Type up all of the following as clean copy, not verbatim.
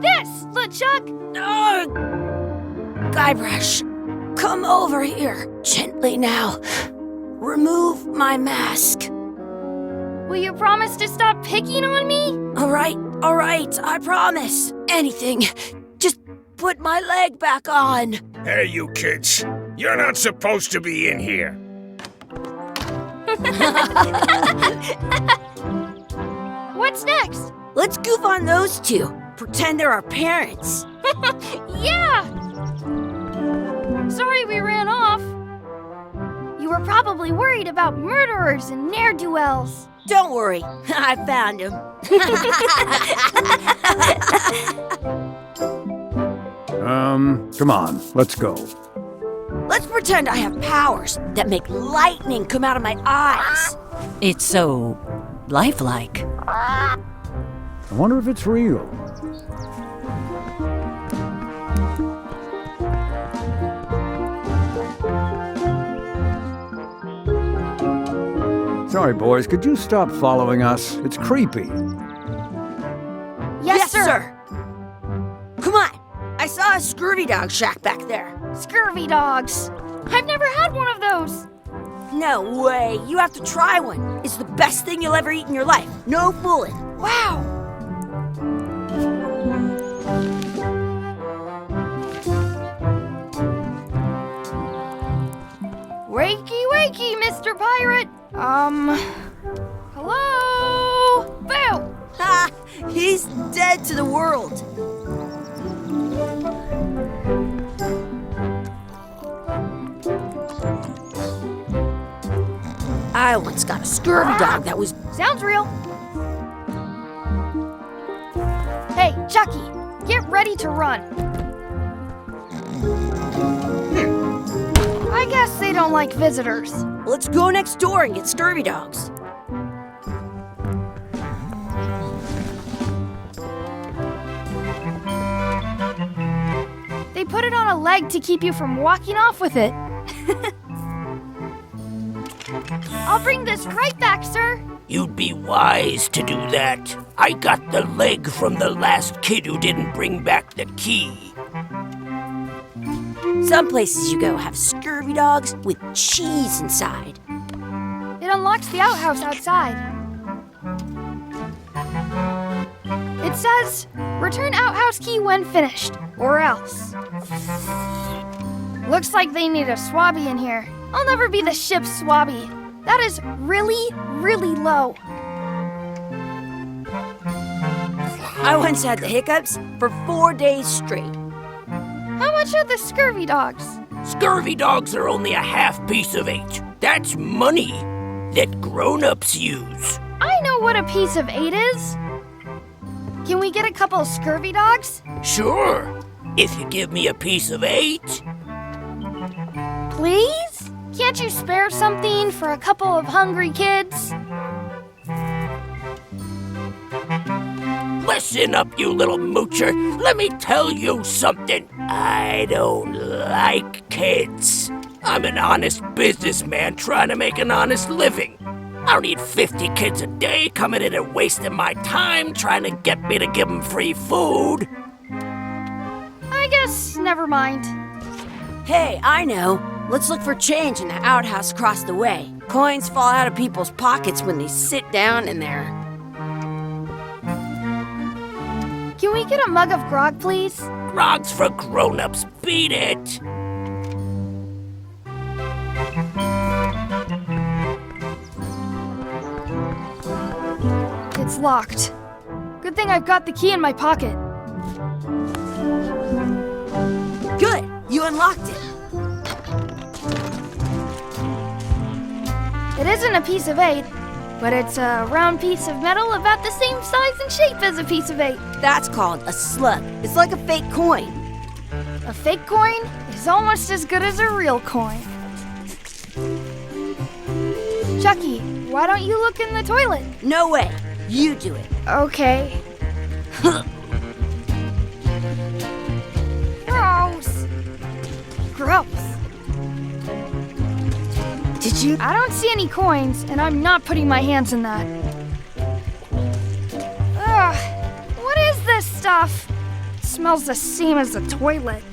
this, LeChuck! No! Guybrush, come over here. Gently now. Remove my mask. Will you promise to stop picking on me? All right, I promise. Anything. Just put my leg back on. Hey, you kids. You're not supposed to be in here. What's next? Let's goof on those two. Pretend they're our parents. Yeah! Sorry we ran off. You were probably worried about murderers and ne'er-do-wells. Don't worry, I found him. Come on, let's go. Let's pretend I have powers that make lightning come out of my eyes. It's so lifelike. I wonder if it's real. Sorry, boys, could you stop following us? It's creepy. Yes, sir. Come on, I saw a scurvy dog shack back there. Scurvy dogs. I've never had one of those. No way, you have to try one. It's the best thing you'll ever eat in your life. No fooling. Wow. Wakey, wakey, Mr. Pirate. Hello? Boo! Ha! He's dead to the world. I once got a scurvy dog that was... Sounds real. Hey, Chucky, get ready to run. I guess they don't like visitors. Let's go next door and get scurvy dogs. They put it on a leg to keep you from walking off with it. I'll bring this right back, sir. You'd be wise to do that. I got the leg from the last kid who didn't bring back the key. Some places you go have scurvy dogs with cheese inside. It unlocks the outhouse outside. It says, return outhouse key when finished, or else. Looks like they need a swabby in here. I'll never be the ship's swabby. That is really, really low. I once had the hiccups for 4 days straight. How much are the scurvy dogs? Scurvy dogs are only a half piece of 8. That's money that grown-ups use. I know what a piece of 8 is. Can we get a couple scurvy dogs? Sure, if you give me a piece of 8. Please? Can't you spare something for a couple of hungry kids? Listen up, you little moocher. Let me tell you something. I don't like kids. I'm an honest businessman trying to make an honest living. I don't need 50 kids a day coming in and wasting my time trying to get me to give them free food. I guess never mind. Hey, I know. Let's look for change in the outhouse across the way. Coins fall out of people's pockets when they sit down in there. Can we get a mug of grog, please? Grog's for grown-ups. Beat it. It's locked. Good thing I've got the key in my pocket. Good, you unlocked it. It isn't a piece of 8, but it's a round piece of metal about the same size and shape as a piece of 8. That's called a slug. It's like a fake coin. A fake coin is almost as good as a real coin. Chucky, why don't you look in the toilet? No way. You do it. Okay. Gross. Gross. Did you? I don't see any coins, and I'm not putting my hands in that. Ugh. What is this stuff? smells the same as the toilet.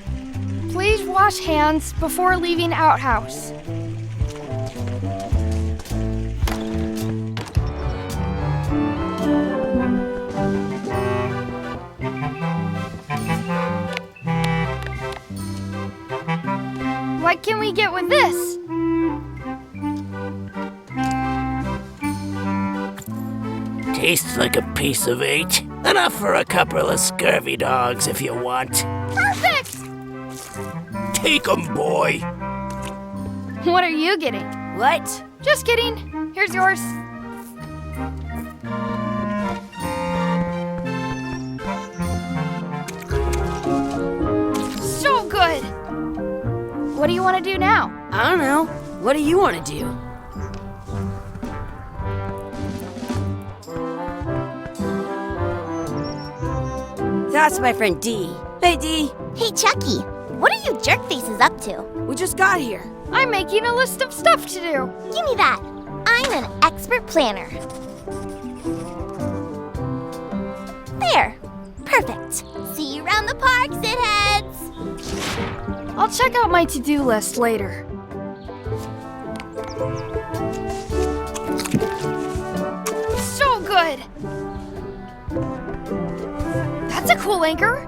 Please wash hands before leaving outhouse. What can we get with this? Tastes like a piece of eight. Enough for a couple of scurvy dogs if you want. Perfect! Take 'em, boy. What are you getting? What? Just kidding. Here's yours. So good! What do you want to do now? I don't know. What do you want to do? That's my friend Dee. Hey, Dee. Hey, Chucky, what are you jerk faces up to? We just got here. I'm making a list of stuff to do. Give me that. I'm an expert planner. There. Perfect. See you around the park, shitheads. I'll check out my to-do list later. So good! That's a cool anchor.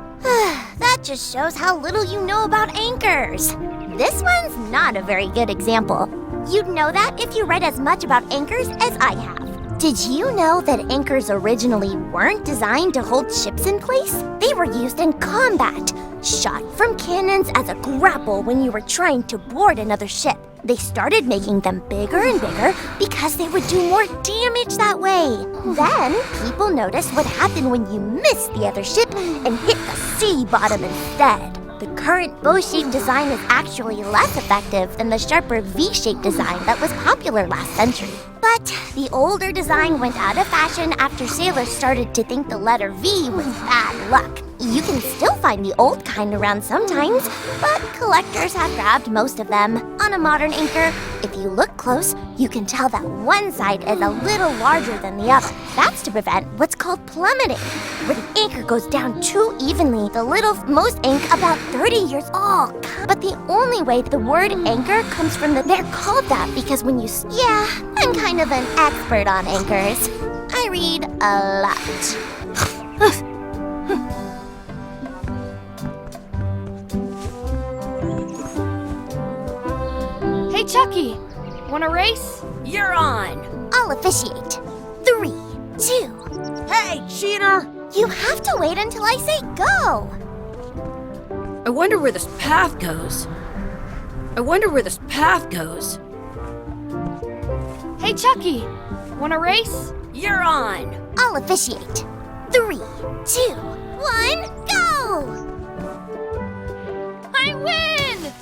That just shows how little you know about anchors. This one's not a very good example. You'd know that if you read as much about anchors as I have. Did you know that anchors originally weren't designed to hold ships in place? They were used in combat, shot from cannons as a grapple when you were trying to board another ship. They started making them bigger and bigger because they would do more damage that way. Then, people noticed what happened when you missed the other ship and hit the sea bottom instead. The current bow-shaped design is actually less effective than the sharper V-shaped design that was popular last century. But the older design went out of fashion after sailors started to think the letter V was bad luck. You can still find the old kind around sometimes, but collectors have grabbed most of them. On a modern anchor, if you look close, you can tell that one side is a little larger than the other. That's to prevent what's called plummeting, where the anchor goes down too evenly. The most ink about 30 years old. But the only way the word anchor comes from they're called that because when you... Yeah, I'm kind of an expert on anchors. I read a lot. Hey, Chucky, wanna race? You're on. I'll officiate. 3, 2. Hey, cheater! You have to wait until I say go. I wonder where this path goes. Hey, Chucky, wanna race? You're on. I'll officiate. 3, 2, 1, go! I win!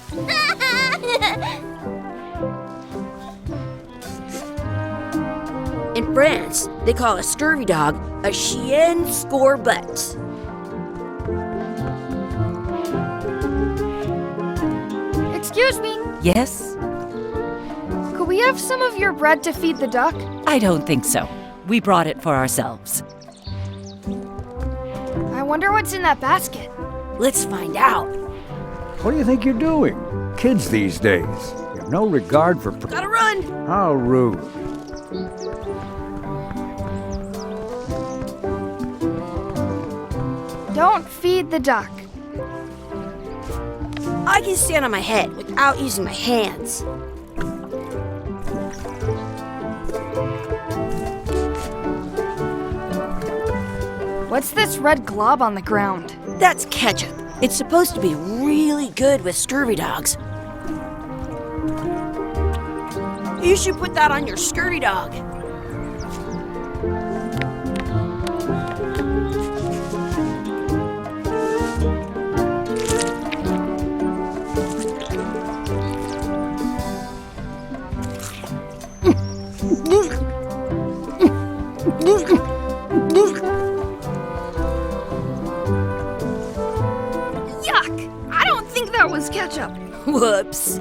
In France, they call a scurvy dog a chien scorbut. Excuse me, Yes? could we have some of your bread to feed the duck? I don't think so. We brought it for ourselves. I wonder what's in that basket. Let's find out. What do you think you're doing? Kids these days. You have no regard for... Gotta run! How rude. Don't feed the duck. I can stand on my head without using my hands. What's this red glob on the ground? That's ketchup. It's supposed to be really good with scurvy dogs. You should put that on your scurvy dog. Yuck! I don't think that was ketchup. Whoops.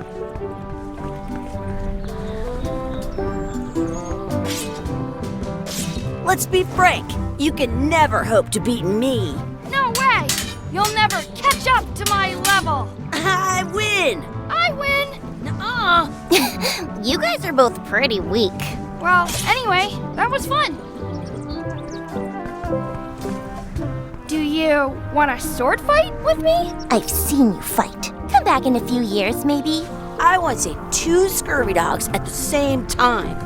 Let's be frank. You can never hope to beat me. No way! You'll never catch up to my level. I win! I win. Nuh-uh. You guys are both pretty weak. Well, anyway, that was fun. Do you want a sword fight with me? I've seen you fight. Come back in a few years, maybe. I want to see 2 scurvy dogs at the same time.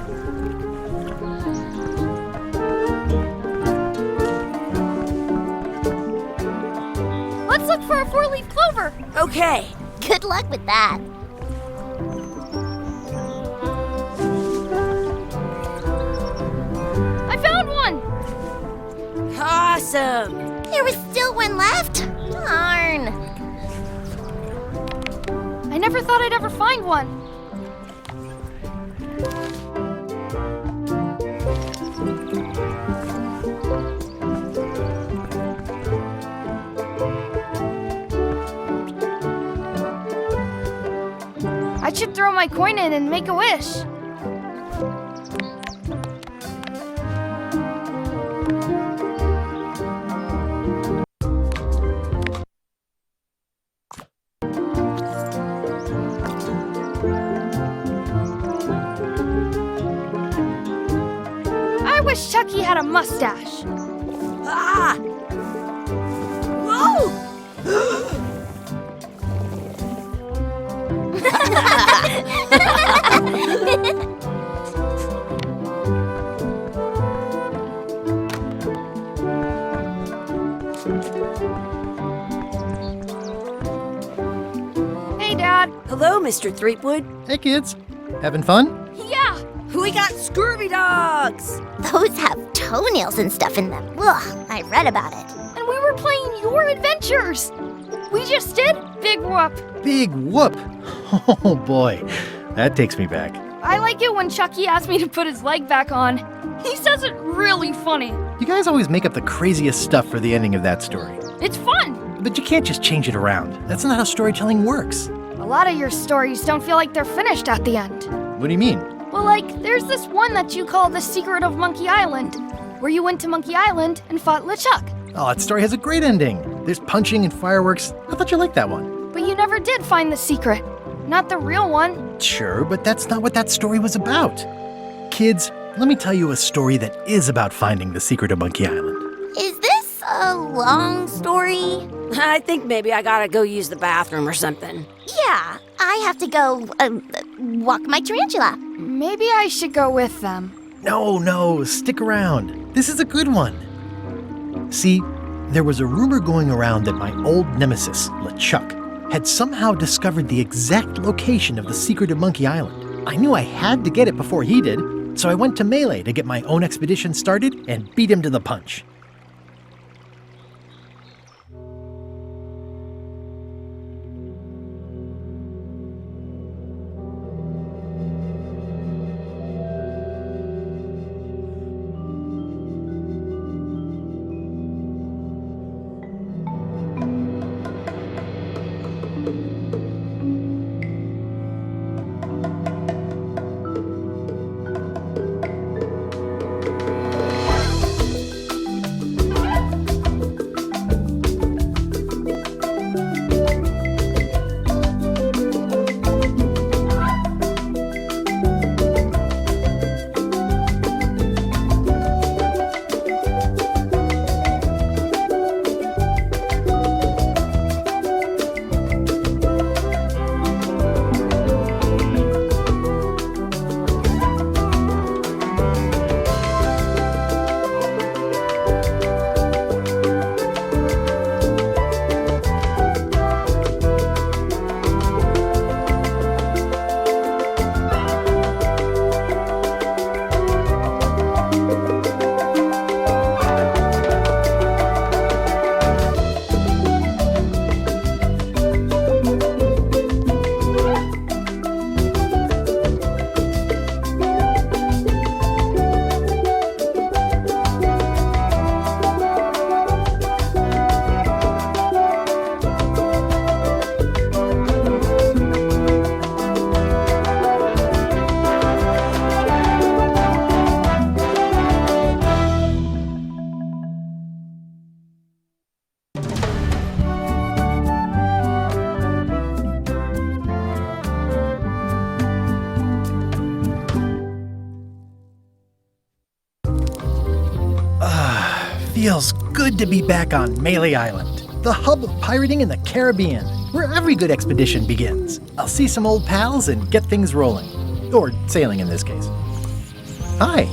Let's look for a 4-leaf clover. Okay. Good luck with that. I found one. Awesome. There was still one left? Darn. I never thought I'd ever find one. I should throw my coin in and make a wish. I wish Chucky had a mustache. Ah! Whoa! Hey, Dad. Hello, Mr. Threepwood. Hey kids, having fun? Yeah. We got scurvy dogs! Those have toenails and stuff in them. Ugh, I read about it. And we were playing your adventures. We just did Big Whoop. Big whoop! Oh boy, that takes me back. I like it when Chucky asks me to put his leg back on. He says it really funny. You guys always make up the craziest stuff for the ending of that story. It's fun. But you can't just change it around. That's not how storytelling works. A lot of your stories don't feel like they're finished at the end. What do you mean? Well, like, there's this one that you call The Secret of Monkey Island, where you went to Monkey Island and fought LeChuck. Oh, that story has a great ending. There's punching and fireworks. I thought you liked that one. But you never did find the secret. Not the real one. Sure, but that's not what that story was about. Kids, let me tell you a story that is about finding the secret of Monkey Island. Is this a long story? I think maybe I gotta go use the bathroom or something. Yeah, I have to go walk my tarantula. Maybe I should go with them. No, stick around. This is a good one. See, there was a rumor going around that my old nemesis, LeChuck, had somehow discovered the exact location of the secret of Monkey Island. I knew I had to get it before he did, so I went to Melee to get my own expedition started and beat him to the punch. feels good to be back on Melee Island, the hub of pirating in the Caribbean, where every good expedition begins. I'll see some old pals and get things rolling. Or sailing in this case. Hi,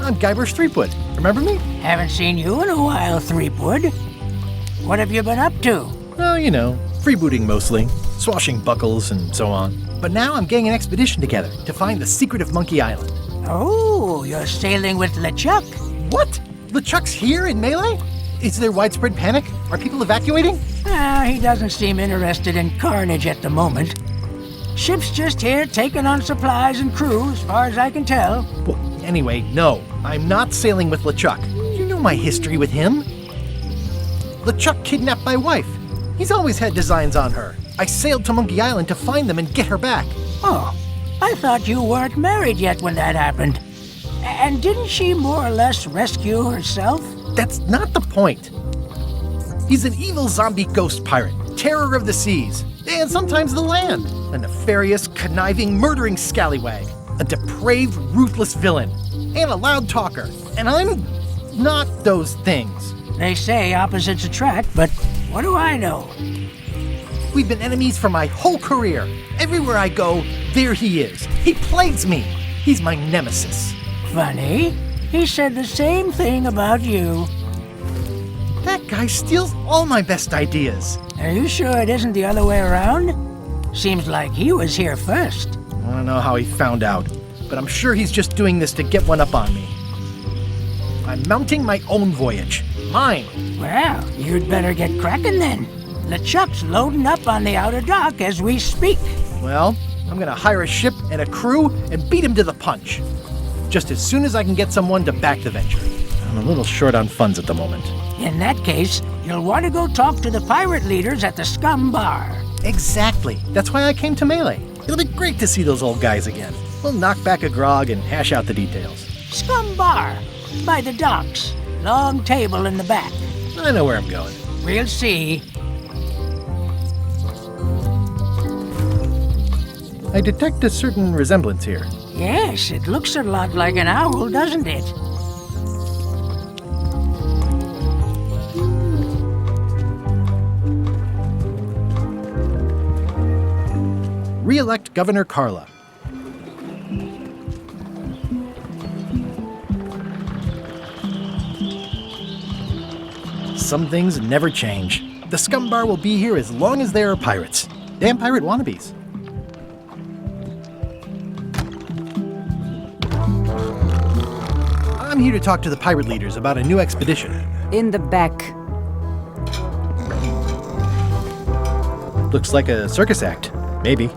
I'm Guybrush Threepwood. Remember me? Haven't seen you in a while, Threepwood. What have you been up to? Oh, you know, freebooting mostly, swashbuckles and so on. But now I'm getting an expedition together to find the secret of Monkey Island. Oh, you're sailing with LeChuck. What? LeChuck's here in Melee? Is there widespread panic? Are people evacuating? He doesn't seem interested in carnage at the moment. Ship's just here taking on supplies and crew, as far as I can tell. Well, anyway, no, I'm not sailing with LeChuck. You know my history with him. LeChuck kidnapped my wife. He's always had designs on her. I sailed to Monkey Island to find them and get her back. Oh, I thought you weren't married yet when that happened. And didn't she more or less rescue herself? That's not the point. He's an evil zombie ghost pirate, terror of the seas, and sometimes the land. A nefarious, conniving, murdering scallywag. A depraved, ruthless villain. And a loud talker. And I'm not those things. They say opposites attract, but what do I know? We've been enemies for my whole career. Everywhere I go, there he is. He plagues me. He's my nemesis. Funny, he said the same thing about you. That guy steals all my best ideas. Are you sure it isn't the other way around? Seems like he was here first. I don't know how he found out, but I'm sure he's just doing this to get one up on me. I'm mounting my own voyage. Mine. Well, you'd better get cracking then. LeChuck's loading up on the outer dock as we speak. Well, I'm gonna hire a ship and a crew and beat him to the punch. Just as soon as I can get someone to back the venture. I'm a little short on funds at the moment. In that case, you'll want to go talk to the pirate leaders at the Scum Bar. Exactly. That's why I came to Melee. It'll be great to see those old guys again. We'll knock back a grog and hash out the details. Scum Bar, by the docks. Long table in the back. I know where I'm going. We'll see. I detect a certain resemblance here. Yes, it looks a lot like an owl, doesn't it? Re-elect Governor Carla. Some things never change. The Scum Bar will be here as long as there are pirates. Damn pirate wannabes. I'm here to talk to the pirate leaders about a new expedition. In the back. Looks like a circus act. Maybe.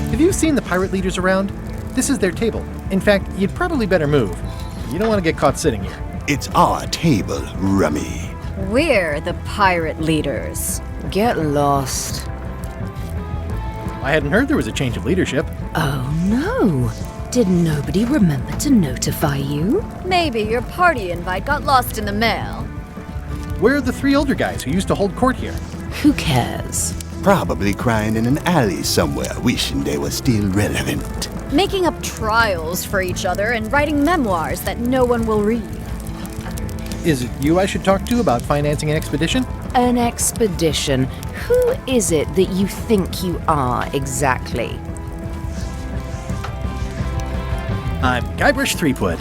Have you seen the pirate leaders around? This is their table. In fact, you'd probably better move. You don't want to get caught sitting here. It's our table, Rummy. We're the pirate leaders. Get lost. I hadn't heard there was a change of leadership. Oh no. Did nobody remember to notify you? Maybe your party invite got lost in the mail. Where are the three older guys who used to hold court here? Who cares? Probably crying in an alley somewhere, wishing they were still relevant. Making up trials for each other and writing memoirs that no one will read. Is it you I should talk to about financing an expedition? An expedition? Who is it that you think you are exactly? I'm Guybrush Threepwood.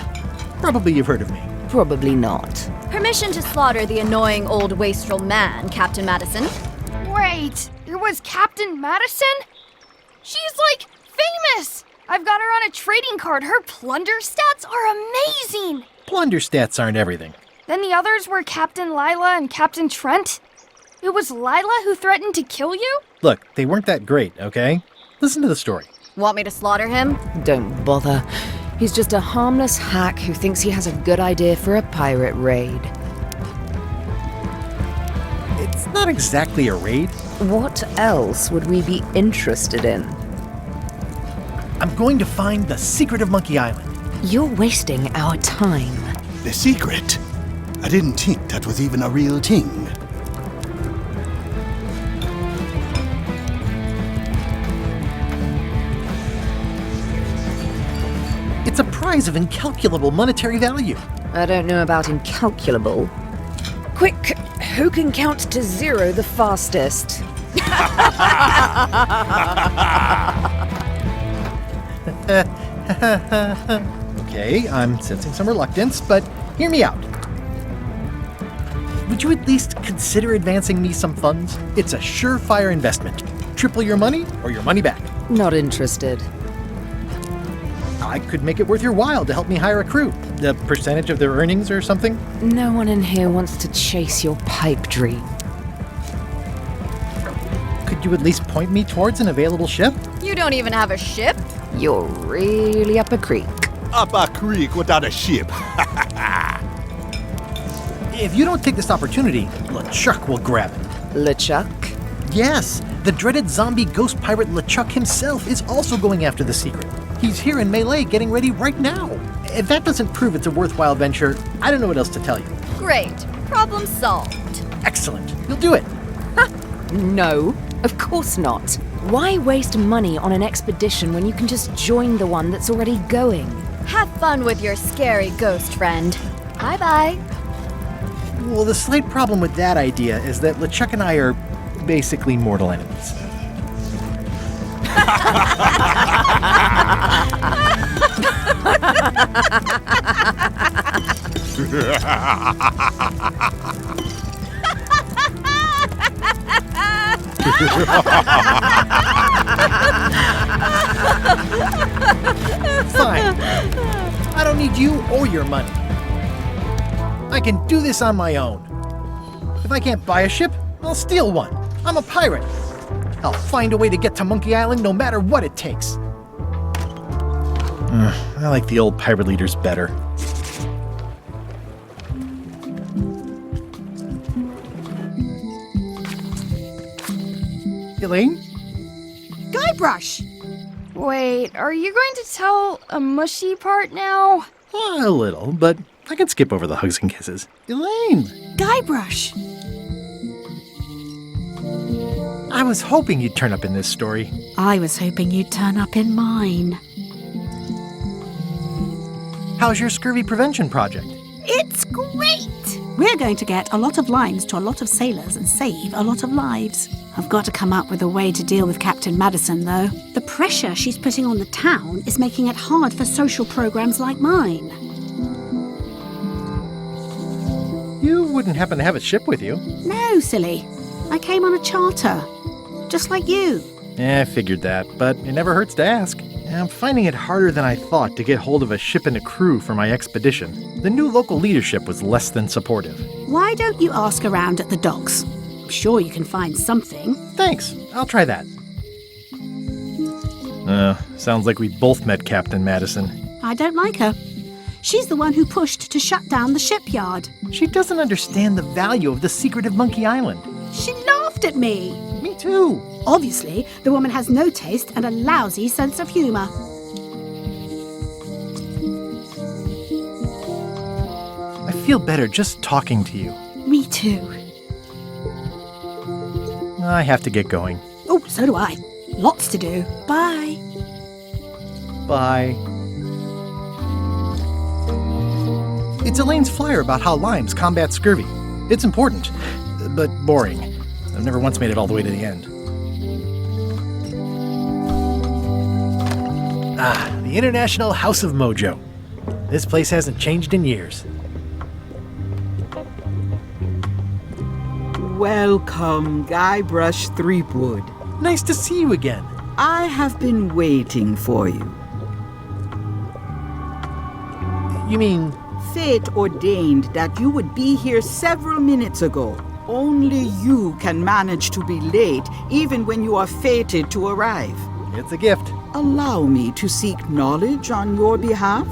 Probably you've heard of me. Probably not. Permission to slaughter the annoying old wastrel man, Captain Madison. Wait, it was Captain Madison? She's like famous! I've got her on a trading card. Her plunder stats are amazing! Plunder stats aren't everything. Then the others were Captain Lila and Captain Trent. It was Lila who threatened to kill you? Look, they weren't that great, okay? Listen to the story. Want me to slaughter him? Don't bother. He's just a harmless hack who thinks he has a good idea for a pirate raid. It's not exactly a raid. What else would we be interested in? I'm going to find the secret of Monkey Island. You're wasting our time. The secret? I didn't think that was even a real thing. It's a prize of incalculable monetary value. I don't know about incalculable. Quick, who can count to 0 the fastest? Okay, I'm sensing some reluctance, but hear me out. Would you at least consider advancing me some funds? It's a surefire investment. Triple your money or your money back. Not interested. I could make it worth your while to help me hire a crew. The percentage of their earnings or something? No one in here wants to chase your pipe dream. Could you at least point me towards an available ship? You don't even have a ship? You're really up a creek. Up a creek without a ship. If you don't take this opportunity, LeChuck will grab it. LeChuck? Yes, the dreaded zombie ghost pirate LeChuck himself is also going after the secret. He's here in Melee getting ready right now. If that doesn't prove it's a worthwhile venture, I don't know what else to tell you. Great. Problem solved. Excellent. You'll do it. No, of course not. Why waste money on an expedition when you can just join the one that's already going? Have fun with your scary ghost friend. Bye-bye. Well, the slight problem with that idea is that LeChuck and I are basically mortal enemies. Fine. I don't need you or your money. I can do this on my own. If I can't buy a ship, I'll steal one. I'm a pirate. I'll find a way to get to Monkey Island no matter what it takes. I like the old pirate leaders better. Elaine? Guybrush! Wait, are you going to tell a mushy part now? A little, but I can skip over the hugs and kisses. Elaine! Guybrush! I was hoping you'd turn up in this story. I was hoping you'd turn up in mine. How's your scurvy prevention project? It's great! We're going to get a lot of lines to a lot of sailors and save a lot of lives. I've got to come up with a way to deal with Captain Madison, though. The pressure she's putting on the town is making it hard for social programs like mine. You wouldn't happen to have a ship with you. No, silly. I came on a charter. Just like you. I figured that, but it never hurts to ask. I'm finding it harder than I thought to get hold of a ship and a crew for my expedition. The new local leadership was less than supportive. Why don't you ask around at the docks? I'm sure you can find something. Thanks, I'll try that. Sounds like we both met Captain Madison. I don't like her. She's the one who pushed to shut down the shipyard. She doesn't understand the value of the secret of Monkey Island. She laughed at me. Me too. Obviously, the woman has no taste and a lousy sense of humor. I feel better just talking to you. Me too. I have to get going. Oh, so do I. Lots to do. Bye. Bye. It's Elaine's flyer about how limes combat scurvy. It's important, but boring. I've never once made it all the way to the end. The International House of Mojo. This place hasn't changed in years. Welcome, Guybrush Threepwood. Nice to see you again. I have been waiting for you. You mean... Fate ordained that you would be here several minutes ago. Only you can manage to be late, even when you are fated to arrive. It's a gift. Allow me to seek knowledge on your behalf.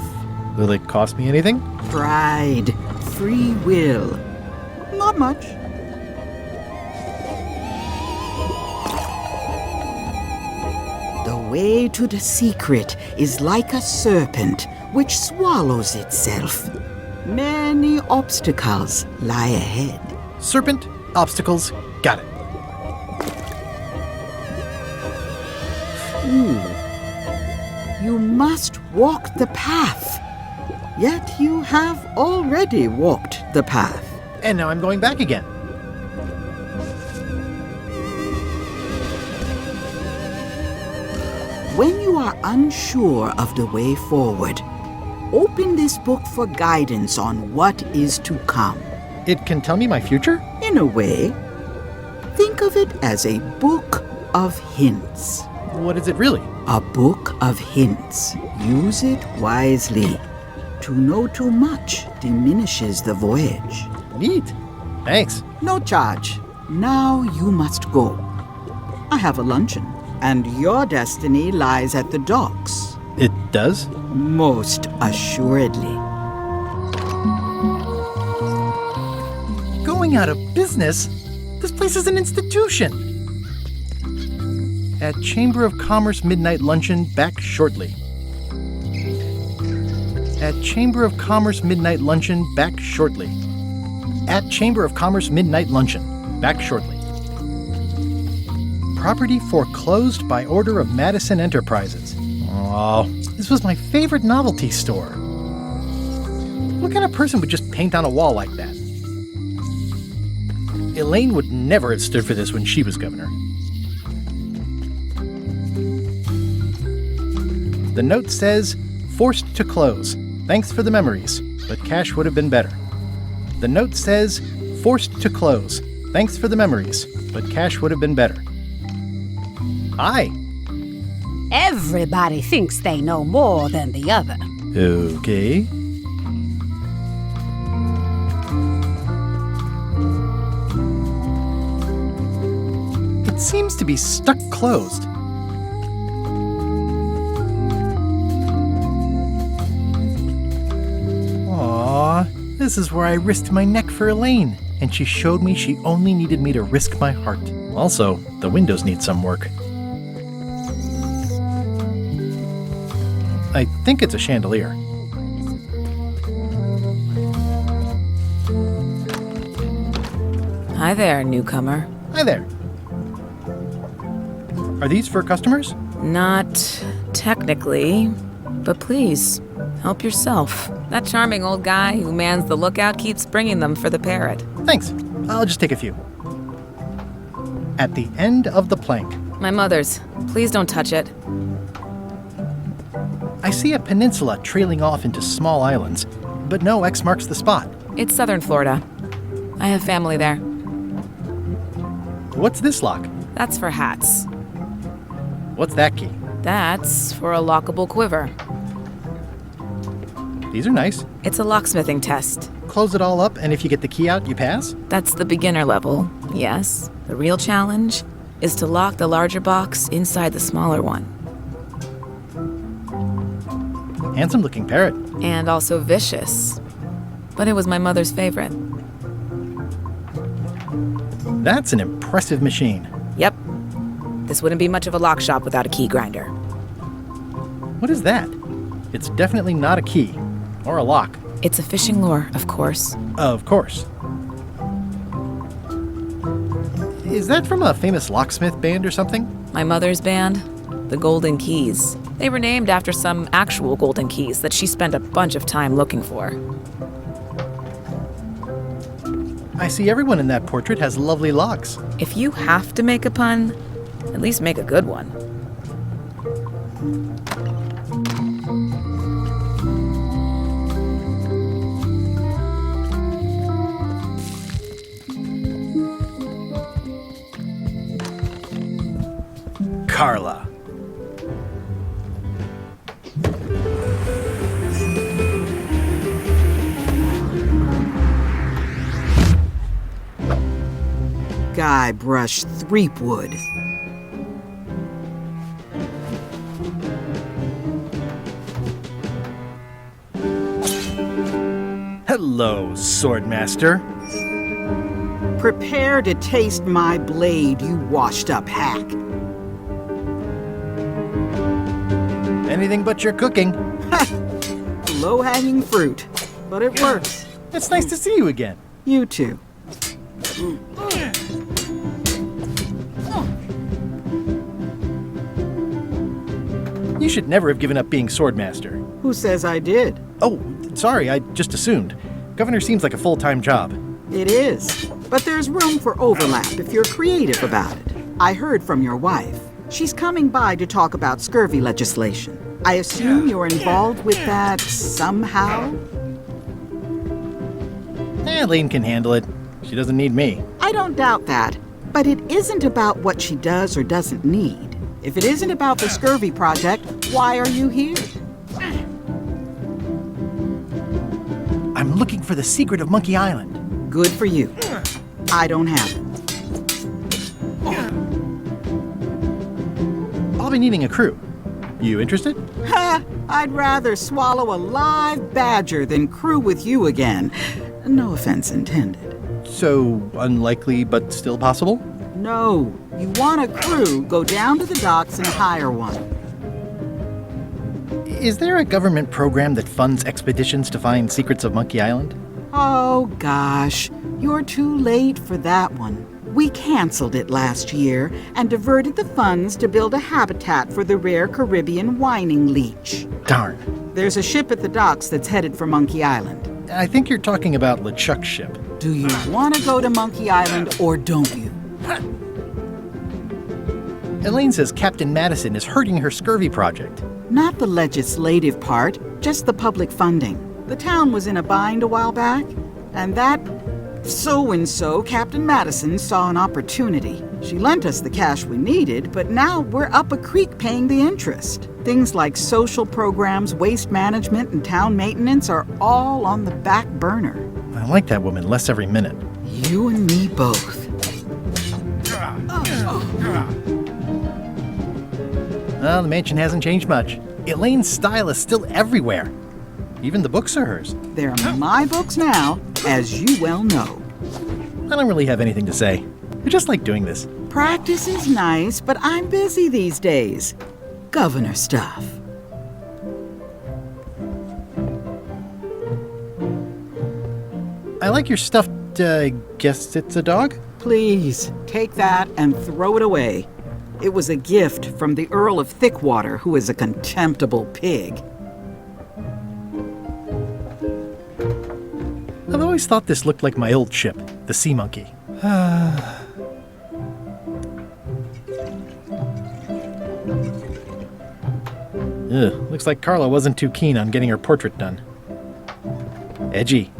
Will it cost me anything? Pride, free will. Not much. The way to the secret is like a serpent which swallows itself. Many obstacles lie ahead. Serpent, obstacles, got it. You must walk the path. Yet you have already walked the path. And now I'm going back again. When you are unsure of the way forward, open this book for guidance on what is to come. It can tell me my future? In a way, think of it as a book of hints. What is it really? A book of hints. Use it wisely. To know too much diminishes the voyage. Neat. Thanks. No charge. Now you must go. I have a luncheon, and your destiny lies at the docks. It does? Most assuredly. Going out of business? This place is an institution. At Chamber of Commerce Midnight Luncheon, back shortly. At Chamber of Commerce Midnight Luncheon, back shortly. At Chamber of Commerce Midnight Luncheon, back shortly. Property foreclosed by order of Madison Enterprises. Oh, this was my favorite novelty store. What kind of person would just paint on a wall like that? Elaine would never have stood for this when she was governor. The note says, forced to close. Thanks for the memories, but cash would have been better. The note says, forced to close. Thanks for the memories, but cash would have been better. Hi. Everybody thinks they know more than the other. Okay. It seems to be stuck closed. Aww, this is where I risked my neck for Elaine, and she showed me she only needed me to risk my heart. Also, the windows need some work. I think it's a chandelier. Hi there, newcomer. Hi there. Are these for customers? Not technically, but please, help yourself. That charming old guy who mans the lookout keeps bringing them for the parrot. Thanks. I'll just take a few. At the end of the plank. My mother's. Please don't touch it. I see a peninsula trailing off into small islands, but no X marks the spot. It's southern Florida. I have family there. What's this lock? That's for hats. What's that key? That's for a lockable quiver. These are nice. It's a locksmithing test. Close it all up, and if you get the key out, you pass? That's the beginner level, yes. The real challenge is to lock the larger box inside the smaller one. Handsome-looking parrot. And also vicious. But it was my mother's favorite. That's an impressive machine. Yep. This wouldn't be much of a lock shop without a key grinder. What is that? It's definitely not a key. Or a lock. It's a fishing lure, of course. Of course. Is that from a famous locksmith band or something? My mother's band, the Golden Keys. They were named after some actual golden keys that she spent a bunch of time looking for. I see everyone in that portrait has lovely locks. If you have to make a pun, at least make a good one. Carla. Guybrush Threepwood. Hello, Swordmaster. Prepare to taste my blade, you washed-up hack. Anything but your cooking. Low-hanging fruit, but it works. It's nice to see you again. You too. You should never have given up being Swordmaster. Who says I did? Oh, sorry, I just assumed. Governor seems like a full-time job. It is, but there's room for overlap if you're creative about it. I heard from your wife. She's coming by to talk about scurvy legislation. I assume you're involved with that somehow? Elaine can handle it. She doesn't need me. I don't doubt that, but it isn't about what she does or doesn't need. If it isn't about the scurvy project, why are you here? I'm looking for the secret of Monkey Island. Good for you. I don't have it. I'll be needing a crew. You interested? Ha! I'd rather swallow a live badger than crew with you again. No offense intended. So, unlikely but still possible? No. You want a crew, go down to the docks and hire one. Is there a government program that funds expeditions to find secrets of Monkey Island? Oh, gosh. You're too late for that one. We canceled it last year and diverted the funds to build a habitat for the rare Caribbean whining leech. Darn. There's a ship at the docks that's headed for Monkey Island. I think you're talking about LeChuck's ship. Do you want to go to Monkey Island or don't you? Elaine says Captain Madison is hurting her scurvy project. Not the legislative part, just the public funding. The town was in a bind a while back, and that so-and-so, Captain Madison, saw an opportunity. She lent us the cash we needed, but now we're up a creek paying the interest. Things like social programs, waste management, and town maintenance are all on the back burner. I like that woman less every minute. You and me both. Well, the mansion hasn't changed much. Elaine's style is still everywhere. Even the books are hers. They're my books now, as you well know. I don't really have anything to say. I just like doing this. Practice is nice, but I'm busy these days. Governor stuff. I like your stuffed, guess it's a dog? Please, take that and throw it away. It was a gift from the Earl of Thickwater, who is a contemptible pig. I've always thought this looked like my old ship, the Sea Monkey. Ugh, looks like Carla wasn't too keen on getting her portrait done. Edgy.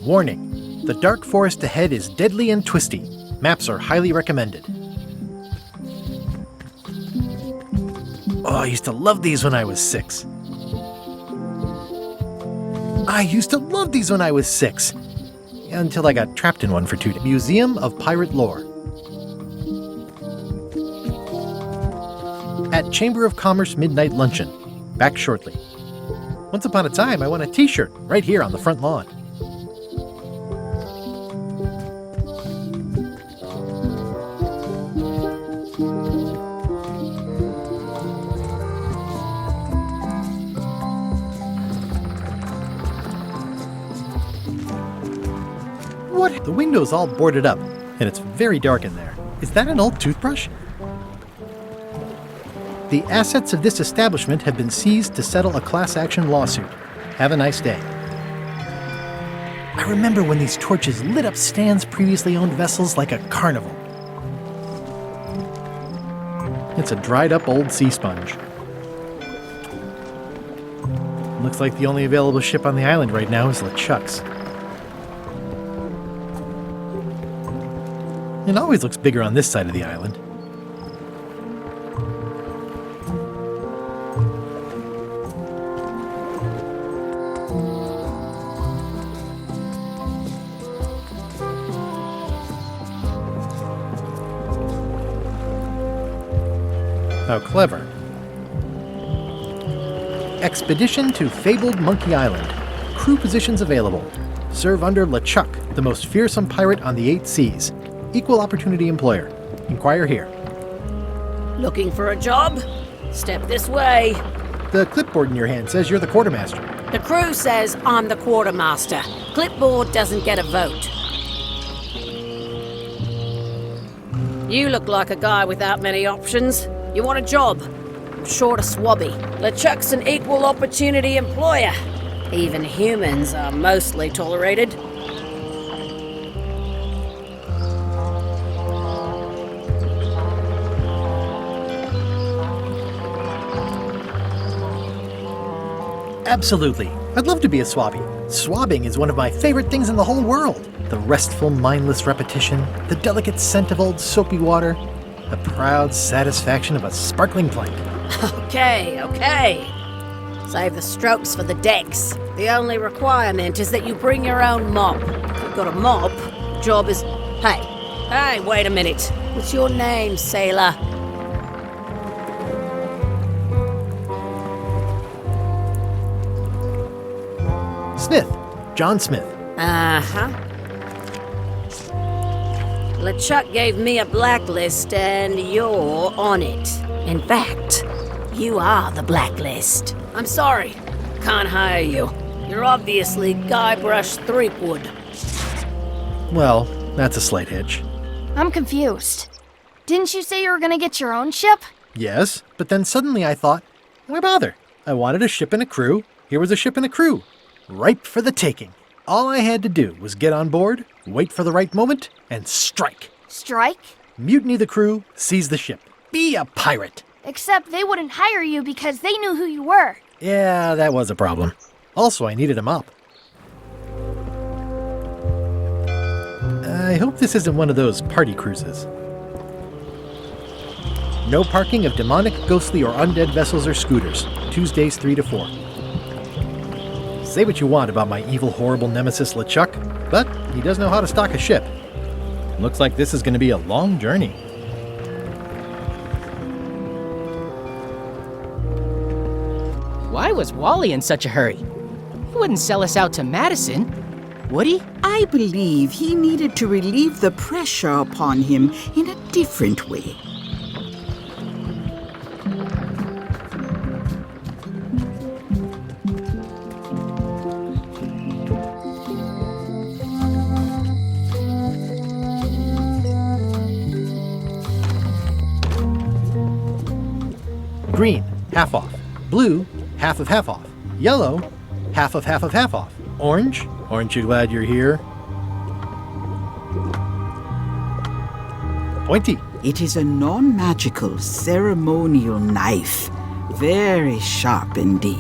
Warning, the dark forest ahead is deadly and twisty. Maps are highly recommended. Oh, I used to love these when I was 6. Until I got trapped in one for 2 days. Museum of Pirate Lore. At Chamber of Commerce Midnight Luncheon. Back shortly. Once upon a time, I won a t-shirt right here on the front lawn. What? The window's all boarded up, and it's very dark in there. Is that an old toothbrush? The assets of this establishment have been seized to settle a class action lawsuit. Have a nice day. I remember when these torches lit up Stan's previously owned vessels like a carnival. It's a dried up old sea sponge. Looks like the only available ship on the island right now is LeChuck's. It always looks bigger on this side of the island. How clever. Expedition to fabled Monkey Island. Crew positions available. Serve under LeChuck, the most fearsome pirate on the 8 seas. Equal opportunity employer. Inquire here. Looking for a job? Step this way. The clipboard in your hand says you're the quartermaster. The crew says I'm the quartermaster. Clipboard doesn't get a vote. You look like a guy without many options. You want a job? I'm short a swabby. LeChuck's an equal opportunity employer. Even humans are mostly tolerated. Absolutely. I'd love to be a swabby. Swabbing is one of my favorite things in the whole world. The restful, mindless repetition, the delicate scent of old soapy water, the proud satisfaction of a sparkling plank. Okay. Save the strokes for the decks. The only requirement is that you bring your own mop. If you've got a mop, the job is... Hey, wait a minute. What's your name, sailor? Smith. John Smith. Uh-huh. LeChuck gave me a blacklist, and you're on it. In fact, you are the blacklist. I'm sorry. Can't hire you. You're obviously Guybrush Threepwood. Well, that's a slight hitch. I'm confused. Didn't you say you were gonna get your own ship? Yes, but then suddenly I thought, why bother? I wanted a ship and a crew. Here was a ship and a crew. Ripe for the taking. All I had to do was get on board, wait for the right moment, and strike. Strike? Mutiny the crew, seize the ship. Be a pirate. Except they wouldn't hire you because they knew who you were. Yeah, that was a problem. Also, I needed a mop. I hope this isn't one of those party cruises. No parking of demonic, ghostly, or undead vessels or scooters. Tuesdays 3 to 4. Say what you want about my evil, horrible nemesis LeChuck, but he does know how to stock a ship. Looks like this is going to be a long journey. Why was Wally in such a hurry? He wouldn't sell us out to Madison, would he? I believe he needed to relieve the pressure upon him in a different way. Green, half off. Blue, half of half off. Yellow, half of half of half off. Orange, aren't you glad you're here? Pointy. It is a non-magical ceremonial knife. Very sharp indeed.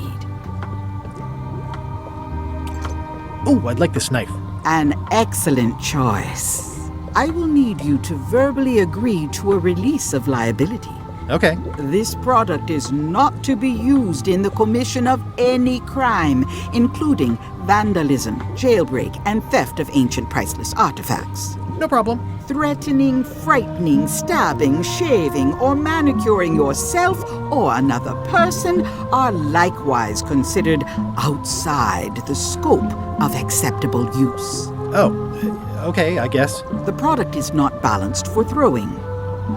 Oh, I'd like this knife. An excellent choice. I will need you to verbally agree to a release of liability. Okay. This product is not to be used in the commission of any crime, including vandalism, jailbreak, and theft of ancient priceless artifacts. No problem. Threatening, frightening, stabbing, shaving, or manicuring yourself or another person are likewise considered outside the scope of acceptable use. Oh, okay, I guess. The product is not balanced for throwing.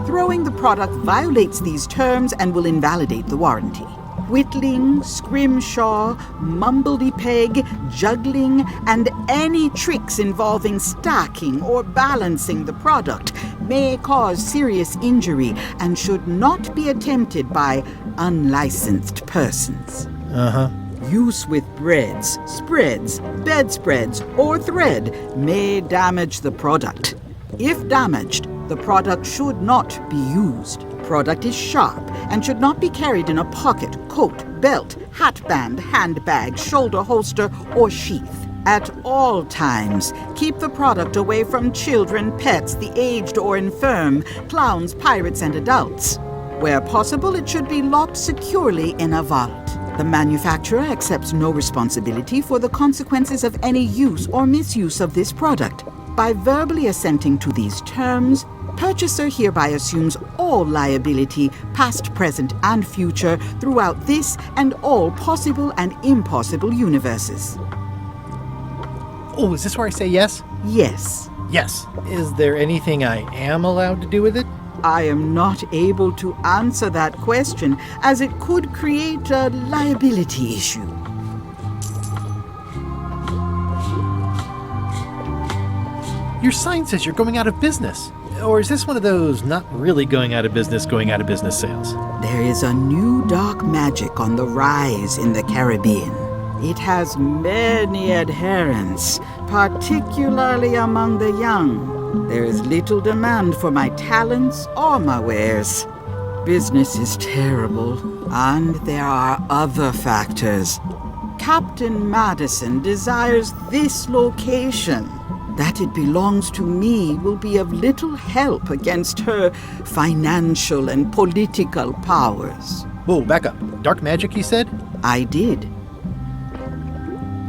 Throwing the product violates these terms and will invalidate the warranty. Whittling, scrimshaw, mumbledy-peg, juggling, and any tricks involving stacking or balancing the product may cause serious injury and should not be attempted by unlicensed persons. Uh-huh. Use with breads, spreads, bedspreads, or thread may damage the product. If damaged, the product should not be used. Product is sharp and should not be carried in a pocket, coat, belt, hatband, handbag, shoulder holster, or sheath. At all times, keep the product away from children, pets, the aged or infirm, clowns, pirates, and adults. Where possible, it should be locked securely in a vault. The manufacturer accepts no responsibility for the consequences of any use or misuse of this product. By verbally assenting to these terms, purchaser hereby assumes all liability, past, present, and future, throughout this and all possible and impossible universes. Oh, is this where I say yes? Yes. Yes. Is there anything I am allowed to do with it? I am not able to answer that question, as it could create a liability issue. Your sign says you're going out of business. Or is this one of those not really going out of business sales? There is a new dark magic on the rise in the Caribbean. It has many adherents, particularly among the young. There is little demand for my talents or my wares. Business is terrible, and there are other factors. Captain Madison desires this location. That it belongs to me will be of little help against her financial and political powers. Whoa, back up. Dark magic, you said? I did.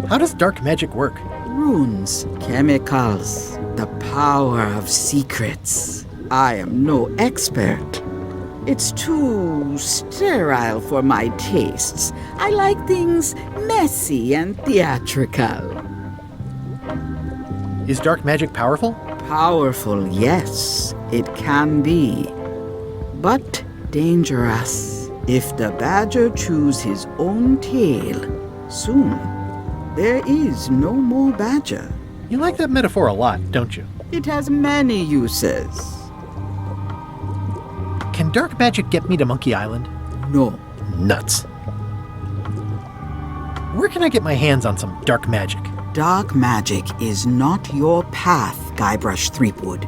How does dark magic work? Runes, chemicals, the power of secrets. I am no expert. It's too sterile for my tastes. I like things messy and theatrical. Is dark magic powerful? Powerful, yes, it can be. But dangerous. If the badger chews his own tail, soon there is no more badger. You like that metaphor a lot, don't you? It has many uses. Can dark magic get me to Monkey Island? No. Nuts. Where can I get my hands on some dark magic? Dark magic is not your path, Guybrush Threepwood.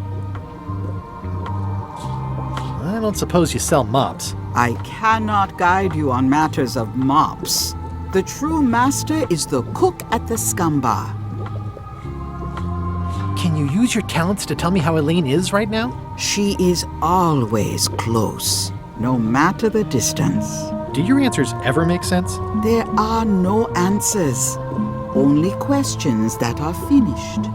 I don't suppose you sell mops. I cannot guide you on matters of mops. The true master is the cook at the Scum Bar. Can you use your talents to tell me how Elaine is right now? She is always close, no matter the distance. Do your answers ever make sense? There are no answers. Only questions that are finished.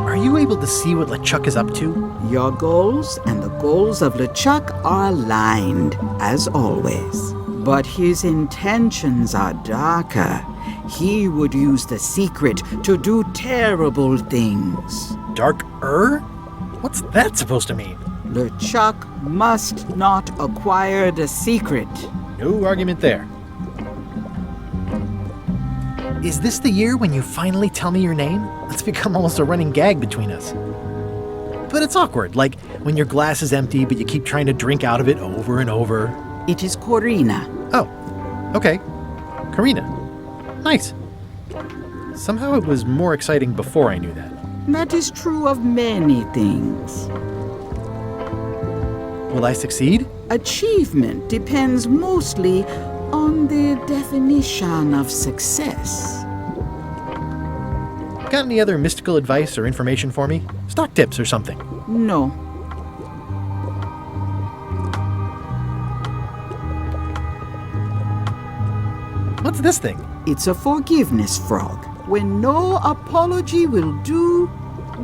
Are you able to see what LeChuck is up to? Your goals and the goals of LeChuck are aligned, as always. But his intentions are darker. He would use the secret to do terrible things. Dark-er? What's that supposed to mean? LeChuck must not acquire the secret. No argument there. Is this the year when you finally tell me your name? It's become almost a running gag between us. But it's awkward, like when your glass is empty but you keep trying to drink out of it over and over. It is Corina. Oh, okay. Karina. Nice. Somehow it was more exciting before I knew that. That is true of many things. Will I succeed? Achievement depends mostly on the definition of success. Got any other mystical advice or information for me? Stock tips or something? No. What's this thing? It's a forgiveness frog. When no apology will do,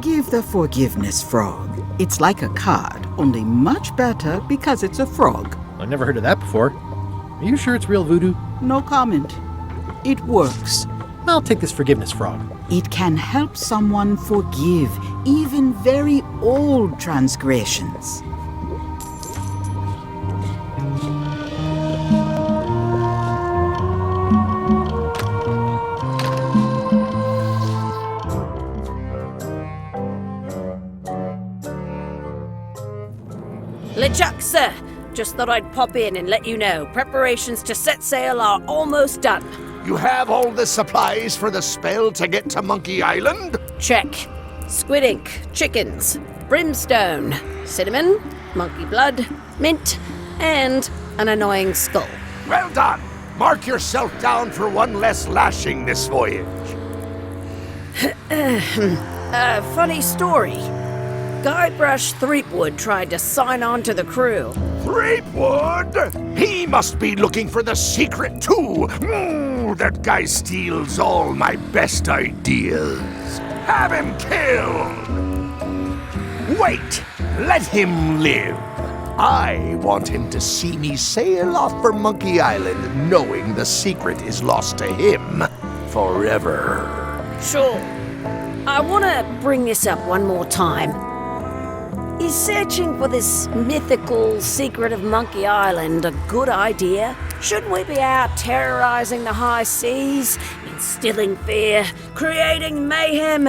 give the forgiveness frog. It's like a card, only much better because it's a frog. I've never heard of that before. Are you sure it's real voodoo? No comment. It works. I'll take this forgiveness frog. It can help someone forgive even very old transgressions. LeChuck, sir. Just thought I'd pop in and let you know. Preparations to set sail are almost done. You have all the supplies for the spell to get to Monkey Island? Check. Squid ink, chickens, brimstone, cinnamon, monkey blood, mint, and an annoying skull. Well done. Mark yourself down for one less lashing this voyage. Funny story. Guybrush Threepwood tried to sign on to the crew. Threepwood? He must be looking for the secret too. That guy steals all my best ideas. Have him killed. Wait, let him live. I want him to see me sail off for Monkey Island knowing the secret is lost to him forever. Sure. I want to bring this up one more time. Is searching for this mythical secret of Monkey Island a good idea? Shouldn't we be out terrorizing the high seas, instilling fear, creating mayhem,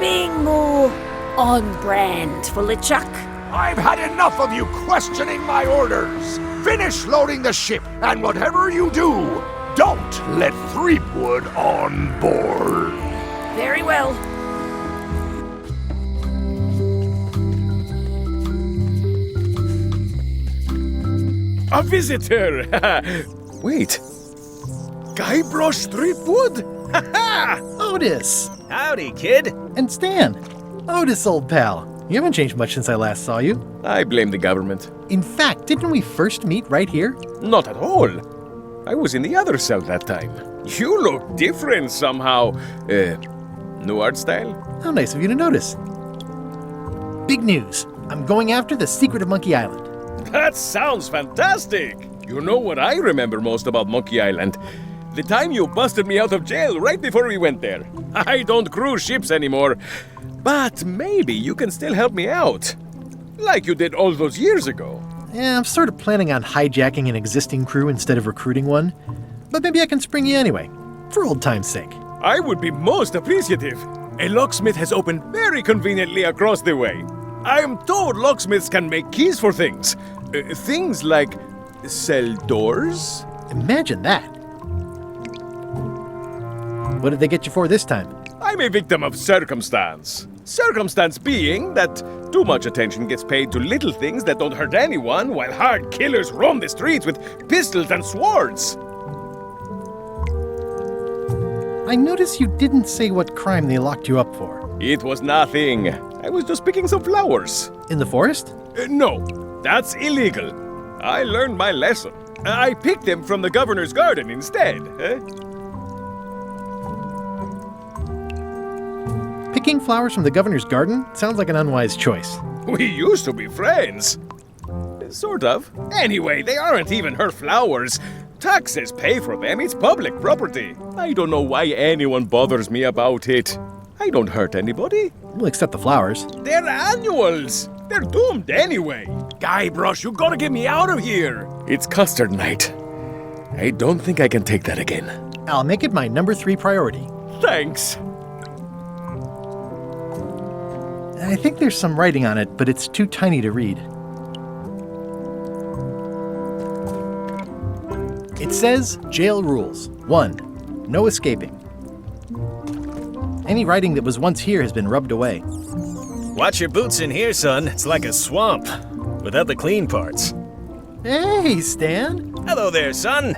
being more on brand for LeChuck? I've had enough of you questioning my orders. Finish loading the ship, and whatever you do, don't let Threepwood on board. Very well. A visitor! Wait. Guybrush Threepwood? Otis! Howdy, kid. And Stan. Otis, old pal. You haven't changed much since I last saw you. I blame the government. In fact, didn't we first meet right here? Not at all. I was in the other cell that time. You look different somehow. New art style? How nice of you to notice. Big news. I'm going after the secret of Monkey Island. That sounds fantastic! You know what I remember most about Monkey Island? The time you busted me out of jail right before we went there. I don't cruise ships anymore. But maybe you can still help me out. Like you did all those years ago. Yeah, I'm sort of planning on hijacking an existing crew instead of recruiting one. But maybe I can spring you anyway, for old time's sake. I would be most appreciative. A locksmith has opened very conveniently across the way. I am told locksmiths can make keys for things. Things like cell doors? Imagine that. What did they get you for this time? I'm a victim of circumstance. Circumstance being that too much attention gets paid to little things that don't hurt anyone, while hard killers roam the streets with pistols and swords. I noticed you didn't say what crime they locked you up for. It was nothing. I was just picking some flowers. In the forest? No, that's illegal. I learned my lesson. I picked them from the governor's garden instead. Picking flowers from the governor's garden sounds like an unwise choice. We used to be friends. Sort of. Anyway, they aren't even her flowers. Taxes pay for them. It's public property. I don't know why anyone bothers me about it. I don't hurt anybody. Well, except the flowers. They're annuals. They're doomed anyway. Guybrush, you gotta get me out of here. It's custard night. I don't think I can take that again. I'll make it my number 3 priority. Thanks. I think there's some writing on it, but it's too tiny to read. It says, jail rules. 1. No escaping. Any writing that was once here has been rubbed away. Watch your boots in here, son. It's like a swamp, without the clean parts. Hey, Stan. Hello there, son.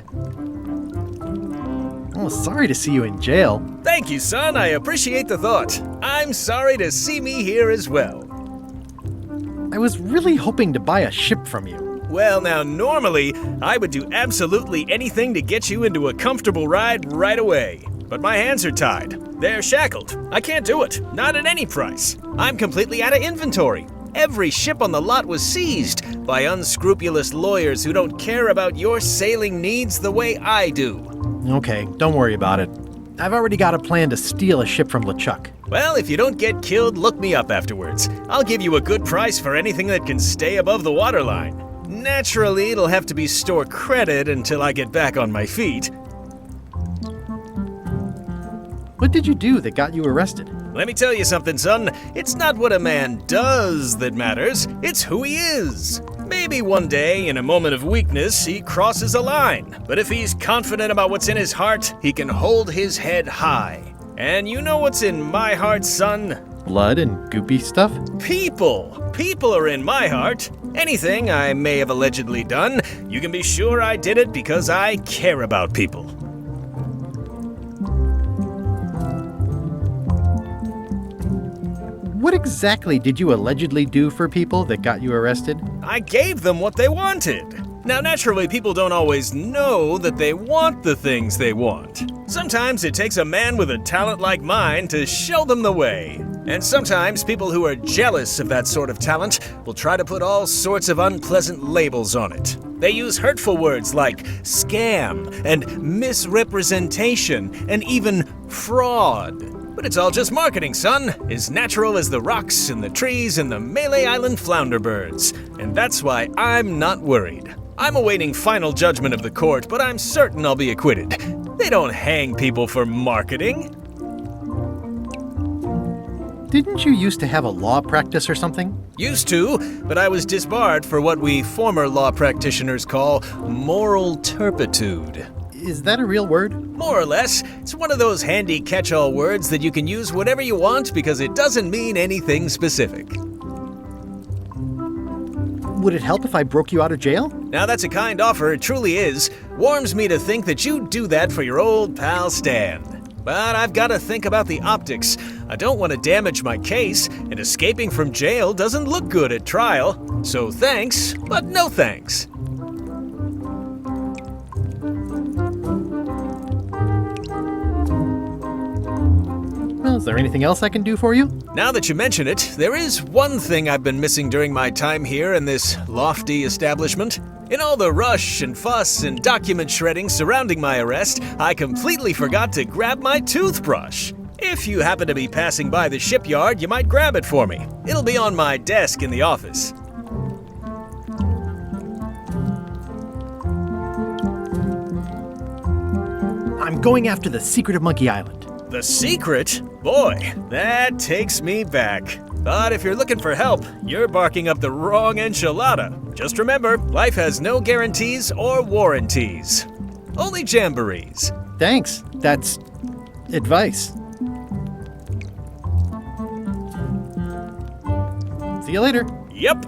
Oh, sorry to see you in jail. Thank you, son. I appreciate the thought. I'm sorry to see me here as well. I was really hoping to buy a ship from you. Well, now, normally, I would do absolutely anything to get you into a comfortable ride right away. But my hands are tied. They're shackled. I can't do it. Not at any price. I'm completely out of inventory. Every ship on the lot was seized by unscrupulous lawyers who don't care about your sailing needs the way I do. Okay, don't worry about it. I've already got a plan to steal a ship from LeChuck. Well, if you don't get killed, look me up afterwards. I'll give you a good price for anything that can stay above the waterline. Naturally, it'll have to be store credit until I get back on my feet. What did you do that got you arrested? Let me tell you something, son. It's not what a man does that matters, it's who he is. Maybe one day, in a moment of weakness, he crosses a line. But if he's confident about what's in his heart, he can hold his head high. And you know what's in my heart, son? Blood and goopy stuff? People! People are in my heart. Anything I may have allegedly done, you can be sure I did it because I care about people. What exactly did you allegedly do for people that got you arrested? I gave them what they wanted. Now, naturally, people don't always know that they want the things they want. Sometimes it takes a man with a talent like mine to show them the way. And sometimes people who are jealous of that sort of talent will try to put all sorts of unpleasant labels on it. They use hurtful words like scam and misrepresentation and even fraud. But But it's all just marketing, son. As natural as the rocks and the trees and the Malay Island flounder birds. And that's why I'm not worried. I'm awaiting final judgment of the court, but I'm certain I'll be acquitted. They don't hang people for marketing. Didn't you used to have a law practice or something? Used to, but I was disbarred for what we former law practitioners call moral turpitude. Is that a real word? More or less. It's one of those handy catch-all words that you can use whatever you want because it doesn't mean anything specific. Would it help if I broke you out of jail? Now that's a kind offer, it truly is. Warms me to think that you'd do that for your old pal Stan. But I've got to think about the optics. I don't want to damage my case, and escaping from jail doesn't look good at trial. So thanks, but no thanks. Well, is there anything else I can do for you? Now that you mention it, there is one thing I've been missing during my time here in this lofty establishment. In all the rush and fuss and document shredding surrounding my arrest, I completely forgot to grab my toothbrush. If you happen to be passing by the shipyard, you might grab it for me. It'll be on my desk in the office. I'm going after the secret of Monkey Island. The secret? Boy, that takes me back. But if you're looking for help, you're barking up the wrong enchilada. Just remember, life has no guarantees or warranties. Only jamborees. Thanks. That's advice. See you later. Yep.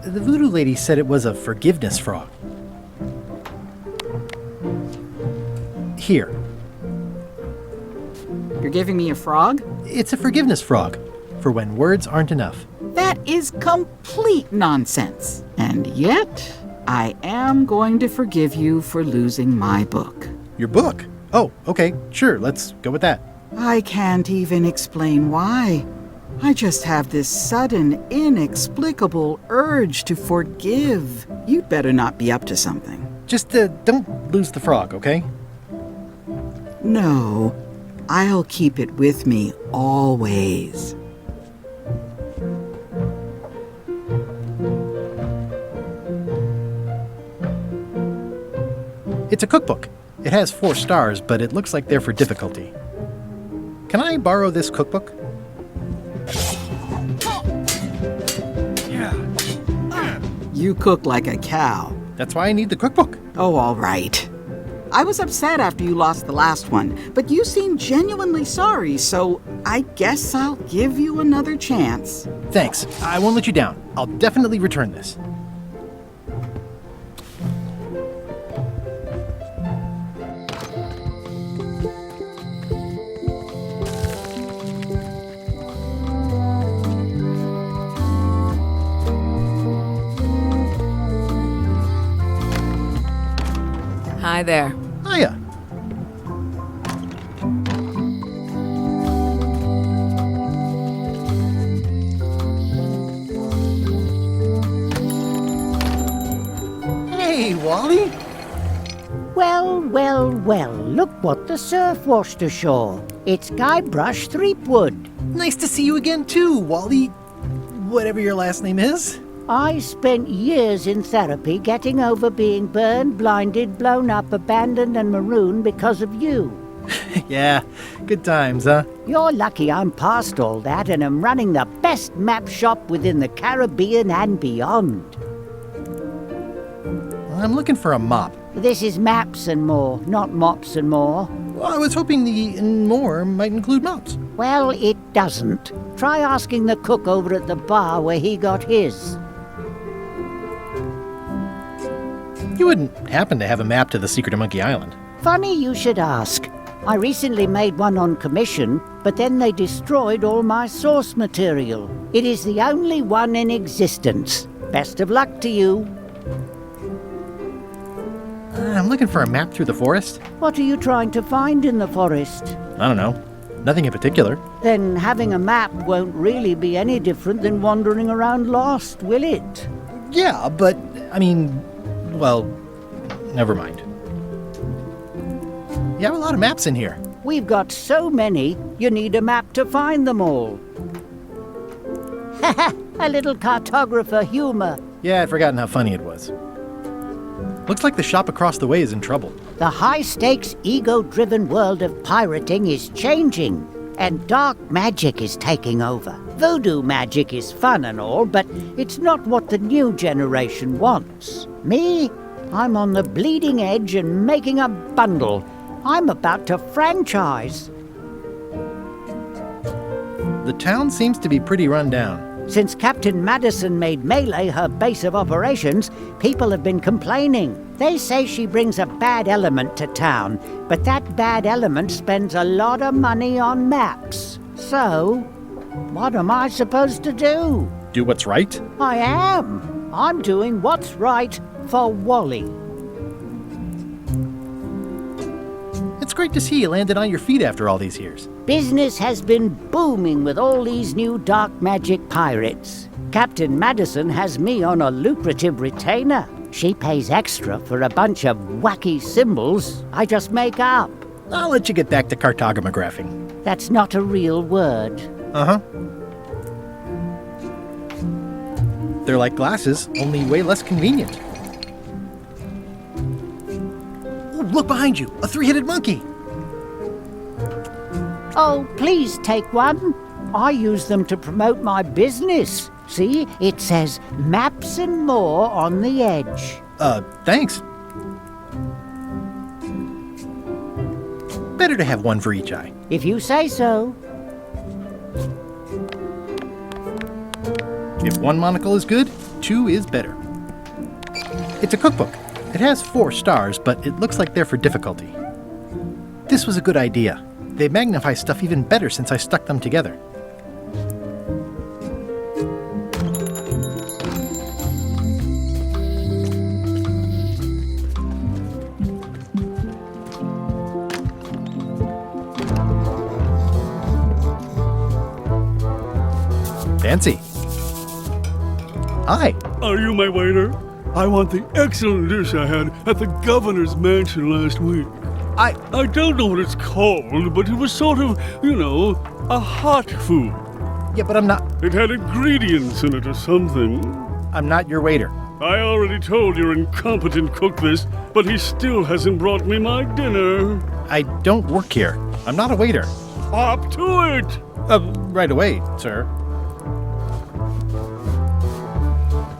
The voodoo lady said it was a forgiveness frog. Here. You're giving me a frog? It's a forgiveness frog, for when words aren't enough. That is complete nonsense. And yet, I am going to forgive you for losing my book. Your book? Oh, okay, sure, let's go with that. I can't even explain why. I just have this sudden, inexplicable urge to forgive. You'd better not be up to something. Just don't lose the frog, okay? No, I'll keep it with me always. It's a cookbook. It has 4 stars, but it looks like they're for difficulty. Can I borrow this cookbook? You cook like a cow. That's why I need the cookbook. Oh, all right. I was upset after you lost the last one, but you seemed genuinely sorry, so I guess I'll give you another chance. Thanks. I won't let you down. I'll definitely return this. Hi there. Hiya. Hey, Wally. Well, well, well, look what the surf washed ashore. It's Guybrush Threepwood. Nice to see you again, too, Wally. Whatever your last name is. I spent years in therapy getting over being burned, blinded, blown up, abandoned, and marooned because of you. Yeah, good times, huh? You're lucky I'm past all that and am running the best map shop within the Caribbean and beyond. I'm looking for a mop. This is maps and more, not mops and more. Well, I was hoping the and more might include mops. Well, it doesn't. Try asking the cook over at the bar where he got his. You wouldn't happen to have a map to the secret of Monkey Island. Funny you should ask. I recently made one on commission, but then they destroyed all my source material. It is the only one in existence. Best of luck to you. I'm looking for a map through the forest. What are you trying to find in the forest? I don't know. Nothing in particular. Then having a map won't really be any different than wandering around lost, will it? Yeah, but, well, never mind. You have a lot of maps in here. We've got so many, you need a map to find them all. A little cartographer humor. Yeah, I'd forgotten how funny it was. Looks like the shop across the way is in trouble. The high-stakes, ego-driven world of pirating is changing, and dark magic is taking over. Voodoo magic is fun and all, but it's not what the new generation wants. Me? I'm on the bleeding edge and making a bundle. I'm about to franchise. The town seems to be pretty run down. Since Captain Madison made Melee her base of operations, people have been complaining. They say she brings a bad element to town, but that bad element spends a lot of money on maps. So, what am I supposed to do? Do what's right? I am. I'm doing what's right for Wally. It's great to see you landed on your feet after all these years. Business has been booming with all these new dark magic pirates. Captain Madison has me on a lucrative retainer. She pays extra for a bunch of wacky symbols I just make up. I'll let you get back to cartographing. That's not a real word. Uh-huh. They're like glasses, only way less convenient. Ooh, look behind you! A three-headed monkey! Oh, please take one. I use them to promote my business. See, it says maps and more on the edge. Thanks. Better to have one for each eye. If you say so. If one monocle is good, two is better. It's a cookbook. It has 4 stars, but it looks like they're for difficulty. This was a good idea. They magnify stuff even better since I stuck them together. Fancy. Hi. Are you my waiter? I want the excellent dish I had at the governor's mansion last week. I don't know what it's called, but it was sort of, a hot food. Yeah, but I'm not... It had ingredients in it or something. I'm not your waiter. I already told your incompetent cook this, but he still hasn't brought me my dinner. I don't work here. I'm not a waiter. Hop to it! Right away, sir.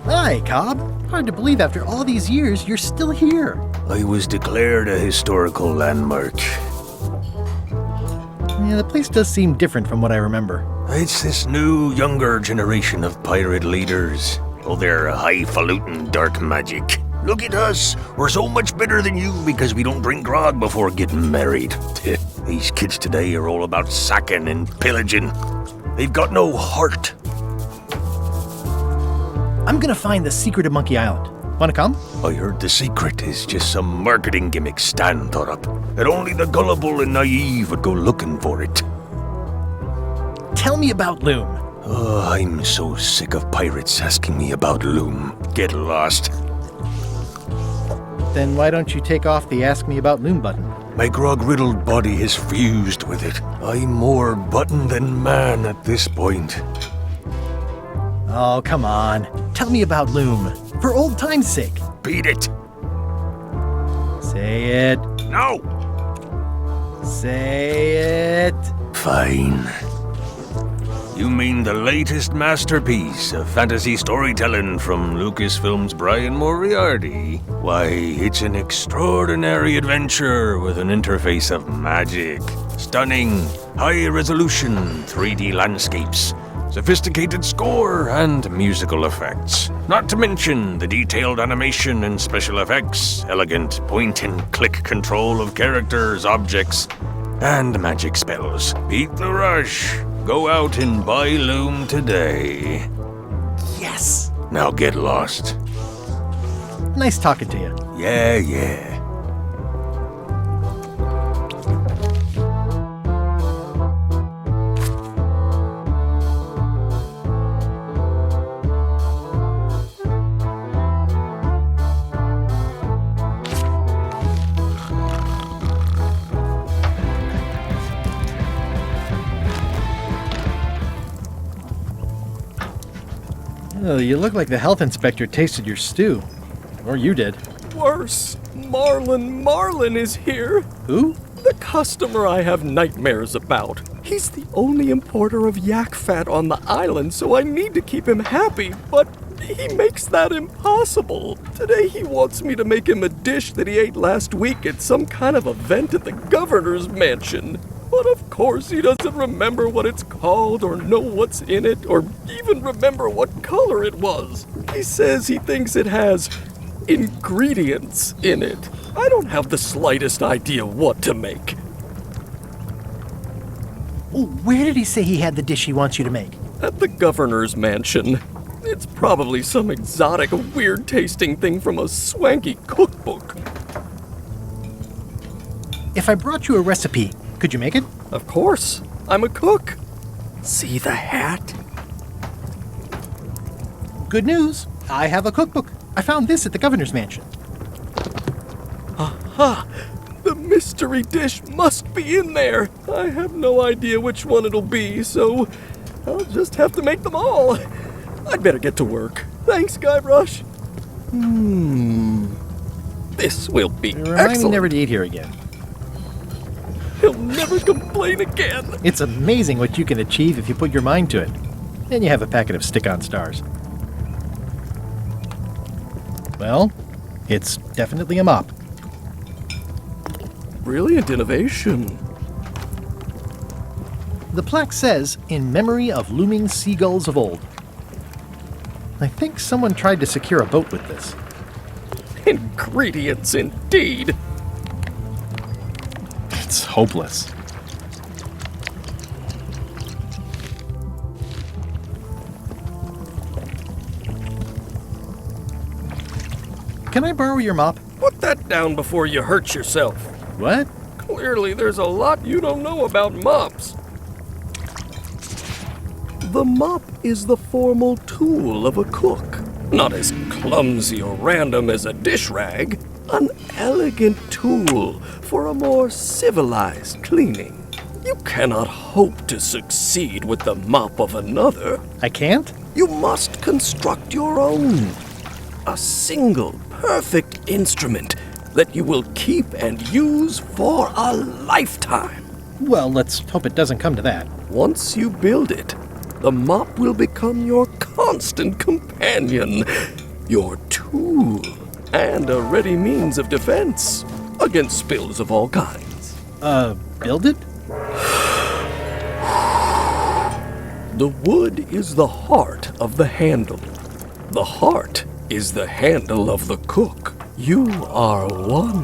Hi, Cobb. Hard to believe after all these years you're still here. I was declared a historical landmark. Yeah, the place does seem different from what I remember. It's this new, younger generation of pirate leaders. Oh, they're highfalutin dark magic. Look at us. We're so much better than you because we don't drink grog before getting married. These kids today are all about sacking and pillaging. They've got no heart. I'm gonna find the secret of Monkey Island. Wanna come? I heard the secret is just some marketing gimmick Stan thought up. That only the gullible and naive would go looking for it. Tell me about Loom. Oh, I'm so sick of pirates asking me about Loom. Get lost. Then why don't you take off the Ask Me About Loom button? My grog-riddled body is fused with it. I'm more button than man at this point. Oh, come on. Tell me about Loom. For old time's sake. Beat it. Say it. No. Say it. Fine. You mean the latest masterpiece of fantasy storytelling from Lucasfilm's Brian Moriarty? Why, it's an extraordinary adventure with an interface of magic. Stunning, high-resolution 3D landscapes, sophisticated score, and musical effects. Not to mention the detailed animation and special effects, elegant point-and-click control of characters, objects, and magic spells. Beat the rush. Go out and buy Loom today. Yes! Now get lost. Nice talking to you. Yeah. Well, you look like the health inspector tasted your stew. Or you did. Worse, Marlin is here. Who? The customer I have nightmares about. He's the only importer of yak fat on the island, so I need to keep him happy, but he makes that impossible. Today he wants me to make him a dish that he ate last week at some kind of event at the governor's mansion. But of course he doesn't remember what it's called or know what's in it or even remember what color it was. He says he thinks it has ingredients in it. I don't have the slightest idea what to make. Oh, where did he say he had the dish he wants you to make? At the governor's mansion. It's probably some exotic, weird-tasting thing from a swanky cookbook. If I brought you a recipe, could you make it? Of course. I'm a cook. See the hat? Good news. I have a cookbook. I found this at the governor's mansion. Aha! The mystery dish must be in there. I have no idea which one it'll be, so I'll just have to make them all. I'd better get to work. Thanks, Guybrush. This will be Remind me never to eat here again. He'll never complain again. It's amazing what you can achieve if you put your mind to it. Then you have a packet of stick-on stars. Well, it's definitely a mop. Brilliant innovation. The plaque says, "In memory of looming seagulls of old." I think someone tried to secure a boat with this. Ingredients indeed. It's hopeless. Can I borrow your mop? Put that down before you hurt yourself. What? Clearly there's a lot you don't know about mops. The mop is the formal tool of a cook. Not as clumsy or random as a dish rag. An elegant tool for a more civilized cleaning. You cannot hope to succeed with the mop of another. I can't? You must construct your own. A single, perfect instrument that you will keep and use for a lifetime. Well, let's hope it doesn't come to that. Once you build it, the mop will become your constant companion, your tool, and a ready means of defense against spills of all kinds. Build it? The wood is the heart of the handle. The heart is the handle of the cook. You are one.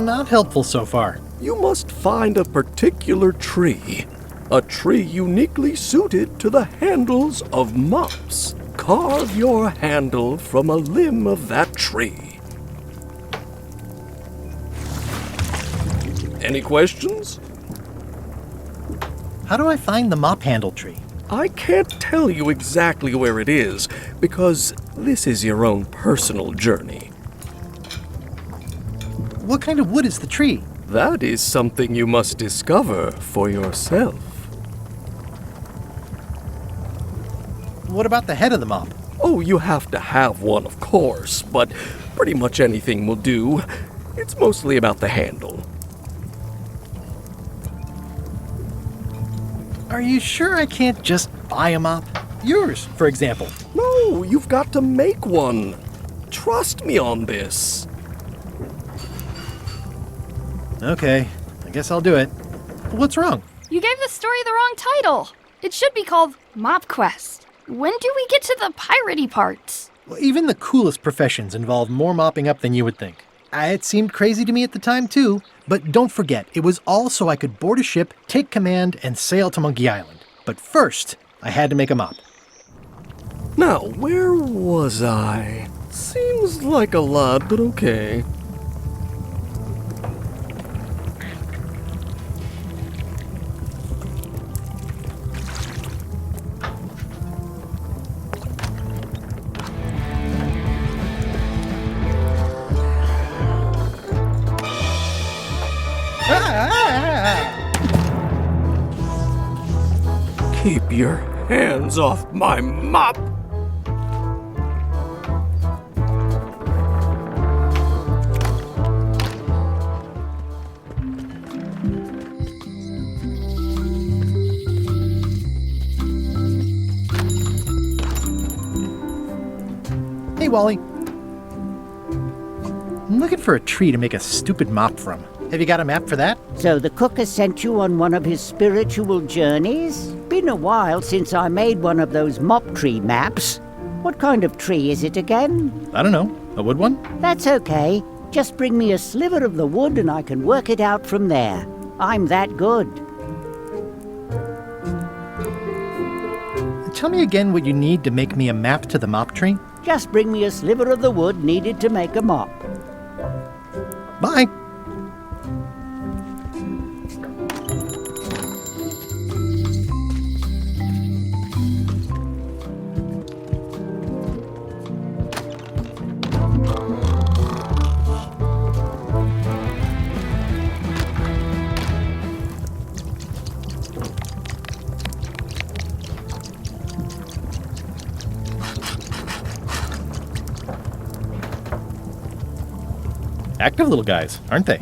Not helpful so far. You must find a particular tree. A tree uniquely suited to the handles of mops. Carve your handle from a limb of that tree. Any questions? How do I find the mop handle tree? I can't tell you exactly where it is, because this is your own personal journey. What kind of wood is the tree? That is something you must discover for yourself. What about the head of the mop? Oh, you have to have one, of course, but pretty much anything will do. It's mostly about the handle. Are you sure I can't just buy a mop? Yours, for example. No, you've got to make one. Trust me on this. Okay, I guess I'll do it. What's wrong? You gave the story the wrong title. It should be called Mop Quest. When do we get to the piratey parts? Well, even the coolest professions involve more mopping up than you would think. It seemed crazy to me at the time, too. But don't forget, it was all so I could board a ship, take command, and sail to Monkey Island. But first, I had to make a mop. Now, where was I? Seems like a lot, but okay. Keep your hands off my mop! Hey, Wally. I'm looking for a tree to make a stupid mop from. Have you got a map for that? So the cook has sent you on one of his spiritual journeys? Been a while since I made one of those mop tree maps. What kind of tree is it again? I don't know. A wood one? That's okay. Just bring me a sliver of the wood and I can work it out from there. I'm that good. Tell me again what you need to make me a map to the mop tree. Just bring me a sliver of the wood needed to make a mop. Bye. Active little guys, aren't they?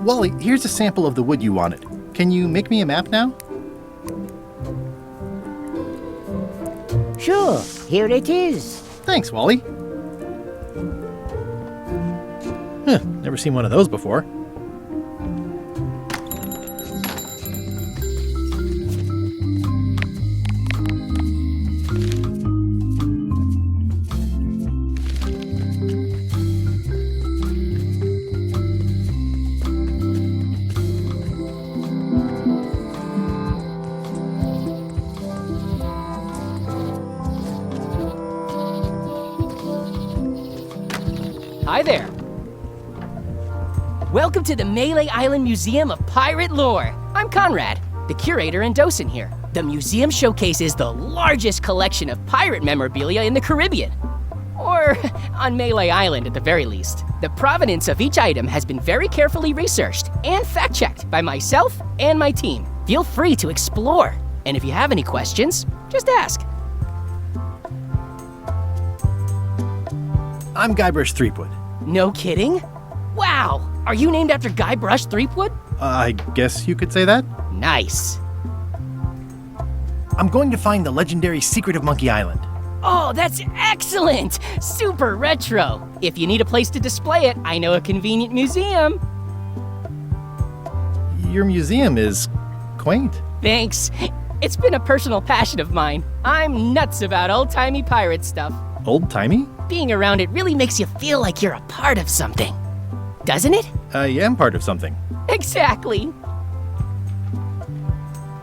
Wally, here's a sample of the wood you wanted. Can you make me a map now? Sure, here it is. Thanks, Wally. Never seen one of those before. Hi there. Welcome to the Melee Island Museum of Pirate Lore. I'm Conrad, the curator and docent here. The museum showcases the largest collection of pirate memorabilia in the Caribbean. Or on Melee Island at the very least. The provenance of each item has been very carefully researched and fact-checked by myself and my team. Feel free to explore. And if you have any questions, just ask. I'm Guybrush Threepwood. No kidding? Wow! Are you named after Guybrush Threepwood? I guess you could say that. Nice. I'm going to find the legendary secret of Monkey Island. Oh, that's excellent! Super retro. If you need a place to display it, I know a convenient museum. Your museum is quaint. Thanks. It's been a personal passion of mine. I'm nuts about old-timey pirate stuff. Old-timey? Being around it really makes you feel like you're a part of something. Doesn't it? I am part of something. Exactly.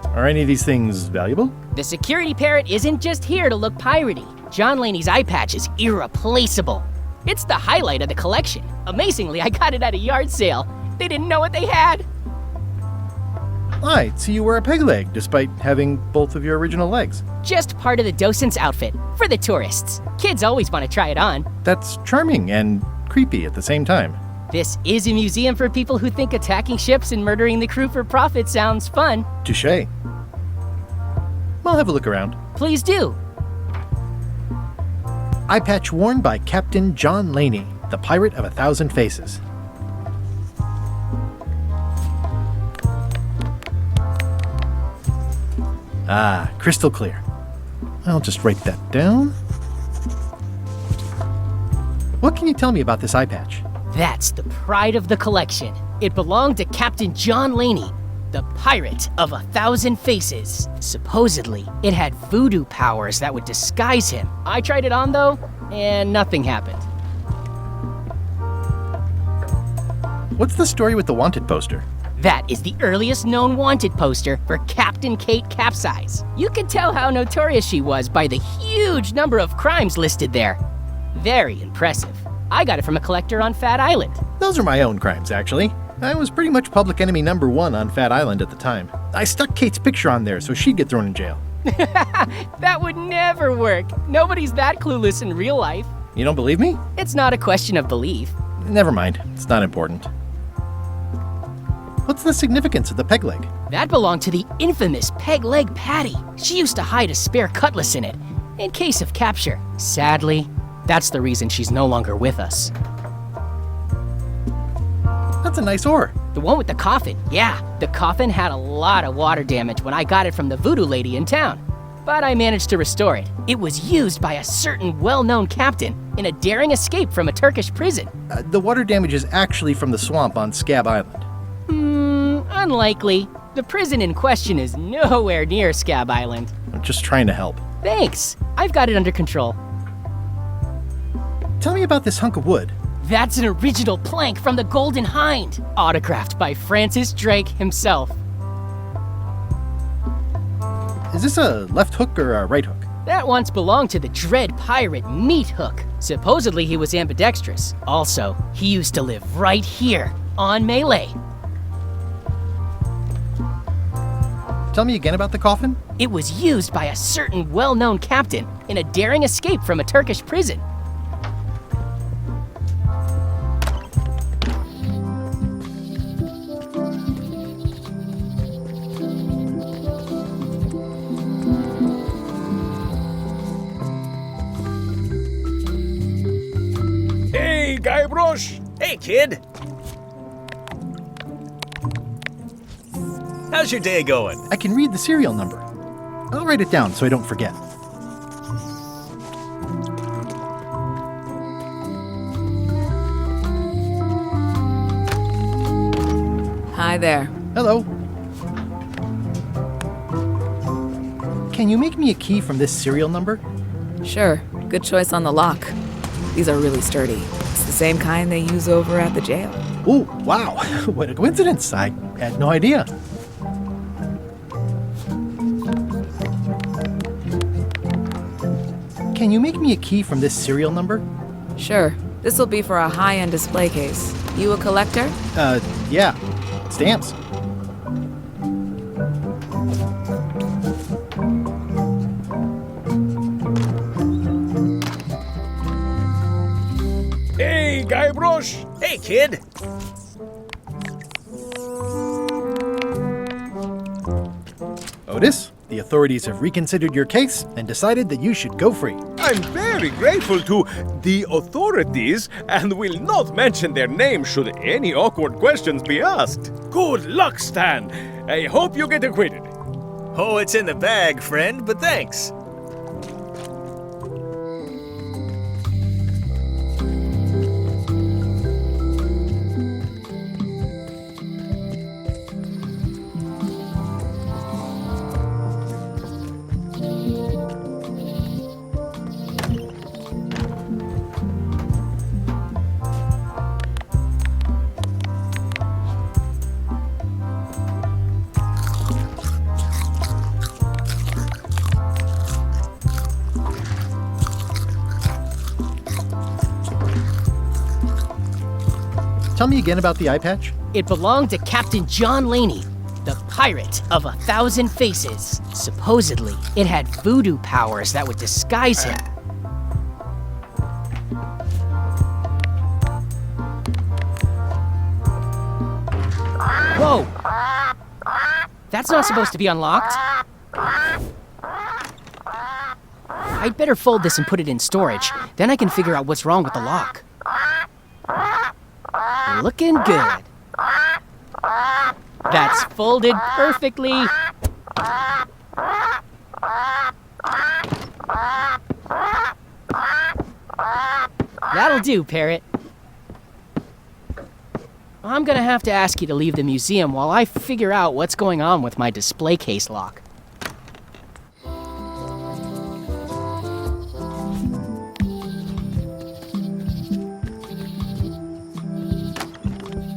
Are any of these things valuable? The security parrot isn't just here to look piratey. John Laney's eye patch is irreplaceable. It's the highlight of the collection. Amazingly, I got it at a yard sale. They didn't know what they had. So you wear a peg leg despite having both of your original legs. Just part of the docent's outfit for the tourists. Kids always want to try it on. That's charming and creepy at the same time. This is a museum for people who think attacking ships and murdering the crew for profit sounds fun. Touché. I'll have a look around. Please do. Eye patch worn by Captain John Laney, the pirate of 1,000 faces. Ah, crystal clear. I'll just write that down. What can you tell me about this eye patch? That's the pride of the collection. It belonged to Captain John Laney, the pirate of 1,000 faces. Supposedly, it had voodoo powers that would disguise him. I tried it on though, and nothing happened. What's the story with the wanted poster? That is the earliest known wanted poster for Captain Kate Capsize. You can tell how notorious she was by the huge number of crimes listed there. Very impressive. I got it from a collector on Fat Island. Those are my own crimes, actually. I was pretty much public enemy #1 on Fat Island at the time. I stuck Kate's picture on there so she'd get thrown in jail. That would never work. Nobody's that clueless in real life. You don't believe me? It's not a question of belief. Never mind. It's not important. What's the significance of the peg leg? That belonged to the infamous Peg Leg Patty. She used to hide a spare cutlass in it, in case of capture. Sadly, that's the reason she's no longer with us. That's a nice oar. The one with the coffin, yeah. The coffin had a lot of water damage when I got it from the voodoo lady in town. But I managed to restore it. It was used by a certain well-known captain in a daring escape from a Turkish prison. The water damage is actually from the swamp on Scab Island. Unlikely. The prison in question is nowhere near Scab Island. I'm just trying to help. Thanks. I've got it under control. Tell me about this hunk of wood. That's an original plank from the Golden Hind, autographed by Francis Drake himself. Is this a left hook or a right hook? That once belonged to the dread pirate Meat Hook. Supposedly he was ambidextrous. Also, he used to live right here on Melee. Tell me again about the coffin? It was used by a certain well-known captain in a daring escape from a Turkish prison. Hey, Guybrush! Hey, kid! How's your day going? I can read the serial number. I'll write it down so I don't forget. Hi there. Hello. Can you make me a key from this serial number? Sure. Good choice on the lock. These are really sturdy. It's the same kind they use over at the jail. Ooh, wow. What a coincidence. I had no idea. Can you make me a key from this serial number? Sure. This will be for a high-end display case. You a collector? Yeah. Stamps. Hey, Guybrush! Hey, kid! Otis, the authorities have reconsidered your case and decided that you should go free. I'm very grateful to the authorities and will not mention their name should any awkward questions be asked. Good luck, Stan. I hope you get acquitted. Oh, it's in the bag, friend, but thanks. Tell me again about the eye patch. It belonged to Captain John Laney, the pirate of 1,000 faces. Supposedly, it had voodoo powers that would disguise him. Whoa! That's not supposed to be unlocked. I'd better fold this and put it in storage. Then I can figure out what's wrong with the lock. Looking good. That's folded perfectly. That'll do, Parrot. I'm gonna have to ask you to leave the museum while I figure out what's going on with my display case lock.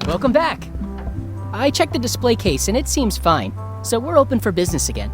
Welcome back. I checked the display case and it seems fine, so we're open for business again.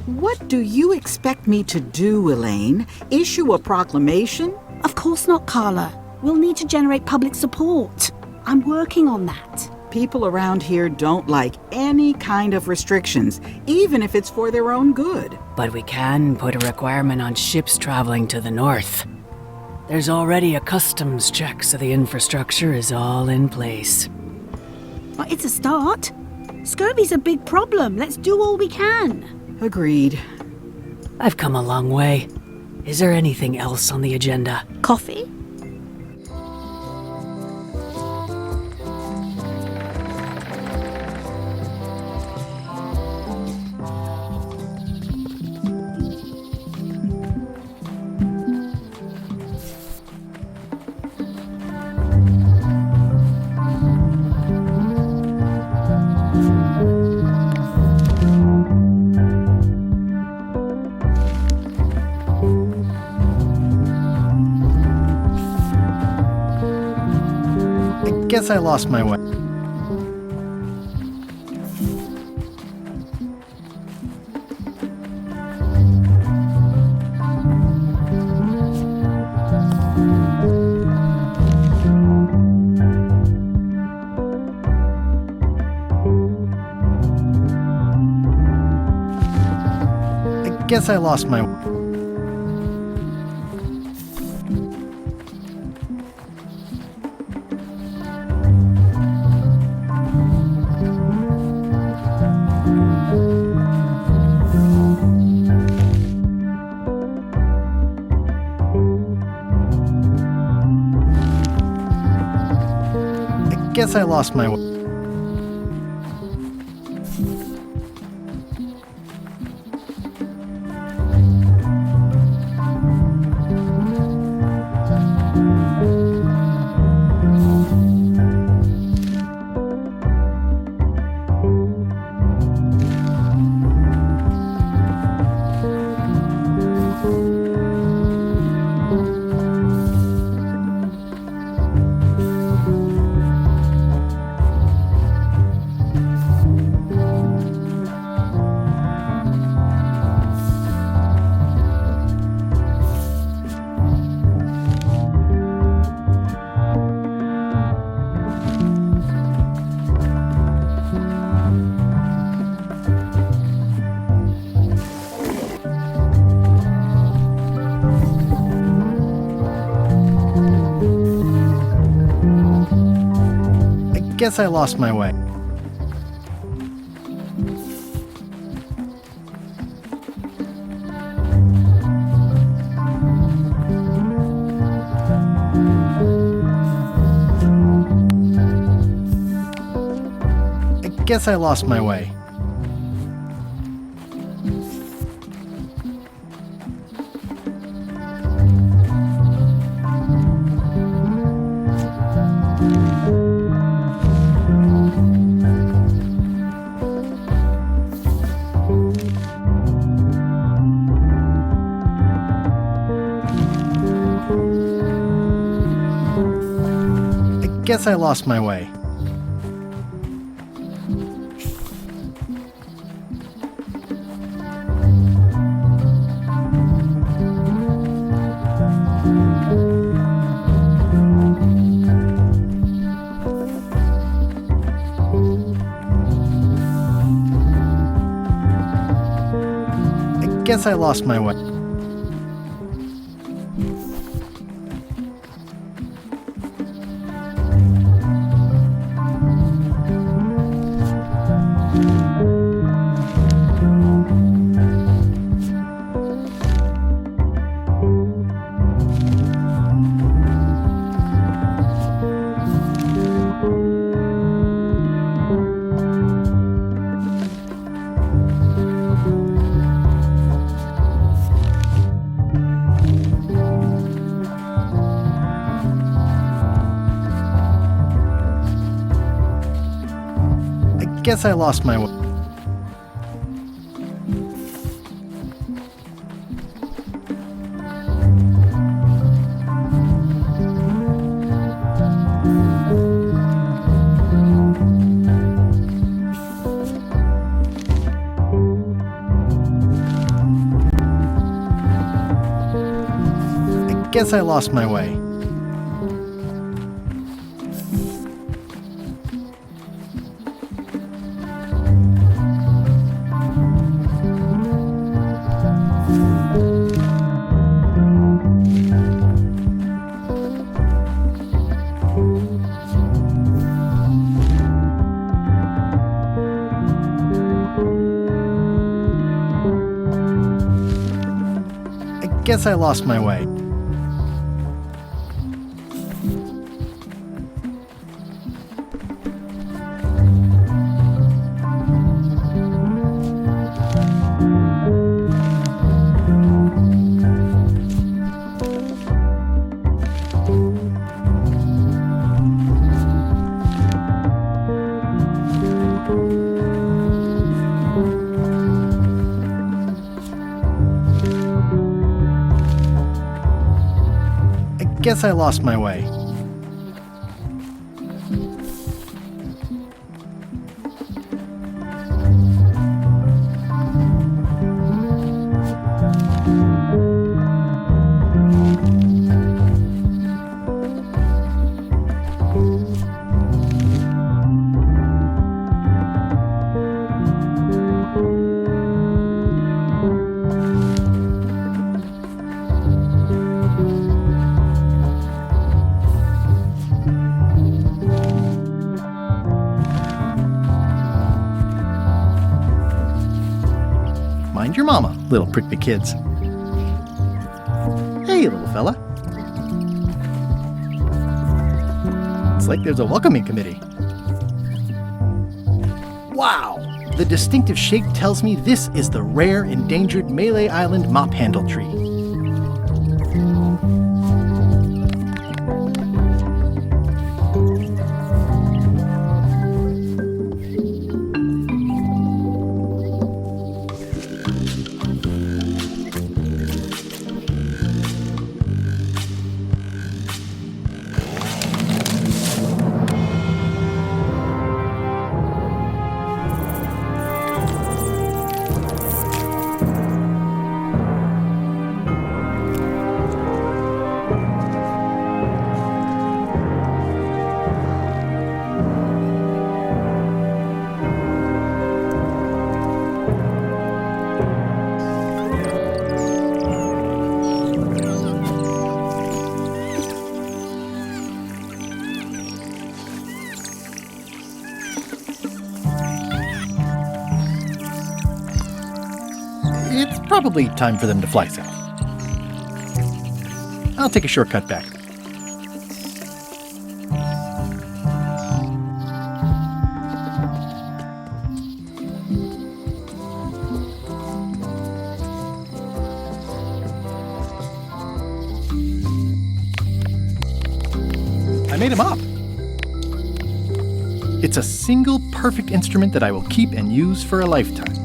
What do you expect me to do, Elaine? Issue a proclamation? Of course not, Carla. We'll need to generate public support. I'm working on that. People around here don't like any kind of restrictions, even if it's for their own good. But we can put a requirement on ships traveling to the north. There's already a customs check, so the infrastructure is all in place. Well, it's a start. Scurvy's a big problem. Let's do all we can. Agreed. I've come a long way. Is there anything else on the agenda? Coffee? Guess I lost my way. I guess I lost my way. Guess I lost my way. Guess I lost my way. I guess I lost my way. Guess I lost my way. I guess I lost my way. Guess I lost my way. guess I lost my way. Guess I lost my way. Guess I lost my way. Mind your mama, little prickly kids. Hey, little fella. It's like there's a welcoming committee. Wow! The distinctive shape tells me this is the rare, endangered Malay Island mop handle tree. It's probably time for them to fly south. I'll take a shortcut back. I made him up. It's a single perfect instrument that I will keep and use for a lifetime.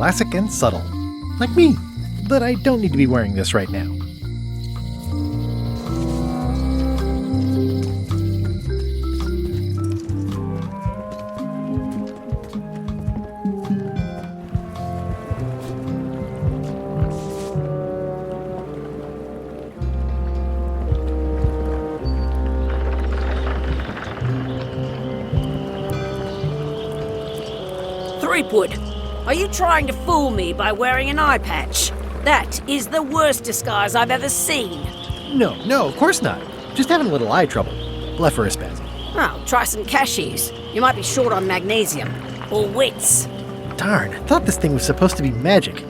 Classic and subtle, like me, but I don't need to be wearing this right now. Threepwood, are you trying to fool me by wearing an eye patch? That is the worst disguise I've ever seen. No, of course not. Just having a little eye trouble. Blepharospasm. Oh, try some cashews. You might be short on magnesium. Or wits. Darn, I thought this thing was supposed to be magic.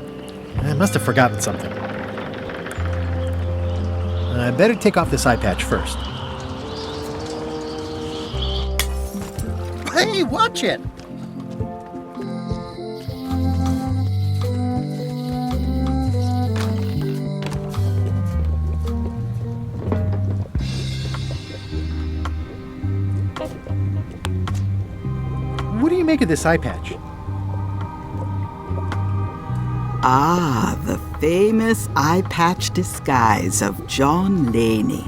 I must have forgotten something. I better take off this eye patch first. Hey, watch it! What do you make of this eye patch? Ah, the famous eye patch disguise of John Laney.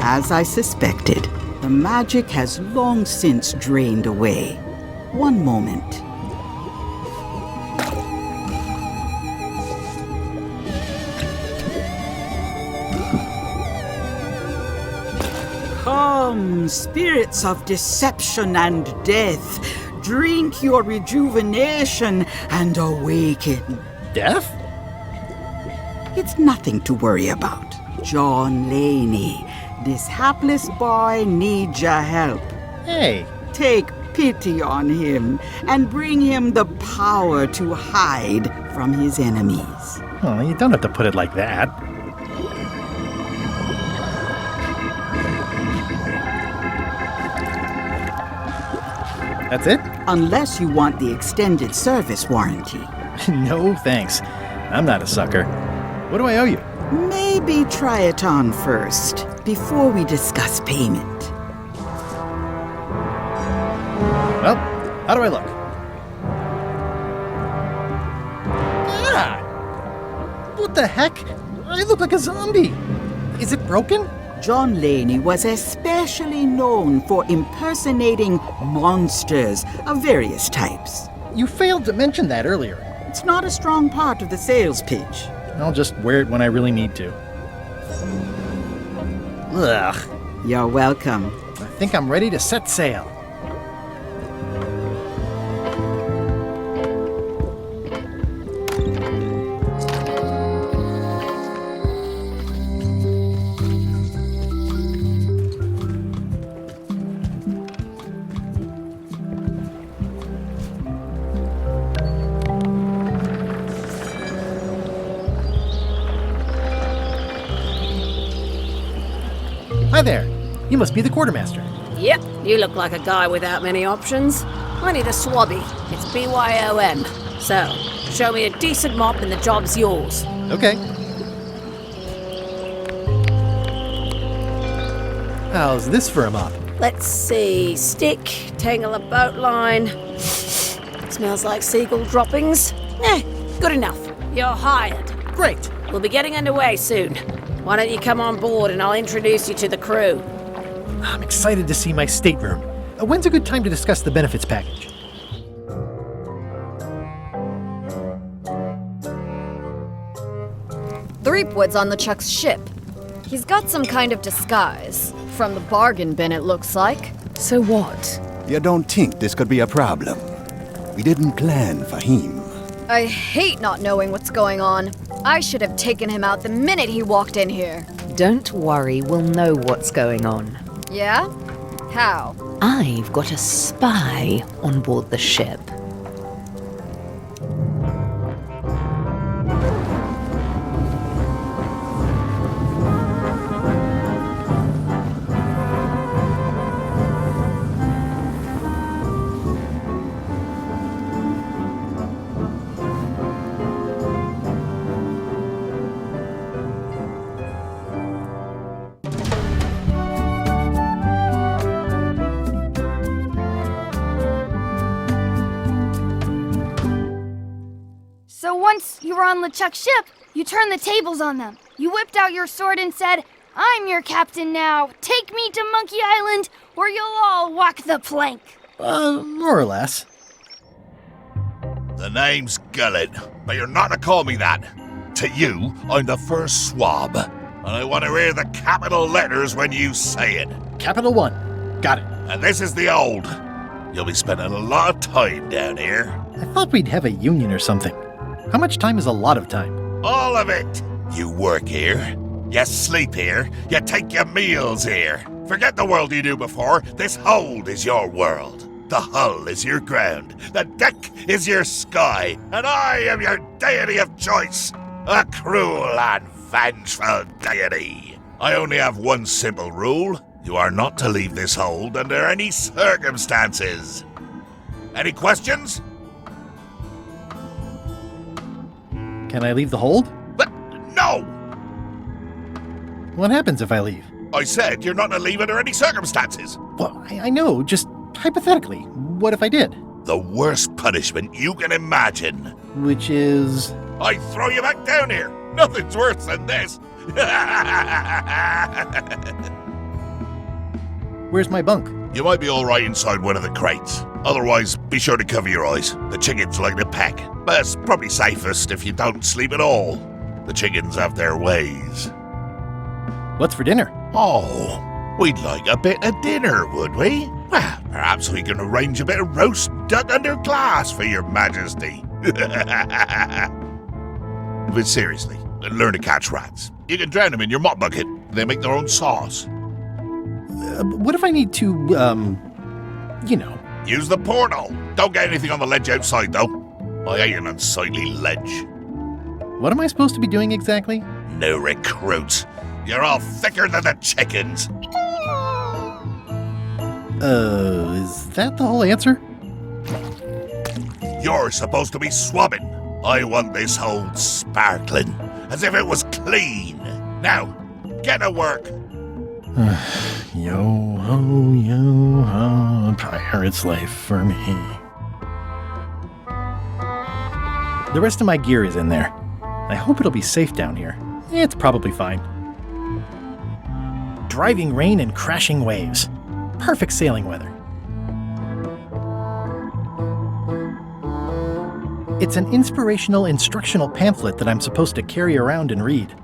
As I suspected, the magic has long since drained away. One moment. Come, spirits of deception and death, drink your rejuvenation and awaken. Death? It's nothing to worry about. John Laney, this hapless boy needs your help. Hey. Take pity on him and bring him the power to hide from his enemies. Oh, you don't have to put it like that. That's it? Unless you want the extended service warranty. No, thanks. I'm not a sucker. What do I owe you? Maybe try it on first, before we discuss payment. Well, how do I look? Ah! What the heck? I look like a zombie. Is it broken? John Laney was especially known for impersonating monsters of various types. You failed to mention that earlier. It's not a strong part of the sales pitch. I'll just wear it when I really need to. Ugh. You're welcome. I think I'm ready to set sail. Hi there. You must be the quartermaster. Yep, you look like a guy without many options. I need a swabby. It's BYOM. So, show me a decent mop and the job's yours. Okay. How's this for a mop? Let's see. Stick, tangle a boat line. Smells like seagull droppings. Good enough. You're hired. Great. We'll be getting underway soon. Why don't you come on board and I'll introduce you to the crew? I'm excited to see my stateroom. When's a good time to discuss the benefits package? Threepwood's on LeChuck's ship. He's got some kind of disguise. From the bargain bin, it looks like. So what? You don't think this could be a problem? We didn't plan for him. I hate not knowing what's going on. I should have taken him out the minute he walked in here. Don't worry, we'll know what's going on. Yeah? How? I've got a spy on board the ship. So once you were on LeChuck's ship, you turned the tables on them. You whipped out your sword and said, "I'm your captain now. Take me to Monkey Island, or you'll all walk the plank." More or less. The name's Gullet, but you're not to call me that. To you, I'm the first swab, and I want to hear the capital letters when you say it. Capital 1. Got it. And this is the old. You'll be spending a lot of time down here. I thought we'd have a union or something. How much time is a lot of time? All of it. You work here. You sleep here. You take your meals here. Forget the world you knew before. This hold is your world. The hull is your ground. The deck is your sky. And I am your deity of choice. A cruel and vengeful deity. I only have one simple rule. You are not to leave this hold under any circumstances. Any questions? Can I leave the hold? But no! What happens if I leave? I said you're not to leave under any circumstances. Well, I know, just hypothetically. What if I did? The worst punishment you can imagine. Which is? I throw you back down here. Nothing's worse than this. Where's my bunk? You might be all right inside one of the crates. Otherwise, be sure to cover your eyes. The chickens like to peck. But it's probably safest if you don't sleep at all. The chickens have their ways. What's for dinner? Oh, We'd like a bit of dinner, would we? Well, perhaps we can arrange a bit of roast duck under glass for your majesty. But seriously, learn to catch rats. You can drown them in your mop bucket. They make their own sauce. What if I need to, Use the portal. Don't get anything on the ledge outside, though. I hate an unsightly ledge. What am I supposed to be doing exactly? New recruits. You're all thicker than the chickens. Is that the whole answer? You're supposed to be swabbing. I want this hole sparkling, as if it was clean. Now, get to work. Yo-ho, a pirate's life for me. The rest of my gear is in there. I hope it'll be safe down here. It's probably fine. Driving rain and crashing waves. Perfect sailing weather. It's an inspirational instructional pamphlet that I'm supposed to carry around and read.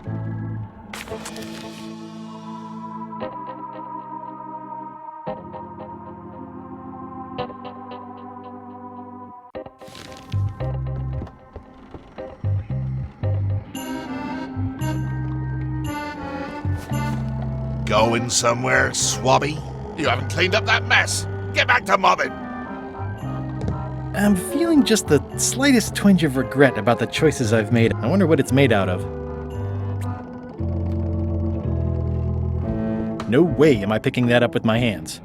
Going somewhere, swabby? You haven't cleaned up that mess. Get back to mobbing. I'm feeling just the slightest twinge of regret about the choices I've made. I wonder what it's made out of. No way am I picking that up with my hands.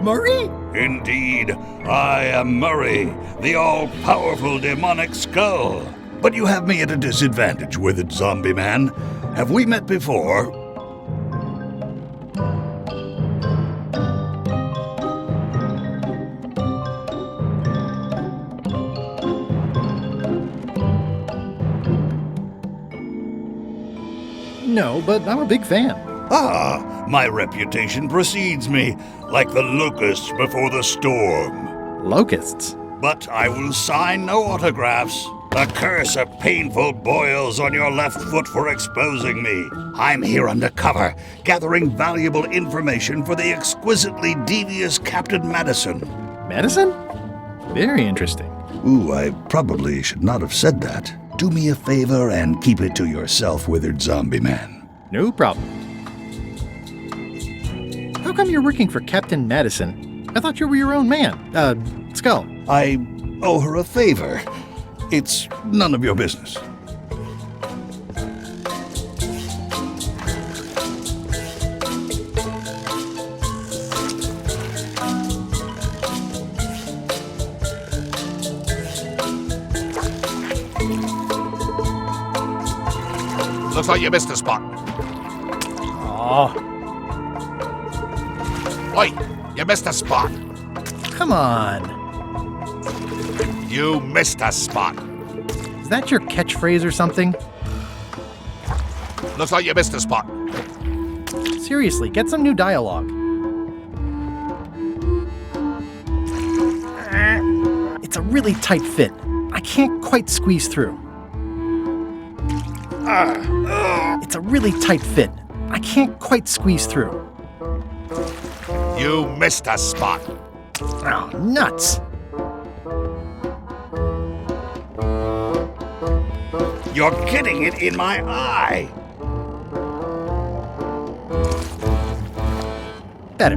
Murray? Indeed, I am Murray, the all-powerful demonic skull. But you have me at a disadvantage with it, zombie man. Have we met before? No, but I'm a big fan. Ah, my reputation precedes me, like the locusts before the storm. Locusts? But I will sign no autographs. A curse of painful boils on your left foot for exposing me. I'm here undercover, gathering valuable information for the exquisitely devious Captain Madison. Madison? Very interesting. Ooh, I probably should not have said that. Do me a favor and keep it to yourself, withered zombie man. No problem. How come you're working for Captain Madison? I thought you were your own man. Skull. I owe her a favor. It's none of your business. Looks like you missed a spot. Aw. Oi, you missed a spot. Come on. You missed a spot. Is that your catchphrase or something? Looks like you missed a spot. Seriously, get some new dialogue. It's a really tight fit. I can't quite squeeze through. It's a really tight fit. I can't quite squeeze through. You missed a spot. Oh, nuts. You're getting it in my eye. Better.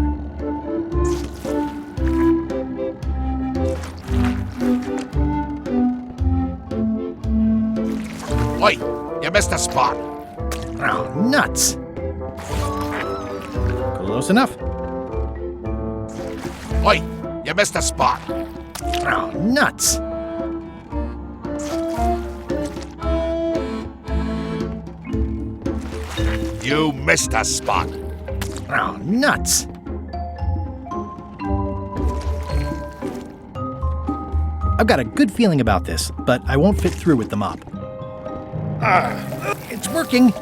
Oi, you missed a spot. Oh, nuts. Close enough. Oi, you missed a spot. Oh, nuts. You missed a spot. Oh, nuts. I've got a good feeling about this, but I won't fit through with the mop. It's working.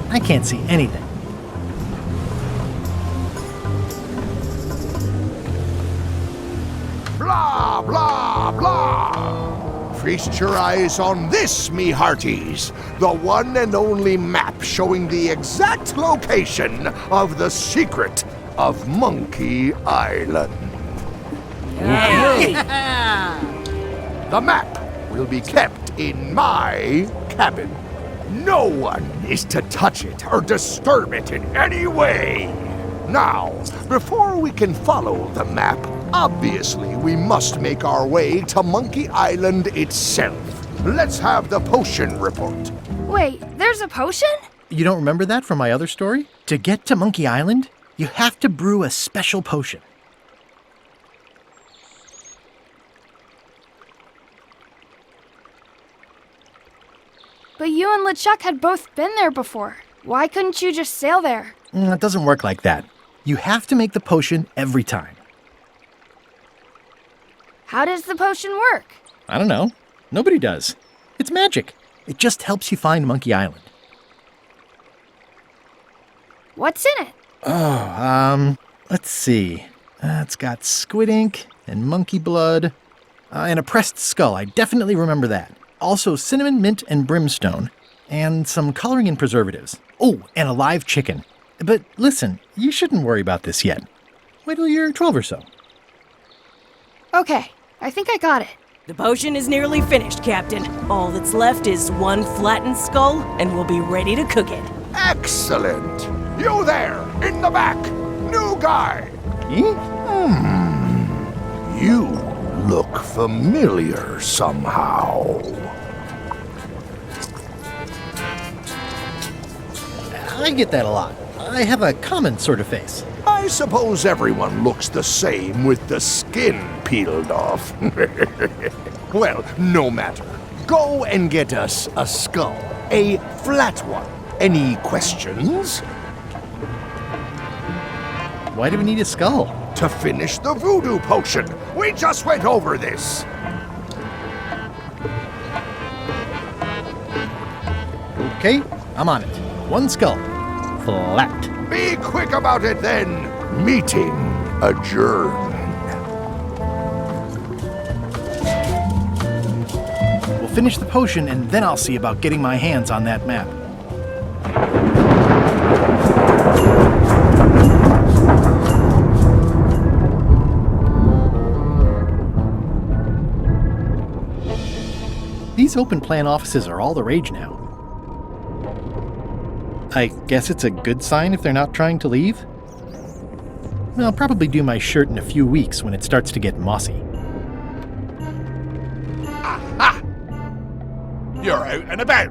I can't see anything. Blah, blah, blah! Feast your eyes on this, me hearties. The one and only map showing the exact location of the secret of Monkey Island. The map will be kept in my cabin. No one is to touch it or disturb it in any way. Now, before we can follow the map, obviously we must make our way to Monkey Island itself. Let's have the potion report. Wait, there's a potion? You don't remember that from my other story? To get to Monkey Island, you have to brew a special potion. But you and LeChuck had both been there before. Why couldn't you just sail there? It doesn't work like that. You have to make the potion every time. How does the potion work? I don't know. Nobody does. It's magic. It just helps you find Monkey Island. What's in it? Oh, let's see. It's got squid ink and monkey blood and a pressed skull. I definitely remember that. Also cinnamon, mint, and brimstone, and some coloring and preservatives. Oh, and a live chicken. But listen, you shouldn't worry about this yet. Wait till you're 12 or so. Okay, I think I got it. The potion is nearly finished, Captain. All that's left is one flattened skull, and we'll be ready to cook it. Excellent! You there, in the back! New guy! You look familiar somehow. I get that a lot. I have a common sort of face. I suppose everyone looks the same with the skin peeled off. Well, no matter. Go and get us a skull. A flat one. Any questions? Why do we need a skull? To finish the voodoo potion. We just went over this. Okay, I'm on it. One skull. Flat. Be quick about it then. Meeting adjourned. We'll finish the potion and then I'll see about getting my hands on that map. These open plan offices are all the rage now. I guess it's a good sign if they're not trying to leave. I'll probably do my shirt in a few weeks when it starts to get mossy. Aha! You're out and about.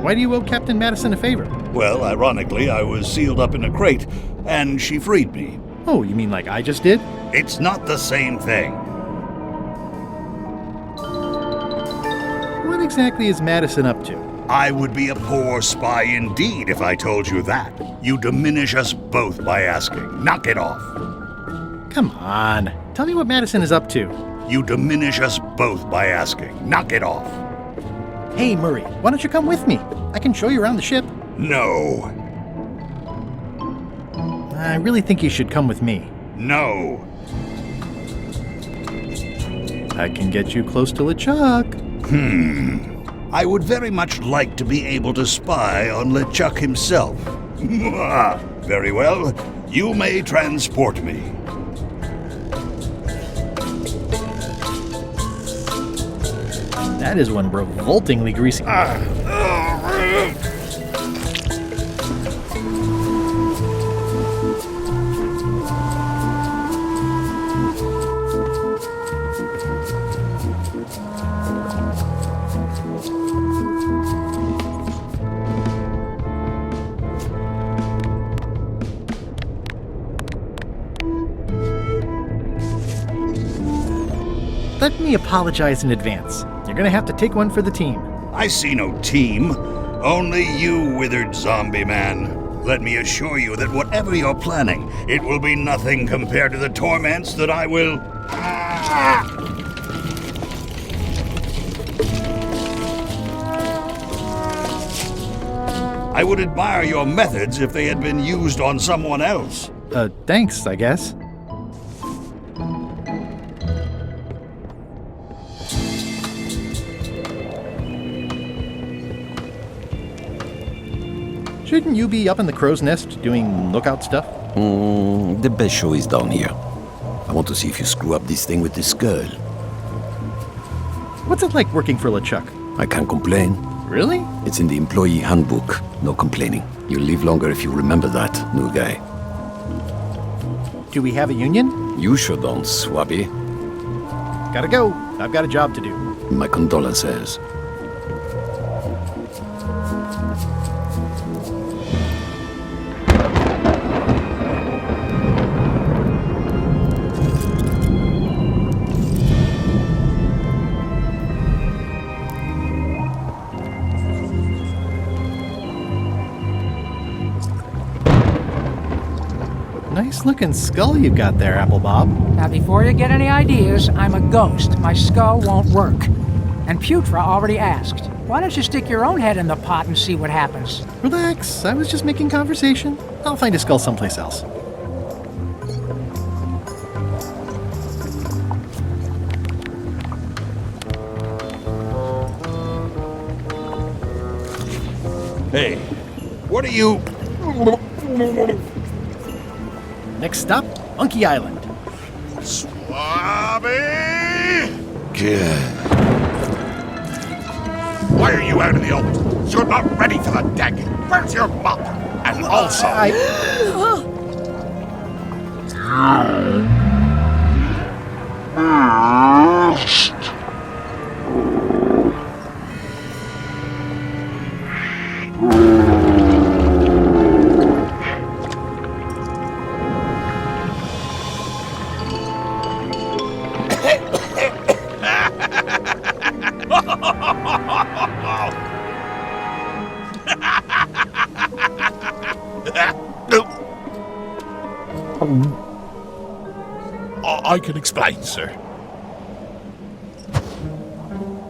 Why do you owe Captain Madison a favor? Well, ironically, I was sealed up in a crate, and she freed me. Oh, you mean like I just did? It's not the same thing. What exactly is Madison up to? I would be a poor spy indeed if I told you that. You diminish us both by asking. Knock it off. Come on. Tell me what Madison is up to. You diminish us both by asking. Knock it off. Hey, Murray, why don't you come with me? I can show you around the ship. No. I really think you should come with me. No. I can get you close to LeChuck. I would very much like to be able to spy on LeChuck himself. Very well. You may transport me. That is one revoltingly greasy. Let me apologize in advance. You're gonna have to take one for the team. I see no team. Only you, withered zombie man. Let me assure you that whatever you're planning, it will be nothing compared to the torments that I will... I would admire your methods if they had been used on someone else. Thanks, I guess. Shouldn't you be up in the crow's nest doing lookout stuff? The best show is down here. I want to see if you screw up this thing with this girl. What's it like working for LeChuck? I can't complain. Really? It's in the employee handbook. No complaining. You'll live longer if you remember that, new guy. Do we have a union? You sure don't, Swabby. Gotta go. I've got a job to do. My condolences. Nice looking skull you got there, Apple Bob. Now, before you get any ideas, I'm a ghost. My skull won't work. And Putra already asked. Why don't you stick your own head in the pot and see what happens? Relax, I was just making conversation. I'll find a skull someplace else. Hey, what are you... Next stop, Monkey Island. Swabby! Why are you out of the open? You're not ready for the deck. Where's your mop? And also... I can explain, sir.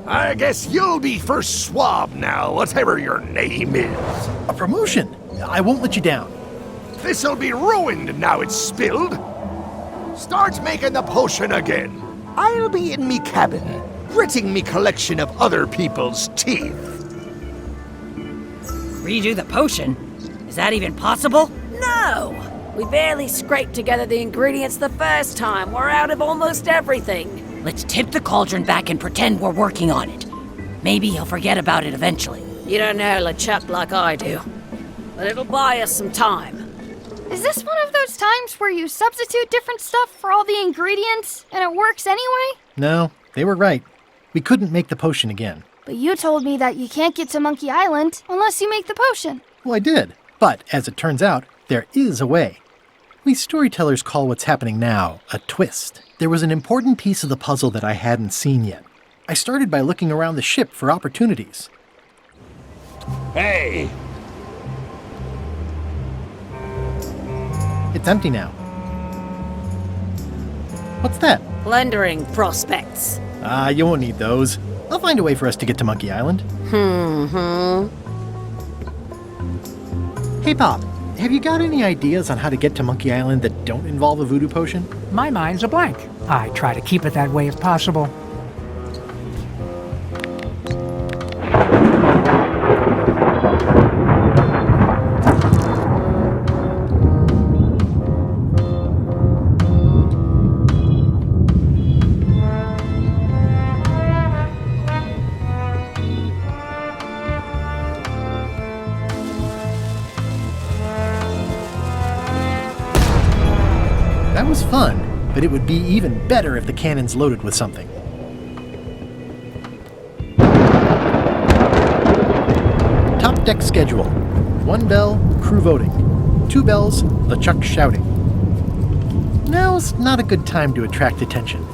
I guess you'll be first swab now, whatever your name is. A promotion. I won't let you down. This'll be ruined now it's spilled. Start making the potion again. I'll be in me cabin, gritting me collection of other people's teeth. Redo the potion? Is that even possible? No! We barely scraped together the ingredients the first time. We're out of almost everything. Let's tip the cauldron back and pretend we're working on it. Maybe he'll forget about it eventually. You don't know LeChuck like I do. But it'll buy us some time. Is this one of those times where you substitute different stuff for all the ingredients and it works anyway? No, they were right. We couldn't make the potion again. But you told me that you can't get to Monkey Island unless you make the potion. Well, I did. But as it turns out, there is a way. We storytellers call what's happening now a twist. There was an important piece of the puzzle that I hadn't seen yet. I started by looking around the ship for opportunities. Hey! It's empty now. What's that? Plundering prospects. You won't need those. I'll find a way for us to get to Monkey Island. Hey, Pop. Have you got any ideas on how to get to Monkey Island that don't involve a voodoo potion? My mind's a blank. I try to keep it that way if possible. That was fun, but it would be even better if the cannon's loaded with something. Top deck schedule. 1 bell, crew voting. 2 bells, LeChuck shouting. Now's not a good time to attract attention.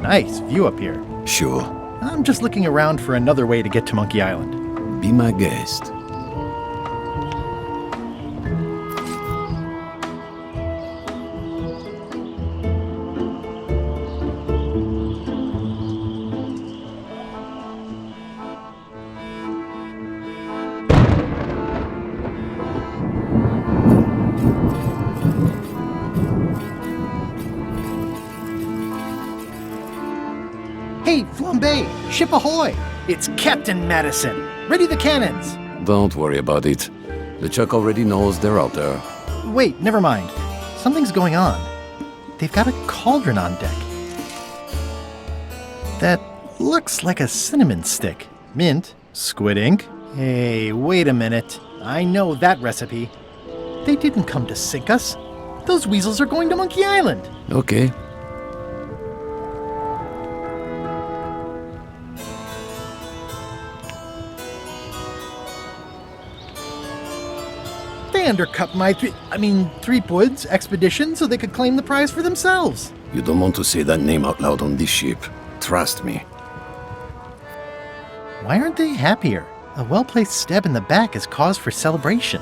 Nice view up here. Sure. I'm just looking around for another way to get to Monkey Island. Be my guest. Bombay! Ship ahoy! It's Captain Madison! Ready the cannons! Don't worry about it. LeChuck already knows they're out there. Wait, never mind. Something's going on. They've got a cauldron on deck. That looks like a cinnamon stick. Mint, squid ink. Hey, wait a minute. I know that recipe. They didn't come to sink us. Those weasels are going to Monkey Island. Okay. They undercut my Threepwood's expedition so they could claim the prize for themselves. You don't want to say that name out loud on this ship. Trust me. Why aren't they happier? A well-placed stab in the back is cause for celebration.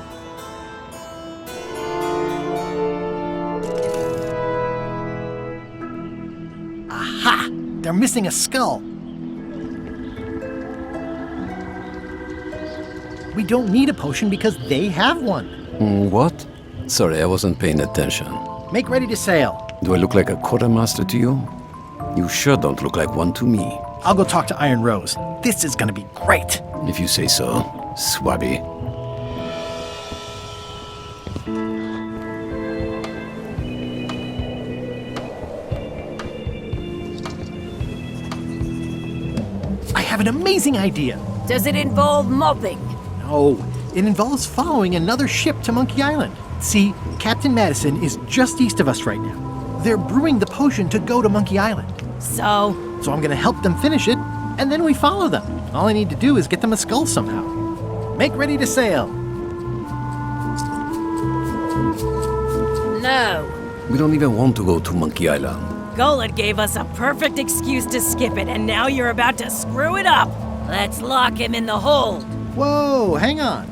Aha! They're missing a skull. We don't need a potion because they have one. What? Sorry, I wasn't paying attention. Make ready to sail. Do I look like a quartermaster to you? You sure don't look like one to me. I'll go talk to Iron Rose. This is gonna be great. If you say so, Swabby. I have an amazing idea. Does it involve mopping? No, it involves following another ship to Monkey Island. See, Captain Madison is just east of us right now. They're brewing the potion to go to Monkey Island. So I'm gonna help them finish it, and then we follow them. All I need to do is get them a skull somehow. Make ready to sail. No. We don't even want to go to Monkey Island. Gullet gave us a perfect excuse to skip it, and now you're about to screw it up. Let's lock him in the hold. Whoa, hang on.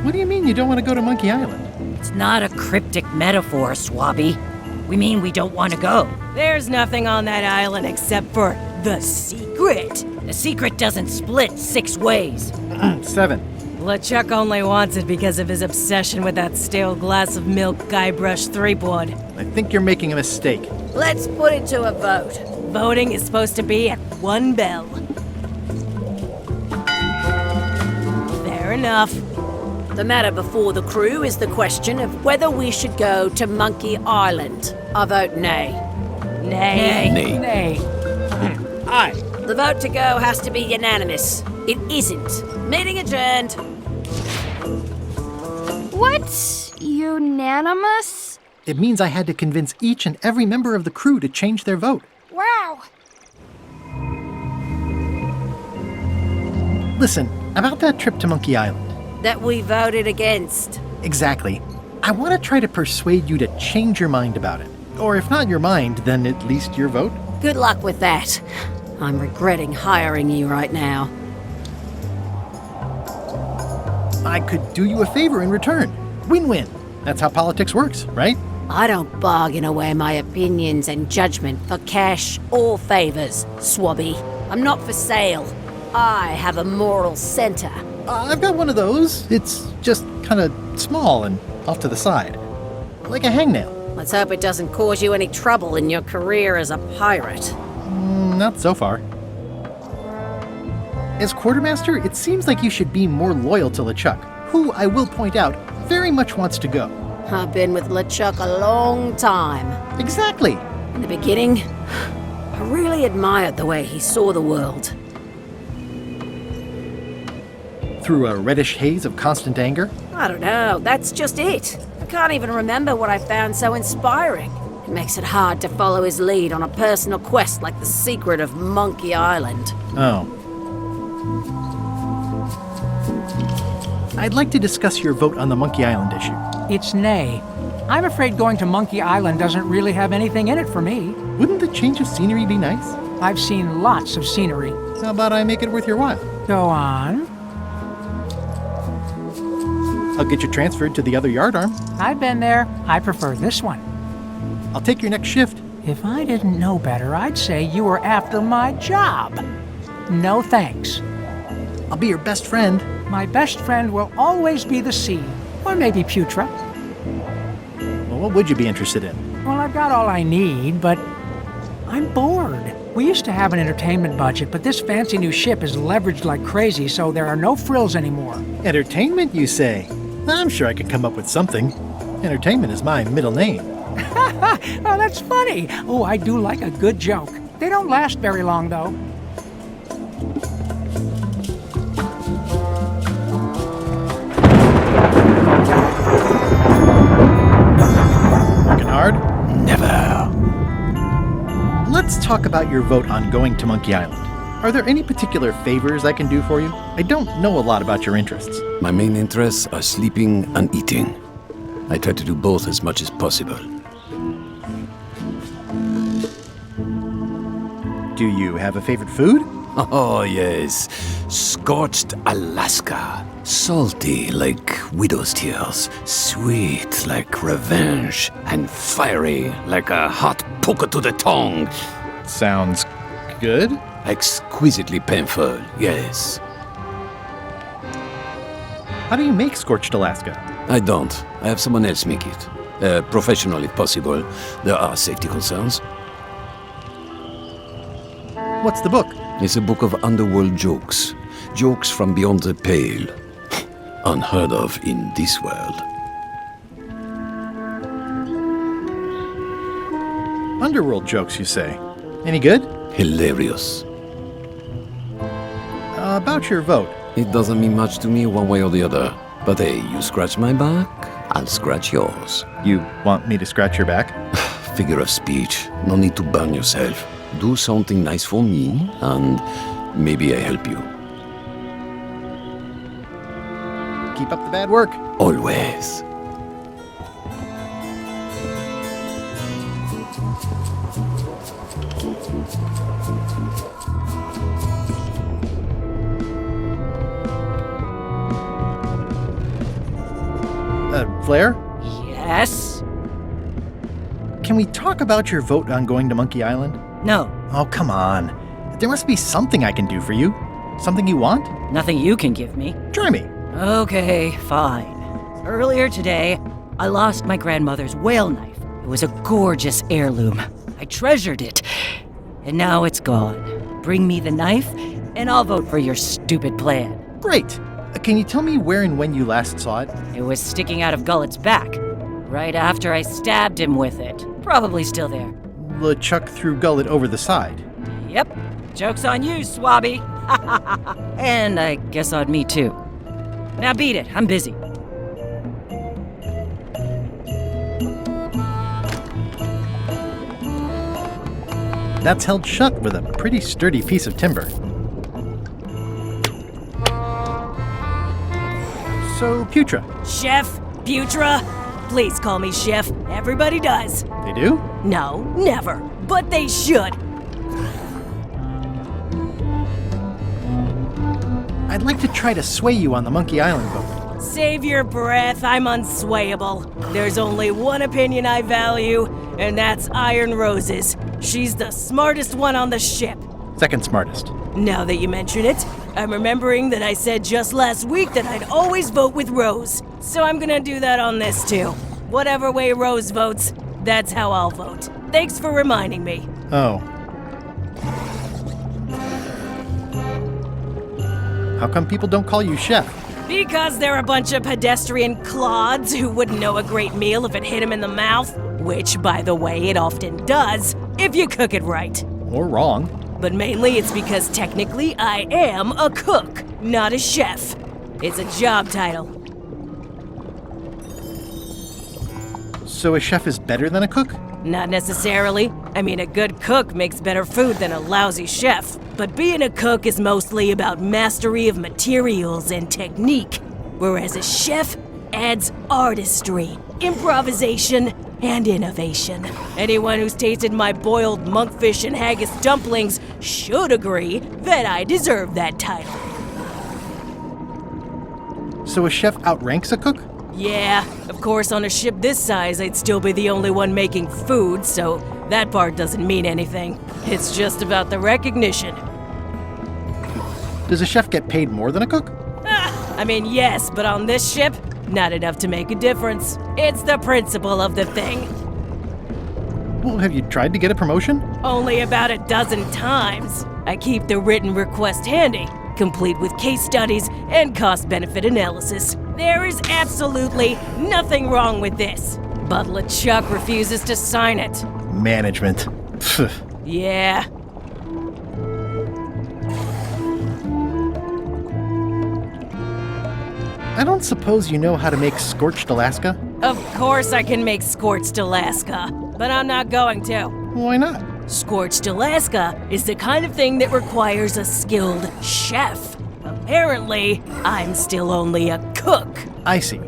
What do you mean you don't want to go to Monkey Island? It's not a cryptic metaphor, Swabby. We mean we don't want to go. There's nothing on that island except for the secret. The secret doesn't split 6 ways. 7. LeChuck only wants it because of his obsession with that stale glass of milk Guybrush Threepwood. I think you're making a mistake. Let's put it to a vote. Voting is supposed to be at 1 bell. Fair enough. The matter before the crew is the question of whether we should go to Monkey Island. I vote nay. Nay. Nay. Nay. Aye. The vote to go has to be unanimous. It isn't. Meeting adjourned. What? Unanimous? It means I had to convince each and every member of the crew to change their vote. Wow. Listen, about that trip to Monkey Island. That we voted against. Exactly. I want to try to persuade you to change your mind about it. Or if not your mind, then at least your vote. Good luck with that. I'm regretting hiring you right now. I could do you a favor in return. Win-win. That's how politics works, right? I don't bargain away my opinions and judgment for cash or favors, Swabby. I'm not for sale. I have a moral center. I've got one of those. It's just kind of small and off to the side. Like a hangnail. Let's hope it doesn't cause you any trouble in your career as a pirate. Not so far. As quartermaster, it seems like you should be more loyal to LeChuck, who, I will point out, very much wants to go. I've been with LeChuck a long time. Exactly. In the beginning, I really admired the way he saw the world. Through a reddish haze of constant anger? I don't know, that's just it. I can't even remember what I found so inspiring. It makes it hard to follow his lead on a personal quest like the secret of Monkey Island. Oh. I'd like to discuss your vote on the Monkey Island issue. It's nay. I'm afraid going to Monkey Island doesn't really have anything in it for me. Wouldn't the change of scenery be nice? I've seen lots of scenery. How about I make it worth your while? Go on. I'll get you transferred to the other yardarm. I've been there. I prefer this one. I'll take your next shift. If I didn't know better, I'd say you were after my job. No thanks. I'll be your best friend. My best friend will always be the sea. Or maybe Putra. Well, what would you be interested in? Well, I've got all I need, but I'm bored. We used to have an entertainment budget, but this fancy new ship is leveraged like crazy, so there are no frills anymore. Entertainment, you say? I'm sure I could come up with something. Entertainment is my middle name. Oh, that's funny. Oh, I do like a good joke. They don't last very long, though. Working hard? Never. Let's talk about your vote on going to Monkey Island. Are there any particular favors I can do for you? I don't know a lot about your interests. My main interests are sleeping and eating. I try to do both as much as possible. Do you have a favorite food? Oh, yes. Scorched Alaska. Salty like widow's tears. Sweet like revenge. And fiery like a hot poker to the tongue. Sounds good. Exquisitely painful, yes. How do you make Scorched Alaska? I don't. I have someone else make it. Professional if possible. There are safety concerns. What's the book? It's a book of underworld jokes. Jokes from beyond the pale. Unheard of in this world. Underworld jokes, you say? Any good? Hilarious. About your vote. It doesn't mean much to me one way or the other. But hey, you scratch my back, I'll scratch yours. You want me to scratch your back? Figure of speech. No need to burn yourself. Do something nice for me, and maybe I help you. Keep up the bad work. Always. Flair? Yes? Can we talk about your vote on going to Monkey Island? No. Oh, come on. There must be something I can do for you. Something you want? Nothing you can give me. Try me. Okay, fine. Earlier today, I lost my grandmother's whale knife. It was a gorgeous heirloom. I treasured it. And now it's gone. Bring me the knife, and I'll vote for your stupid plan. Great. Can you tell me where and when you last saw it? It was sticking out of Gullet's back, right after I stabbed him with it. Probably still there. LeChuck threw Gullet over the side. Yep. Joke's on you, Swabby. And I guess on me, too. Now beat it. I'm busy. That's held shut with a pretty sturdy piece of timber. So, Putra. Chef? Putra? Please call me Chef. Everybody does. They do? No, never. But they should. I'd like to try to sway you on the Monkey Island vote. Save your breath. I'm unswayable. There's only one opinion I value, and that's Iron Rose's. She's the smartest one on the ship. Second smartest. Now that you mention it, I'm remembering that I said just last week that I'd always vote with Rose. So I'm gonna do that on this too. Whatever way Rose votes, that's how I'll vote. Thanks for reminding me. Oh. How come people don't call you Chef? Because they're a bunch of pedestrian clods who wouldn't know a great meal if it hit them in the mouth. Which, by the way, it often does, if you cook it right. Or wrong. But mainly it's because technically I am a cook, not a chef. It's a job title. So a chef is better than a cook? Not necessarily. I mean, a good cook makes better food than a lousy chef. But being a cook is mostly about mastery of materials and technique, whereas a chef adds artistry, improvisation, and innovation. Anyone who's tasted my boiled monkfish and haggis dumplings should agree that I deserve that title. So a chef outranks a cook? Yeah, of course on a ship this size I'd still be the only one making food, so that part doesn't mean anything. It's just about the recognition. Does a chef get paid more than a cook? I mean, yes, but on this ship, Not enough to make a difference. It's the principle of the thing. Well, have you tried to get a promotion? Only about a dozen times. I keep the written request handy, complete with case studies and cost-benefit analysis. There is absolutely nothing wrong with this. But LeChuck refuses to sign it. Management. Yeah. I don't suppose you know how to make scorched Alaska? Of course I can make scorched Alaska, but I'm not going to. Why not? Scorched Alaska is the kind of thing that requires a skilled chef. Apparently, I'm still only a cook. I see.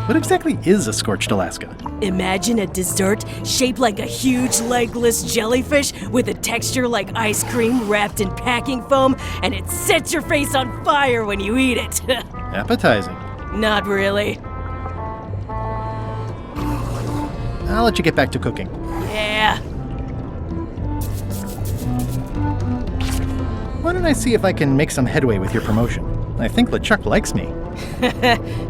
What exactly is a scorched Alaska? Imagine a dessert shaped like a huge legless jellyfish with a texture like ice cream wrapped in packing foam, and it sets your face on fire when you eat it. Appetizing. Not really. I'll let you get back to cooking. Yeah. Why don't I see if I can make some headway with your promotion? I think LeChuck likes me.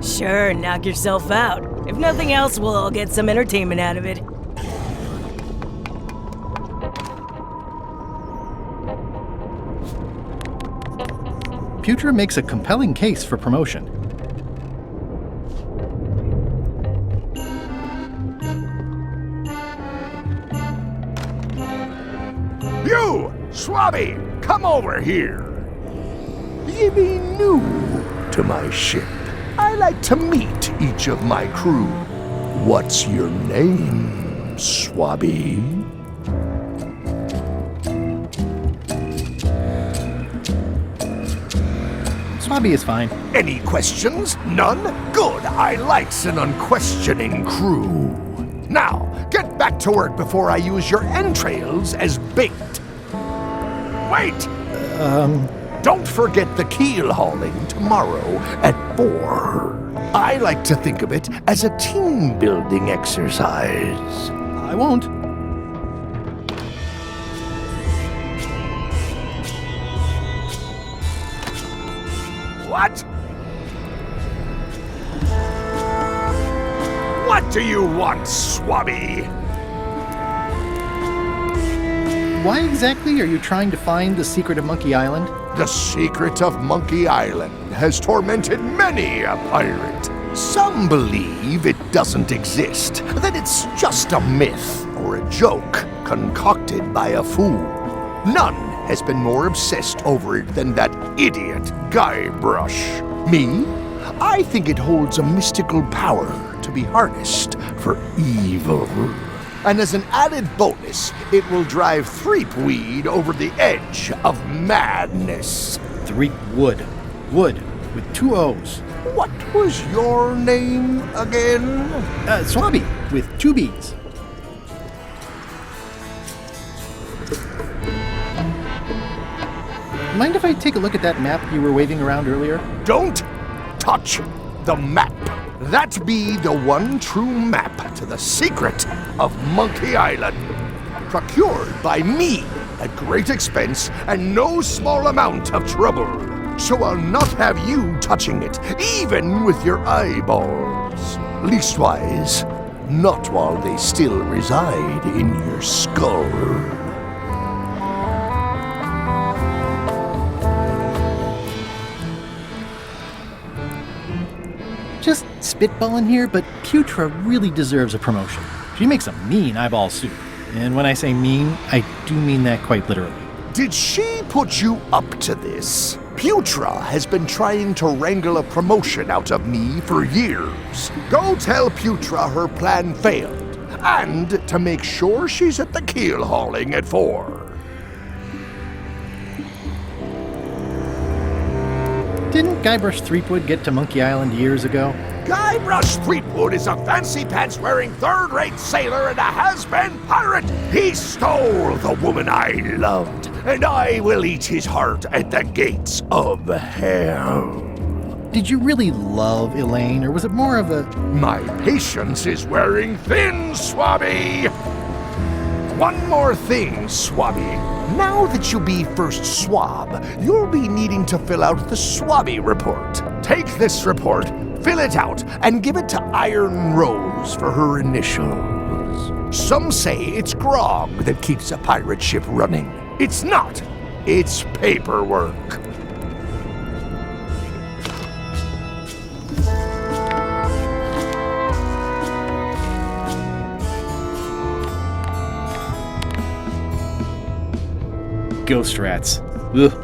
Sure, knock yourself out. If nothing else, we'll all get some entertainment out of it. Putra makes a compelling case for promotion. You, Swabby, come over here. Ye be new to my ship. I like to meet each of my crew. What's your name, Swabby? Swabby is fine. Any questions? None? Good. I likes an unquestioning crew. Now, get back to work before I use your entrails as bait. Wait! Don't forget the keel hauling tomorrow at 4. I like to think of it as a team-building exercise. I won't. What? What do you want, Swabby? Why exactly are you trying to find the secret of Monkey Island? The secret of Monkey Island has tormented many a pirate. Some believe it doesn't exist, that it's just a myth or a joke concocted by a fool. None has been more obsessed over it than that idiot Guybrush. Me? I think it holds a mystical power to be harnessed for evil. And as an added bonus, it will drive Threepweed over the edge of madness. Threepwood. Wood, with 2 O's. What was your name again? Swabby, with 2 B's. Mind if I take a look at that map you were waving around earlier? Don't touch the map. That be the one true map to the secret of Monkey Island. Procured by me at great expense and no small amount of trouble. So I'll not have you touching it, even with your eyeballs. Leastwise, not while they still reside in your skull. Just spitballing here, but Putra really deserves a promotion. She makes a mean eyeball soup. And when I say mean, I do mean that quite literally. Did she put you up to this? Putra has been trying to wrangle a promotion out of me for years. Go tell Putra her plan failed, and to make sure she's at the keel hauling at 4. Didn't Guybrush Threepwood get to Monkey Island years ago? Guybrush Threepwood is a fancy-pants-wearing third-rate sailor and a has-been pirate. He stole the woman I loved, and I will eat his heart at the gates of hell. Did you really love Elaine, or was it more of a... My patience is wearing thin, Swabby! one more thing, Swabby. Now that you be first swab, you'll be needing to fill out the Swabby report. Take this report, fill it out, and give it to Iron Rose for her initials. Some say it's grog that keeps a pirate ship running. It's not. It's paperwork. Ghost rats. Ugh.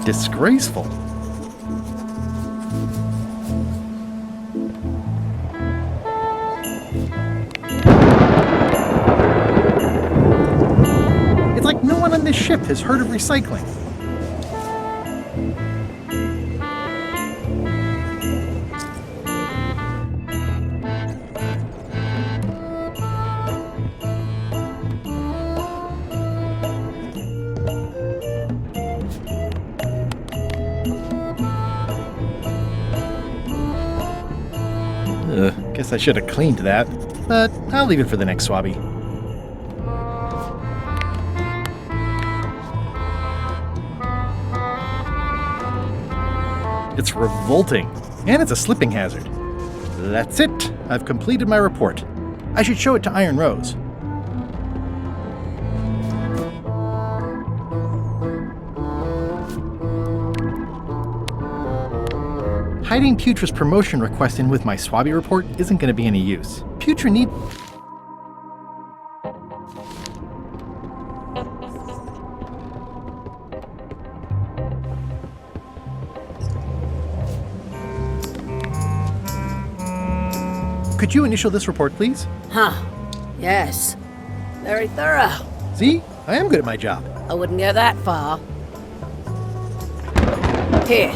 Disgraceful. It's like no one on this ship has heard of recycling. Guess I should have cleaned that, but I'll leave it for the next Swabby. It's revolting, and it's a slipping hazard. That's it. I've completed my report. I should show it to Iron Rose. Hiding Putra's promotion request in with my Swabby report isn't going to be any use. Putra need... Could you initial this report, please? Huh. Yes. Very thorough. See? I am good at my job. I wouldn't go that far. Here.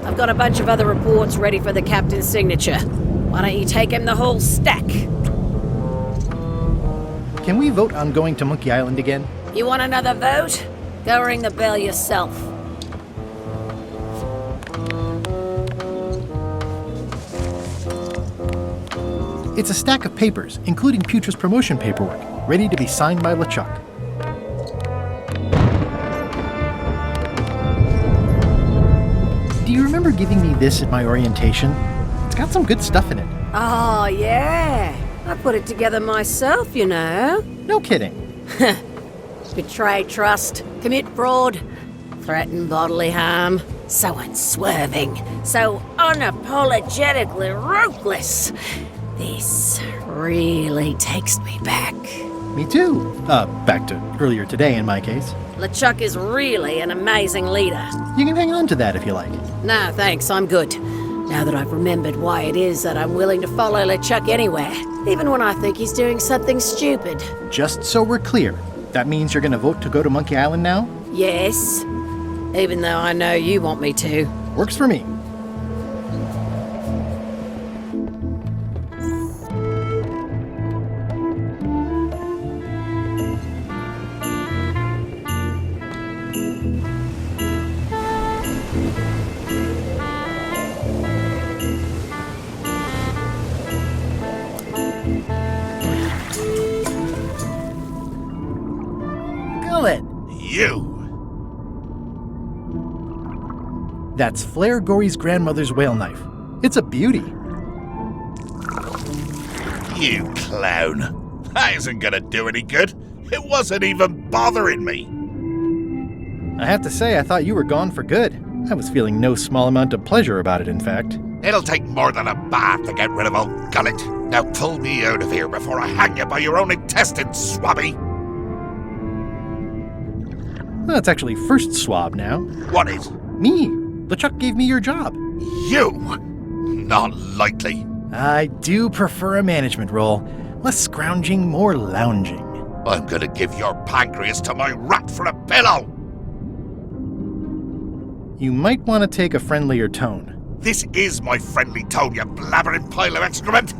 I've got a bunch of other reports ready for the captain's signature. Why don't you take him the whole stack? Can we vote on going to Monkey Island again? You want another vote? Go ring the bell yourself. It's a stack of papers, including Putra's promotion paperwork, ready to be signed by LeChuck. Do you remember giving me this at my orientation? It's got some good stuff in it. Oh, yeah. I put it together myself, you know. No kidding. Betray trust, commit fraud, threaten bodily harm. So unswerving, so unapologetically ruthless. This really takes me back. Me too. Back to earlier today in my case. LeChuck is really an amazing leader. You can hang on to that if you like. No, thanks, I'm good. Now that I've remembered why it is that I'm willing to follow LeChuck anywhere, even when I think he's doing something stupid. Just so we're clear, that means you're going to vote to go to Monkey Island now? Yes, even though I know you want me to. Works for me. You! That's Flair Gory's grandmother's whale knife. It's a beauty. You clown. That isn't gonna do any good. It wasn't even bothering me. I have to say, I thought you were gone for good. I was feeling no small amount of pleasure about it, in fact. It'll take more than a bath to get rid of old Gullet. Now pull me out of here before I hang you by your own intestines, Swabby. Well, it's actually first swab now. What is? Me. LeChuck gave me your job. You? Not likely. I do prefer a management role. Less scrounging, more lounging. I'm gonna give your pancreas to my rat for a pillow! You might want to take a friendlier tone. This is my friendly tone, you blabbering pile of excrement!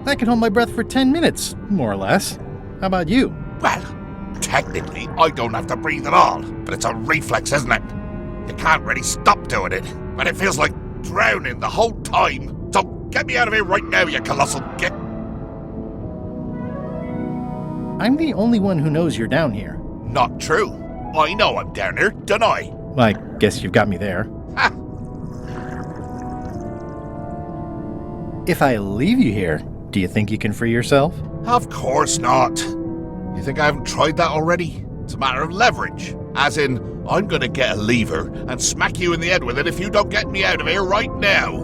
I can hold my breath for 10 minutes, more or less. How about you? Well, technically, I don't have to breathe at all, but it's a reflex, isn't it? You can't really stop doing it, and it feels like drowning the whole time. So get me out of here right now, you colossal git. I'm the only one who knows you're down here. Not true. I know I'm down here, don't I? Well, I guess you've got me there. Ha! If I leave you here, do you think you can free yourself? Of course not. You think I haven't tried that already? It's a matter of leverage. As in, I'm gonna get a lever and smack you in the head with it if you don't get me out of here right now.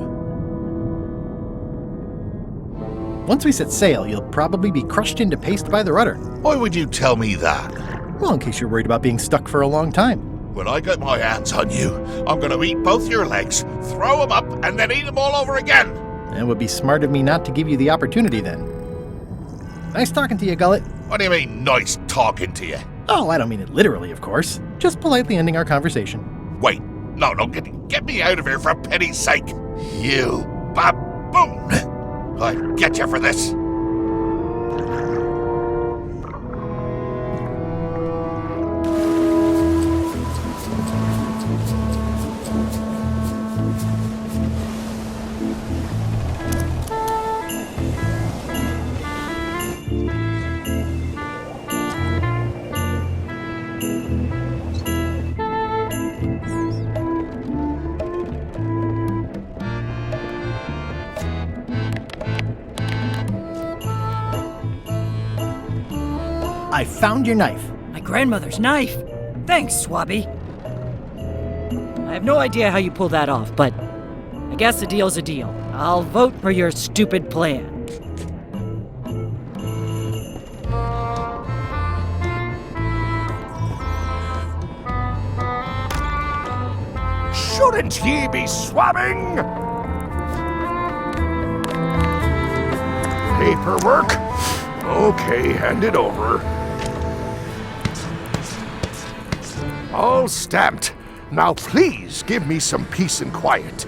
Once we set sail, you'll probably be crushed into paste by the rudder. Why would you tell me that? Well, in case you're worried about being stuck for a long time. When I get my hands on you, I'm gonna eat both your legs, throw them up, and then eat them all over again. It would be smart of me not to give you the opportunity then. Nice talking to you, Gullet. What do you mean, nice talking to you? Oh, I don't mean it literally, of course. Just politely ending our conversation. Wait, no, get me out of here for pity's sake. You baboon! I'll get you for this. I found your knife. My grandmother's knife? Thanks, Swabby. I have no idea how you pulled that off, but I guess a deal's a deal. I'll vote for your stupid plan. Shouldn't ye be swabbing? Paperwork? Okay, hand it over. All stamped. Now please give me some peace and quiet.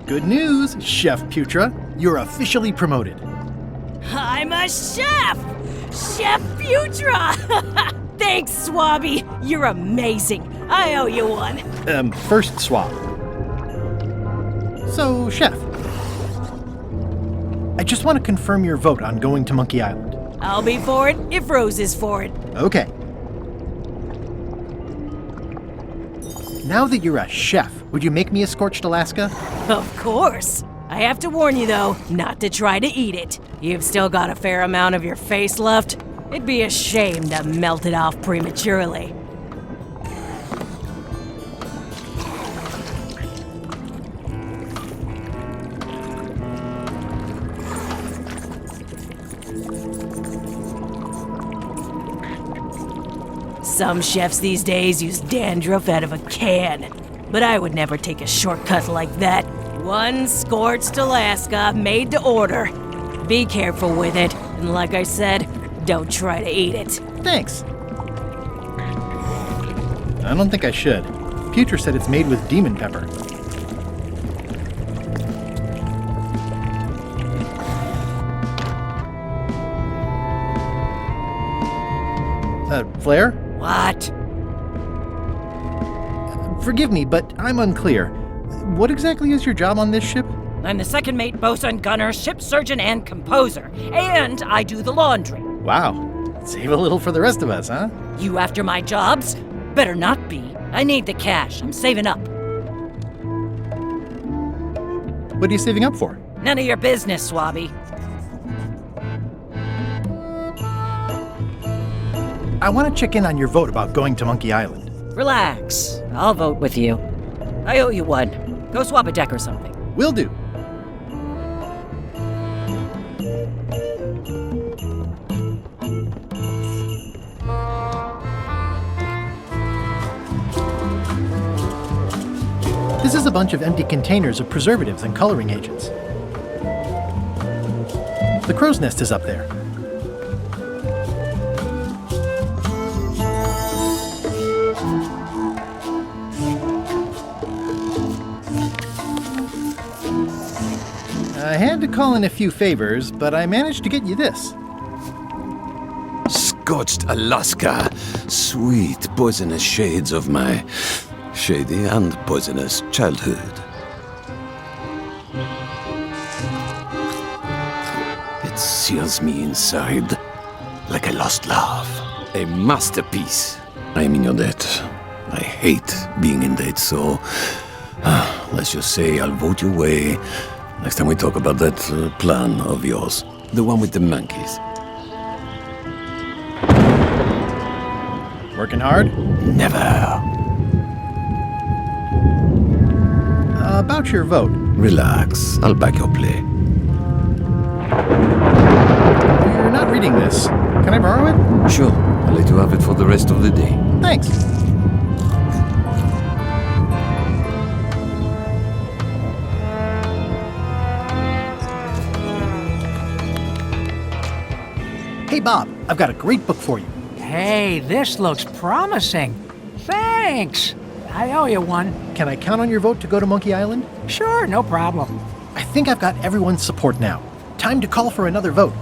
Good news, Chef Putra. You're officially promoted. I'm a chef! Chef Putra! Thanks, Swabby. You're amazing. I owe you one. First swab. So, Chef. I just want to confirm your vote on going to Monkey Island. I'll be for it if Rose is for it. Okay. Now that you're a chef, would you make me a scorched Alaska? Of course. I have to warn you, though, not to try to eat it. You've still got a fair amount of your face left. It'd be a shame to melt it off prematurely. Some chefs these days use dandruff out of a can, but I would never take a shortcut like that. One scorched Alaska, made to order. Be careful with it, and like I said, don't try to eat it. Thanks. I don't think I should. Putra said it's made with demon pepper. Flair? What? Forgive me, but I'm unclear. What exactly is your job on this ship? I'm the second mate, bosun, gunner, ship surgeon, and composer. And I do the laundry. Wow. Save a little for the rest of us, huh? You after my jobs? Better not be. I need the cash. I'm saving up. What are you saving up for? None of your business, Swabby. I want to check in on your vote about going to Monkey Island. Relax. I'll vote with you. I owe you one. Go swap a deck or something. Will do. This is a bunch of empty containers of preservatives and coloring agents. The crow's nest is up there. had to call in a few favors, but I managed to get you this. Scorched Alaska. Sweet poisonous shades of my shady and poisonous childhood. It seals me inside like a lost love. A masterpiece. I am in your debt. I hate being in debt, so let's just say I'll vote your way next time we talk about that plan of yours. The one with the monkeys. Working hard? Never. About your vote. Relax. I'll back your play. You're not reading this. Can I borrow it? Sure. I'll let you have it for the rest of the day. Thanks. Hey, Bob, I've got a great book for you. Hey, this looks promising. Thanks. I owe you one. Can I count on your vote to go to Monkey Island? Sure, no problem. I think I've got everyone's support now. Time to call for another vote.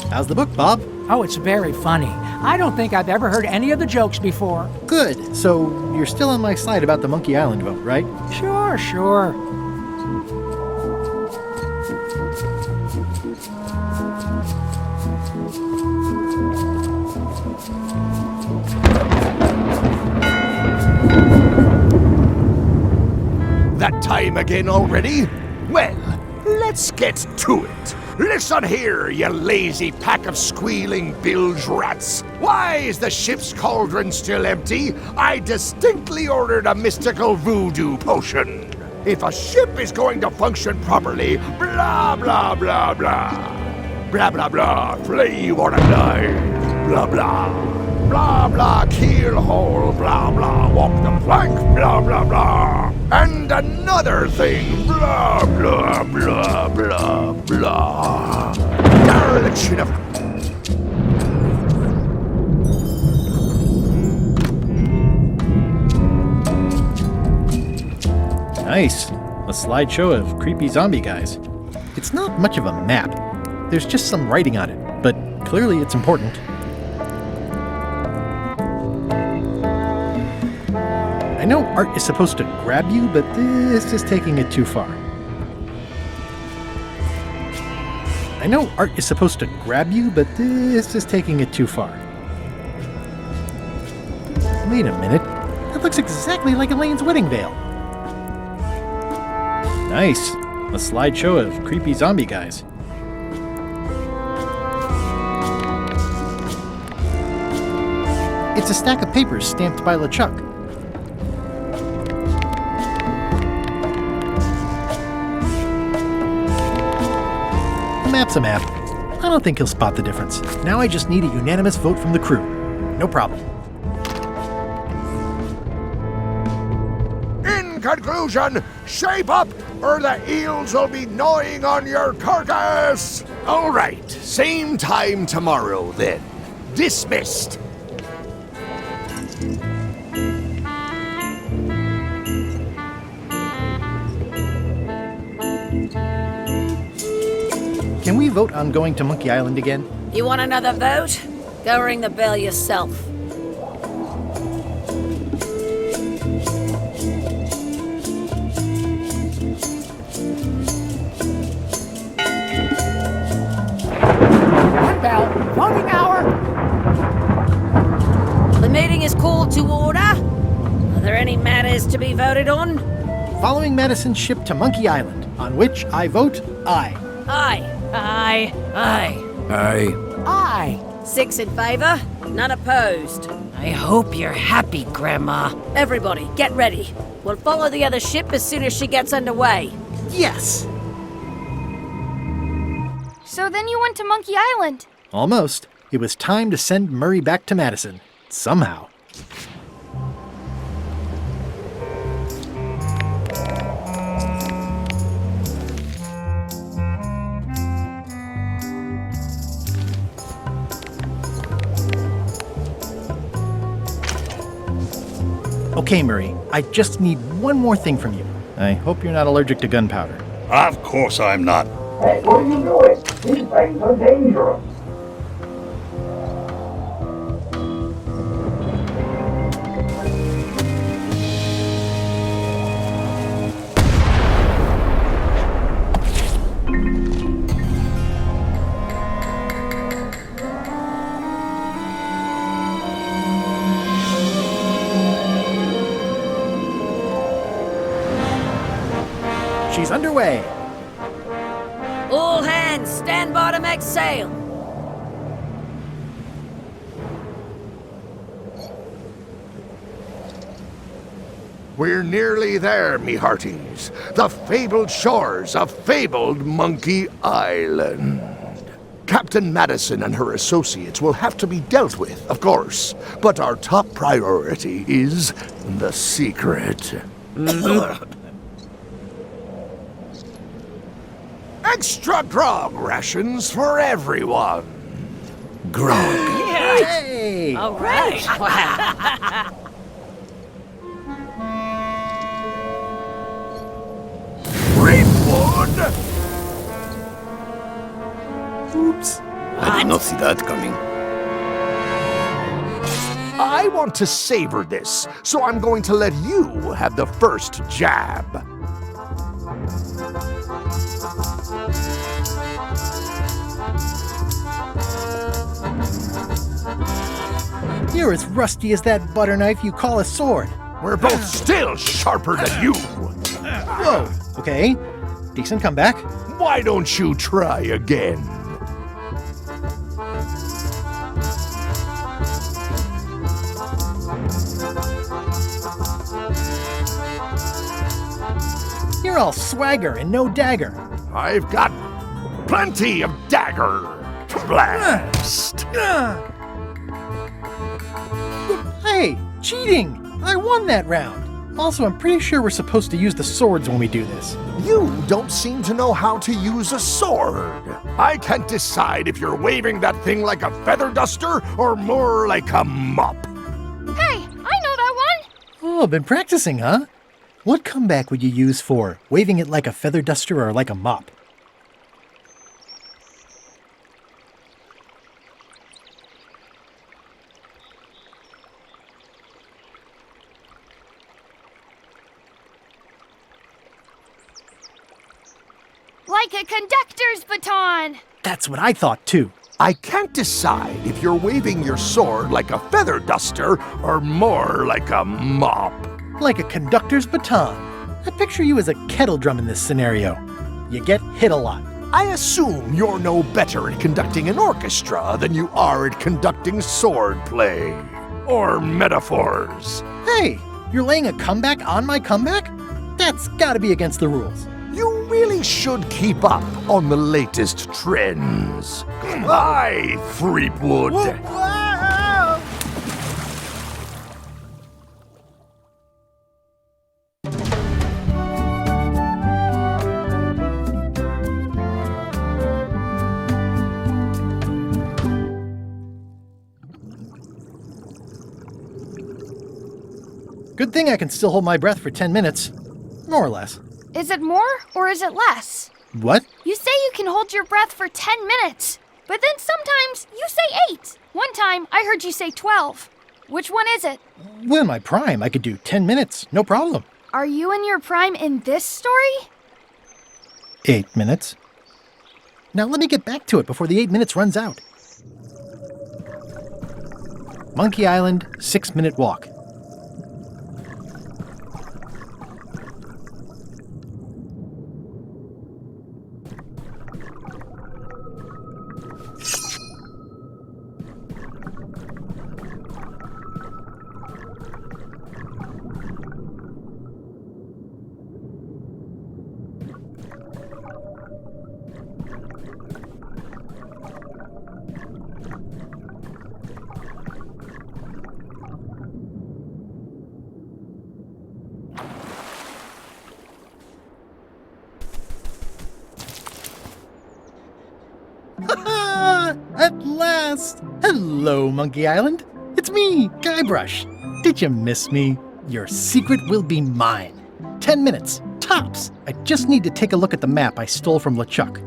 How's the book, Bob? Oh, it's very funny. I don't think I've ever heard any of the jokes before. Good. So you're still on my side about the Monkey Island vote, right? Sure. That time again already? Well, let's get to it. Listen here, you lazy pack of squealing bilge rats. Why is the ship's cauldron still empty? I distinctly ordered a mystical voodoo potion. If a ship is going to function properly, blah, blah, blah, blah. Blah, blah, blah, play you wanna die. Blah, blah. Blah, blah, keel hole, blah, blah, walk the plank, blah, blah, blah. And another thing, blah, blah, blah, blah, blah. Dereliction of... Nice. A slideshow of creepy zombie guys. It's not much of a map. There's just some writing on it, but clearly it's important. I know art is supposed to grab you, but this is taking it too far. I know art is supposed to grab you, but this is taking it too far. Wait a minute. That looks exactly like Elaine's wedding veil. Nice. A slideshow of creepy zombie guys. It's a stack of papers stamped by LeChuck. Map's a map. I don't think he'll spot the difference. Now I just need a unanimous vote from the crew. No problem. In conclusion, shape up or the eels will be gnawing on your carcass. All right, same time tomorrow then. Dismissed. Can we vote on going to Monkey Island again? You want another vote? Go ring the bell yourself. One bell. Voting hour. The meeting is called to order. Are there any matters to be voted on? Following Madison's ship to Monkey Island, on which I vote aye. Aye. Aye. Aye. 6 in favor, none opposed. I hope you're happy, Grandma. Everybody, get ready. We'll follow the other ship as soon as she gets underway. Yes! So then you went to Monkey Island. Almost. It was time to send Murray back to Madison. Somehow. Okay, Murray, I just need one more thing from you. I hope you're not allergic to gunpowder. Of course I'm not. Hey, what are you doing? These things are dangerous. She's underway. All hands, stand by to make sail. We're nearly there, me hearties. The fabled shores of fabled Monkey Island. Captain Madison and her associates will have to be dealt with, of course. But our top priority is the secret. Extra grog rations for everyone. Grog. Hey! All right. Greenwood! Oops. I did not see that coming. I want to savor this, so I'm going to let you have the first jab. You're as rusty as that butter knife you call a sword. We're both still sharper than you. Whoa, okay. Decent comeback. Why don't you try again? You're all swagger and no dagger. I've got plenty of dagger to blast. Hey, cheating! I won that round. Also, I'm pretty sure we're supposed to use the swords when we do this. You don't seem to know how to use a sword. I can't decide if you're waving that thing like a feather duster or more like a mop. Hey, I know that one! Oh, been practicing, huh? What comeback would you use for waving it like a feather duster or like a mop? Like a conductor's baton! That's what I thought too. I can't decide if you're waving your sword like a feather duster or more like a mop. Like a conductor's baton. I picture you as a kettle drum in this scenario. You get hit a lot. I assume you're no better at conducting an orchestra than you are at conducting sword play. Or metaphors. Hey, you're laying a comeback on my comeback? That's gotta be against the rules. You really should keep up on the latest trends. Aye, Threepwood. Good thing I can still hold my breath for 10 minutes. More or less. Is it more or is it less? What? You say you can hold your breath for 10 minutes, but then sometimes you say 8. One time I heard you say 12. Which one is it? Well, in my prime, I could do 10 minutes, no problem. Are you in your prime in this story? 8 minutes. Now let me get back to it before the 8 minutes runs out. Monkey Island, 6-minute walk. At last! Hello, Monkey Island. It's me, Guybrush. Did you miss me? Your secret will be mine. 10 minutes, tops. I just need to take a look at the map I stole from LeChuck.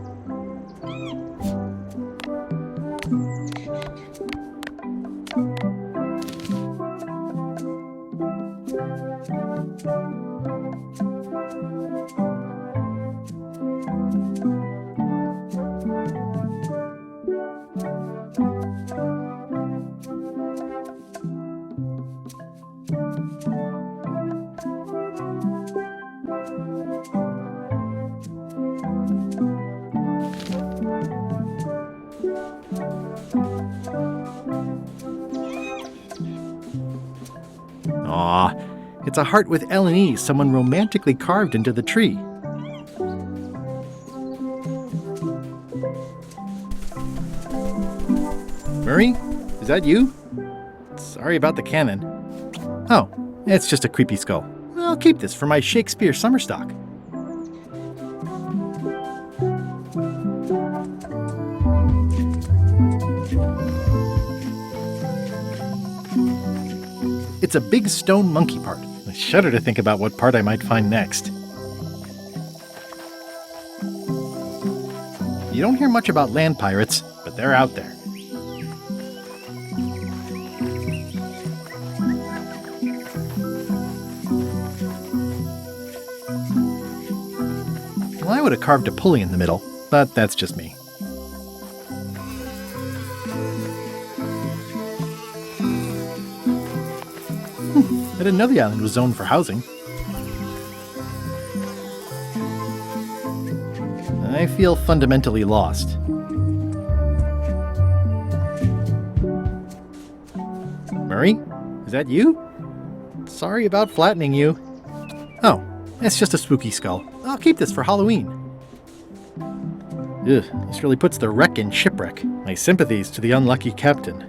Aw, it's a heart with L and E someone romantically carved into the tree. Murray, is that you? Sorry about the cannon. Oh, it's just a creepy skull. I'll keep this for my Shakespeare summer stock. It's a big stone monkey part. I shudder to think about what part I might find next. You don't hear much about land pirates, but they're out there. Well, I would have carved a pulley in the middle, but that's just me. I didn't know the island was zoned for housing. I feel fundamentally lost. Murray, is that you? Sorry about flattening you. Oh, it's just a spooky skull. I'll keep this for Halloween. Ugh, this really puts the wreck in shipwreck. My sympathies to the unlucky captain.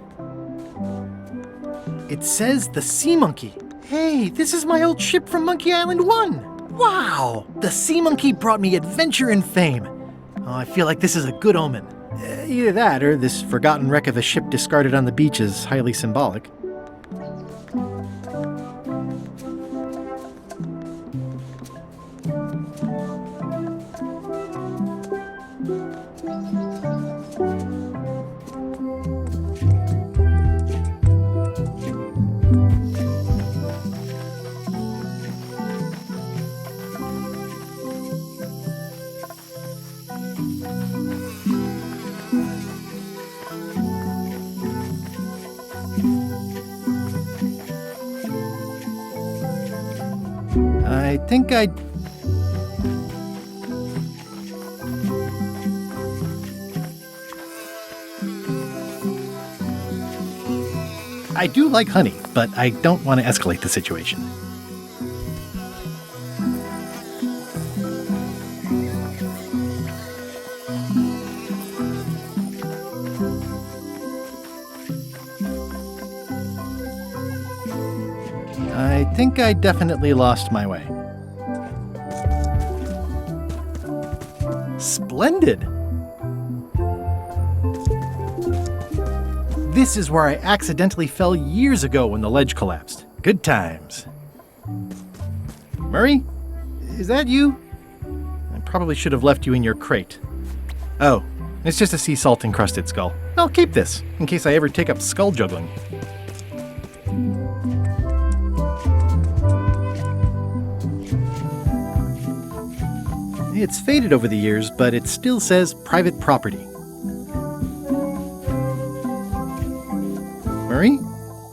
It says the Sea Monkey. Hey, this is my old ship from Monkey Island 1! Wow! The Sea Monkey brought me adventure and fame. Oh, I feel like this is a good omen. Either that, or this forgotten wreck of a ship discarded on the beach is highly symbolic. I think I do like honey, but I don't want to escalate the situation. I think I definitely lost my way. Splendid! This is where I accidentally fell years ago when the ledge collapsed. Good times. Murray? Is that you? I probably should have left you in your crate. Oh, it's just a sea salt encrusted skull. I'll keep this, in case I ever take up skull juggling. It's faded over the years, but it still says private property. Murray?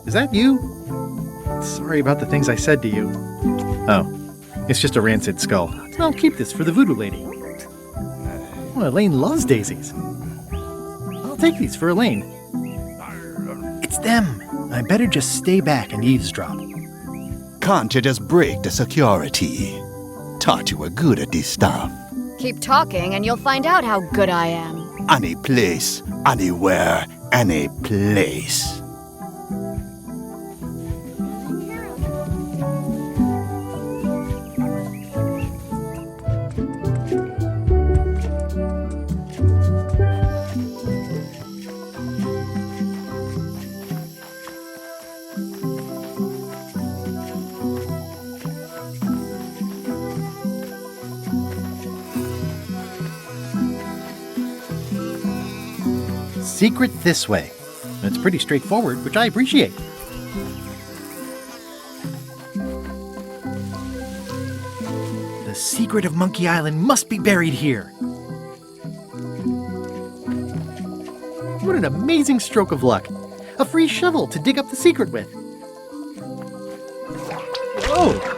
Is that you? Sorry about the things I said to you. Oh, it's just a rancid skull. I'll keep this for the voodoo lady. Oh, Elaine loves daisies. I'll take these for Elaine. It's them. I better just stay back and eavesdrop. Can't you just break the security? Thought you were good at this stuff. Keep talking and you'll find out how good I am. Any place, anywhere, any place. secret this way. It's pretty straightforward, which I appreciate. The secret of Monkey Island must be buried here. What an amazing stroke of luck. A free shovel to dig up the secret with. Whoa!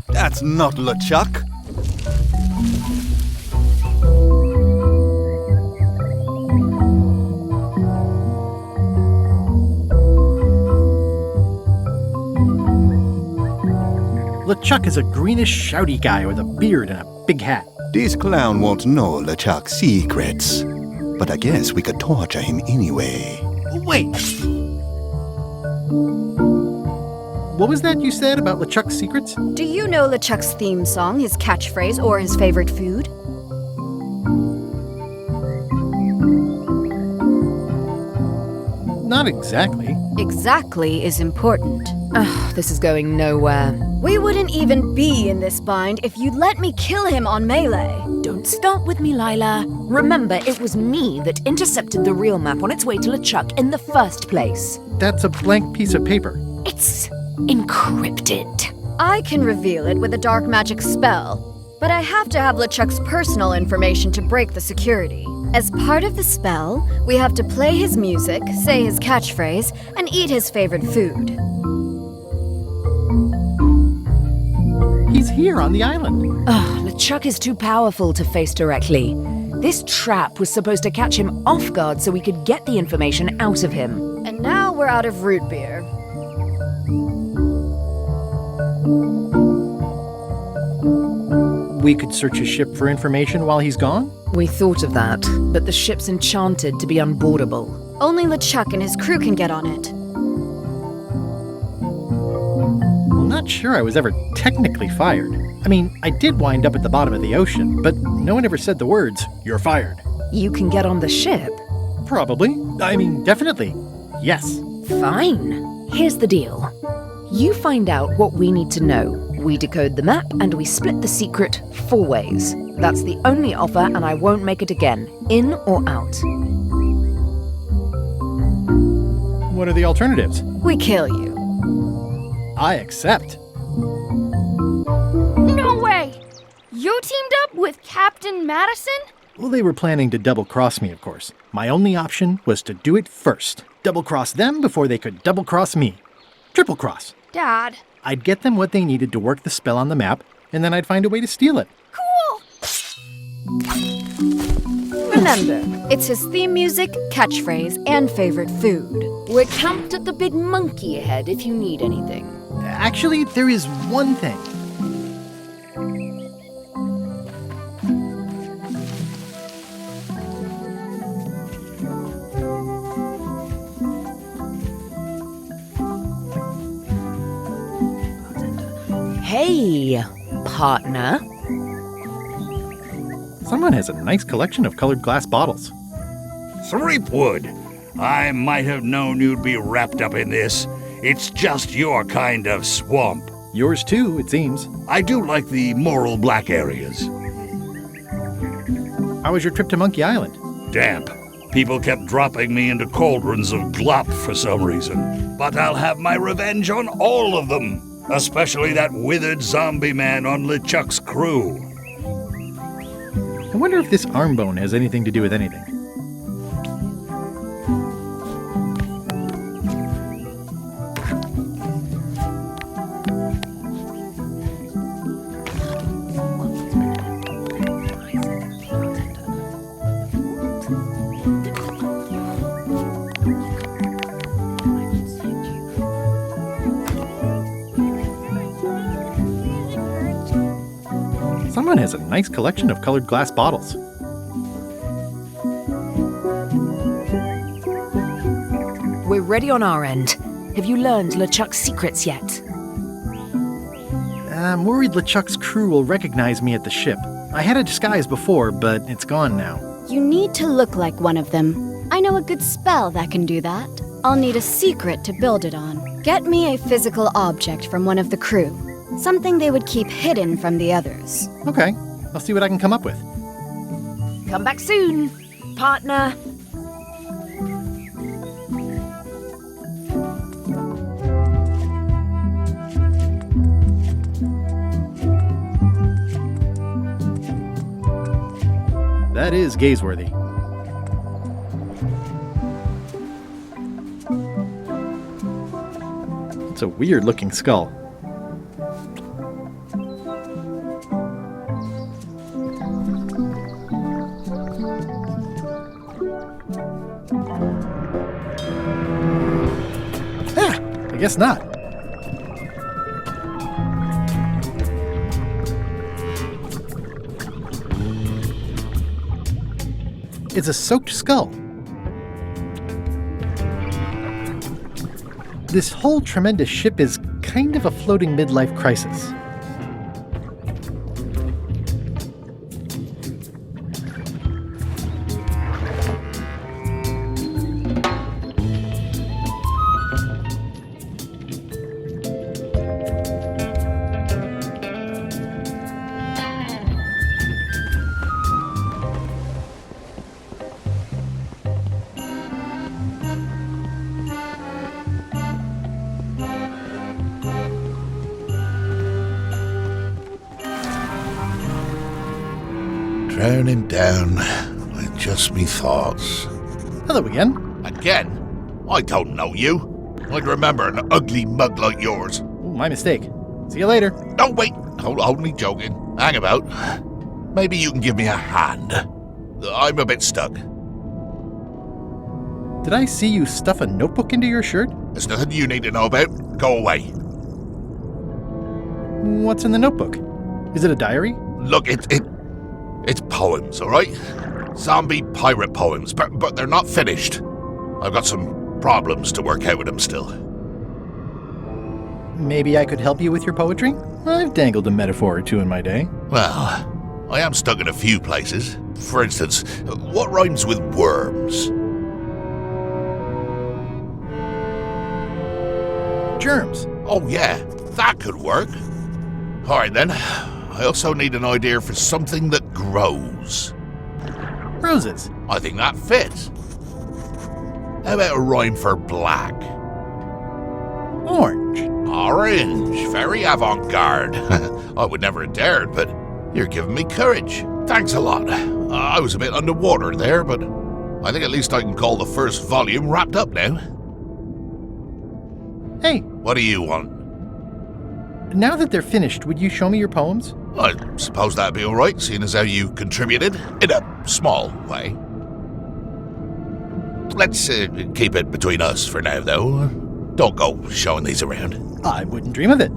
That's not LeChuck. LeChuck is a greenish, shouty guy with a beard and a big hat. This clown won't know LeChuck's secrets, but I guess we could torture him anyway. Wait! What was that you said about LeChuck's secrets? Do you know LeChuck's theme song, his catchphrase, or his favorite food? Not exactly. Exactly is important. Ugh, this is going nowhere. We wouldn't even be in this bind if you'd let me kill him on Melee. Don't start with me, Lila. Remember, it was me that intercepted the real map on its way to LeChuck in the first place. That's a blank piece of paper. It's encrypted. I can reveal it with a dark magic spell, but I have to have LeChuck's personal information to break the security. As part of the spell, we have to play his music, say his catchphrase, and eat his favorite food. He's here on the island. Ugh, LeChuck is too powerful to face directly. This trap was supposed to catch him off guard so we could get the information out of him. And now we're out of root beer. We could search his ship for information while he's gone? We thought of that, but the ship's enchanted to be unboardable. Only LeChuck and his crew can get on it. I'm not sure I was ever technically fired. I mean, I did wind up at the bottom of the ocean, but no one ever said the words, "You're fired." You can get on the ship? Probably. I mean, definitely. Yes. Fine. Here's the deal. You find out what we need to know. We decode the map and we split the secret 4 ways. That's the only offer and I won't make it again. In or out. What are the alternatives? We kill you. I accept. No way! You teamed up with Captain Madison? Well, they were planning to double-cross me, of course. My only option was to do it first. Double-cross them before they could double-cross me. Triple-cross. Dad. I'd get them what they needed to work the spell on the map, and then I'd find a way to steal it. Cool! Remember, it's his theme music, catchphrase, and favorite food. We're camped at the Big Monkey Head if you need anything. Actually, there is one thing. Hey, partner. Someone has a nice collection of colored glass bottles. Threepwood, I might have known you'd be wrapped up in this. It's just your kind of swamp. Yours too, it seems. I do like the moral black areas. How was your trip to Monkey Island? Damp. People kept dropping me into cauldrons of glop for some reason. But I'll have my revenge on all of them. Especially that withered zombie man on LeChuck's crew. I wonder if this arm bone has anything to do with anything. Someone has a nice collection of colored glass bottles. We're ready on our end. Have you learned LeChuck's secrets yet? I'm worried LeChuck's crew will recognize me at the ship. I had a disguise before, but it's gone now. You need to look like one of them. I know a good spell that can do that. I'll need a secret to build it on. Get me a physical object from one of the crew. Something they would keep hidden from the others. Okay, I'll see what I can come up with. Come back soon, partner. That is gazeworthy. It's a weird-looking skull. I guess not. It's a soaked skull. This whole tremendous ship is kind of a floating midlife crisis. Drowning down with just me thoughts. Hello again. Again? I don't know you. I'd remember an ugly mug like yours. Ooh, my mistake. See you later. Oh, wait. Only joking. Hang about. Maybe you can give me a hand. I'm a bit stuck. Did I see you stuff a notebook into your shirt? There's nothing you need to know about. Go away. What's in the notebook? Is it a diary? Look, it's poems, all right? Zombie pirate poems, but they're not finished. I've got some problems to work out with them still. Maybe I could help you with your poetry? I've dangled a metaphor or two in my day. Well, I am stuck in a few places. For instance, what rhymes with worms? Germs. Oh yeah, that could work. All right then. I also need an idea for something that grows. Roses. I think that fits. How about a rhyme for black? Orange. Orange. Very avant-garde. I would never have dared, but you're giving me courage. Thanks a lot. I was a bit underwater there, but I think at least I can call the first volume wrapped up now. Hey. What do you want? Now that they're finished, would you show me your poems? I suppose that'd be all right, seeing as how you contributed, in a small way. Let's keep it between us for now, though. Don't go showing these around. I wouldn't dream of it.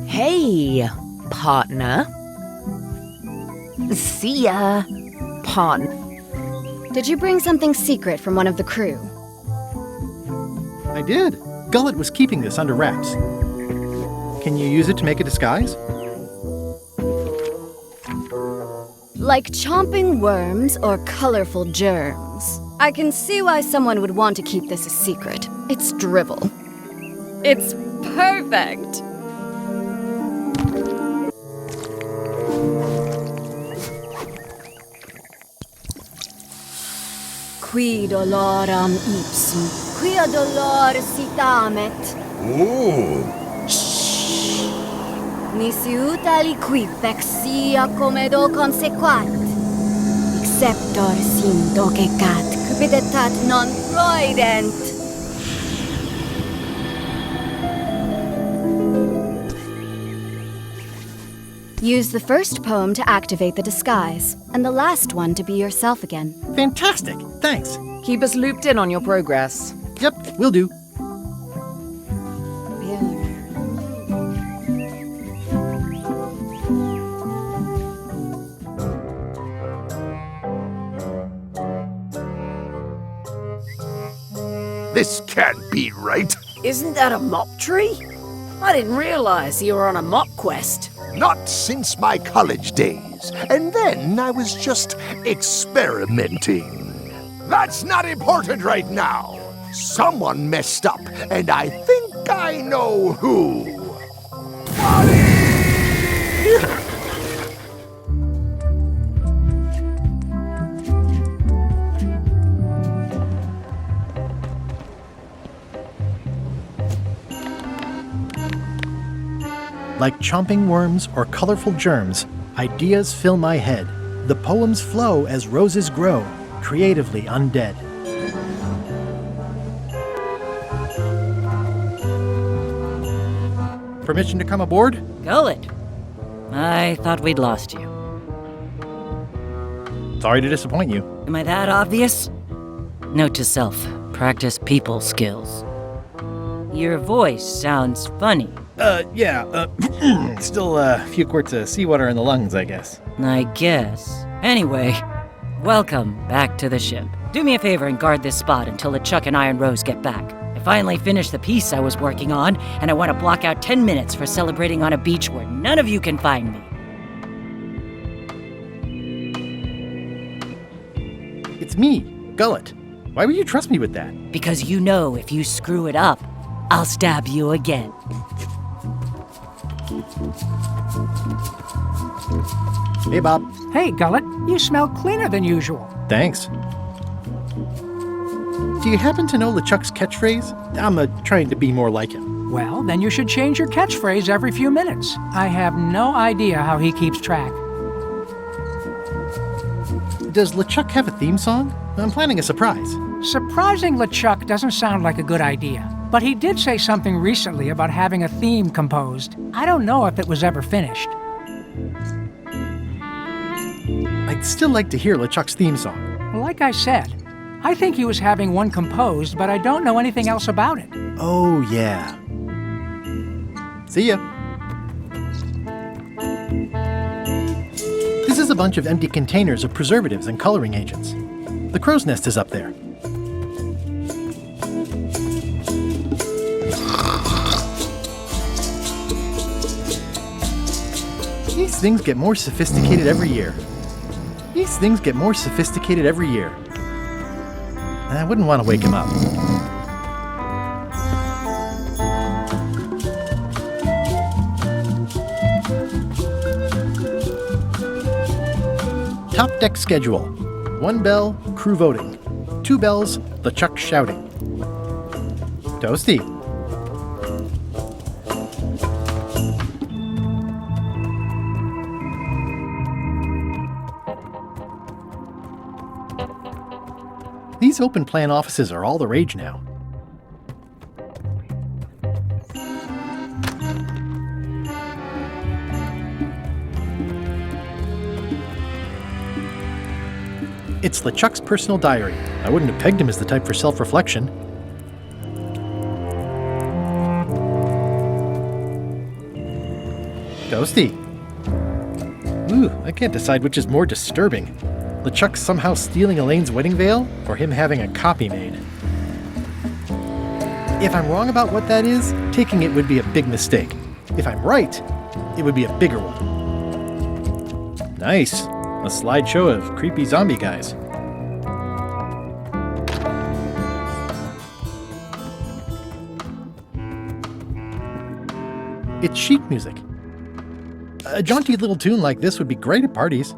Hey, partner. See ya, partner. Did you bring something secret from one of the crew? I did. Gullet was keeping this under wraps. Can you use it to make a disguise? Like chomping worms or colorful germs. I can see why someone would want to keep this a secret. It's drivel. It's perfect! Qui doloram ipsum, quia dolor sitamet. Ooh. Nisi utali quipex sia comedo consequat. Exceptor sim docecat, cupidetat non proident. Use the first poem to activate the disguise, and the last one to be yourself again. Fantastic! Thanks. Keep us looped in on your progress. Yep, will do. This can't be right. Isn't that a mop tree? I didn't realize you were on a mop quest. Not since my college days. And then I was just experimenting. That's not important right now. Someone messed up, and I think I know who. Like chomping worms or colorful germs, ideas fill my head. The poems flow as roses grow, creatively undead. Permission to come aboard? Gullet. I thought we'd lost you. Sorry to disappoint you. Am I that obvious? Note to self, practice people skills. Your voice sounds funny. Still a few quarts of seawater in the lungs, I guess. I guess. Anyway, welcome back to the ship. Do me a favor and guard this spot until LeChuck and Iron Rose get back. I finally finished the piece I was working on, and I want to block out 10 minutes for celebrating on a beach where none of you can find me. It's me, Gullet. Why would you trust me with that? Because you know if you screw it up, I'll stab you again. Hey, Bob. Hey, Gullet, you smell cleaner than usual. Thanks. Do you happen to know LeChuck's catchphrase? I'm trying to be more like him. Well, then you should change your catchphrase every few minutes. I have no idea how he keeps track. Does LeChuck have a theme song? I'm planning a surprise. Surprising LeChuck doesn't sound like a good idea. But he did say something recently about having a theme composed. I don't know if it was ever finished. I'd still like to hear LeChuck's theme song. Like I said, I think he was having one composed, but I don't know anything else about it. Oh, yeah. See ya. This is a bunch of empty containers of preservatives and coloring agents. The crow's nest is up there. These things get more sophisticated every year. I wouldn't want to wake him up. Top deck schedule. 1 bell, crew voting. 2 bells, LeChuck shouting. Toasty. These open plan offices are all the rage now. It's LeChuck's personal diary. I wouldn't have pegged him as the type for self-reflection. Toasty. Ooh, I can't decide which is more disturbing. LeChuck somehow stealing Elaine's wedding veil, or him having a copy made. If I'm wrong about what that is, taking it would be a big mistake. If I'm right, it would be a bigger one. Nice. A slideshow of creepy zombie guys. It's chic music. A jaunty little tune like this would be great at parties.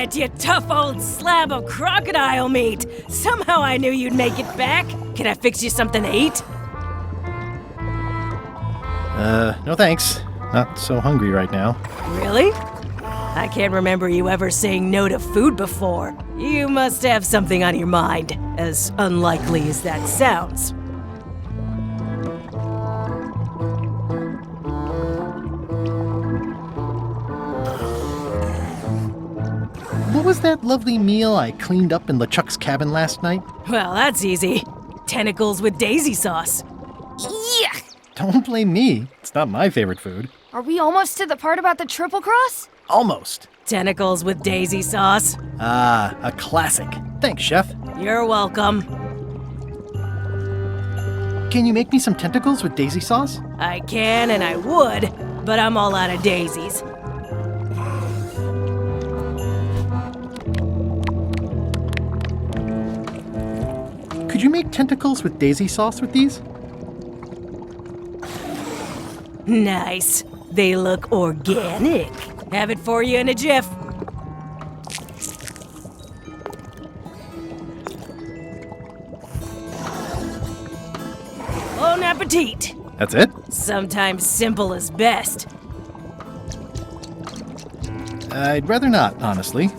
it, you tough old slab of crocodile meat! Somehow I knew you'd make it back. Can I fix you something to eat? No thanks. Not so hungry right now. Really? I can't remember you ever saying no to food before. You must have something on your mind, as unlikely as that sounds. What was that lovely meal I cleaned up in LeChuck's cabin last night? Well, that's easy. Tentacles with daisy sauce. Yuck! Don't blame me. It's not my favorite food. Are we almost to the part about the triple cross? Almost. Tentacles with daisy sauce. Ah, a classic. Thanks, Chef. You're welcome. Can you make me some tentacles with daisy sauce? I can and I would, but I'm all out of daisies. Could you make tentacles with daisy sauce with these? Nice. They look organic. Have it for you in a jiff. Bon appetit. That's it? Sometimes simple is best. I'd rather not, honestly.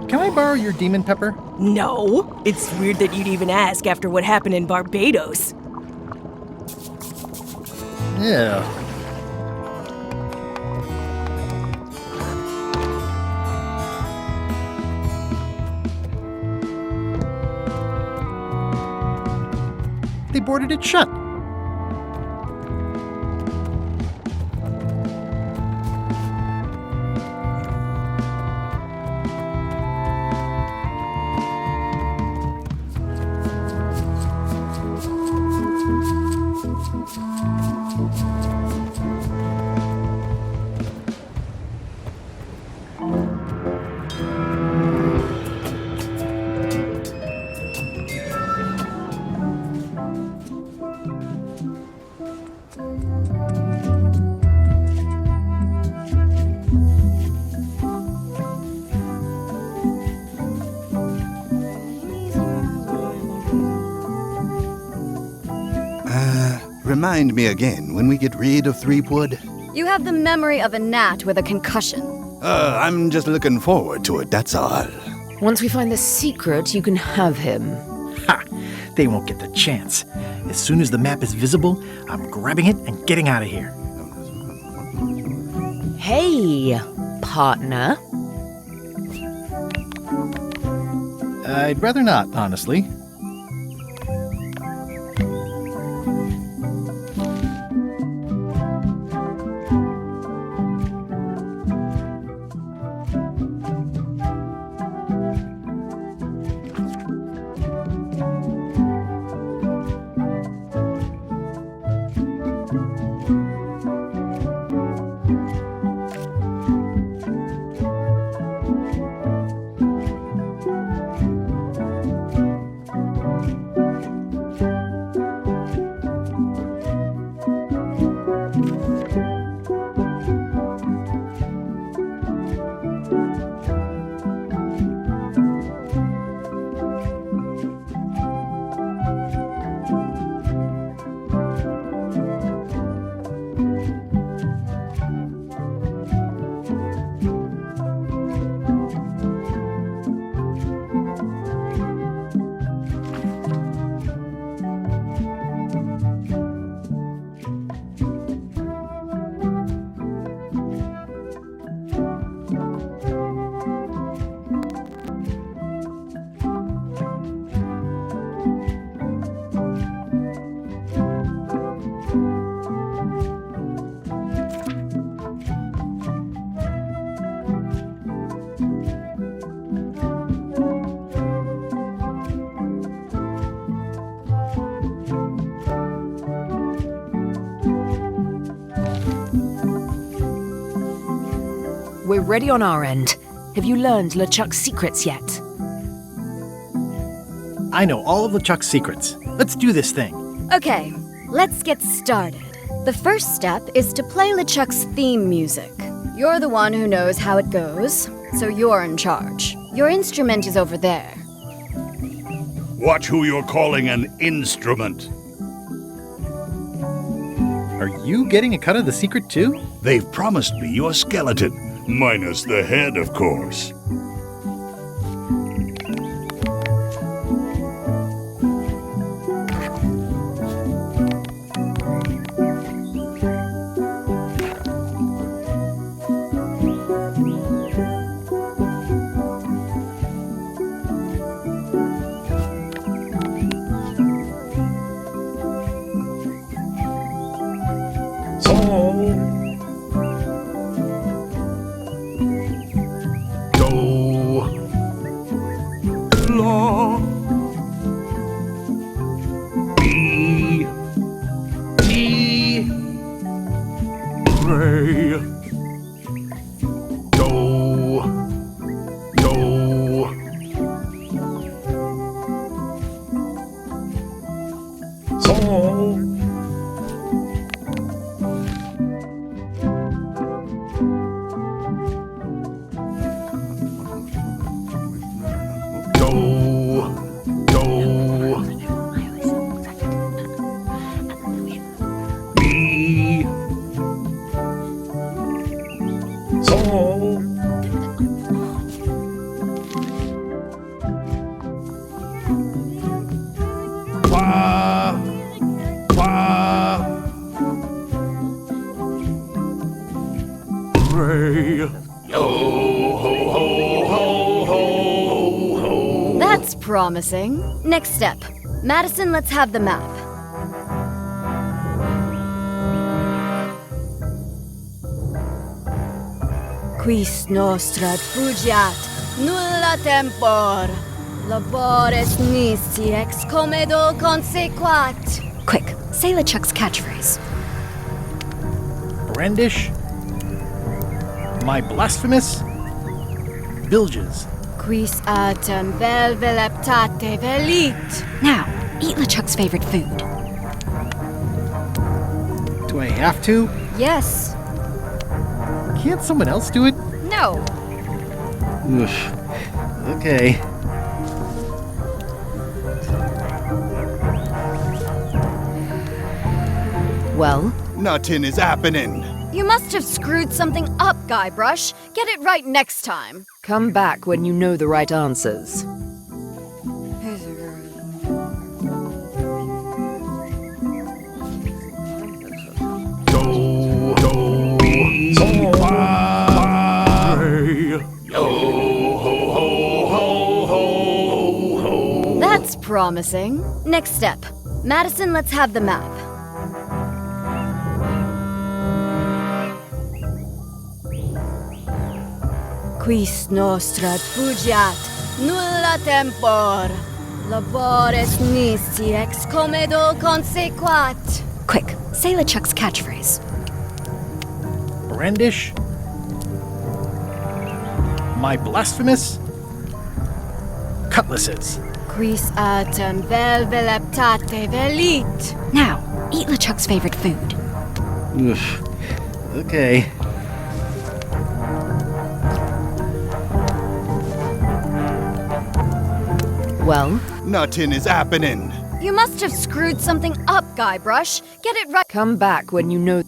Can I borrow your demon pepper? No. It's weird that you'd even ask after what happened in Barbados. Yeah. They boarded it shut. Remind me again when we get rid of Threepwood. You have the memory of a gnat with a concussion. I'm just looking forward to it, that's all. Once we find the secret, you can have him. Ha! They won't get the chance. As soon as the map is visible, I'm grabbing it and getting out of here. Hey, partner. I'd rather not, honestly. We're ready on our end. Have you learned LeChuck's secrets yet? I know all of LeChuck's secrets. Let's do this thing. Okay, let's get started. The first step is to play LeChuck's theme music. You're the one who knows how it goes, so you're in charge. Your instrument is over there. Watch who you're calling an instrument. Are you getting a cut of the secret too? They've promised me your skeleton, minus the head, of course. That's promising. Next step. Madison, let's have the map. Quis nostra fugiat, nulla tempor. Labores nisi ex comedo consequat. Quick, say LeChuck's catchphrase. Brandish. My blasphemous. Bilges. Quis autem vel veleptate velit. Now, eat LeChuck's favorite food. Do I have to? Yes. Can't someone else do it? No. Oof. Okay. Well? Nothing is happening. You must have screwed something up, Guybrush. Get it right next time. Come back when you know the right answers. That's promising. Next step. Madison, let's have the map. Quis nostra fugiat, nulla tempor. Labores nisi ex comedo consequat. Quick, say LeChuck's catchphrase. Brandish. My blasphemous. Cutlasses. Quis autem vel veleptate velit. Now, eat LeChuck's favorite food. Oof. Okay. Well? Nothing is happening. You must have screwed something up, Guybrush. Get it right. Come back when you know.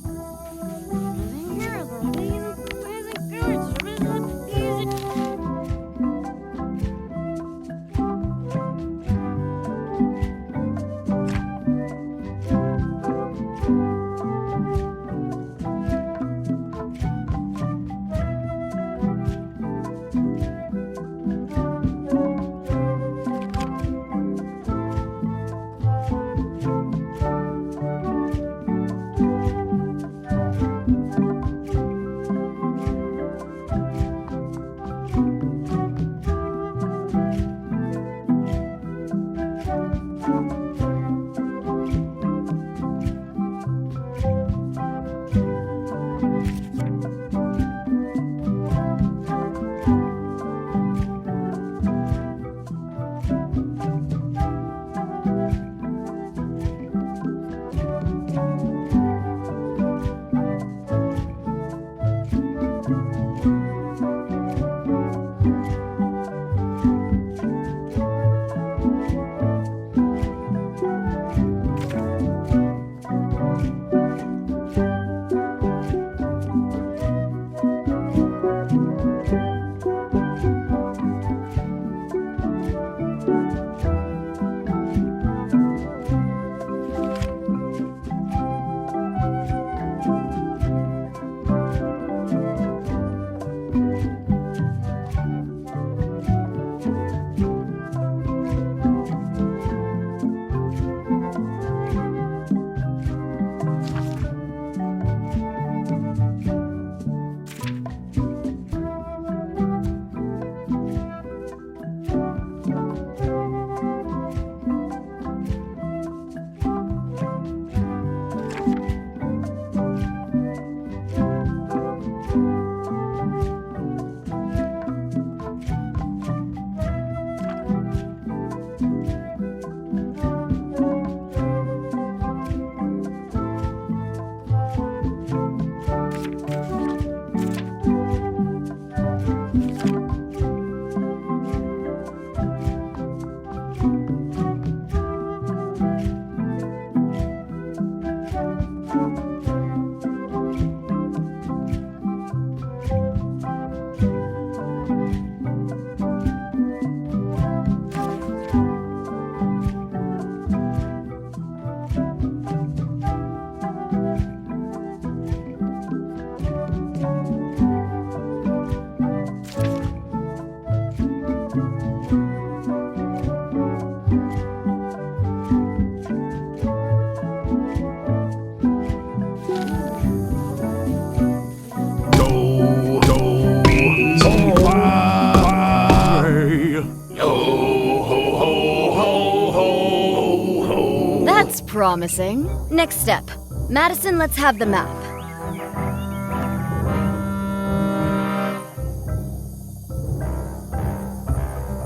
That's promising. Next step. Madison, let's have the map.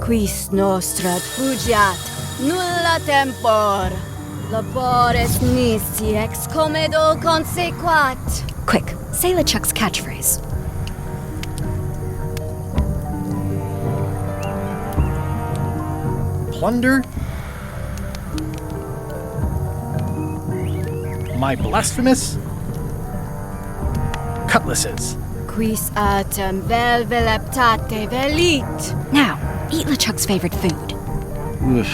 Quis nostra fugiat, nulla tempor. Labores nisi ex comedo consequat. Quick, say LeChuck's catchphrase. Plunder. My blasphemous cutlasses. Quis autem vel veleptate velit. Now, eat LeChuck's favorite food. Oof.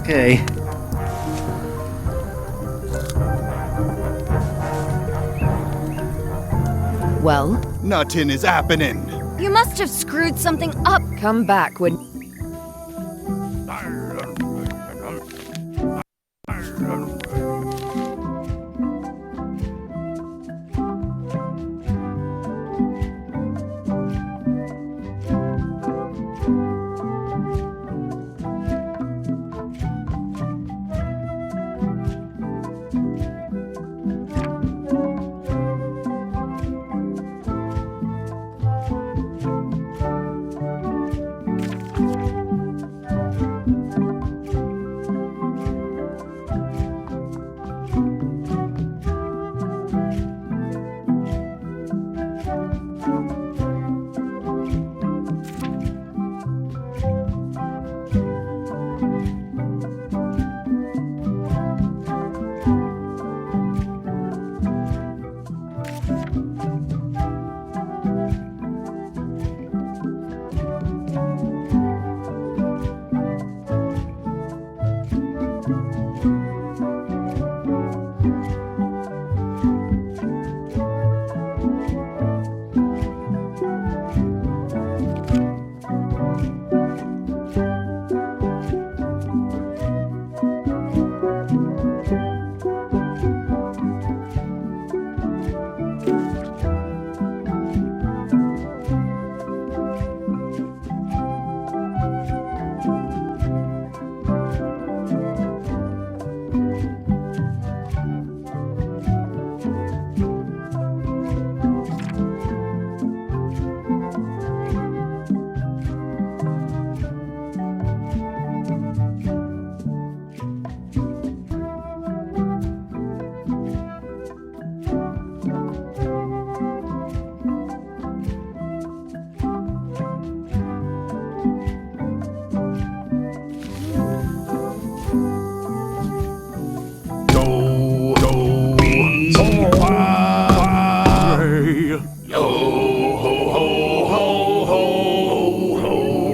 Okay. Well? Nothing is happening. You must have screwed something up. Come back when...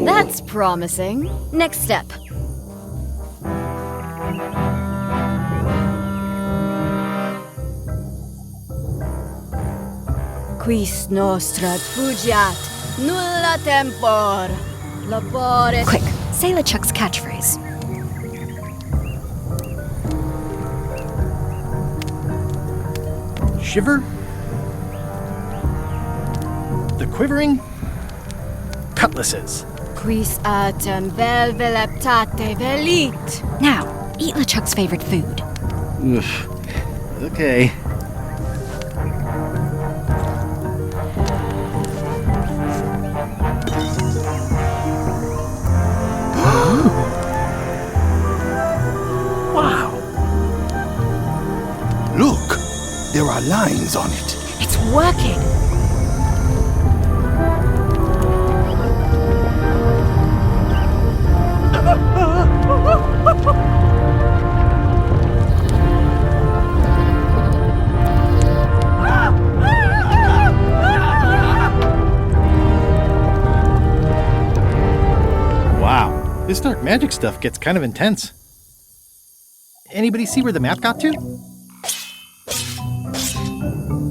That's promising. Next step. Quis nostra fugiat, nulla tempor. Labores... Quick, say LeChuck's catchphrase. Shiver. The quivering cutlasses. Quis autem vel veleptate velit. Now, eat LeChuck's favorite food. Oof. Okay. Wow. Look, there are lines on it. It's working. Wow, this dark magic stuff gets kind of intense. Anybody see where the map got to?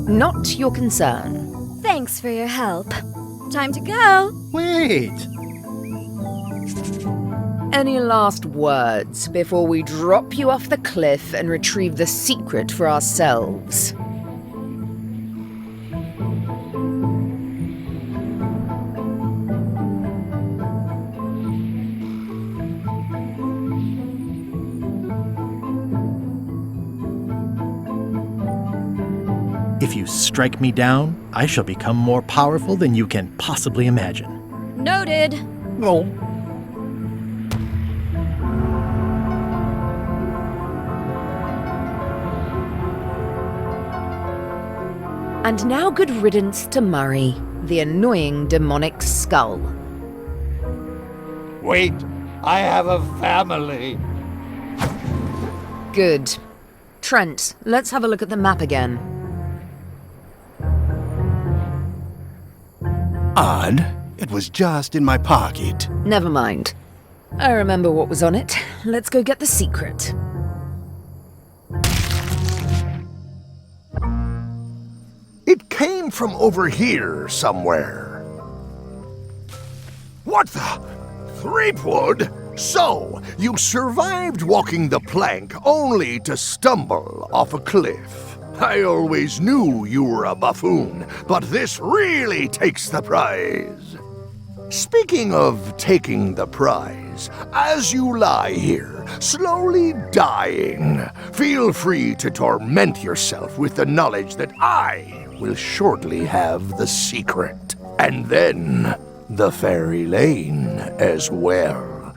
Not your concern. Thanks for your help. Time to go. Wait. Any last words before we drop you off the cliff and retrieve the secret for ourselves? If you strike me down, I shall become more powerful than you can possibly imagine. Noted. Oh. And now good riddance to Murray, the annoying demonic skull. Wait, I have a family. Good. Trent, let's have a look at the map again. Odd. It was just in my pocket. Never mind. I remember what was on it. Let's go get the secret. It came from over here somewhere. What the? Threepwood? So, you survived walking the plank only to stumble off a cliff. I always knew you were a buffoon, but this really takes the prize. Speaking of taking the prize, as you lie here, slowly dying, feel free to torment yourself with the knowledge that I will shortly have the secret. And then the fairy lane as well.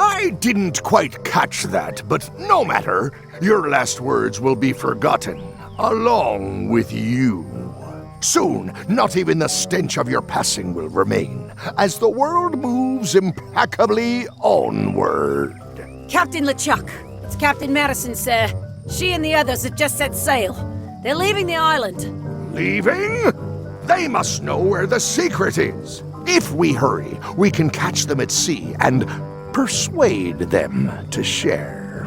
I didn't quite catch that, but no matter. Your last words will be forgotten, along with you. Soon, not even the stench of your passing will remain, as the world moves impeccably onward. Captain LeChuck, it's Captain Madison, sir. She and the others have just set sail. They're leaving the island. Leaving? They must know where the secret is. If we hurry, we can catch them at sea and persuade them to share.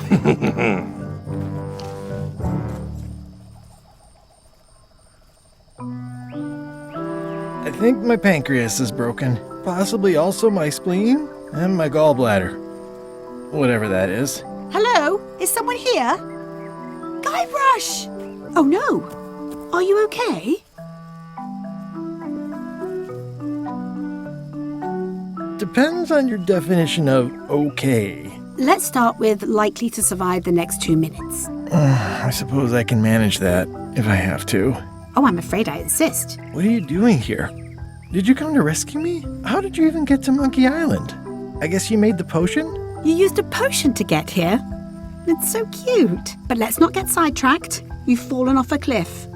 I think my pancreas is broken. Possibly also my spleen and my gallbladder. Whatever that is. Hello? Is someone here? Guybrush! Oh no. Are you okay? Depends on your definition of okay. Let's start with likely to survive the next 2 minutes. I suppose I can manage that if I have to. Oh, I'm afraid I insist. What are you doing here? Did you come to rescue me? How did you even get to Monkey Island? I guess you made the potion? You used a potion to get here. It's so cute. But let's not get sidetracked. You've fallen off a cliff.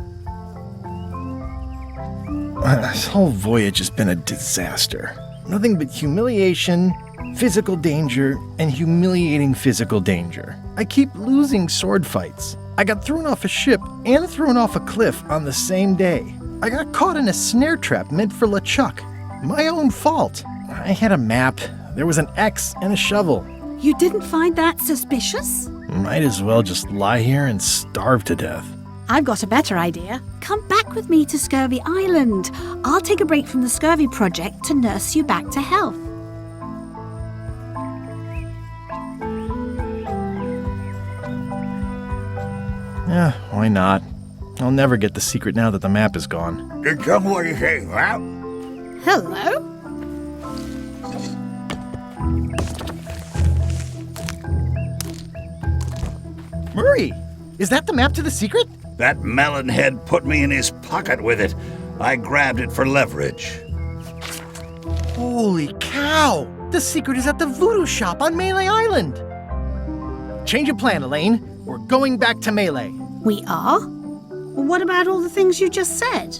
This whole voyage has been a disaster. Nothing but humiliation, physical danger, and humiliating physical danger. I keep losing sword fights. I got thrown off a ship and thrown off a cliff on the same day. I got caught in a snare trap meant for LeChuck. My own fault. I had a map. There was an X and a shovel. You didn't find that suspicious? Might as well just lie here and starve to death. I've got a better idea. Come back with me to Scurvy Island. I'll take a break from the Scurvy Project to nurse you back to health. Yeah, why not? I'll never get the secret now that the map is gone. Tell me what you say, huh? Hello? Murray, is that the map to the secret? That melonhead put me in his pocket with it. I grabbed it for leverage. Holy cow! The secret is at the voodoo shop on Melee Island! Change of plan, Elaine. We're going back to Melee. We are? Well, what about all the things you just said?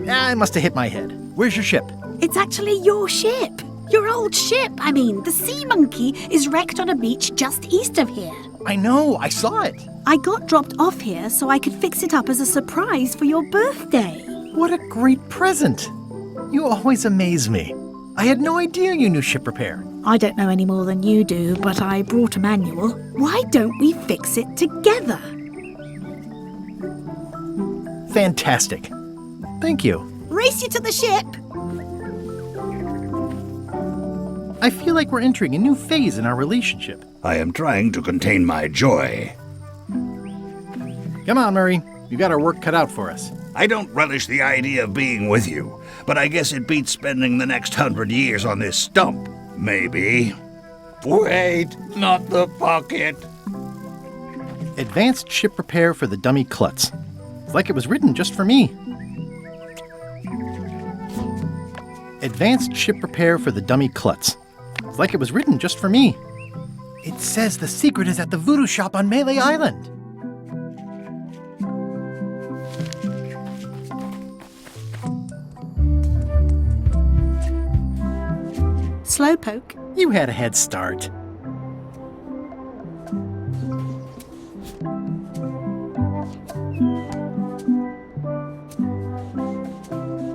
I must have hit my head. Where's your ship? It's actually your ship. Your old ship. I mean, the Sea Monkey is wrecked on a beach just east of here. I know, I saw it. I got dropped off here so I could fix it up as a surprise for your birthday. What a great present. You always amaze me. I had no idea you knew ship repair. I don't know any more than you do, but I brought a manual. Why don't we fix it together? Fantastic. Thank you. Race you to the ship! I feel like we're entering a new phase in our relationship. I am trying to contain my joy. Come on, Murray. You got our work cut out for us. I don't relish the idea of being with you, but I guess it beats spending the next 100 years on this stump. Maybe. Wait, not the pocket. Advanced ship repair for the dummy klutz. It's like it was written just for me. Advanced ship repair for the dummy klutz. It's like it was written just for me. It says the secret is at the voodoo shop on Melee Island. Slowpoke. You had a head start.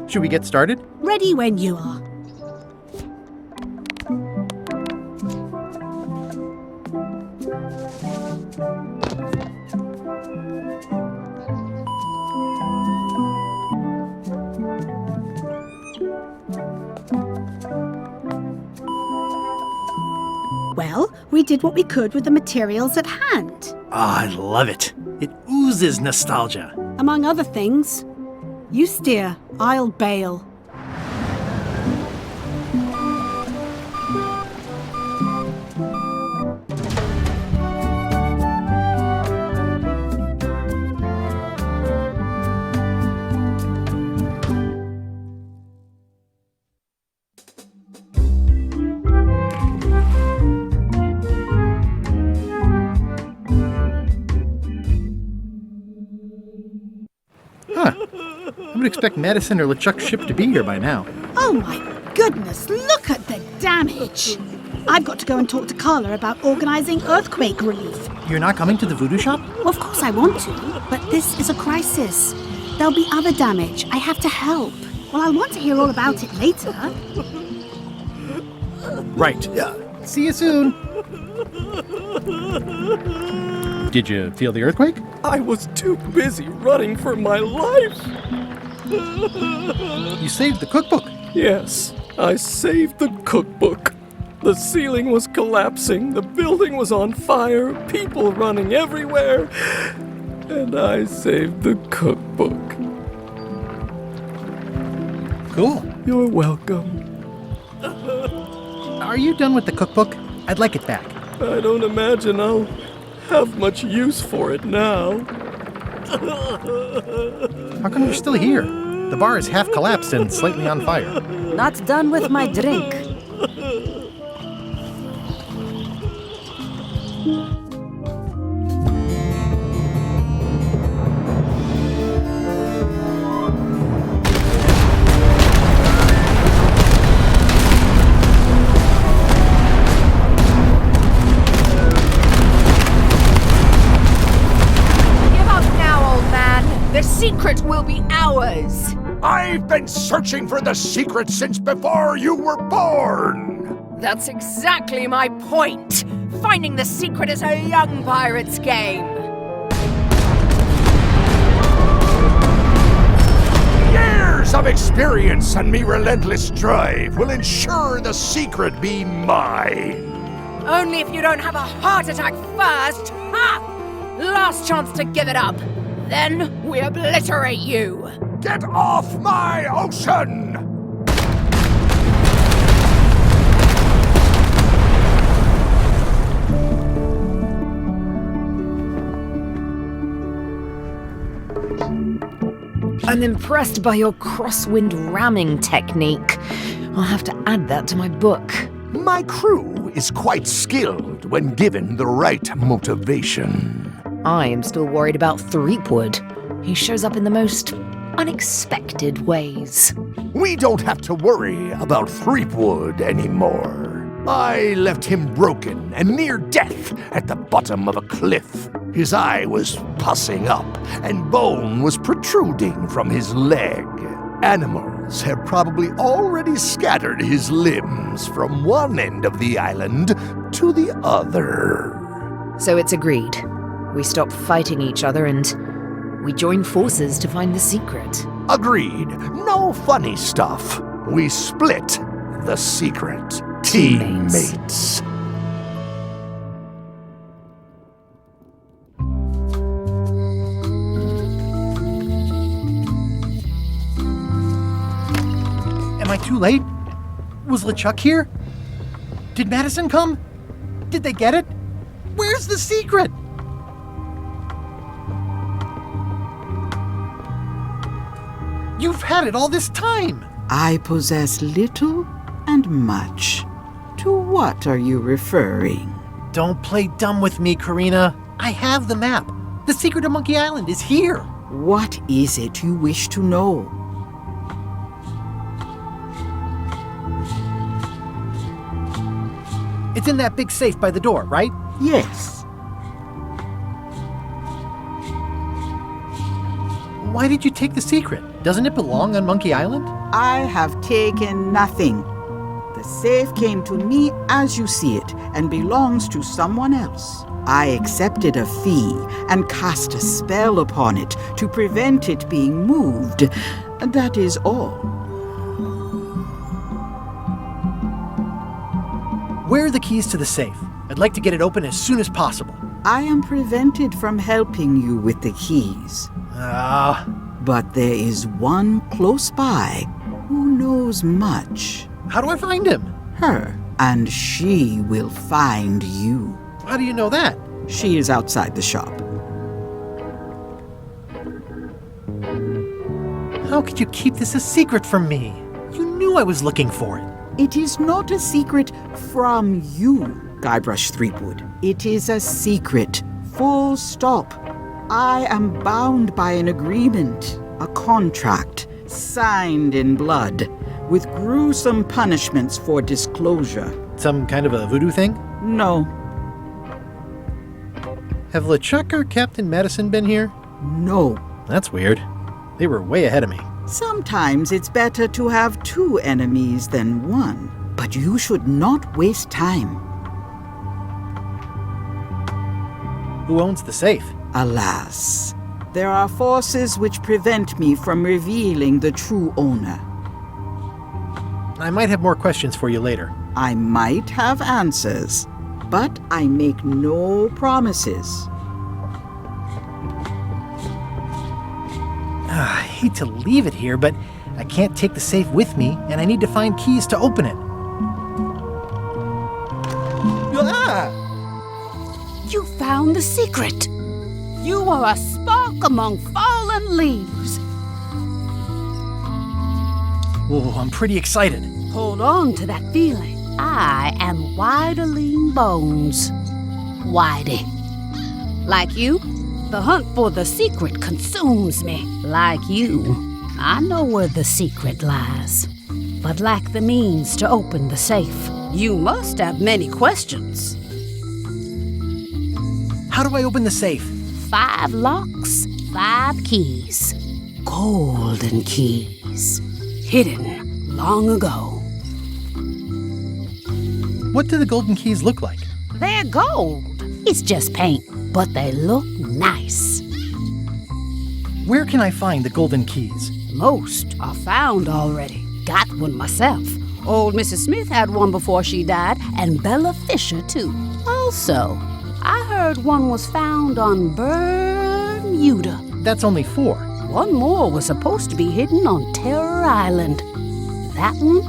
Should we get started? Ready when you are. Well, we did what we could with the materials at hand. I love it. It oozes nostalgia. Among other things, you steer, I'll bail. I would expect Madison or LeChuck's ship to be here by now. Oh my goodness, look at the damage! I've got to go and talk to Carla about organising earthquake relief. You're not coming to the voodoo shop? Well, of course I want to, but this is a crisis. There'll be other damage. I have to help. Well, I'll want to hear all about it later. Right. See you soon. Did you feel the earthquake? I was too busy running for my life. You saved the cookbook. Yes, I saved the cookbook. The ceiling was collapsing, the building was on fire, people running everywhere, and I saved the cookbook. Cool. You're welcome. Are you done with the cookbook? I'd like it back. I don't imagine I'll have much use for it now. How come you're still here? The bar is half collapsed and slightly on fire. Not done with my drink. The secret will be ours! I've been searching for the secret since before you were born! That's exactly my point! Finding the secret is a young pirate's game! Years of experience and me relentless drive will ensure the secret be mine! Only if you don't have a heart attack first! Ha! Last chance to give it up! Then we obliterate you! Get off my ocean! I'm impressed by your crosswind ramming technique. I'll have to add that to my book. My crew is quite skilled when given the right motivation. I am still worried about Threepwood. He shows up in the most unexpected ways. We don't have to worry about Threepwood anymore. I left him broken and near death at the bottom of a cliff. His eye was pussing up and bone was protruding from his leg. Animals have probably already scattered his limbs from one end of the island to the other. So it's agreed. We stop fighting each other and we join forces to find the secret. Agreed. No funny stuff. We split the secret. Teammates. I too late? Was LeChuck here? Did Madison come? Did they get it? Where's the secret? You've had it all this time! I possess little and much. To what are you referring? Don't play dumb with me, Karina. I have the map. The secret of Monkey Island is here. What is it you wish to know? It's in that big safe by the door, right? Yes. Why did you take the secret? Doesn't it belong on Monkey Island? I have taken nothing. The safe came to me as you see it and belongs to someone else. I accepted a fee and cast a spell upon it to prevent it being moved. That is all. Where are the keys to the safe? I'd like to get it open as soon as possible. I am prevented from helping you with the keys. But there is one close by who knows much. How do I find him? Her. And she will find you. How do you know that? She is outside the shop. How could you keep this a secret from me? You knew I was looking for it. It is not a secret from you, Guybrush Threepwood. It is a secret. Full stop. I am bound by an agreement, a contract, signed in blood, with gruesome punishments for disclosure. Some kind of a voodoo thing? No. Have LeChuck or Captain Madison been here? No. That's weird. They were way ahead of me. Sometimes it's better to have two enemies than one, but you should not waste time. Who owns the safe? Alas, there are forces which prevent me from revealing the true owner. I might have more questions for you later. I might have answers, but I make no promises. I hate to leave it here, but I can't take the safe with me, and I need to find keys to open it. You found the secret. You are a spark among fallen leaves. Whoa, I'm pretty excited. Hold on to that feeling. I am Whiteling Bones. Whitey. Like you, the hunt for the secret consumes me. Like you, I know where the secret lies, but lack the means to open the safe. You must have many questions. How do I open the safe? 5 locks, 5 keys. Golden keys. Hidden long ago. What do the golden keys look like? They're gold. It's just paint, but they look nice. Where can I find the golden keys? Most are found already. Got one myself. Old Mrs. Smith had one before she died, and Bella Fisher, too. Also, I heard one was found on Bermuda. That's only 4. One more was supposed to be hidden on Terror Island. That one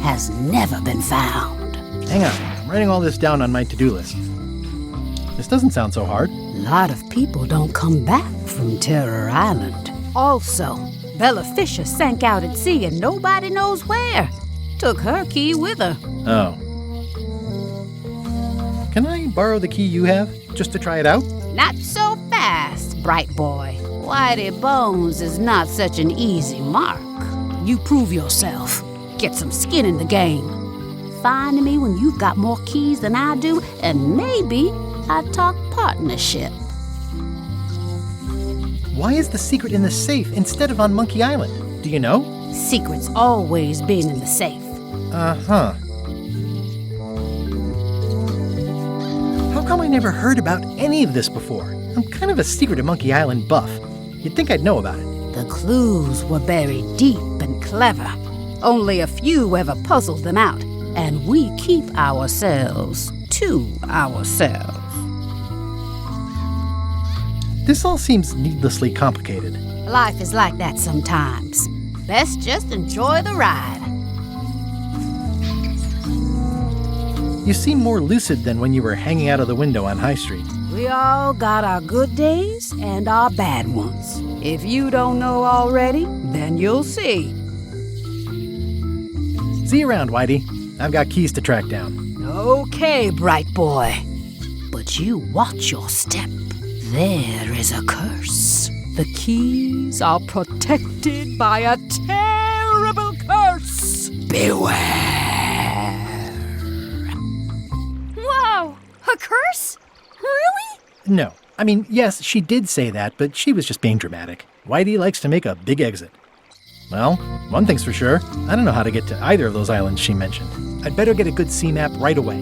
has never been found. Hang on, I'm writing all this down on my to-do list. This doesn't sound so hard. A lot of people don't come back from Terror Island. Also, Bella Fisher sank out at sea and nobody knows where. Took her key with her. Oh. Can I borrow the key you have, just to try it out? Not so fast, bright boy. Whitey Bones is not such an easy mark. You prove yourself. Get some skin in the game. Find me when you've got more keys than I do, and maybe I'd talk partnership. Why is the secret in the safe instead of on Monkey Island? Do you know? Secret's always been in the safe. Uh-huh. How come I never heard about any of this before? I'm kind of a Secret of Monkey Island buff. You'd think I'd know about it. The clues were buried deep and clever. Only a few ever puzzled them out, and we keep ourselves to ourselves. This all seems needlessly complicated. Life is like that sometimes. Best just enjoy the ride. You seem more lucid than when you were hanging out of the window on High Street. We all got our good days and our bad ones. If you don't know already, then you'll see. See you around, Whitey. I've got keys to track down. Okay, bright boy. But you watch your step. There is a curse. The keys are protected by a terrible curse. Beware. Whoa! A curse? Really? No. I mean, yes, she did say that, but she was just being dramatic. Whitey likes to make a big exit. Well, one thing's for sure. I don't know how to get to either of those islands she mentioned. I'd better get a good sea map right away.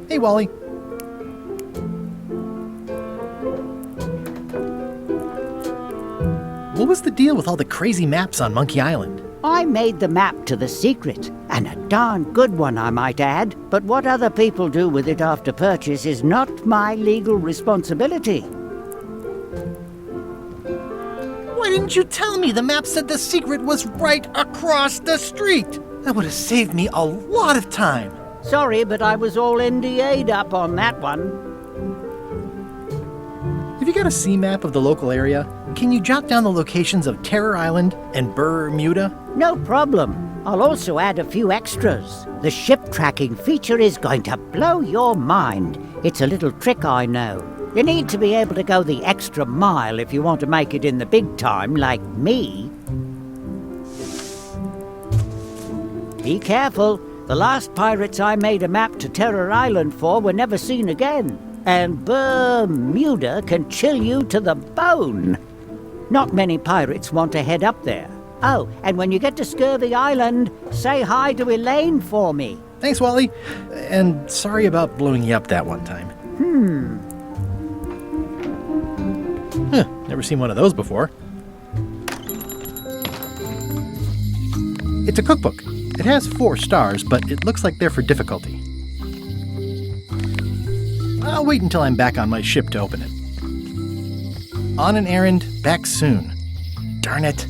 Hey, Wally. What was the deal with all the crazy maps on Monkey Island? I made the map to the secret, and a darn good one, I might add. But what other people do with it after purchase is not my legal responsibility. Why didn't you tell me the map said the secret was right across the street? That would have saved me a lot of time. Sorry, but I was all NDA'd up on that one. Have you got a sea map of the local area? Can you jot down the locations of Terror Island and Bermuda? No problem. I'll also add a few extras. The ship tracking feature is going to blow your mind. It's a little trick, I know. You need to be able to go the extra mile if you want to make it in the big time, like me. Be careful. The last pirates I made a map to Terror Island for were never seen again. And Bermuda can chill you to the bone. Not many pirates want to head up there. Oh, and when you get to Scurvy Island, say hi to Elaine for me. Thanks, Wally. And sorry about blowing you up that one time. Never seen one of those before. It's a cookbook. It has 4 stars, but it looks like they're for difficulty. I'll wait until I'm back on my ship to open it. On an errand, back soon. Darn it.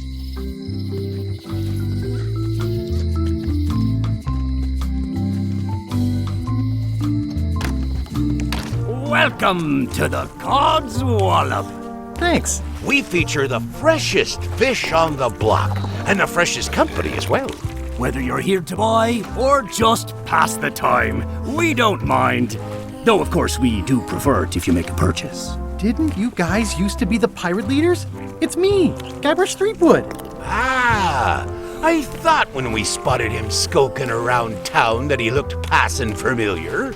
Welcome to the God's Wallop. Thanks. We feature the freshest fish on the block, and the freshest company as well. Whether you're here to buy or just pass the time, we don't mind. Though, of course, we do prefer it if you make a purchase. Didn't you guys used to be the pirate leaders? It's me, Gabber Streetwood. Ah, I thought when we spotted him skulking around town that he looked passing familiar.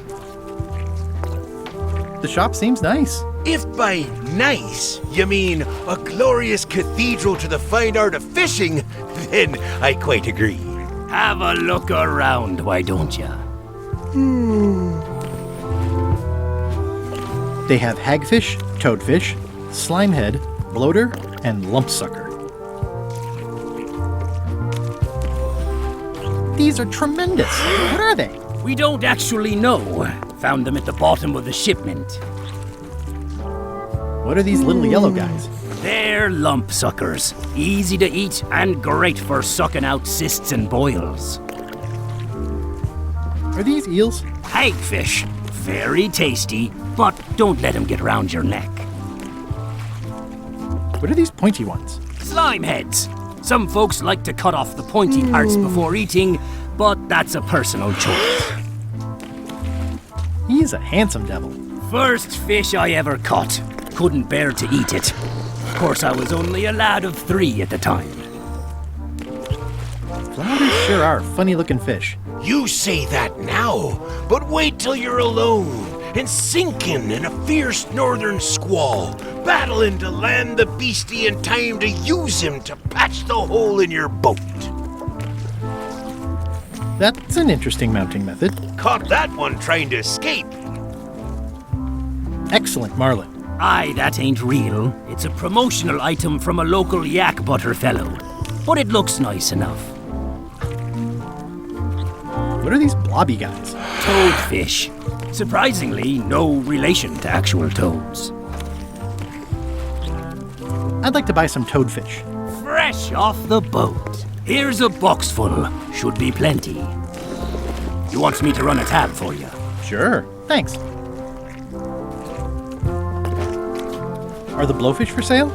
The shop seems nice. If by nice you mean a glorious cathedral to the fine art of fishing, then I quite agree. Have a look around, why don't ya? They have hagfish, toadfish, slimehead, bloater, and lumpsucker. These are tremendous. What are they? We don't actually know. Found them at the bottom of the shipment. What are these little yellow guys? They're lump suckers. Easy to eat and great for sucking out cysts and boils. Are these eels? Hagfish. Very tasty, but don't let them get round your neck. What are these pointy ones? Slime heads. Some folks like to cut off the pointy parts before eating, but that's a personal choice. He's a handsome devil. First fish I ever caught. Couldn't bear to eat it. Of course, I was only a lad of 3 at the time. Flounders sure are funny-looking fish. You say that now, but wait till you're alone and sinking in a fierce northern squall, battling to land the beastie in time to use him to patch the hole in your boat. That's an interesting mounting method. Caught that one trying to escape. Excellent, Marlin. Aye, that ain't real. It's a promotional item from a local yak butter fellow. But it looks nice enough. What are these blobby guys? Toadfish. Surprisingly, no relation to actual toads. I'd like to buy some toadfish. Fresh off the boat. Here's a box full. Should be plenty. You want me to run a tab for you? Sure, thanks. Are the blowfish for sale?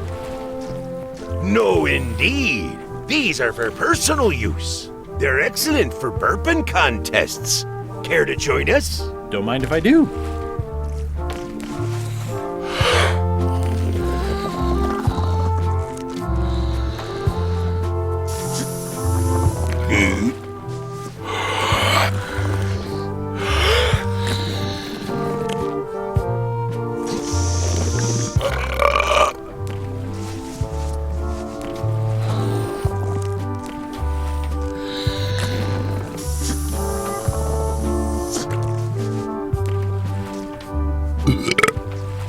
No, indeed. These are for personal use. They're excellent for burping contests. Care to join us? Don't mind if I do.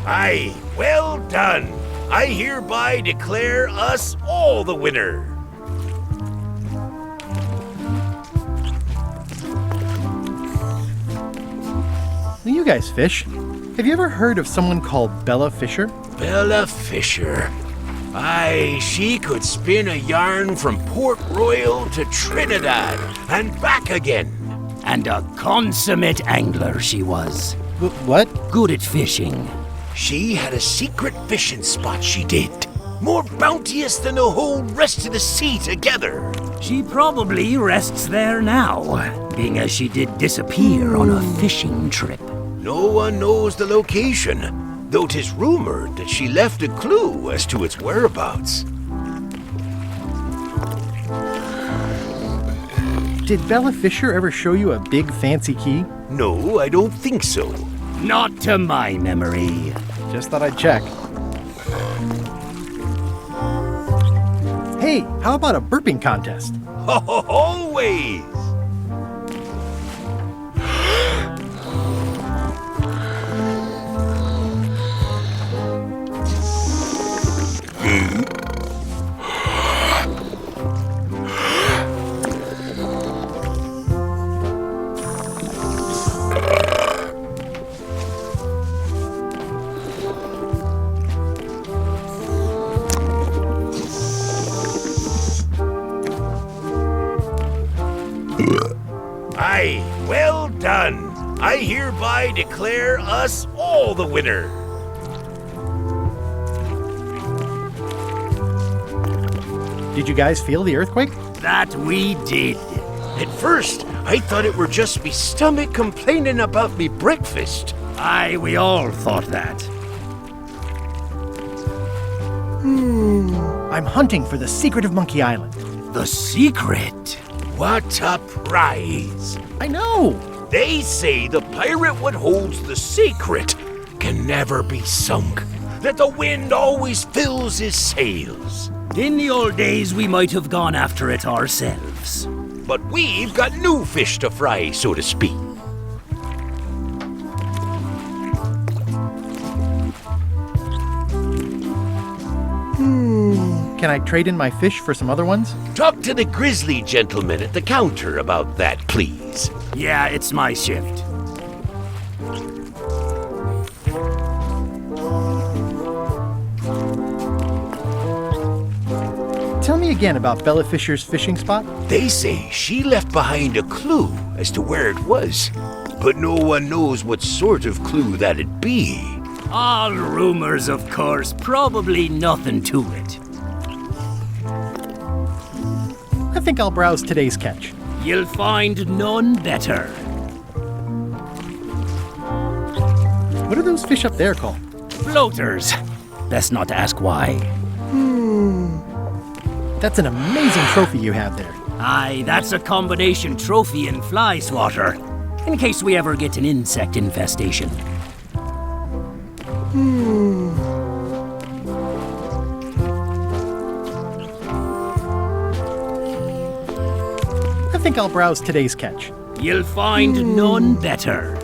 Aye, well done. I hereby declare us all the winner. You guys fish. Have you ever heard of someone called Bella Fisher? Bella Fisher. Aye, she could spin a yarn from Port Royal to Trinidad and back again. And a consummate angler she was. What? Good at fishing. She had a secret fishing spot, she did. More bounteous than the whole rest of the sea together. She probably rests there now, being as she did disappear on a fishing trip. No one knows the location, though 'tis rumored that she left a clue as to its whereabouts. Did Bella Fisher ever show you a big fancy key? No, I don't think so. Not to my memory. Just thought I'd check. Hey, how about a burping contest? Always! Aye, well done. I hereby declare us all the winner. Did you guys feel the earthquake? That we did. At first, I thought it were just me stomach complaining about me breakfast. Aye, we all thought that. I'm hunting for the secret of Monkey Island. The secret? What a prize! I know! They say the pirate what holds the secret can never be sunk, that the wind always fills his sails. In the old days, we might have gone after it ourselves. But we've got new fish to fry, so to speak. Can I trade in my fish for some other ones? Talk to the grizzly gentleman at the counter about that, please. Yeah, it's my shift. Tell me again about Bella Fisher's fishing spot. They say she left behind a clue as to where it was, but no one knows what sort of clue that'd be. All rumors, of course, probably nothing to it. I think I'll browse today's catch. You'll find none better. What are those fish up there called? Floaters. Best not to ask why. That's an amazing trophy you have there. Aye, that's a combination trophy and fly swatter, in case we ever get an insect infestation. I think I'll browse today's catch. You'll find none better.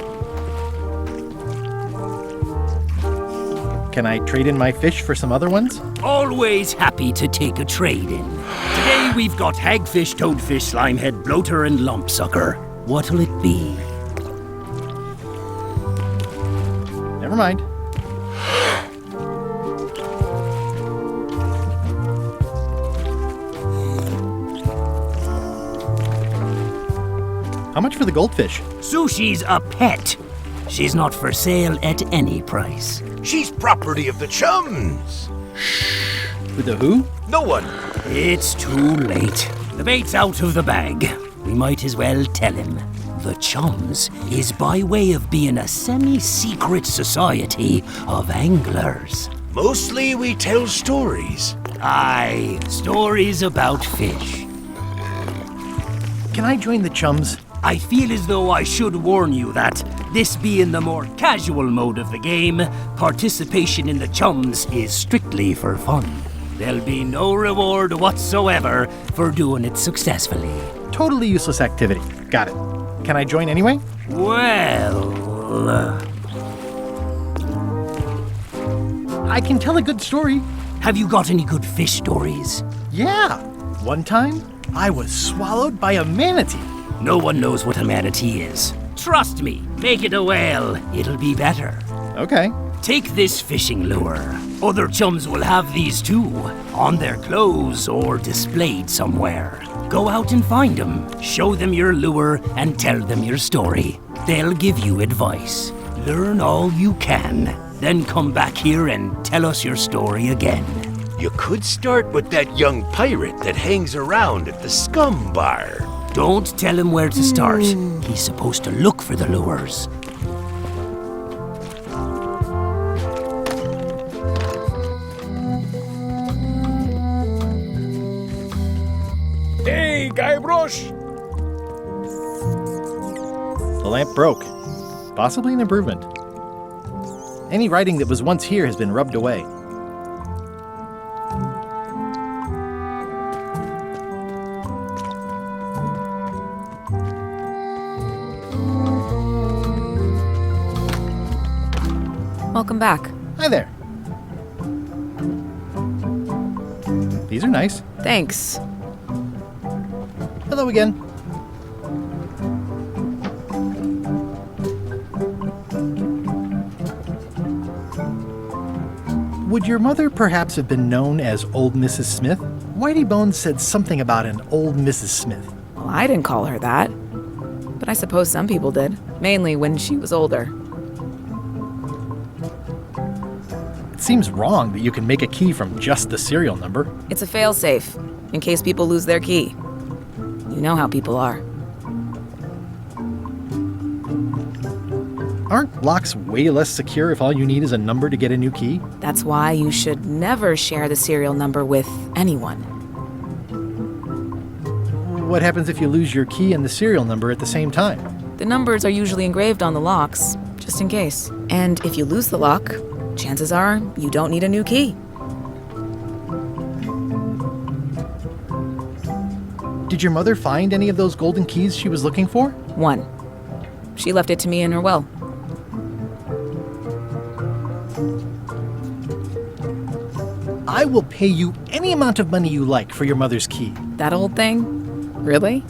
Can I trade in my fish for some other ones? Always happy to take a trade-in. Today we've got hagfish, toadfish, slimehead, bloater, and lumpsucker. What'll it be? Never mind. How much for the goldfish? Sushi's a pet. She's not for sale at any price. She's property of the chums. With the who? No one. It's too late. The bait's out of the bag. We might as well tell him. The Chums is by way of being a semi-secret society of anglers. Mostly we tell stories. Aye, stories about fish. Can I join the chums? I feel as though I should warn you that, this being the more casual mode of the game, participation in the Chums is strictly for fun. There'll be no reward whatsoever for doing it successfully. Totally useless activity. Got it. Can I join anyway? Well... I can tell a good story. Have you got any good fish stories? Yeah. One time, I was swallowed by a manatee. No one knows what a manatee is. Trust me, make it a whale. It'll be better. Okay. Take this fishing lure. Other chums will have these too, on their clothes or displayed somewhere. Go out and find them, show them your lure, and tell them your story. They'll give you advice. Learn all you can, then come back here and tell us your story again. You could start with that young pirate that hangs around at the Scum Bar. Don't tell him where to start. He's supposed to look for the lures. Hey, Guybrush! The lamp broke. Possibly an improvement. Any writing that was once here has been rubbed away. Welcome back. Hi there. These are nice. Thanks. Hello again. Would your mother perhaps have been known as Old Mrs. Smith? Whitey Bones said something about an Old Mrs. Smith. Well, I didn't call her that. But I suppose some people did. Mainly when she was older. It seems wrong that you can make a key from just the serial number. It's a failsafe, in case people lose their key. You know how people are. Aren't locks way less secure if all you need is a number to get a new key? That's why you should never share the serial number with anyone. What happens if you lose your key and the serial number at the same time? The numbers are usually engraved on the locks, just in case. And if you lose the lock, chances are you don't need a new key. Did your mother find any of those golden keys she was looking for? One. She left it to me in her will. I will pay you any amount of money you like for your mother's key. That old thing? Really?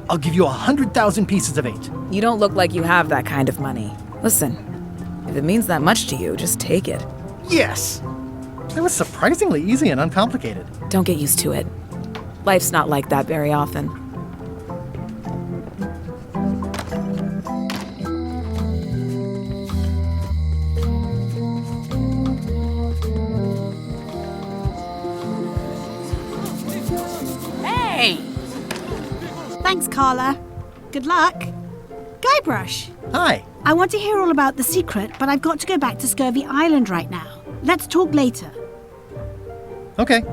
I'll give you 100,000 pieces of 8. You don't look like you have that kind of money. Listen, if it means that much to you, just take it. Yes! That was surprisingly easy and uncomplicated. Don't get used to it. Life's not like that very often. Hey! Thanks, Carla. Good luck. Guybrush. Hi. I want to hear all about the secret, but I've got to go back to Scurvy Island right now. Let's talk later. Okay.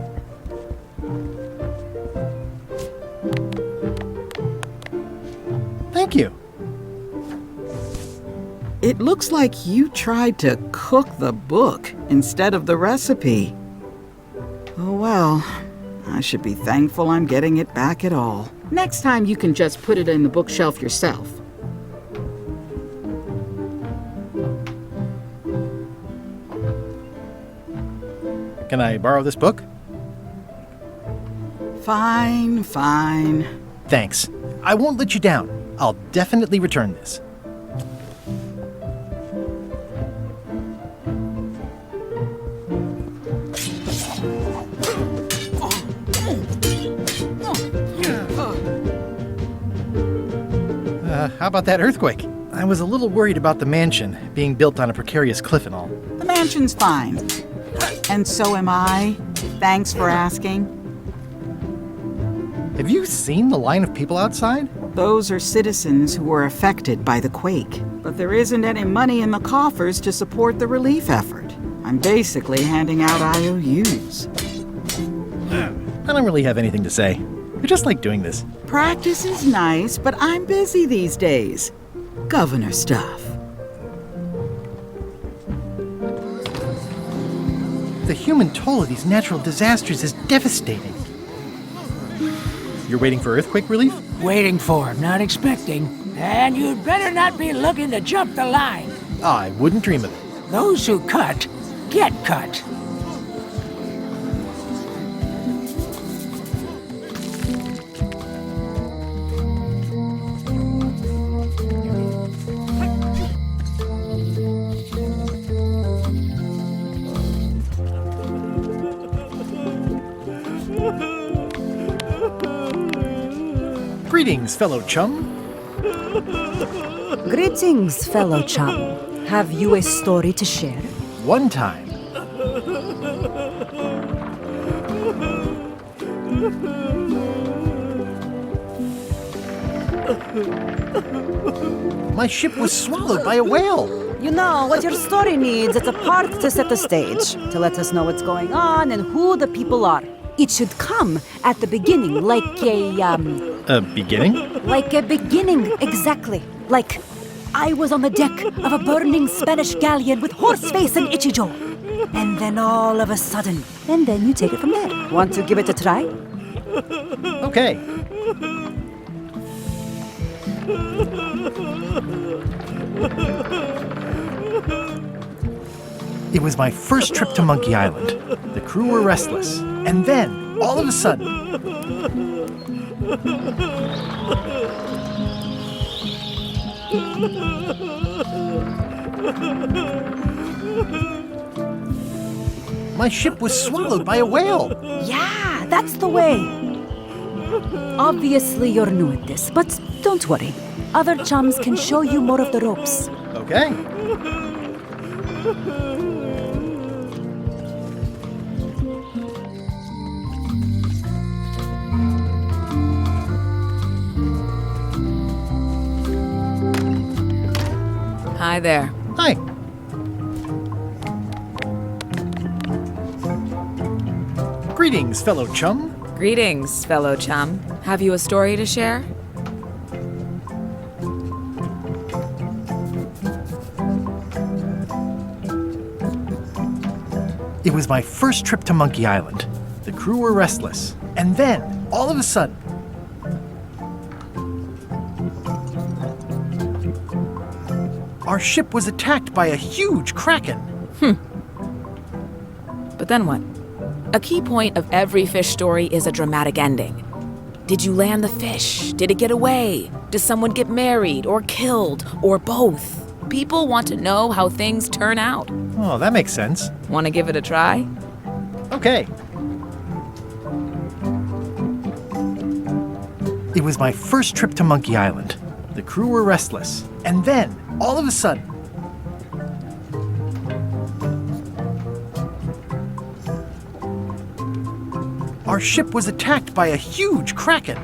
Thank you. It looks like you tried to cook the book instead of the recipe. Oh well, I should be thankful I'm getting it back at all. Next time you can just put it in the bookshelf yourself. Can I borrow this book? Fine, fine. Thanks. I won't let you down. I'll definitely return this. how about that earthquake? I was a little worried about the mansion being built on a precarious cliff and all. The mansion's fine. And so am I. Thanks for asking. Have you seen the line of people outside? Those are citizens who were affected by the quake. But there isn't any money in the coffers to support the relief effort. I'm basically handing out IOUs. I don't really have anything to say. I just like doing this. Practice is nice, but I'm busy these days. Governor stuff. The human toll of these natural disasters is devastating. You're waiting for earthquake relief? Waiting for, not expecting. And you'd better not be looking to jump the line. I wouldn't dream of it. Those who cut, get cut. Greetings, fellow chum. Greetings, fellow chum. Have you a story to share? One time. My ship was swallowed by a whale. You know, what your story needs is a part to set the stage, to let us know what's going on and who the people are. It should come at the beginning, like A beginning? Like a beginning, exactly. Like, I was on the deck of a burning Spanish galleon with Horseface and Ichijo. And then all of a sudden, and then you take it from there. Want to give it a try? Okay. It was my first trip to Monkey Island. The crew were restless. And then, all of a sudden... My ship was swallowed by a whale. Yeah, that's the way. Obviously, you're new at this, but don't worry. Other chums can show you more of the ropes. Okay. Hi there. Hi. Greetings, fellow chum. Greetings, fellow chum. Have you a story to share? It was my first trip to Monkey Island. The crew were restless. And then, all of a sudden... Our ship was attacked by a huge kraken. But then what? A key point of every fish story is a dramatic ending. Did you land the fish? Did it get away? Does someone get married or killed or both? People want to know how things turn out. Oh, that makes sense. Want to give it a try? Okay. It was my first trip to Monkey Island. The crew were restless. And then, all of a sudden... Our ship was attacked by a huge kraken.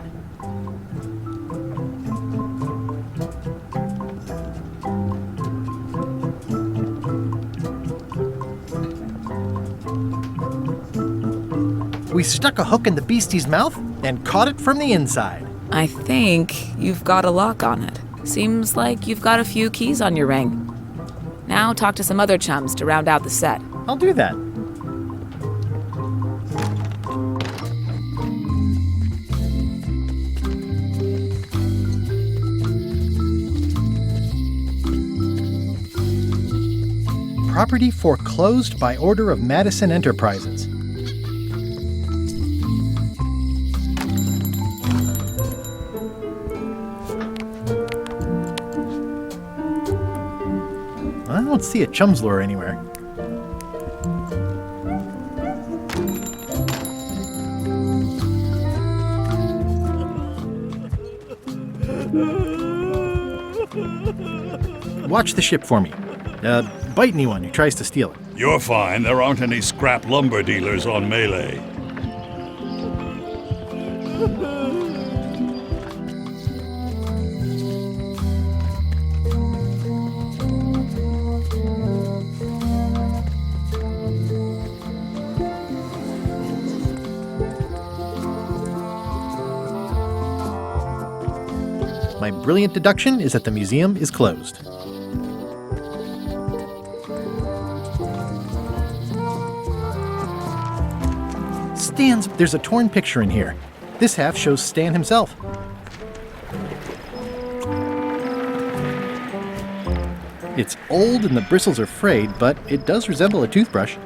We stuck a hook in the beastie's mouth and caught it from the inside. I think you've got a lock on it. Seems like you've got a few keys on your ring. Now talk to some other chums to round out the set. I'll do that. Property foreclosed by order of Madison Enterprises. I don't see a chum's lure anywhere. Watch the ship for me. Bite anyone who tries to steal it. You're fine. There aren't any scrap lumber dealers on Melee. My brilliant deduction is that the museum is closed. There's a torn picture in here. This half shows Stan himself. It's old and the bristles are frayed, but it does resemble a toothbrush.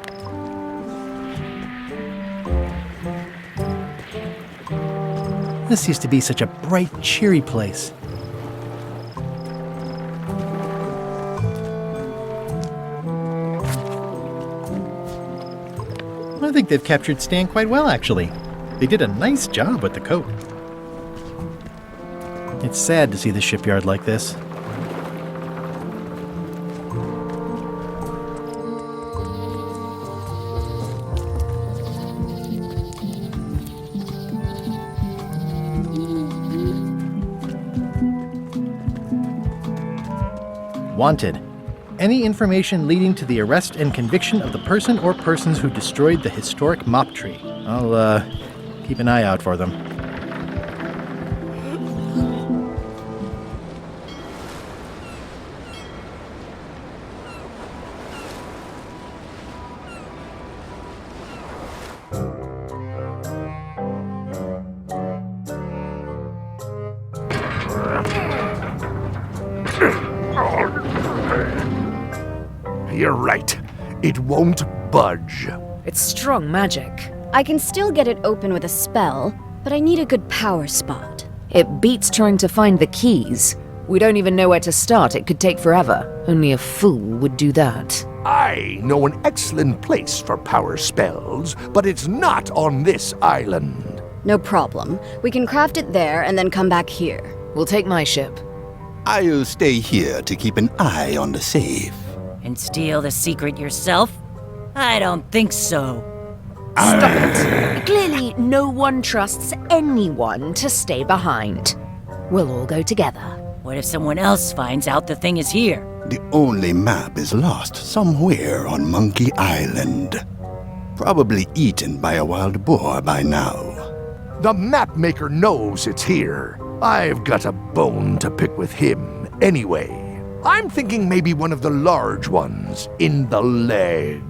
This used to be such a bright, cheery place. I think they've captured Stan quite well, actually. They did a nice job with the coat. It's sad to see the shipyard like this. Wanted. Any information leading to the arrest and conviction of the person or persons who destroyed the historic mop tree. I'll, keep an eye out for them. You're right. It won't budge. It's strong magic. I can still get it open with a spell, but I need a good power spot. It beats trying to find the keys. We don't even know where to start. It could take forever. Only a fool would do that. I know an excellent place for power spells, but it's not on this island. No problem. We can craft it there and then come back here. We'll take my ship. I'll stay here to keep an eye on the safe. And steal the secret yourself? I don't think so. Stop it. Clearly, no one trusts anyone to stay behind. We'll all go together. What if someone else finds out the thing is here? The only map is lost somewhere on Monkey Island. Probably eaten by a wild boar by now. The map maker knows it's here. I've got a bone to pick with him anyway. I'm thinking maybe one of the large ones in the leg.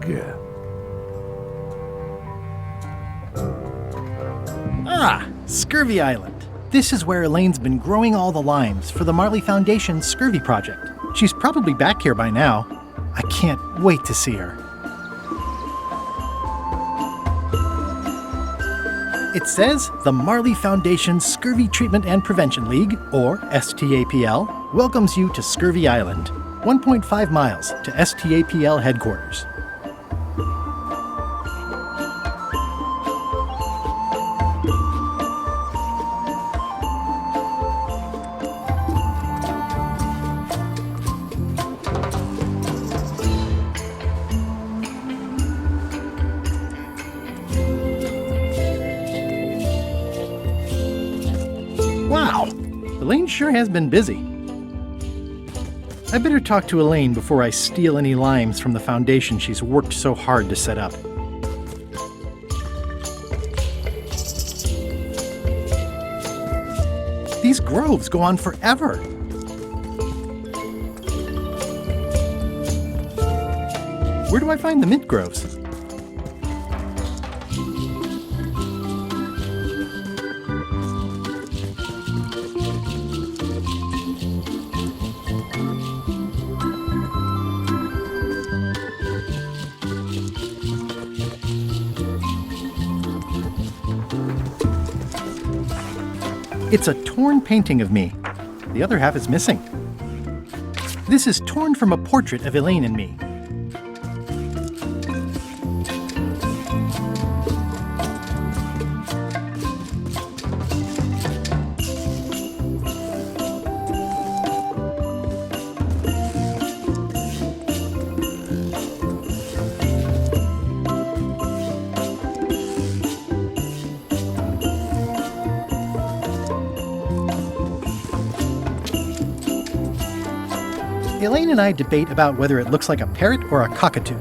Ah, Scurvy Island. This is where Elaine's been growing all the limes for the Marley Foundation's Scurvy project. She's probably back here by now. I can't wait to see her. It says the Marley Foundation Scurvy Treatment and Prevention League, or STAPL, welcomes you to Scurvy Island, 1.5 miles to STAPL headquarters. Wow, Elaine sure has been busy. I better talk to Elaine before I steal any limes from the foundation she's worked so hard to set up. These groves go on forever. Where do I find the mint groves? It's a torn painting of me. The other half is missing. This is torn from a portrait of Elaine and me. Elaine and I debate about whether it looks like a parrot or a cockatoo.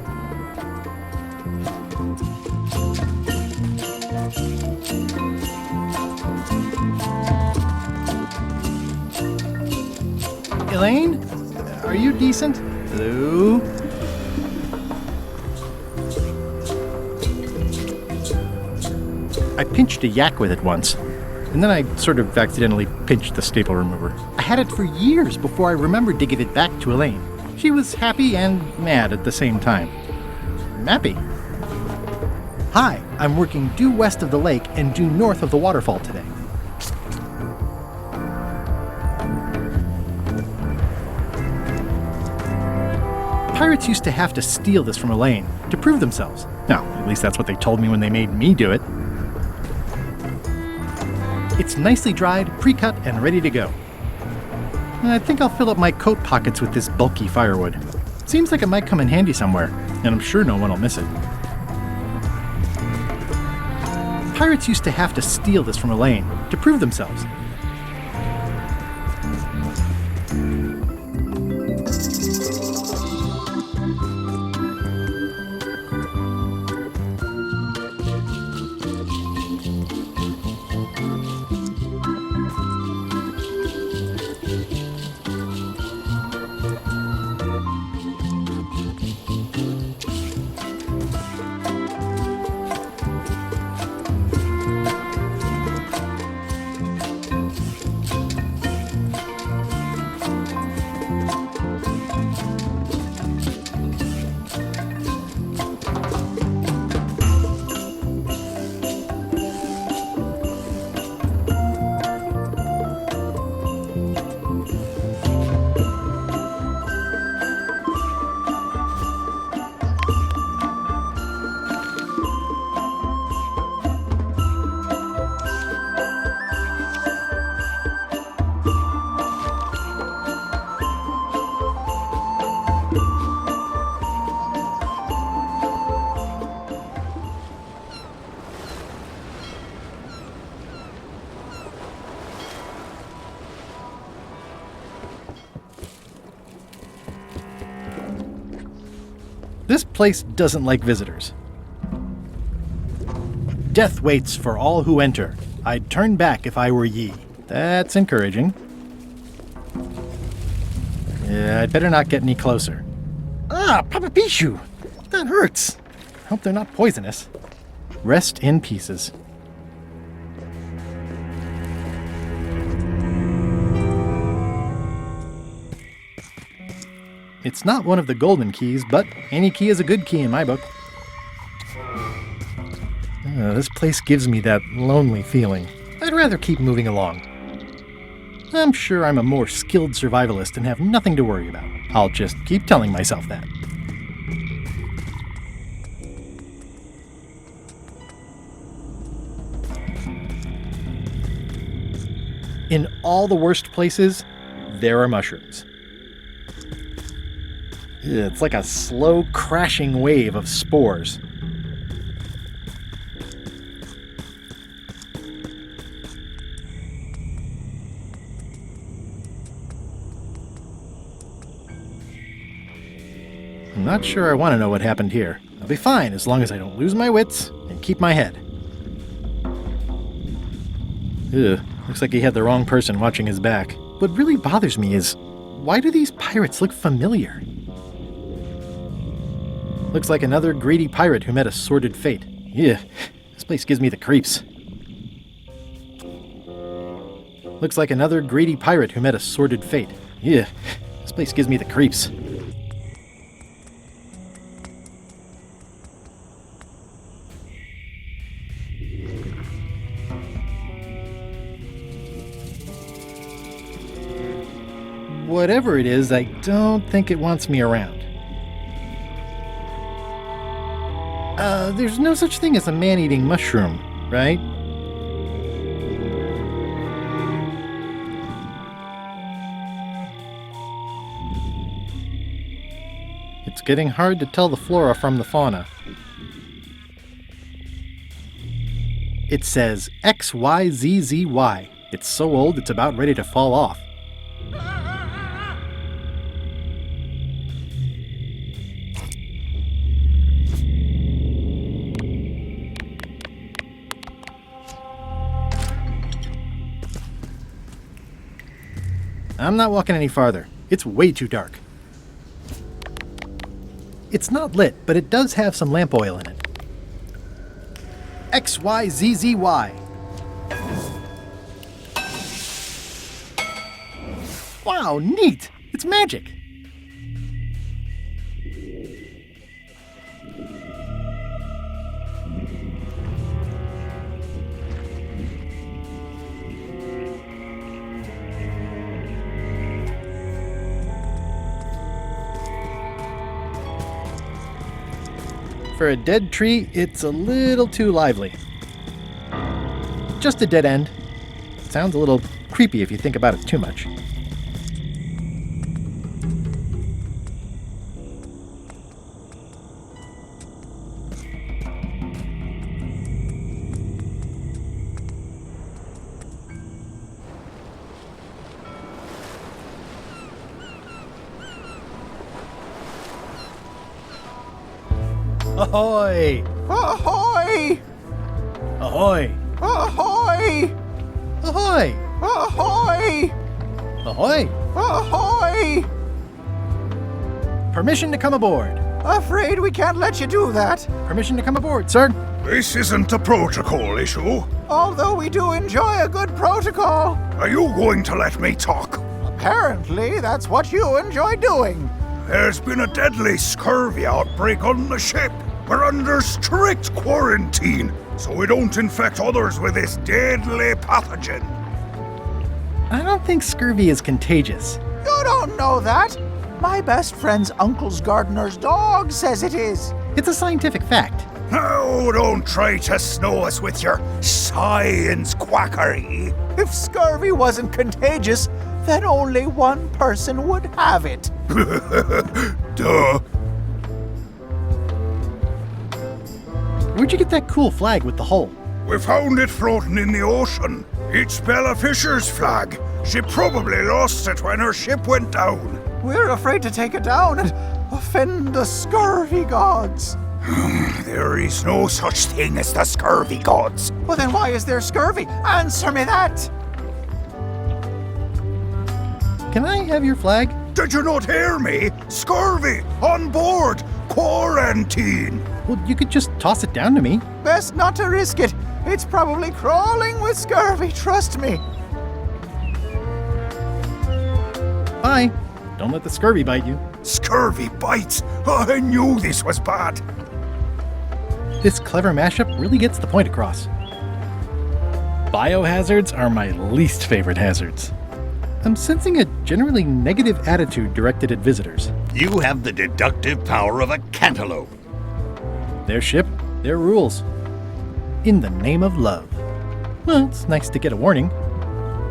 Elaine? Are you decent? Hello? I pinched a yak with it once, and then I sort of accidentally pinched the staple remover. I had it for years before I remembered to give it back to Elaine. She was happy and mad at the same time. Mappy. Hi, I'm working due west of the lake and due north of the waterfall today. Pirates used to have to steal this from Elaine to prove themselves. Now, at least that's what they told me when they made me do it. It's nicely dried, pre-cut, and ready to go. I think I'll fill up my coat pockets with this bulky firewood. Seems like it might come in handy somewhere, and I'm sure no one will miss it. Pirates used to have to steal this from Elaine to prove themselves. This place doesn't like visitors. Death waits for all who enter. I'd turn back if I were ye. That's encouraging. Yeah, I'd better not get any closer. Ah, Papa Pichu! That hurts. Hope they're not poisonous. Rest in pieces. It's not one of the golden keys, but any key is a good key in my book. This place gives me that lonely feeling. I'd rather keep moving along. I'm sure I'm a more skilled survivalist and have nothing to worry about. I'll just keep telling myself that. In all the worst places, there are mushrooms. It's like a slow crashing wave of spores. I'm not sure I want to know what happened here. I'll be fine as long as I don't lose my wits and keep my head. Looks like he had the wrong person watching his back. What really bothers me is, why do these pirates look familiar? Looks like another greedy pirate who met a sordid fate. Yeah, this place gives me the creeps. Looks like another greedy pirate who met a sordid fate. Yeah, this place gives me the creeps. Whatever it is, I don't think it wants me around. There's no such thing as a man-eating mushroom, right? It's getting hard to tell the flora from the fauna. It says XYZZY. It's so old it's about ready to fall off. I'm not walking any farther. It's way too dark. It's not lit, but it does have some lamp oil in it. XYZZY. Wow, neat! It's magic! For a dead tree, it's a little too lively. Just a dead end. Sounds a little creepy if you think about it too much. Ahoy! Ahoy! Ahoy! Ahoy! Ahoy! Ahoy! Ahoy! Ahoy! Permission to come aboard. Afraid we can't let you do that. Permission to come aboard, sir. This isn't a protocol issue. Although we do enjoy a good protocol. Are you going to let me talk? Apparently, that's what you enjoy doing. There's been a deadly scurvy outbreak on the ship. We're under strict quarantine, so we don't infect others with this deadly pathogen. I don't think scurvy is contagious. You don't know that. My best friend's uncle's gardener's dog says it is. It's a scientific fact. No, don't try to snow us with your science quackery. If scurvy wasn't contagious, then only one person would have it. Duh. Where'd you get that cool flag with the hole? We found it floating in the ocean. It's Bella Fisher's flag. She probably lost it when her ship went down. We're afraid to take it down and offend the scurvy gods. There is no such thing as the scurvy gods. Well, then why is there scurvy? Answer me that! Can I have your flag? Did you not hear me? Scurvy! On board! Quarantine! Well, you could just toss it down to me. Best not to risk it. It's probably crawling with scurvy, trust me. Bye. Don't let the scurvy bite you. Scurvy bites? I knew this was bad. This clever mashup really gets the point across. Biohazards are my least favorite hazards. I'm sensing a generally negative attitude directed at visitors. You have the deductive power of a cantaloupe. Their ship, their rules. In the name of love. Well, it's nice to get a warning.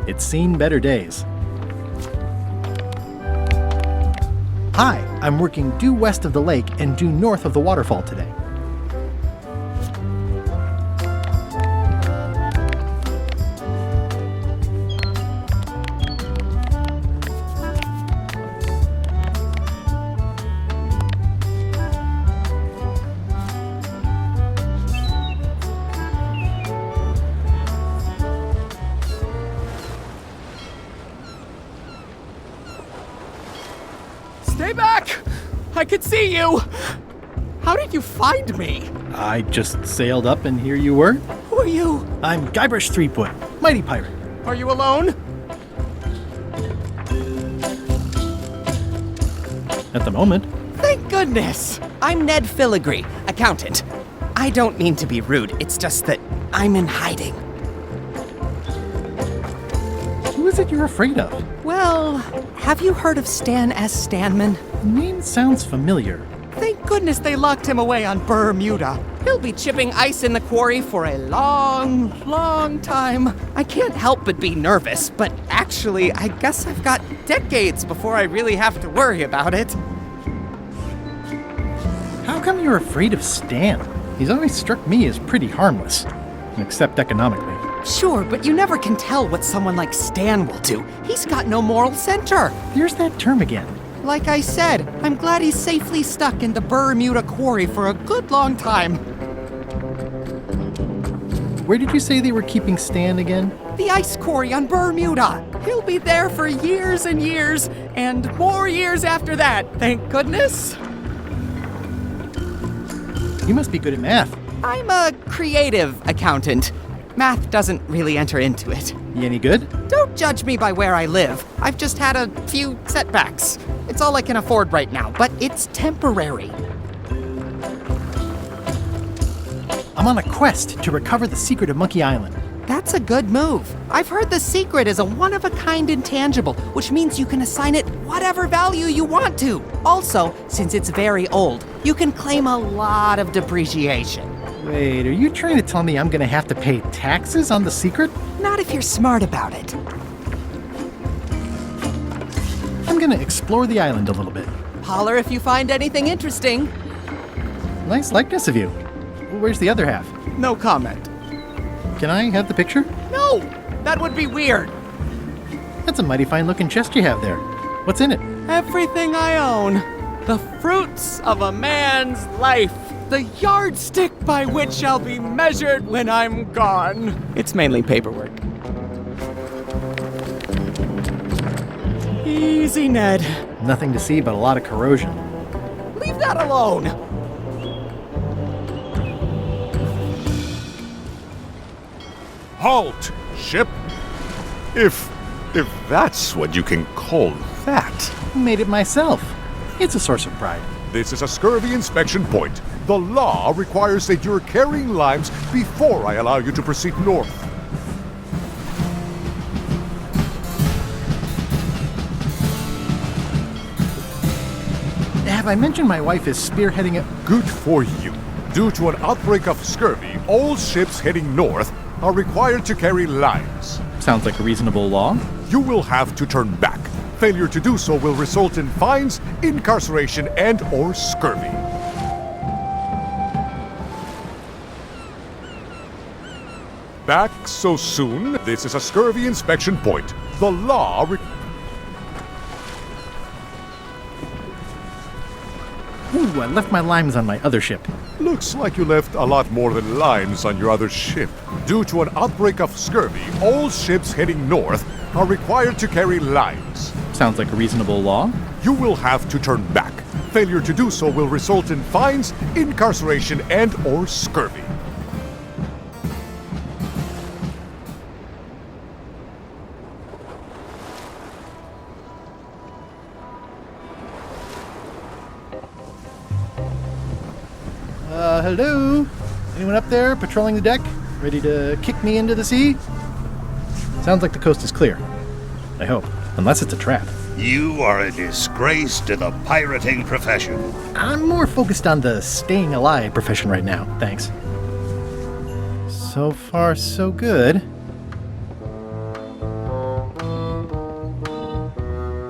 It's seen better days. Hi, I'm working due west of the lake and due north of the waterfall today. Stay back! I could see you! How did you find me? I just sailed up and here you were. Who are you? I'm Guybrush Threepwood, mighty pirate. Are you alone? At the moment. Thank goodness! I'm Ned Filigree, accountant. I don't mean to be rude, it's just that I'm in hiding. Who is it you're afraid of? Well, have you heard of Stan S. Stanman? The name sounds familiar. Thank goodness they locked him away on Bermuda. He'll be chipping ice in the quarry for a long, long time. I can't help but be nervous, but actually, I guess I've got decades before I really have to worry about it. How come you're afraid of Stan? He's always struck me as pretty harmless, except economically. Sure, but you never can tell what someone like Stan will do. He's got no moral center. There's that term again. Like I said, I'm glad he's safely stuck in the Bermuda quarry for a good long time. Where did you say they were keeping Stan again? The ice quarry on Bermuda. He'll be there for years and years, and more years after that, thank goodness. You must be good at math. I'm a creative accountant. Math doesn't really enter into it. You any good? Don't judge me by where I live. I've just had a few setbacks. It's all I can afford right now, but it's temporary. I'm on a quest to recover the secret of Monkey Island. That's a good move. I've heard the secret is a one-of-a-kind intangible, which means you can assign it whatever value you want to. Also, since it's very old, you can claim a lot of depreciation. Wait, are you trying to tell me I'm gonna have to pay taxes on the secret? Not if you're smart about it. I'm gonna explore the island a little bit. Holler if you find anything interesting. Nice likeness of you. Where's the other half? No comment. Can I have the picture? No! That would be weird. That's a mighty fine looking chest you have there. What's in it? Everything I own. The fruits of a man's life. The yardstick by which I'll be measured when I'm gone. It's mainly paperwork. Easy, Ned. Nothing to see but a lot of corrosion. Leave that alone. Halt, ship! If that's what you can call that. Made it myself. It's a source of pride. This is a scurvy inspection point. The law requires that you're carrying limes before I allow you to proceed north. Have I mentioned my wife is spearheading a... Good for you. Due to an outbreak of scurvy, all ships heading north are required to carry limes. Sounds like a reasonable law. You will have to turn back. Failure to do so will result in fines, incarceration, and/or scurvy. Back so soon? This is a scurvy inspection point. The law Ooh, I left my limes on my other ship. Looks like you left a lot more than limes on your other ship. Due to an outbreak of scurvy, all ships heading north are required to carry limes. Sounds like a reasonable law. You will have to turn back. Failure to do so will result in fines, incarceration, and/or scurvy. Hello? Anyone up there patrolling the deck? Ready to kick me into the sea? Sounds like the coast is clear. I hope. Unless it's a trap. You are a disgrace to the pirating profession. I'm more focused on the staying alive profession right now, thanks. So far, so good.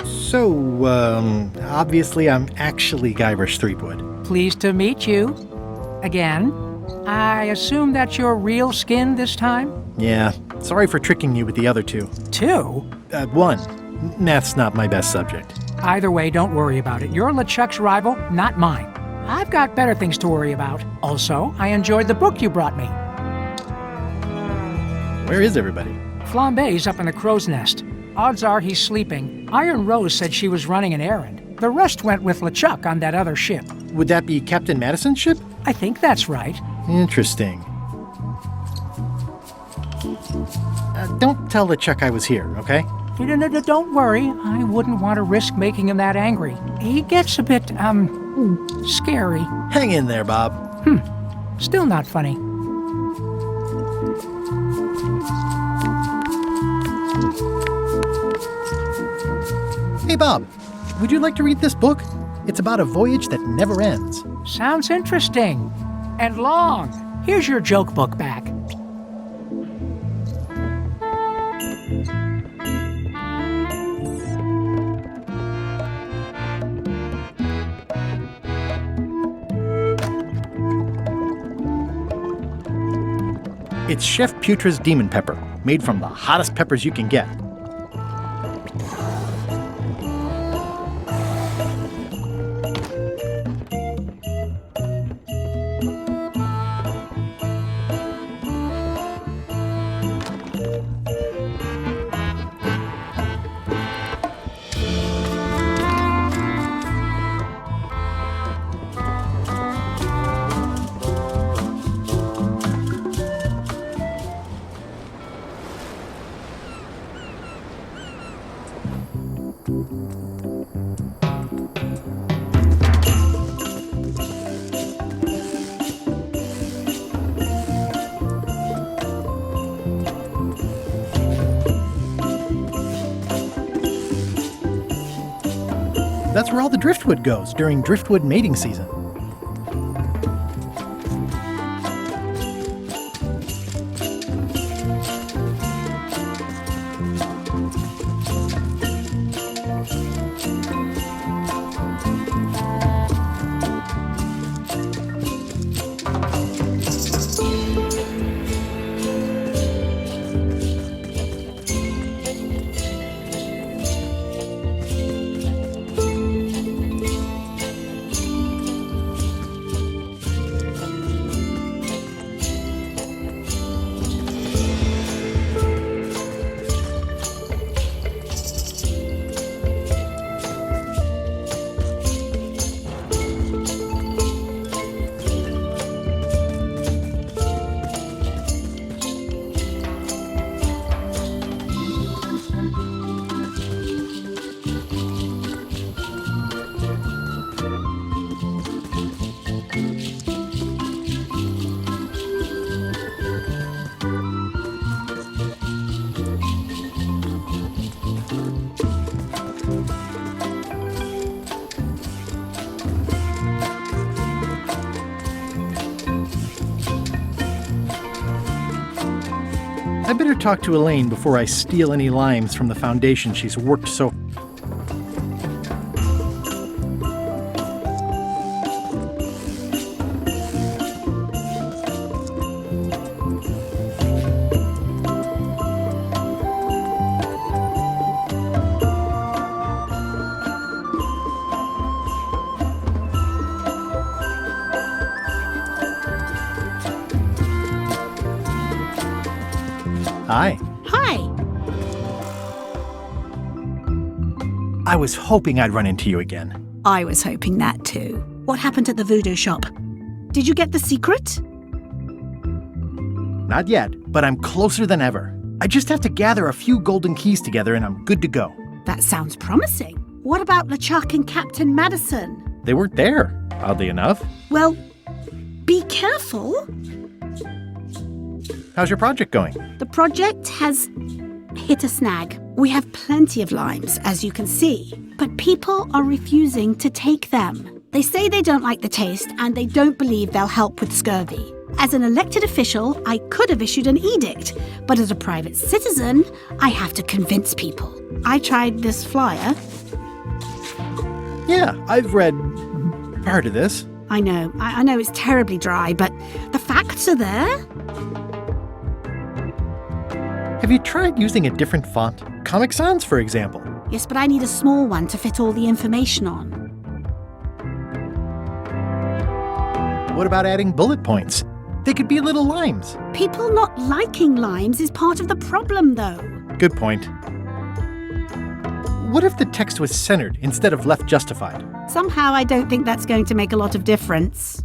So, obviously I'm actually Guybrush Threepwood. Pleased to meet you. Again. I assume that's your real skin this time? Yeah, sorry for tricking you with the other two. Two? One. Math's not my best subject. Either way, don't worry about it. You're LeChuck's rival, not mine. I've got better things to worry about. Also, I enjoyed the book you brought me. Where is everybody? Flambe's up in the crow's nest. Odds are he's sleeping. Iron Rose said she was running an errand. The rest went with LeChuck on that other ship. Would that be Captain Madison's ship? I think that's right. Interesting. Don't tell LeChuck I was here, okay? Don't worry. I wouldn't want to risk making him that angry. He gets a bit, scary. Hang in there, Bob. Still not funny. Hey, Bob. Would you like to read this book? It's about a voyage that never ends. Sounds interesting. And long. Here's your joke book back. It's Chef Putra's Demon Pepper, made from the hottest peppers you can get. That's where all the driftwood goes during driftwood mating season. I better talk to Elaine before I steal any limes from the foundation she's worked so... Hi. Hi. I was hoping I'd run into you again. I was hoping that too. What happened at the voodoo shop? Did you get the secret? Not yet, but I'm closer than ever. I just have to gather a few golden keys together and I'm good to go. That sounds promising. What about LeChuck and Captain Madison? They weren't there, oddly enough. Well, be careful. How's your project going? The project has hit a snag. We have plenty of limes, as you can see, but people are refusing to take them. They say they don't like the taste and they don't believe they'll help with scurvy. As an elected official, I could have issued an edict, but as a private citizen, I have to convince people. I tried this flyer. Yeah, I've read part of this. I know it's terribly dry, but the facts are there. Have you tried using a different font? Comic Sans, for example. Yes, but I need a small one to fit all the information on. What about adding bullet points? They could be little limes. People not liking limes is part of the problem, though. Good point. What if the text was centered instead of left justified? Somehow I don't think that's going to make a lot of difference.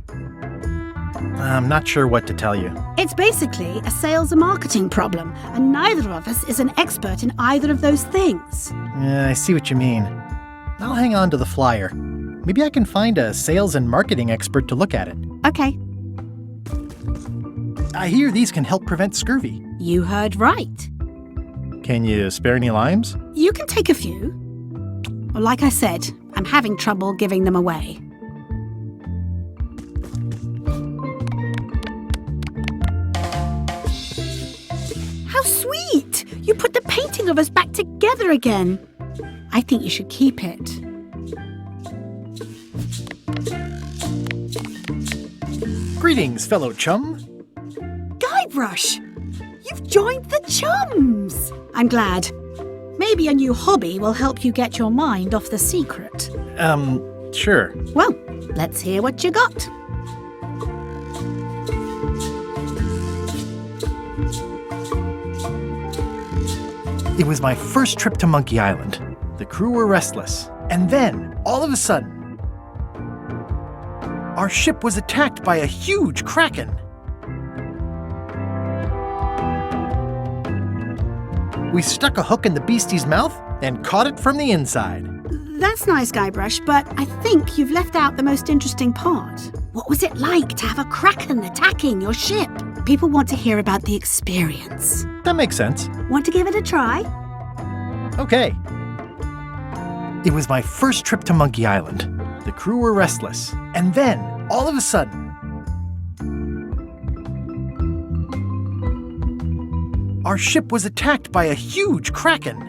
I'm not sure what to tell you. It's basically a sales and marketing problem, and neither of us is an expert in either of those things. Yeah, I see what you mean. I'll hang on to the flyer. Maybe I can find a sales and marketing expert to look at it. Okay. I hear these can help prevent scurvy. You heard right. Can you spare any limes? You can take a few. Well, like I said, I'm having trouble giving them away. How sweet! You put the painting of us back together again. I think you should keep it. Greetings, fellow chum. Guybrush! You've joined the chums! I'm glad. Maybe a new hobby will help you get your mind off the secret. Sure. Well, let's hear what you got. It was my first trip to Monkey Island. The crew were restless. And then, all of a sudden, our ship was attacked by a huge kraken. We stuck a hook in the beastie's mouth, and caught it from the inside. That's nice, Guybrush, but I think you've left out the most interesting part. What was it like to have a kraken attacking your ship? People want to hear about the experience. That makes sense. Want to give it a try? Okay. It was my first trip to Monkey Island. The crew were restless. And then, all of a sudden, our ship was attacked by a huge kraken.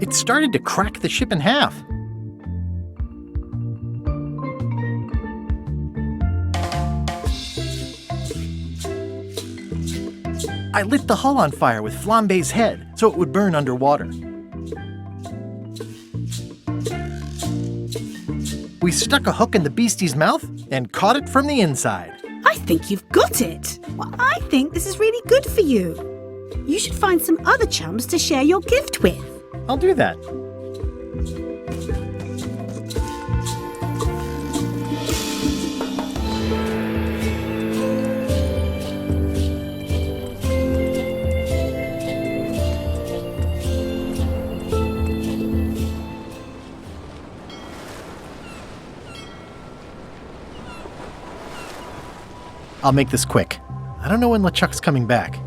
It started to crack the ship in half. I lit the hull on fire with Flambe's head so it would burn underwater. We stuck a hook in the beastie's mouth and caught it from the inside. I think you've got it. Well, I think this is really good for you. You should find some other chums to share your gift with. I'll do that. I'll make this quick. I don't know when LeChuck's coming back.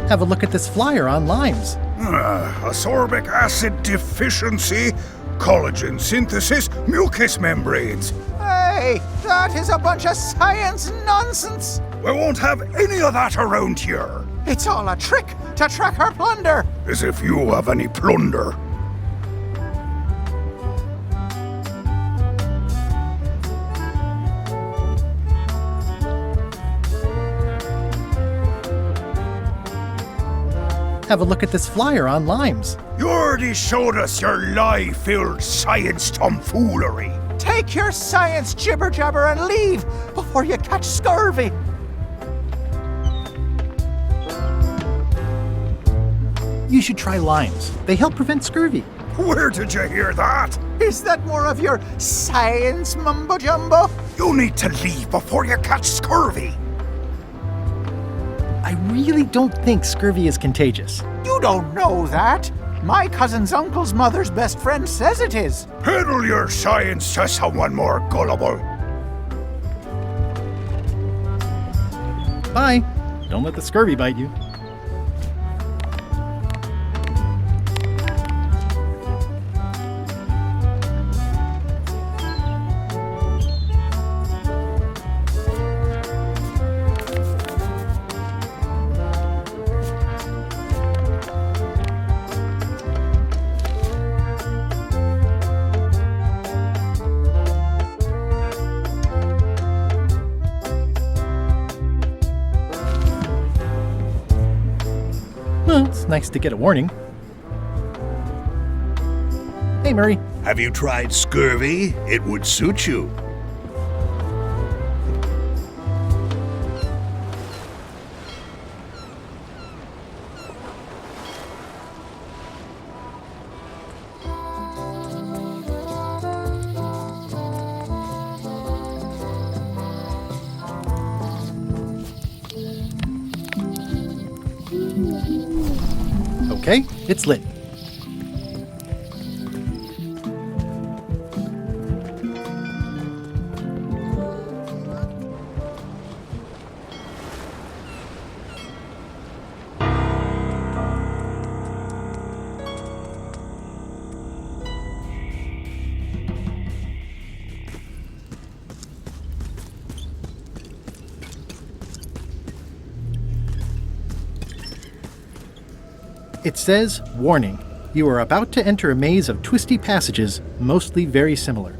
Have a look at this flyer on limes. Ascorbic acid deficiency, collagen synthesis, mucous membranes. Hey, that is a bunch of science nonsense. We won't have any of that around here. It's all a trick to track our plunder. As if you have any plunder. Have a look at this flyer on limes. You already showed us your lie-filled science tomfoolery. Take your science jibber-jabber and leave before you catch scurvy. You should try limes. They help prevent scurvy. Where did you hear that? Is that more of your science mumbo-jumbo? You need to leave before you catch scurvy. I really don't think scurvy is contagious. You don't know that. My cousin's uncle's mother's best friend says it is. Peddle your science to someone more gullible. Bye. Don't let the scurvy bite you. Well, it's nice to get a warning. Hey, Murray. Have you tried scurvy? It would suit you. Okay, it's lit. It says, warning, you are about to enter a maze of twisty passages, mostly very similar.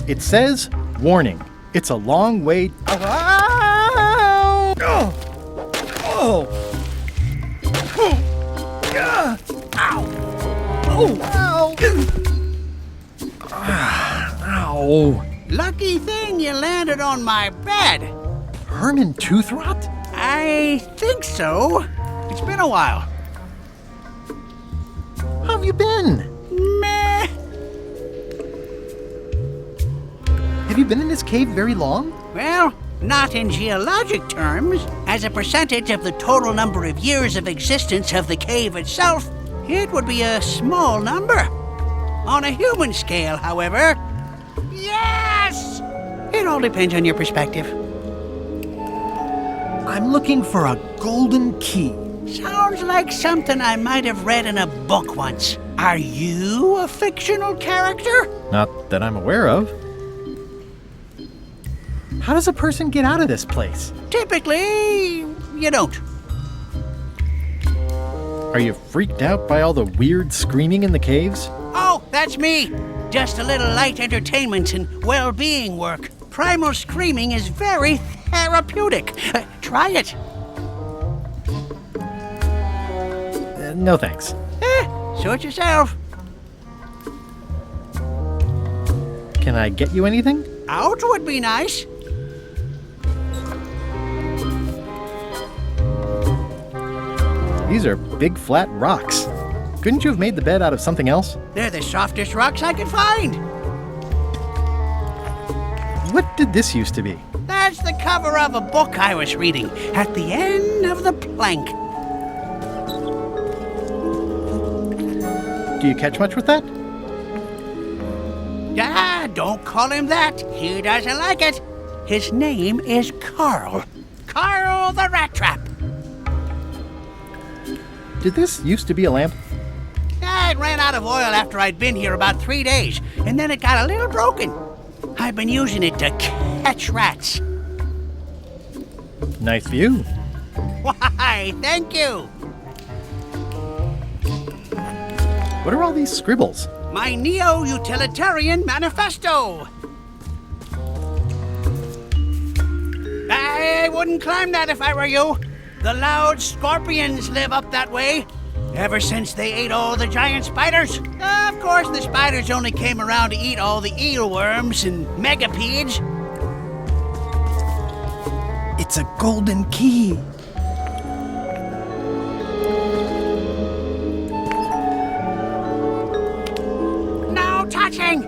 It says, warning, it's a long way... Ow! Lucky thing you landed on my bed. Herman tooth rot? I think so. It's been a while. How have you been? Meh. Have you been in this cave very long? Well, not in geologic terms. As a percentage of the total number of years of existence of the cave itself, it would be a small number. On a human scale, however, yes! It all depends on your perspective. I'm looking for a golden key. Sounds like something I might have read in a book once. Are you a fictional character? Not that I'm aware of. How does a person get out of this place? Typically, you don't. Are you freaked out by all the weird screaming in the caves? Oh, that's me. Just a little light entertainment and well-being work. Primal screaming is very therapeutic. Try it. No thanks. Suit yourself. Can I get you anything? Out would be nice. These are big flat rocks. Couldn't you have made the bed out of something else? They're the softest rocks I could find. What did this used to be? That's the cover of a book I was reading at the end of the plank. Do you catch much with that? Ah, don't call him that. He doesn't like it. His name is Carl. Carl the Rat Trap. Did this used to be a lamp? It ran out of oil after I'd been here about 3 days, and then it got a little broken. I've been using it to catch rats. Nice view. Why, thank you. What are all these scribbles? My neo-utilitarian manifesto. I wouldn't climb that if I were you. The loud scorpions live up that way. Ever since they ate all the giant spiders. Of course, the spiders only came around to eat all the eelworms and megapedes. It's a golden key. No touching!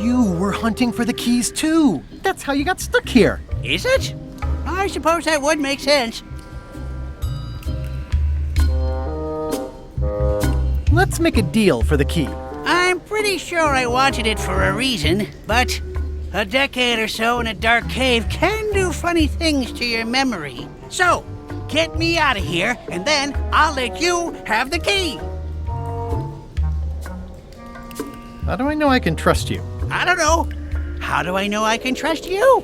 You were hunting for the keys too. That's how you got stuck here. Is it? I suppose that would make sense. Let's make a deal for the key. I'm pretty sure I wanted it for a reason, but a decade or so in a dark cave can do funny things to your memory. So, get me out of here, and then I'll let you have the key. How do I know I can trust you? I don't know. How do I know I can trust you?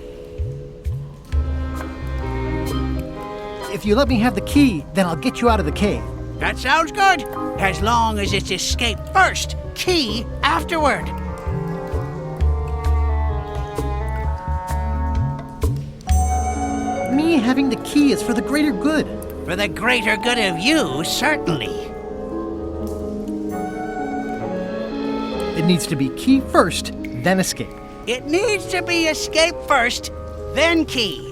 If you let me have the key, then I'll get you out of the cave. That sounds good. As long as it's escape first, key afterward. Me having the key is for the greater good. For the greater good of you, certainly. It needs to be key first, then escape. It needs to be escape first, then key.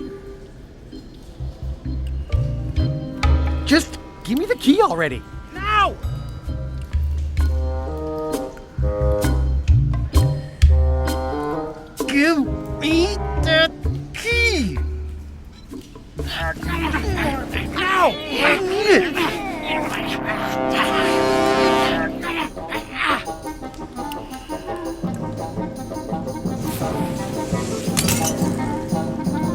Just give me the key already. Now! Give me the key! Now! I need it!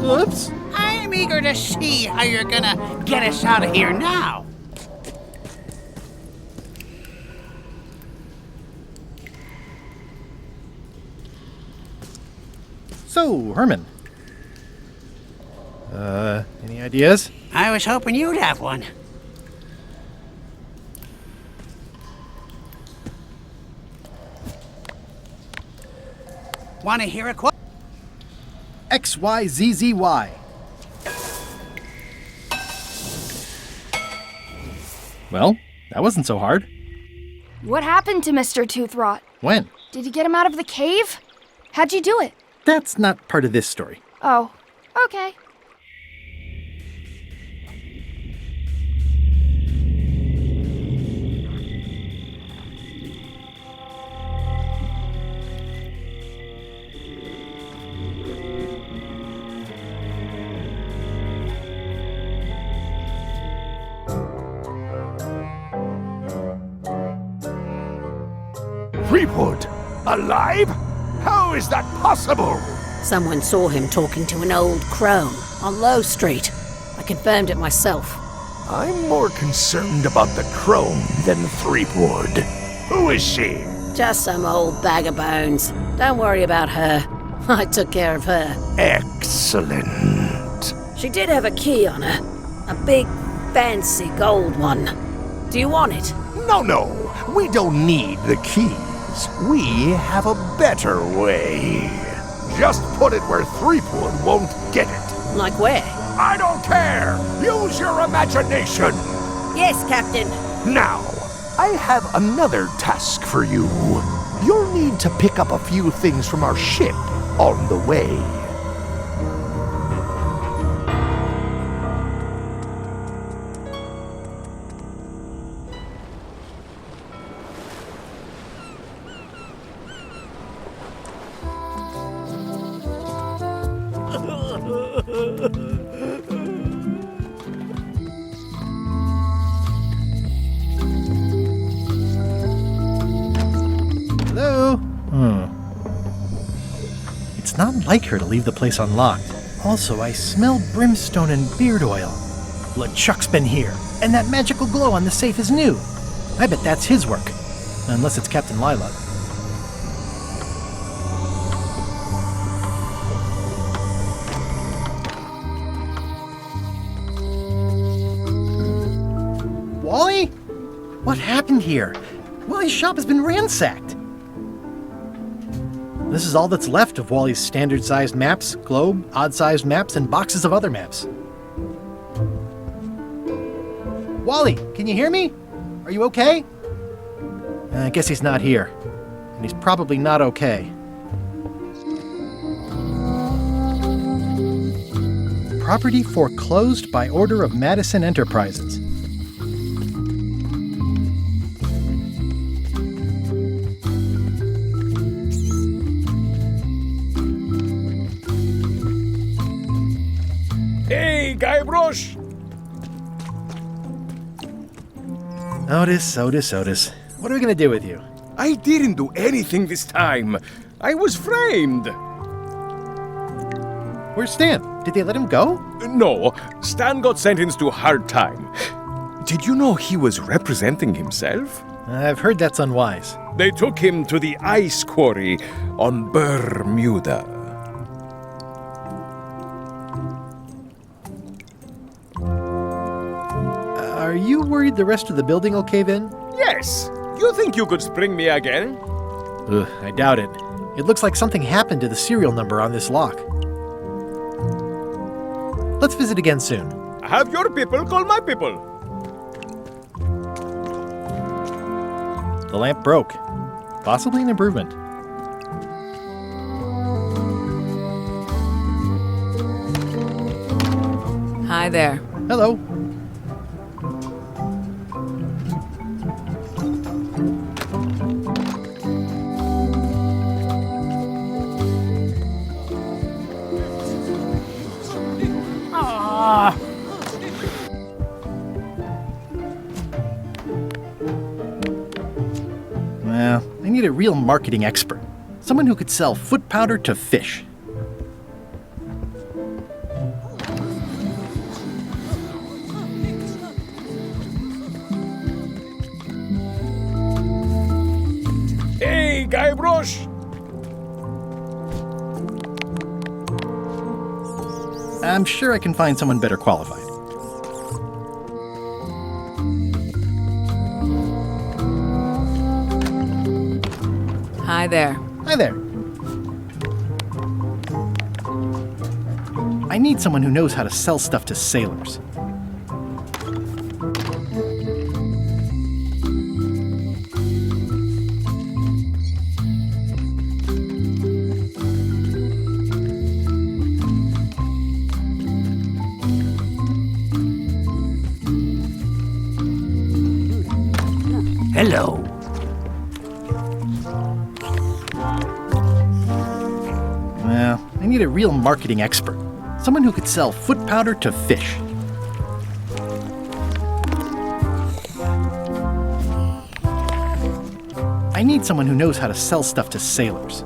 Oops. I'm eager to see how you're gonna get us out of here now. So, Herman. Any ideas? I was hoping you'd have one. Want to hear a quote? XYZZY. Well, that wasn't so hard. What happened to Mr. Toothrot? When? Did you get him out of the cave? How'd you do it? That's not part of this story. Oh, okay. Threepwood? Alive? How is that possible? Someone saw him talking to an old crone on Low Street. I confirmed it myself. I'm more concerned about the crone than Threepwood. Who is she? Just some old bag of bones. Don't worry about her. I took care of her. Excellent. She did have a key on her. A big, fancy gold one. Do you want it? No. We don't need the keys. We have a better way. Just put it where Threepwood won't get it. Like where? I don't care. Use your imagination. Yes, Captain. Now, I have another task for you. You'll need to pick up a few things from our ship on the way. Hello? It's not like her to leave the place unlocked. Also, I smell brimstone and beard oil. LeChuck's been here, and that magical glow on the safe is new. I bet that's his work. Unless it's Captain Lila. Wally? What happened here? Wally's shop has been ransacked. This is all that's left of Wally's standard-sized maps, globe, odd-sized maps, and boxes of other maps. Wally, can you hear me? Are you okay? I guess he's not here. And he's probably not okay. Property foreclosed by order of Madison Enterprises. Hey, Guybrush! Otis. What are we gonna do with you? I didn't do anything this time. I was framed. Where's Stan? Did they let him go? No, Stan got sentenced to hard time. Did you know he was representing himself? I've heard that's unwise. They took him to the ice quarry on Bermuda. Are you worried the rest of the building will cave in? Yes. You think you could spring me again? Ugh, I doubt it. It looks like something happened to the serial number on this lock. Let's visit again soon. Have your people call my people. The lamp broke. Possibly an improvement. Hi there. Hello. Well, I need a real marketing expert. Someone who could sell foot powder to fish. Hey, Guybrush! I'm sure I can find someone better qualified. Hi there. Hi there. I need someone who knows how to sell stuff to sailors. Hello. Well, I need a real marketing expert. Someone who could sell foot powder to fish. I need someone who knows how to sell stuff to sailors.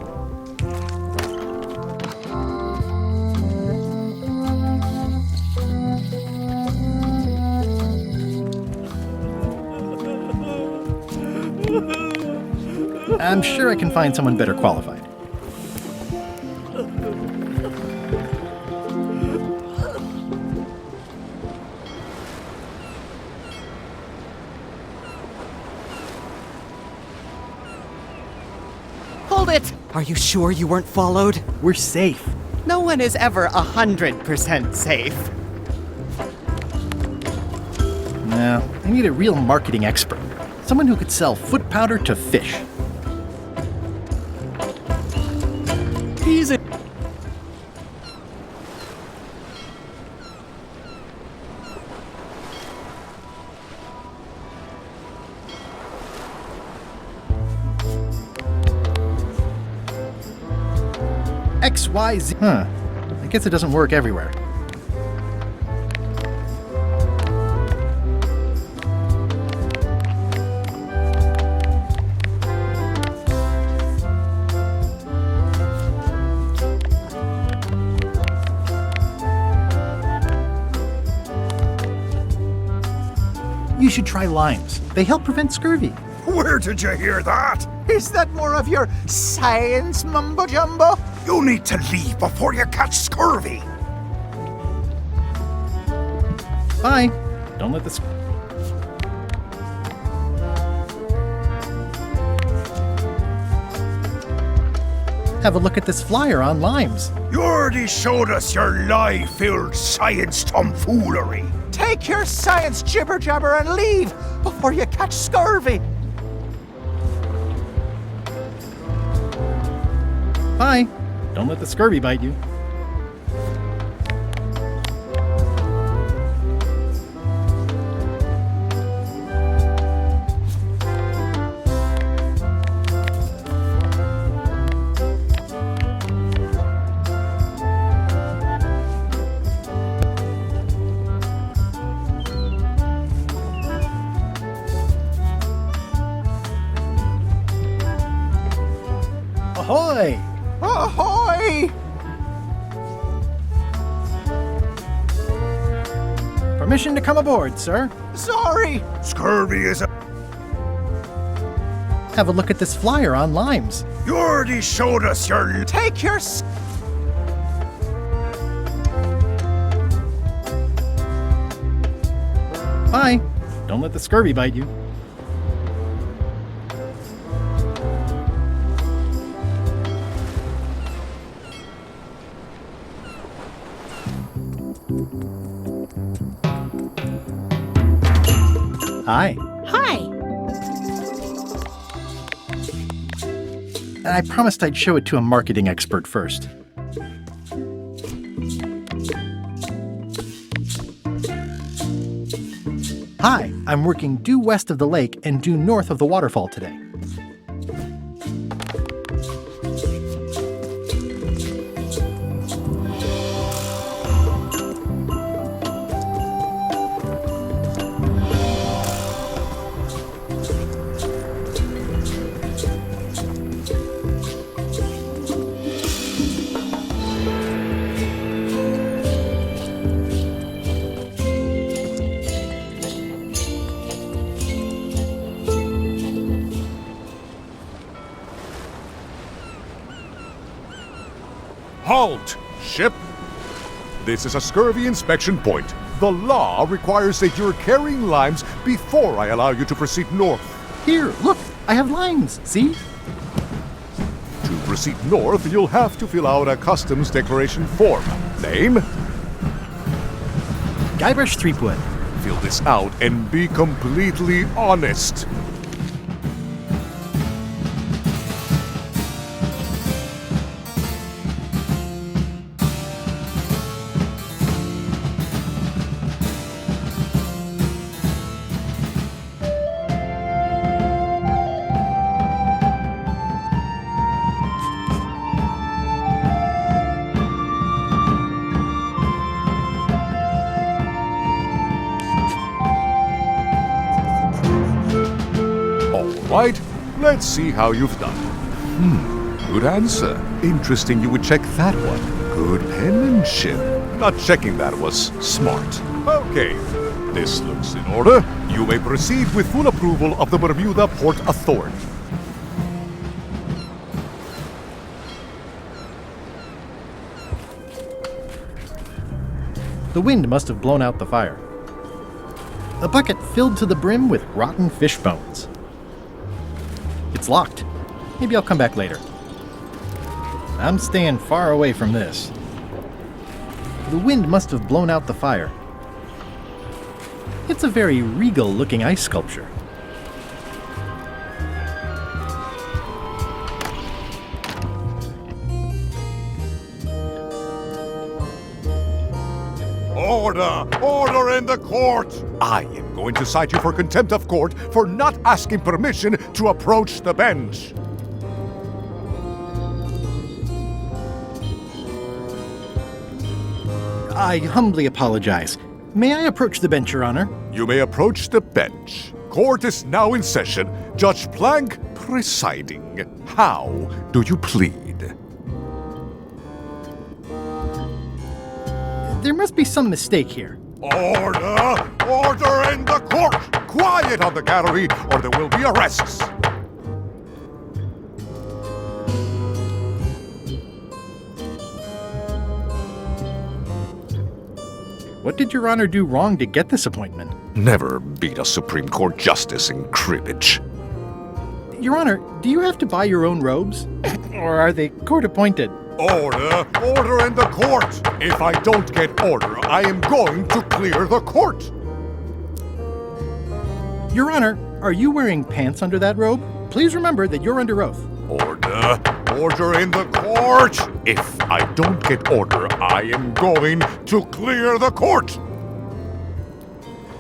I'm sure I can find someone better qualified. Hold it! Are you sure you weren't followed? We're safe. No one is ever 100% safe. No, I need a real marketing expert. Someone who could sell foot powder to fish. He's a... XYZ. Huh. I guess it doesn't work everywhere. You should try limes. They help prevent scurvy. Where did you hear that? Is that more of your science mumbo-jumbo? You need to leave before you catch scurvy. Bye. Don't let this... Have a look at this flyer on limes. You already showed us your lie-filled science tomfoolery. Take your science jibber-jabber and leave before you catch scurvy. Bye. Don't let the scurvy bite you. Ahoy! Ahoy! Permission to come aboard, sir. Sorry. Scurvy is a... Have a look at this flyer on limes. You already showed us your... Take your... Bye. Don't let the scurvy bite you. Hi. Hi. I promised I'd show it to a marketing expert first. Hi, I'm working due west of the lake and due north of the waterfall today. Halt! Ship! This is a scurvy inspection point. The law requires that you're carrying limes before I allow you to proceed north. Here, look, I have limes, see? To proceed north, you'll have to fill out a customs declaration form. Name, Guybrush Threepwood. Fill this out and be completely honest. Right, let's see how you've done. Good answer. Interesting you would check that one. Good penmanship. Not checking that was smart. Okay, this looks in order. You may proceed with full approval of the Bermuda Port Authority. The wind must have blown out the fire. A bucket filled to the brim with rotten fish bones. It's locked. Maybe I'll come back later. I'm staying far away from this. The wind must have blown out the fire. It's a very regal-looking ice sculpture. Order! Order in the court! I am going to cite you for contempt of court for not asking permission to approach the bench. I humbly apologize. May I approach the bench, Your Honor? You may approach the bench. Court is now in session. Judge Plank presiding. How do you plead? There must be some mistake here. Order! Order in the court! Quiet on the gallery, or there will be arrests! What did Your Honor do wrong to get this appointment? Never beat a Supreme Court justice in cribbage. Your Honor, do you have to buy your own robes? Or are they court-appointed? Order! Order in the court! If I don't get order, I am going to clear the court! Your Honor, are you wearing pants under that robe? Please remember that you're under oath. Order! Order in the court! If I don't get order, I am going to clear the court!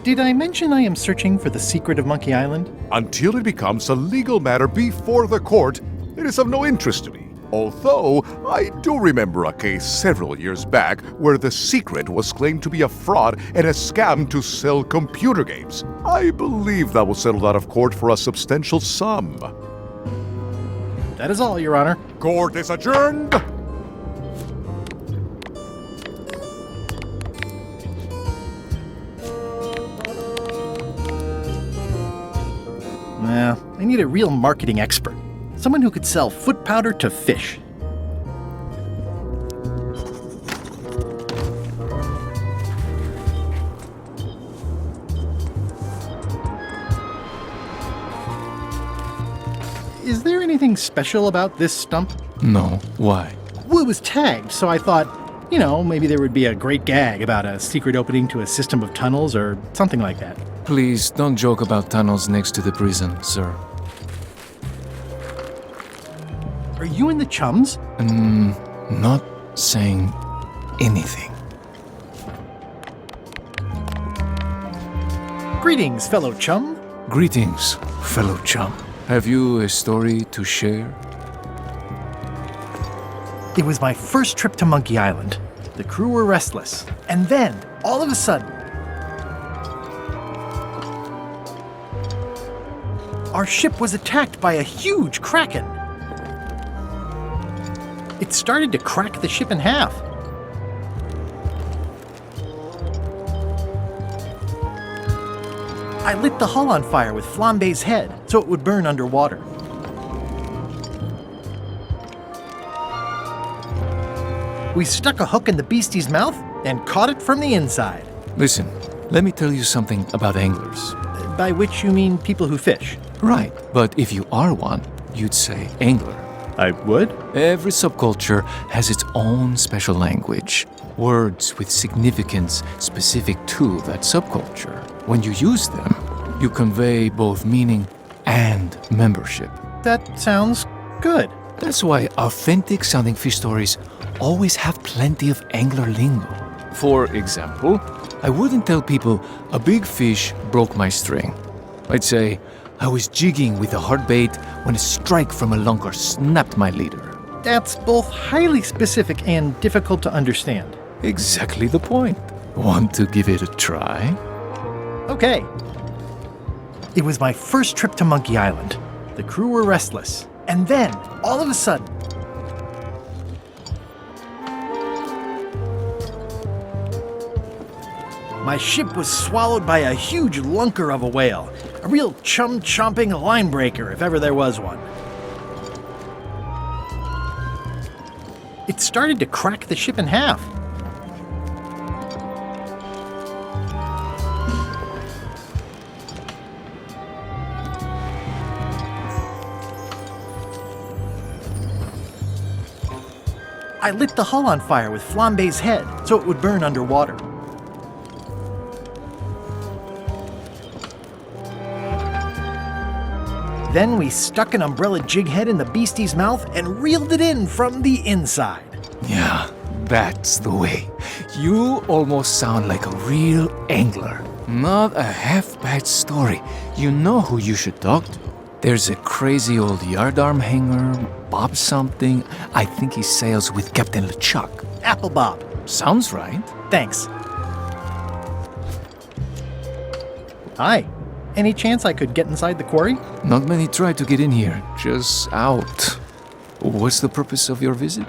Did I mention I am searching for the secret of Monkey Island? Until it becomes a legal matter before the court, it is of no interest to me. Although, I do remember a case several years back where the secret was claimed to be a fraud and a scam to sell computer games. I believe that was settled out of court for a substantial sum. That is all, Your Honor. Court is adjourned! I need a real marketing expert. Someone who could sell foot powder to fish. Is there anything special about this stump? No. Why? Well, it was tagged, so I thought, maybe there would be a great gag about a secret opening to a system of tunnels or something like that. Please don't joke about tunnels next to the prison, sir. Are you in the Chums? Not saying anything. Greetings, fellow chum. Greetings, fellow chum. Have you a story to share? It was my first trip to Monkey Island. The crew were restless. And then, all of a sudden, our ship was attacked by a huge kraken. It started to crack the ship in half. I lit the hull on fire with Flambe's head so it would burn underwater. We stuck a hook in the beastie's mouth and caught it from the inside. Listen, let me tell you something about anglers. By which you mean people who fish? Right, but if you are one, you'd say angler. I would? Every subculture has its own special language. words with significance specific to that subculture. When you use them, you convey both meaning and membership. That sounds good. That's why authentic sounding fish stories always have plenty of angler lingo. For example, I wouldn't tell people a big fish broke my string. I'd say I was jigging with a hard bait when a strike from a lunker snapped my leader. That's both highly specific and difficult to understand. Exactly the point. Want to give it a try? Okay. It was my first trip to Monkey Island. The crew were restless. And then, all of a sudden, my ship was swallowed by a huge lunker of a whale. A real chum-chomping line breaker, if ever there was one. It started to crack the ship in half. I lit the hull on fire with Flambe's head so it would burn underwater. Then we stuck an umbrella jig head in the beastie's mouth and reeled it in from the inside. Yeah, that's the way. You almost sound like a real angler. Not a half-bad story. You know who you should talk to. There's a crazy old yardarm hanger, Bob something. I think he sails with Captain LeChuck. Apple Bob. Sounds right. Thanks. Hi. Any chance I could get inside the quarry? Not many try to get in here, just out. What's the purpose of your visit?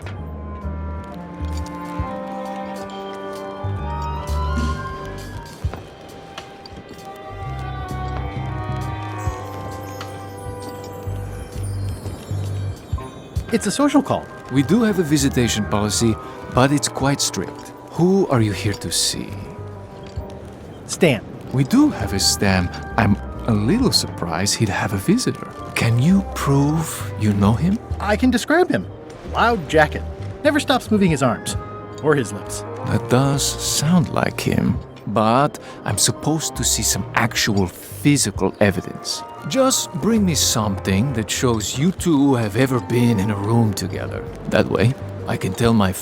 It's a social call. We do have a visitation policy, but it's quite strict. Who are you here to see? Stan. We do have a Stan. I'm a little surprised he'd have a visitor. Can you prove you know him? I can describe him. Loud jacket. Never stops moving his arms. Or his lips. That does sound like him. But I'm supposed to see some actual physical evidence. Just bring me something that shows you two have ever been in a room together. That way, I can tell my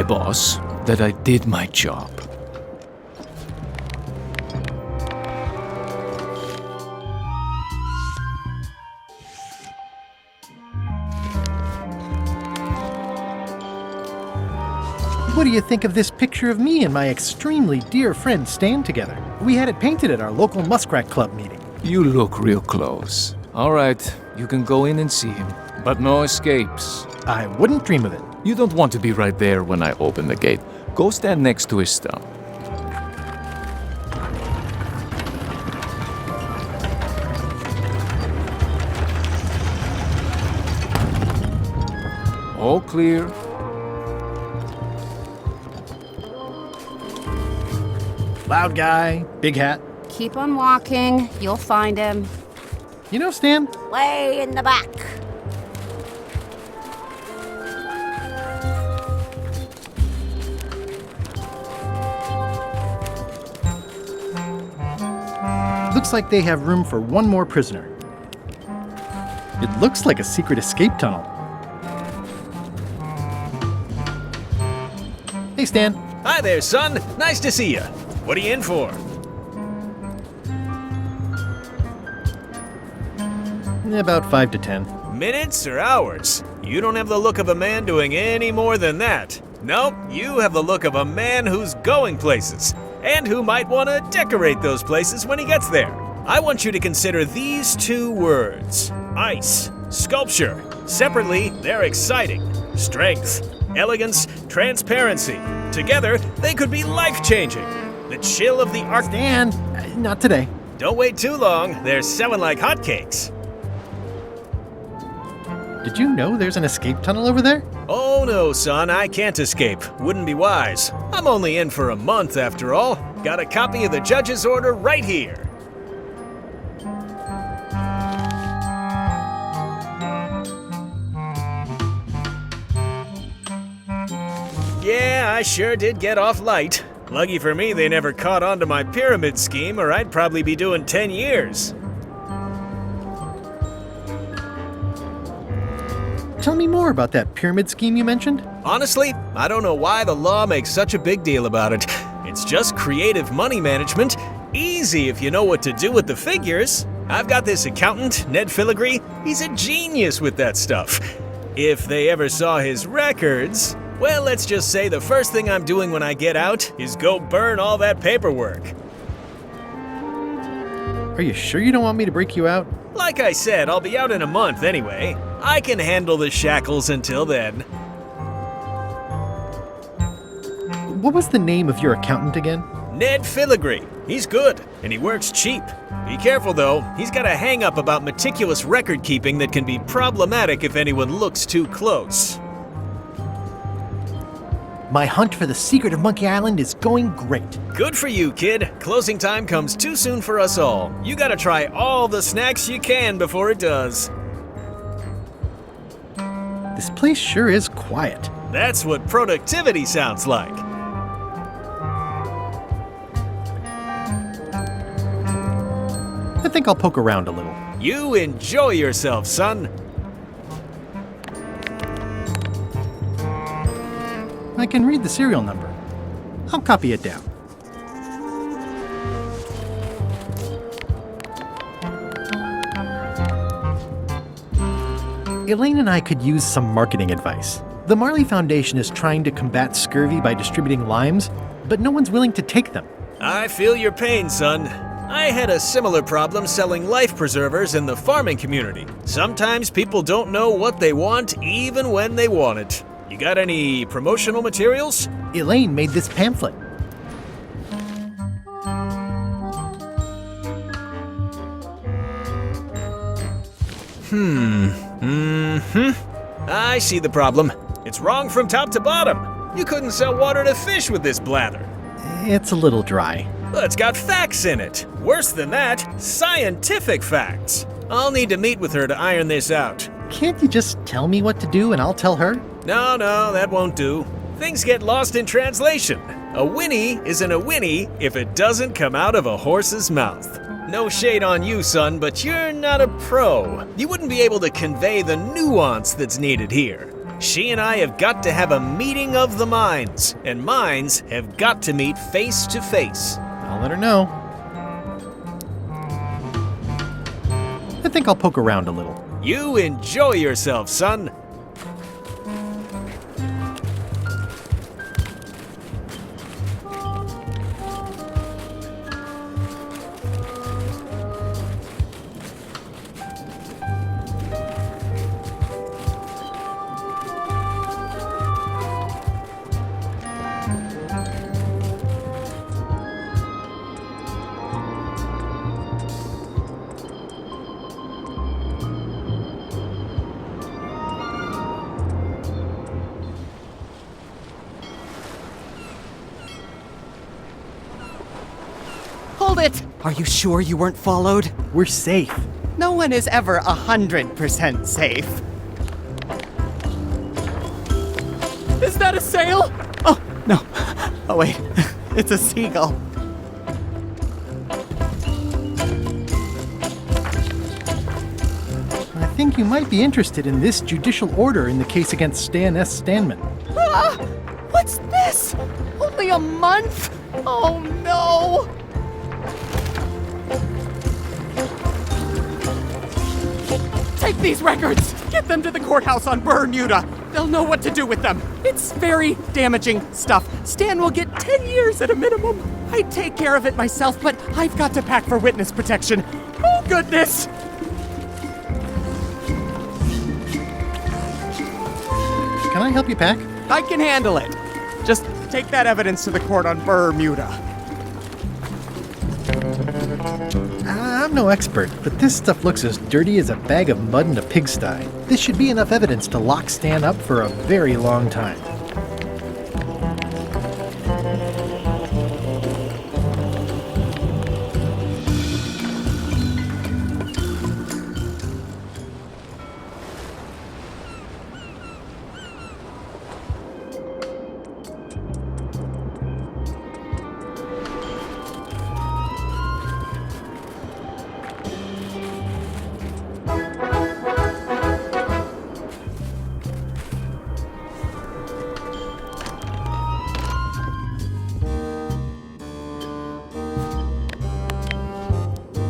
boss that I did my job. What do you think of this picture of me and my extremely dear friend Stan together? We had it painted at our local Muskrat Club meeting. You look real close. All right, you can go in and see him, but no escapes. I wouldn't dream of it. You don't want to be right there when I open the gate. Go stand next to his stump. All clear. Loud guy, big hat. Keep on walking. You'll find him. You know Stan? Way in the back. Looks like they have room for one more prisoner. It looks like a secret escape tunnel. Hey, Stan. Hi there, son. Nice to see you. What are you in for? About 5 to 10. Minutes or hours? You don't have the look of a man doing any more than that. Nope, you have the look of a man who's going places, and who might want to decorate those places when he gets there. I want you to consider these two words: ice, sculpture. Separately, they're exciting. Strength, elegance, transparency. Together, they could be life-changing. The chill of the arc. Stan, not today. Don't wait too long. They're selling like hotcakes. Did you know there's an escape tunnel over there? Oh no, son, I can't escape. Wouldn't be wise. I'm only in for a month after all. Got a copy of the judge's order right here. Yeah, I sure did get off light. Lucky for me, they never caught on to my pyramid scheme, or I'd probably be doing 10 years. Tell me more about that pyramid scheme you mentioned. Honestly, I don't know why the law makes such a big deal about it. It's just creative money management. Easy if you know what to do with the figures. I've got this accountant, Ned Filigree. He's a genius with that stuff. If they ever saw his records, well, let's just say the first thing I'm doing when I get out is go burn all that paperwork. Are you sure you don't want me to break you out? Like I said, I'll be out in a month anyway. I can handle the shackles until then. What was the name of your accountant again? Ned Filigree. He's good, and he works cheap. Be careful though, he's got a hang-up about meticulous record keeping that can be problematic if anyone looks too close. My hunt for the secret of Monkey Island is going great. Good for you, kid. Closing time comes too soon for us all. You gotta try all the snacks you can before it does. This place sure is quiet. That's what productivity sounds like. I think I'll poke around a little. You enjoy yourself, son. I can read the serial number. I'll copy it down. Elaine and I could use some marketing advice. The Marley Foundation is trying to combat scurvy by distributing limes, but no one's willing to take them. I feel your pain, son. I had a similar problem selling life preservers in the farming community. Sometimes people don't know what they want even when they want it. You got any promotional materials? Elaine made this pamphlet. I see the problem. It's wrong from top to bottom. You couldn't sell water to fish with this blather. It's a little dry. Well, it's got facts in it. Worse than that, scientific facts. I'll need to meet with her to iron this out. Can't you just tell me what to do and I'll tell her? No, that won't do. Things get lost in translation. A whinny isn't a whinny if it doesn't come out of a horse's mouth. No shade on you, son, but you're not a pro. You wouldn't be able to convey the nuance that's needed here. She and I have got to have a meeting of the minds, and minds have got to meet face to face. I'll let her know. I think I'll poke around a little. You enjoy yourself, son. Hold it! Are you sure you weren't followed? We're safe. No one is ever 100% safe. Is that a sail? Oh, no. Oh, wait. It's a seagull. I think you might be interested in this judicial order in the case against Stan S. Stanman. Ah! What's this? Only a month? Oh, no! Take these records! Get them to the courthouse on Bermuda! They'll know what to do with them. It's very damaging stuff. Stan will get 10 years at a minimum. I'd take care of it myself, but I've got to pack for witness protection. Oh, goodness! Can I help you pack? I can handle it. Just take that evidence to the court on Bermuda. I'm no expert, but this stuff looks as dirty as a bag of mud in a pigsty. This should be enough evidence to lock Stan up for a very long time.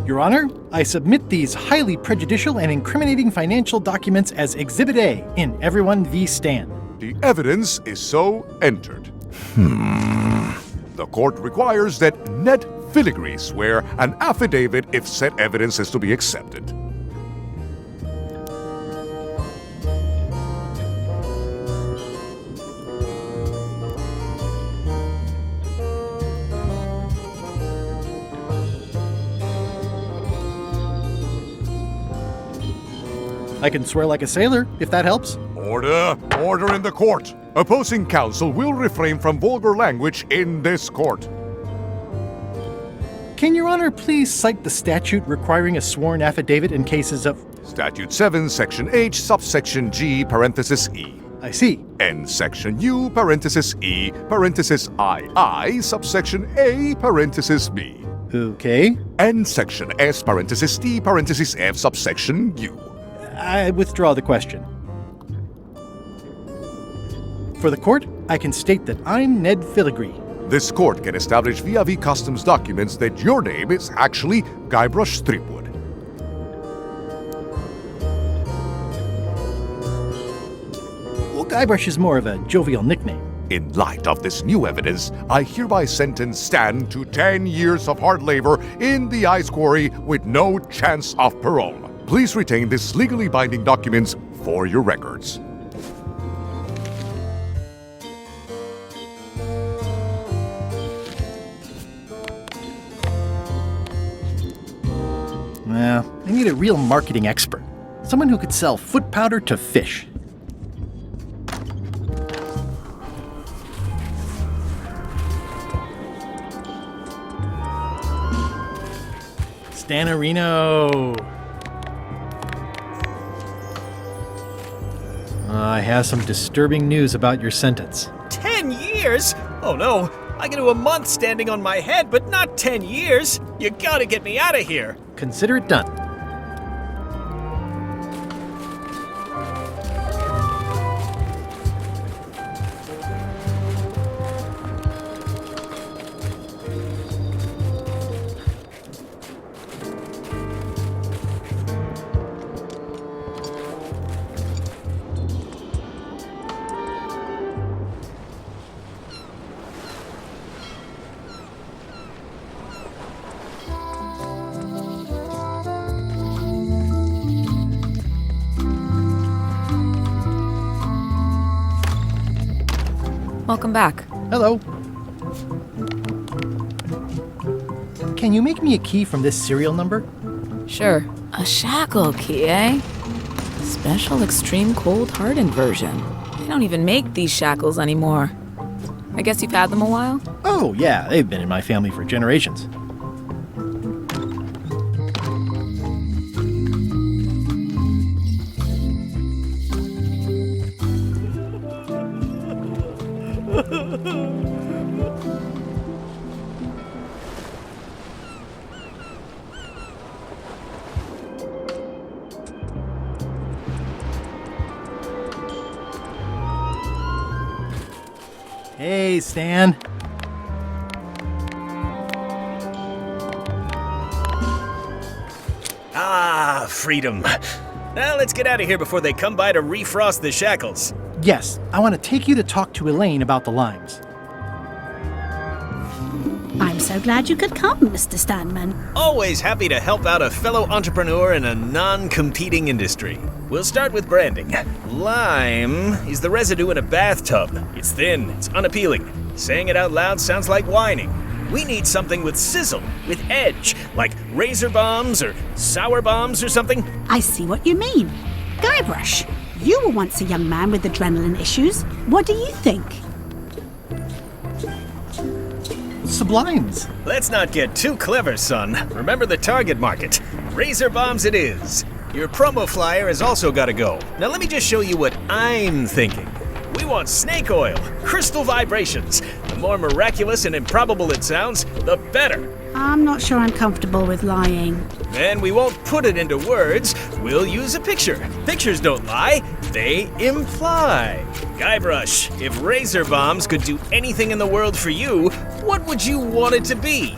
Your Honor, I submit these highly prejudicial and incriminating financial documents as Exhibit A in Everyone v. Stan. The evidence is so entered. The court requires that Ned Filigree swear an affidavit if said evidence is to be accepted. I can swear like a sailor, if that helps. Order! Order in the court! Opposing counsel will refrain from vulgar language in this court. Can Your Honor please cite the statute requiring a sworn affidavit in cases of... Statute 7, Section H, subsection G, parenthesis E. I see. And Section U, parenthesis E, parenthesis II, subsection A, parenthesis B. Okay. And Section S, parenthesis T, parenthesis F, subsection U. I withdraw the question. For the court, I can state that I'm Ned Filigree. This court can establish via customs documents that your name is actually Guybrush Threepwood. Well, Guybrush is more of a jovial nickname. In light of this new evidence, I hereby sentence Stan to 10 years of hard labor in the ice quarry with no chance of parole. Please retain this legally binding documents for your records. Well, I need a real marketing expert. Someone who could sell foot powder to fish. Stanarino. I have some disturbing news about your sentence. 10 years? Oh no, I can do a month standing on my head, but not 10 years. You gotta get me out of here. Consider it done. Welcome back. Hello. Can you make me a key from this serial number? Sure. A shackle key, eh? Special extreme cold hardened version. They don't even make these shackles anymore. I guess you've had them a while? Oh, yeah, they've been in my family for generations. Hey, Stan. Ah, freedom. Now let's get out of here before they come by to refrost the shackles. Yes, I want to take you to talk to Elaine about the limes. I'm so glad you could come, Mr. Stanman. Always happy to help out a fellow entrepreneur in a non-competing industry. We'll start with branding. Lime is the residue in a bathtub. It's thin, it's unappealing. Saying it out loud sounds like whining. We need something with sizzle, with edge, like razor bombs or sour bombs or something. I see what you mean. Guybrush, you were once a young man with adrenaline issues. What do you think? Sublimes. Let's not get too clever, son. Remember the target market. Razor bombs it is. Your promo flyer has also got to go. Now let me just show you what I'm thinking. We want snake oil, crystal vibrations. The more miraculous and improbable it sounds, the better. I'm not sure I'm comfortable with lying. Then we won't put it into words. We'll use a picture. Pictures don't lie, they imply. Guybrush, if razor bombs could do anything in the world for you, what would you want it to be?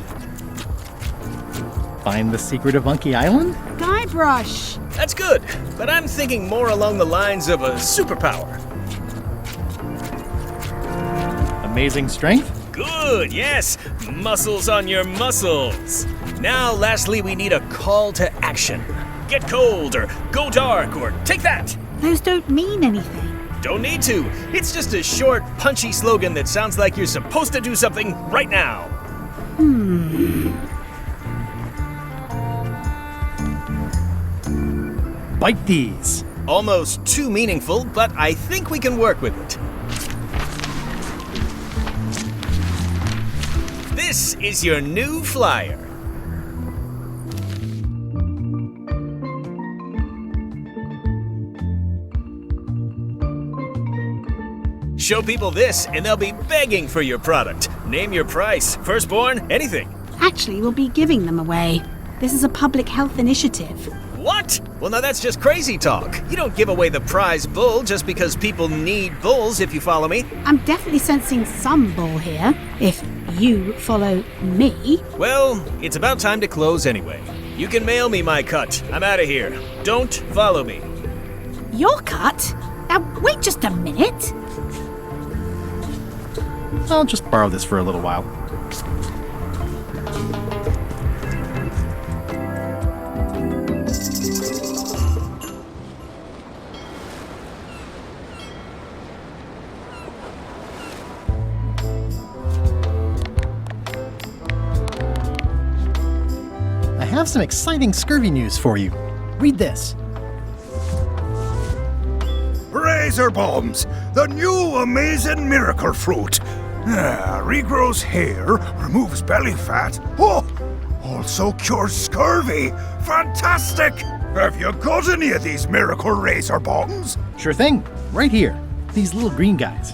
Find the secret of Monkey Island? Guybrush! That's good, but I'm thinking more along the lines of a superpower. Amazing strength? Good, yes! Muscles on your muscles! Now, lastly, we need a call to action. Get cold, or go dark, or take that! Those don't mean anything. Don't need to. It's just a short, punchy slogan that sounds like you're supposed to do something right now. Bite these. Almost too meaningful, but I think we can work with it. This is your new flyer. Show people this, and they'll be begging for your product. Name your price, firstborn, anything. Actually, we'll be giving them away. This is a public health initiative. What? Well, now that's just crazy talk. You don't give away the prize bull just because people need bulls, if you follow me. I'm definitely sensing some bull here, if you follow me. Well, it's about time to close anyway. You can mail me my cut. I'm out of here. Don't follow me. Your cut? Now, wait just a minute. I'll just borrow this for a little while. I have some exciting scurvy news for you. Read this. Razor bombs, the new amazing miracle fruit. Regrows hair, removes belly fat. Oh, also cures scurvy. Fantastic! Have you got any of these miracle razor bombs? Sure thing. Right here. These little green guys.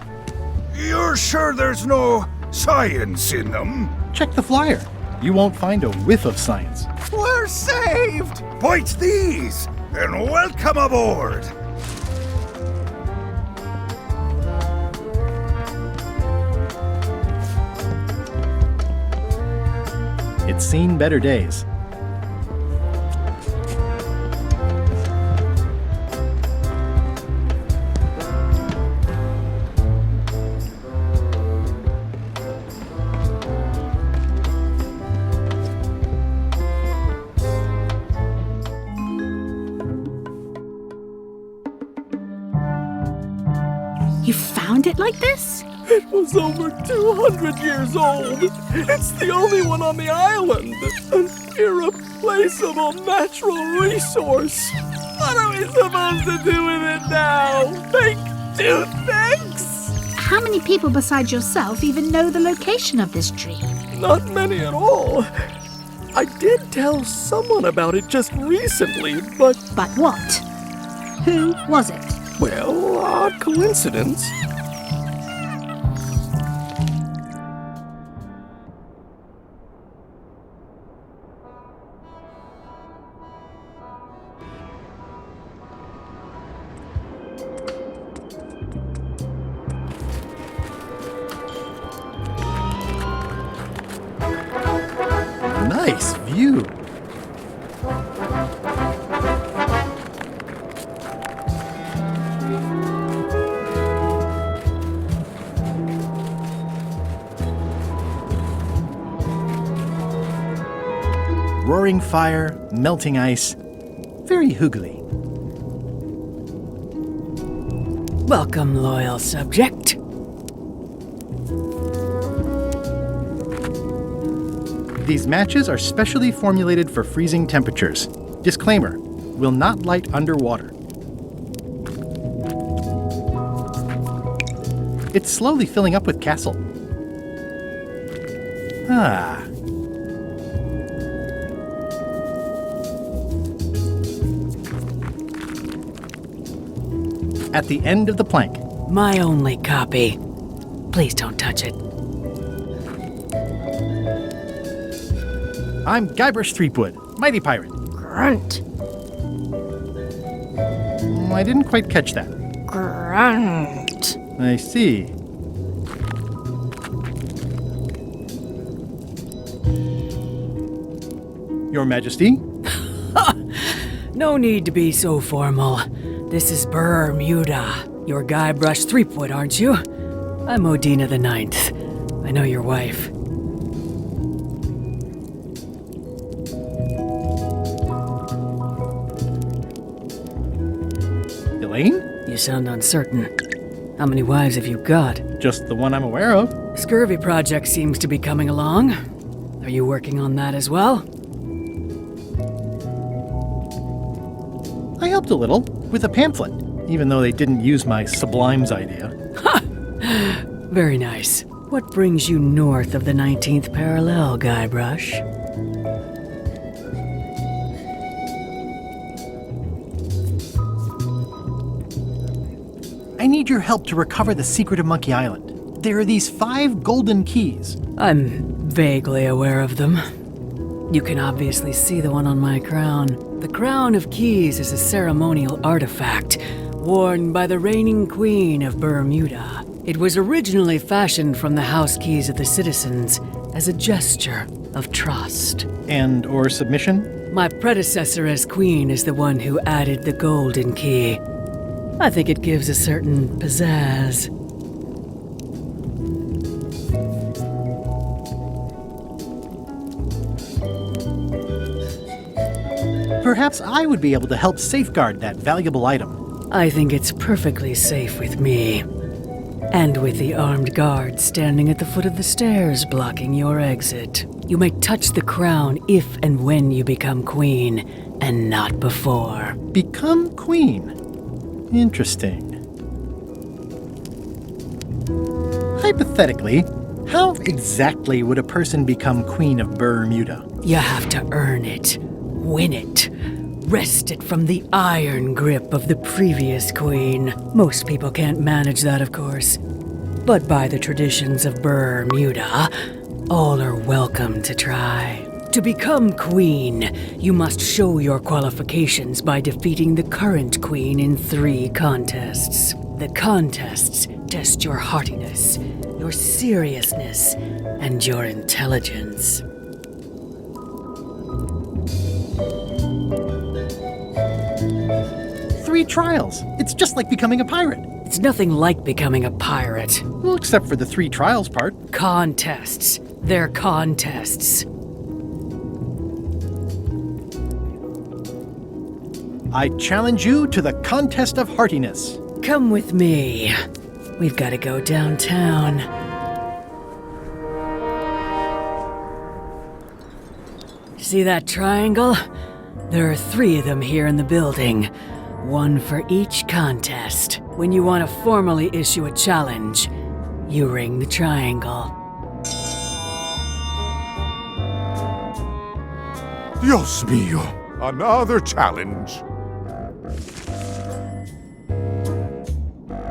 You're sure there's no science in them? Check the flyer. You won't find a whiff of science. We're saved! Bite these, and welcome aboard! It's seen better days. You found it like this? It was over 200 years old. It's the only one on the island. An irreplaceable natural resource. What are we supposed to do with it now? Make toothpicks? How many people besides yourself even know the location of this tree? Not many at all. I did tell someone about it just recently, but... But what? Who was it? Well, odd coincidence. Nice view. Roaring fire, melting ice, very hoogly. Welcome, loyal subject. These matches are specially formulated for freezing temperatures. Disclaimer, will not light underwater. It's slowly filling up with castle. Ah. At the end of the plank. My only copy. Please don't touch it. I'm Guybrush Threepwood, Mighty Pirate. Grunt. I didn't quite catch that. Grunt. I see. Your Majesty. No need to be so formal. This is Bermuda. Your Guybrush Threepwood, aren't you? I'm Odina the Ninth. I know your wife. Elaine? You sound uncertain. How many wives have you got? Just the one I'm aware of. Scurvy project seems to be coming along. Are you working on that as well? I helped a little, with a pamphlet, even though they didn't use my Sublime's idea. Very nice. What brings you north of the 19th parallel, Guybrush? I need your help to recover the secret of Monkey Island. There are these 5 golden keys. I'm vaguely aware of them. You can obviously see the one on my crown. The Crown of Keys is a ceremonial artifact worn by the reigning queen of Bermuda. It was originally fashioned from the house keys of the citizens as a gesture of trust. And or submission? My predecessor as queen is the one who added the golden key. I think it gives a certain pizzazz. Perhaps I would be able to help safeguard that valuable item. I think it's perfectly safe with me. And with the armed guard standing at the foot of the stairs blocking your exit. You may touch the crown if and when you become queen, and not before. Become queen? Interesting. Hypothetically, how exactly would a person become queen of Bermuda? You have to earn it, win it, wrest it from the iron grip of the previous queen. Most people can't manage that, of course. But by the traditions of Bermuda, all are welcome to try. To become queen, you must show your qualifications by defeating the current queen in 3 contests. The contests test your heartiness, your seriousness, and your intelligence. Three trials. It's just like becoming a pirate. It's nothing like becoming a pirate. Well, except for the 3 trials part. Contests. They're contests. I challenge you to the contest of heartiness. Come with me. We've got to go downtown. See that triangle? There are 3 of them here in the building. 1 for each contest. When you want to formally issue a challenge, you ring the triangle. Dios mío, another challenge.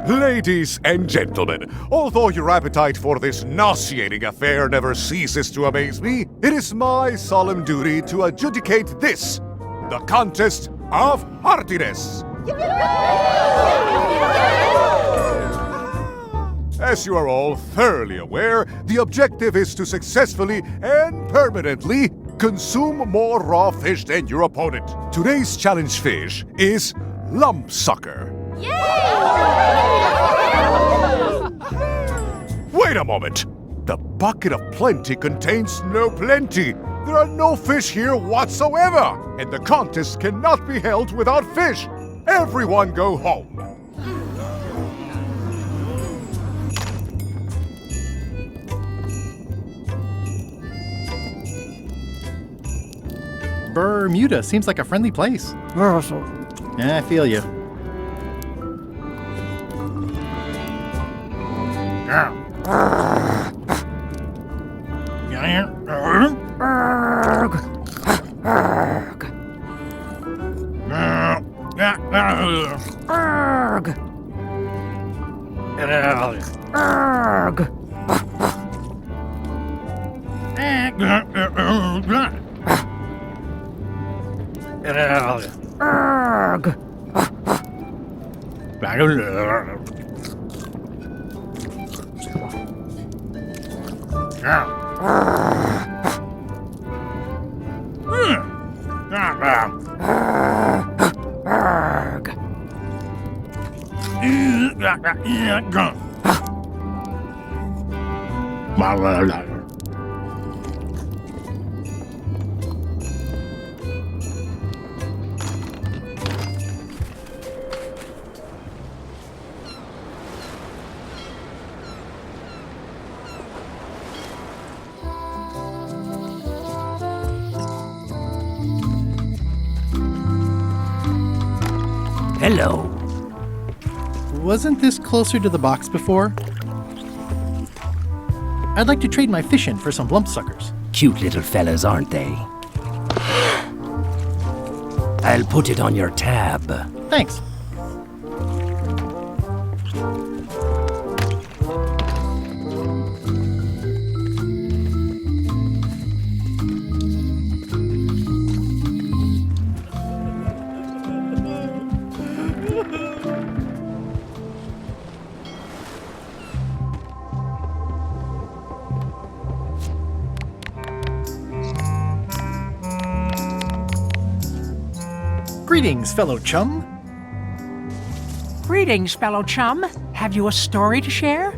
Ladies and gentlemen, although your appetite for this nauseating affair never ceases to amaze me, it is my solemn duty to adjudicate this, the contest of heartiness. As you are all thoroughly aware, the objective is to successfully and permanently consume more raw fish than your opponent. Today's challenge fish is lumpsucker. Wait a moment! The bucket of plenty contains no plenty. There are no fish here whatsoever, and the contest cannot be held without fish. Everyone go home. Bermuda seems like a friendly place. Yeah, I feel you. Hello. Wasn't this closer to the box before? I'd like to trade my fish in for some lumpsuckers. Cute little fellas, aren't they? I'll put it on your tab. Thanks. Greetings, fellow chum. Greetings, fellow chum. Have you a story to share?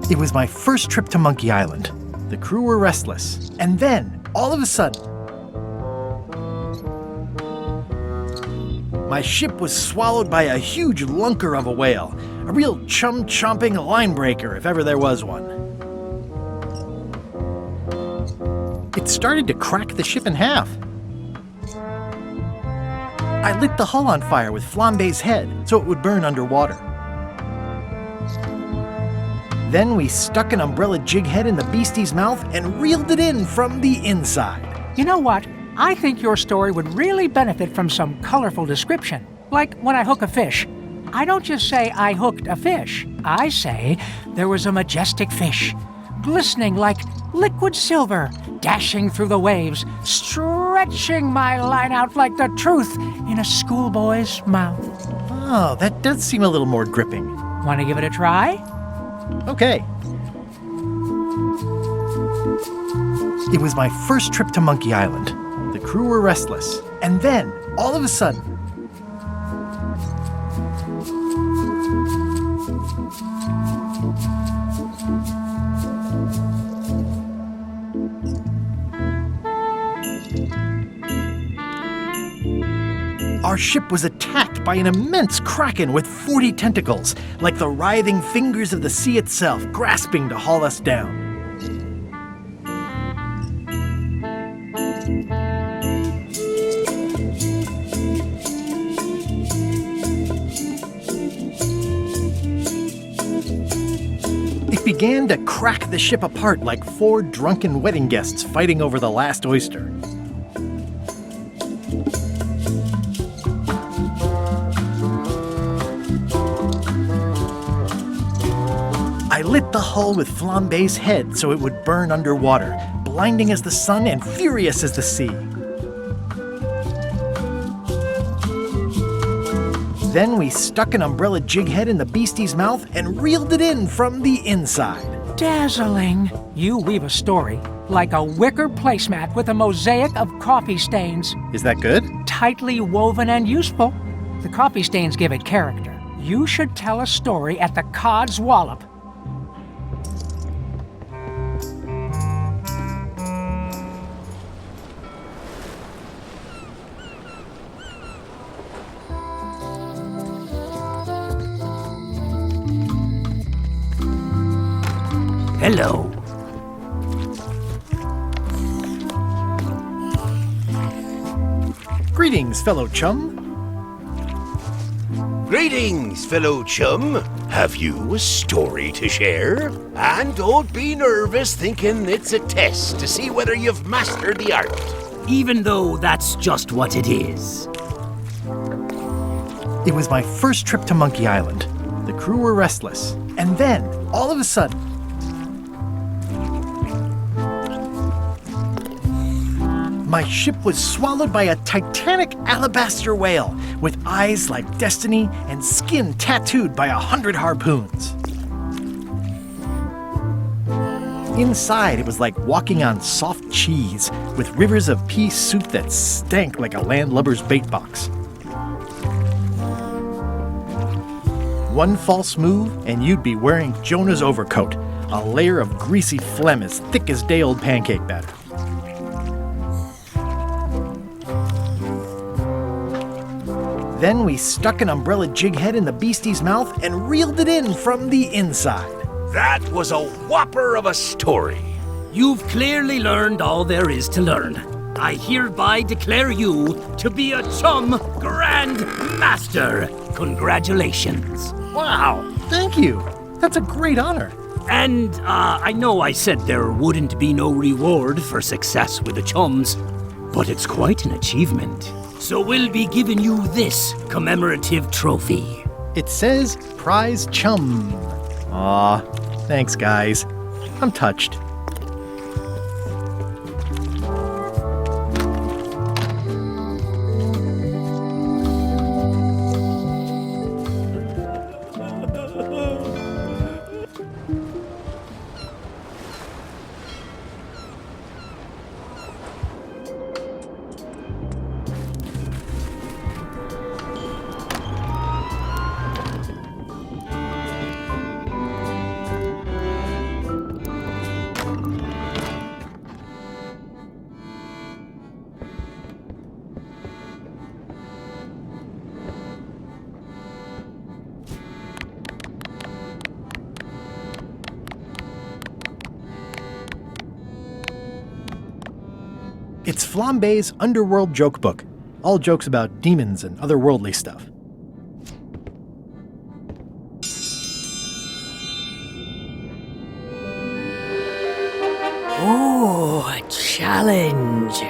It was my first trip to Monkey Island. The crew were restless. And then, all of a sudden, my ship was swallowed by a huge lunker of a whale. A real chum-chomping line breaker, if ever there was one. It started to crack the ship in half. I lit the hull on fire with Flambe's head so it would burn underwater. Then we stuck an umbrella jig head in the beastie's mouth and reeled it in from the inside. You know what? I think your story would really benefit from some colorful description. Like when I hook a fish. I don't just say I hooked a fish. I say there was a majestic fish, glistening like liquid silver, dashing through the waves, stretching my line out like the truth in a schoolboy's mouth. Oh, that does seem a little more gripping. Want to give it a try? Okay. It was my first trip to Monkey Island. The crew were restless. And then, all of a sudden, our ship was attacked by an immense kraken with 40 tentacles, like the writhing fingers of the sea itself, grasping to haul us down. It began to crack the ship apart like 4 drunken wedding guests fighting over the last oyster. I lit the hull with Flambe's head so it would burn underwater, blinding as the sun and furious as the sea. Then we stuck an umbrella jig head in the beastie's mouth and reeled it in from the inside. Dazzling. You weave a story like a wicker placemat with a mosaic of coffee stains. Is that good? Tightly woven and useful. The coffee stains give it character. You should tell a story at the Cod's Wallop. Hello. Greetings, fellow chum. Greetings, fellow chum. Have you a story to share? And don't be nervous thinking it's a test to see whether you've mastered the art. Even though that's just what it is. It was my first trip to Monkey Island. The crew were restless. And then, all of a sudden, my ship was swallowed by a titanic alabaster whale with eyes like destiny and skin tattooed by 100 harpoons. Inside, it was like walking on soft cheese with rivers of pea soup that stank like a landlubber's bait box. One false move, and you'd be wearing Jonah's overcoat, a layer of greasy phlegm as thick as day-old pancake batter. Then we stuck an umbrella jig head in the beastie's mouth and reeled it in from the inside. That was a whopper of a story. You've clearly learned all there is to learn. I hereby declare you to be a Chum Grand Master. Congratulations. Wow, thank you. That's a great honor. And I know I said there wouldn't be no reward for success with the Chums, but it's quite an achievement. So we'll be giving you this commemorative trophy. It says Prize Chum. Aw, thanks guys. I'm touched. It's Flambe's Underworld Joke Book. All jokes about demons and otherworldly stuff. Oh, a challenge.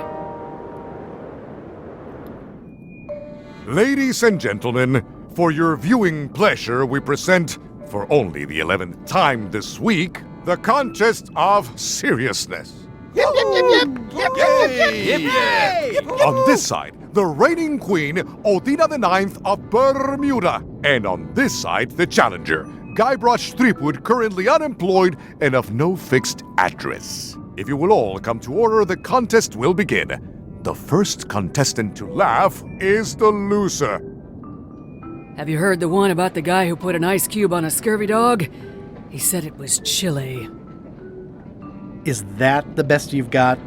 Ladies and gentlemen, for your viewing pleasure, we present, for only the 11th time this week, the contest of seriousness. Yip, yip, yip, yip. Yip, yip, yip, yip. On this side, the reigning queen, Odina IX of Bermuda. And on this side, the challenger, Guybrush Threepwood, currently unemployed and of no fixed address. If you will all come to order, the contest will begin. The first contestant to laugh is the loser. Have you heard the one about the guy who put an ice cube on a scurvy dog? He said it was chilly. Is that the best you've got?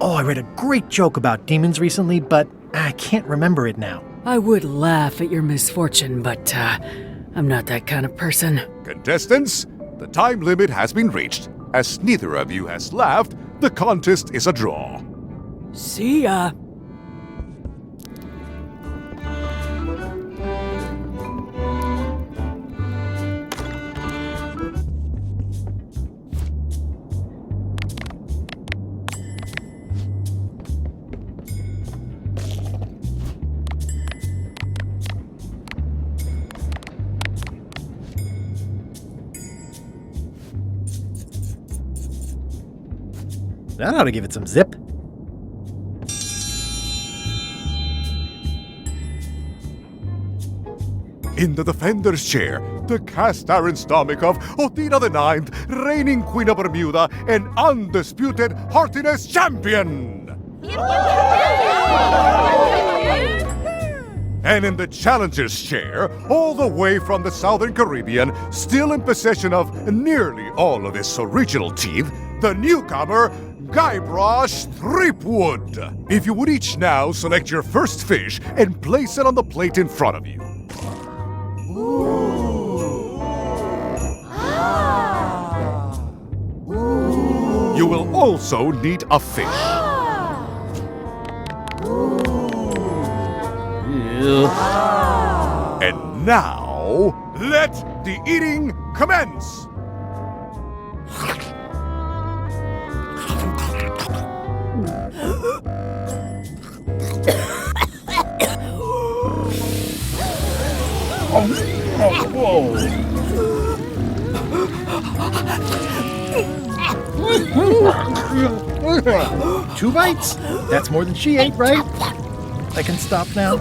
Oh, I read a great joke about demons recently, but I can't remember it now. I would laugh at your misfortune, but I'm not that kind of person. Contestants, the time limit has been reached. As neither of you has laughed, the contest is a draw. See ya. That ought to give it some zip. In the defender's chair, the cast iron stomach of Odina IX, reigning queen of Bermuda and undisputed heartiness champion. And in the challenger's chair, all the way from the Southern Caribbean, still in possession of nearly all of his original teeth, the newcomer, Guybrush Threepwood. If you would each now select your first fish and place it on the plate in front of you. You will also need a fish. And now, let the eating commence. 2 bites? That's more than she ate, right? I can stop now?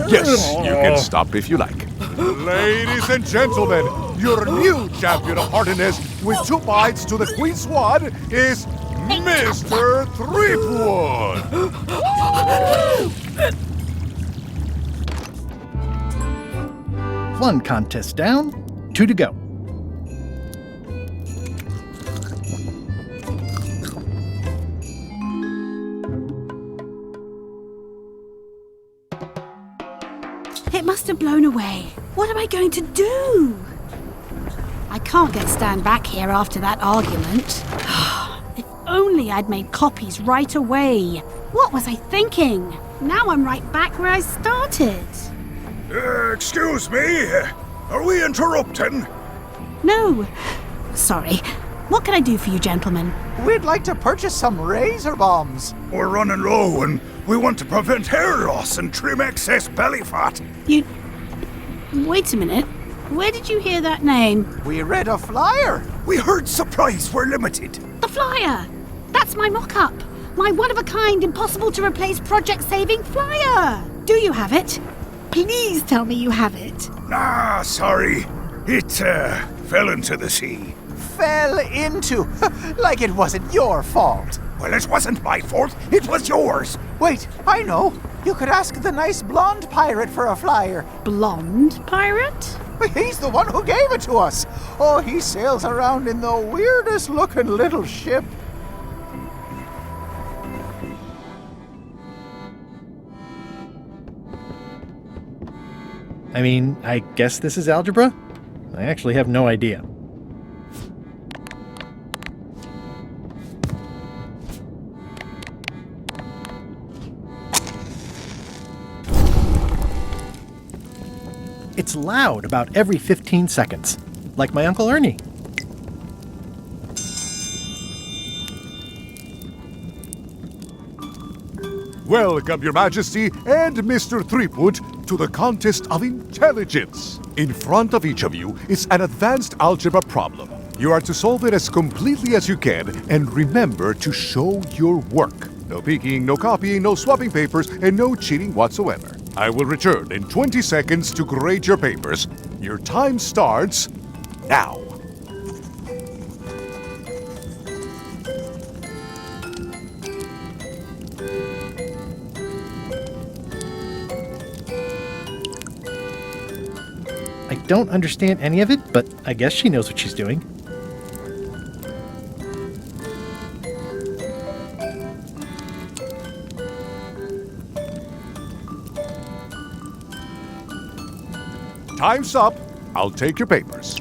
Yes, you can stop if you like. Ladies and gentlemen, your new champion of hardiness with 2 bites to the Queen Swan is Mr. Threepwood! One contest down, 2 to go. It must have blown away. What am I going to do? I can't get Stan back here after that argument. If only I'd made copies right away. What was I thinking? Now I'm right back where I started. Excuse me? Are we interrupting? No. Sorry. What can I do for you, gentlemen? We'd like to purchase some razor bombs. We're running low and we want to prevent hair loss and trim excess belly fat. You... Wait a minute. Where did you hear that name? We read a flyer. We heard supplies were limited. The flyer! That's my mock-up. My one-of-a-kind, impossible-to-replace project-saving flyer. Do you have it? Please tell me you have it. Nah, sorry. It, fell into the sea. Fell into? Like it wasn't your fault. Well, it wasn't my fault. It was yours. Wait, I know. You could ask the nice blonde pirate for a flyer. Blonde pirate? He's the one who gave it to us. Oh, he sails around in the weirdest looking little ship. I mean, I guess this is algebra? I actually have no idea. It's loud about every 15 seconds, like my Uncle Ernie. Welcome, Your Majesty and Mr. Threepwood, to the Contest of Intelligence. In front of each of you is an advanced algebra problem. You are to solve it as completely as you can, and remember to show your work. No peeking, no copying, no swapping papers, and no cheating whatsoever. I will return in 20 seconds to grade your papers. Your time starts now. I don't understand any of it, but I guess she knows what she's doing. Time's up. I'll take your papers.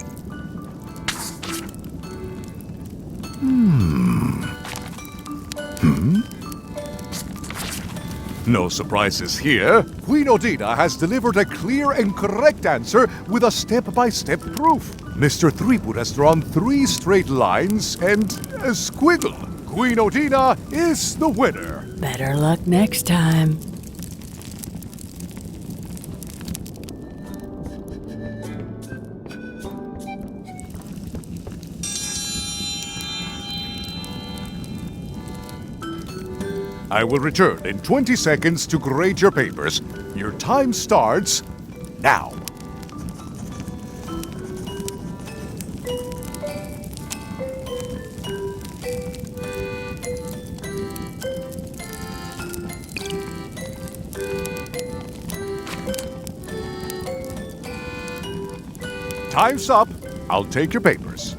No surprises here. Queen Odina has delivered a clear and correct answer with a step-by-step proof. Mr. Threepwood has drawn 3 straight lines and a squiggle. Queen Odina is the winner. Better luck next time. I will return in 20 seconds to grade your papers. Your time starts now. Time's up. I'll take your papers.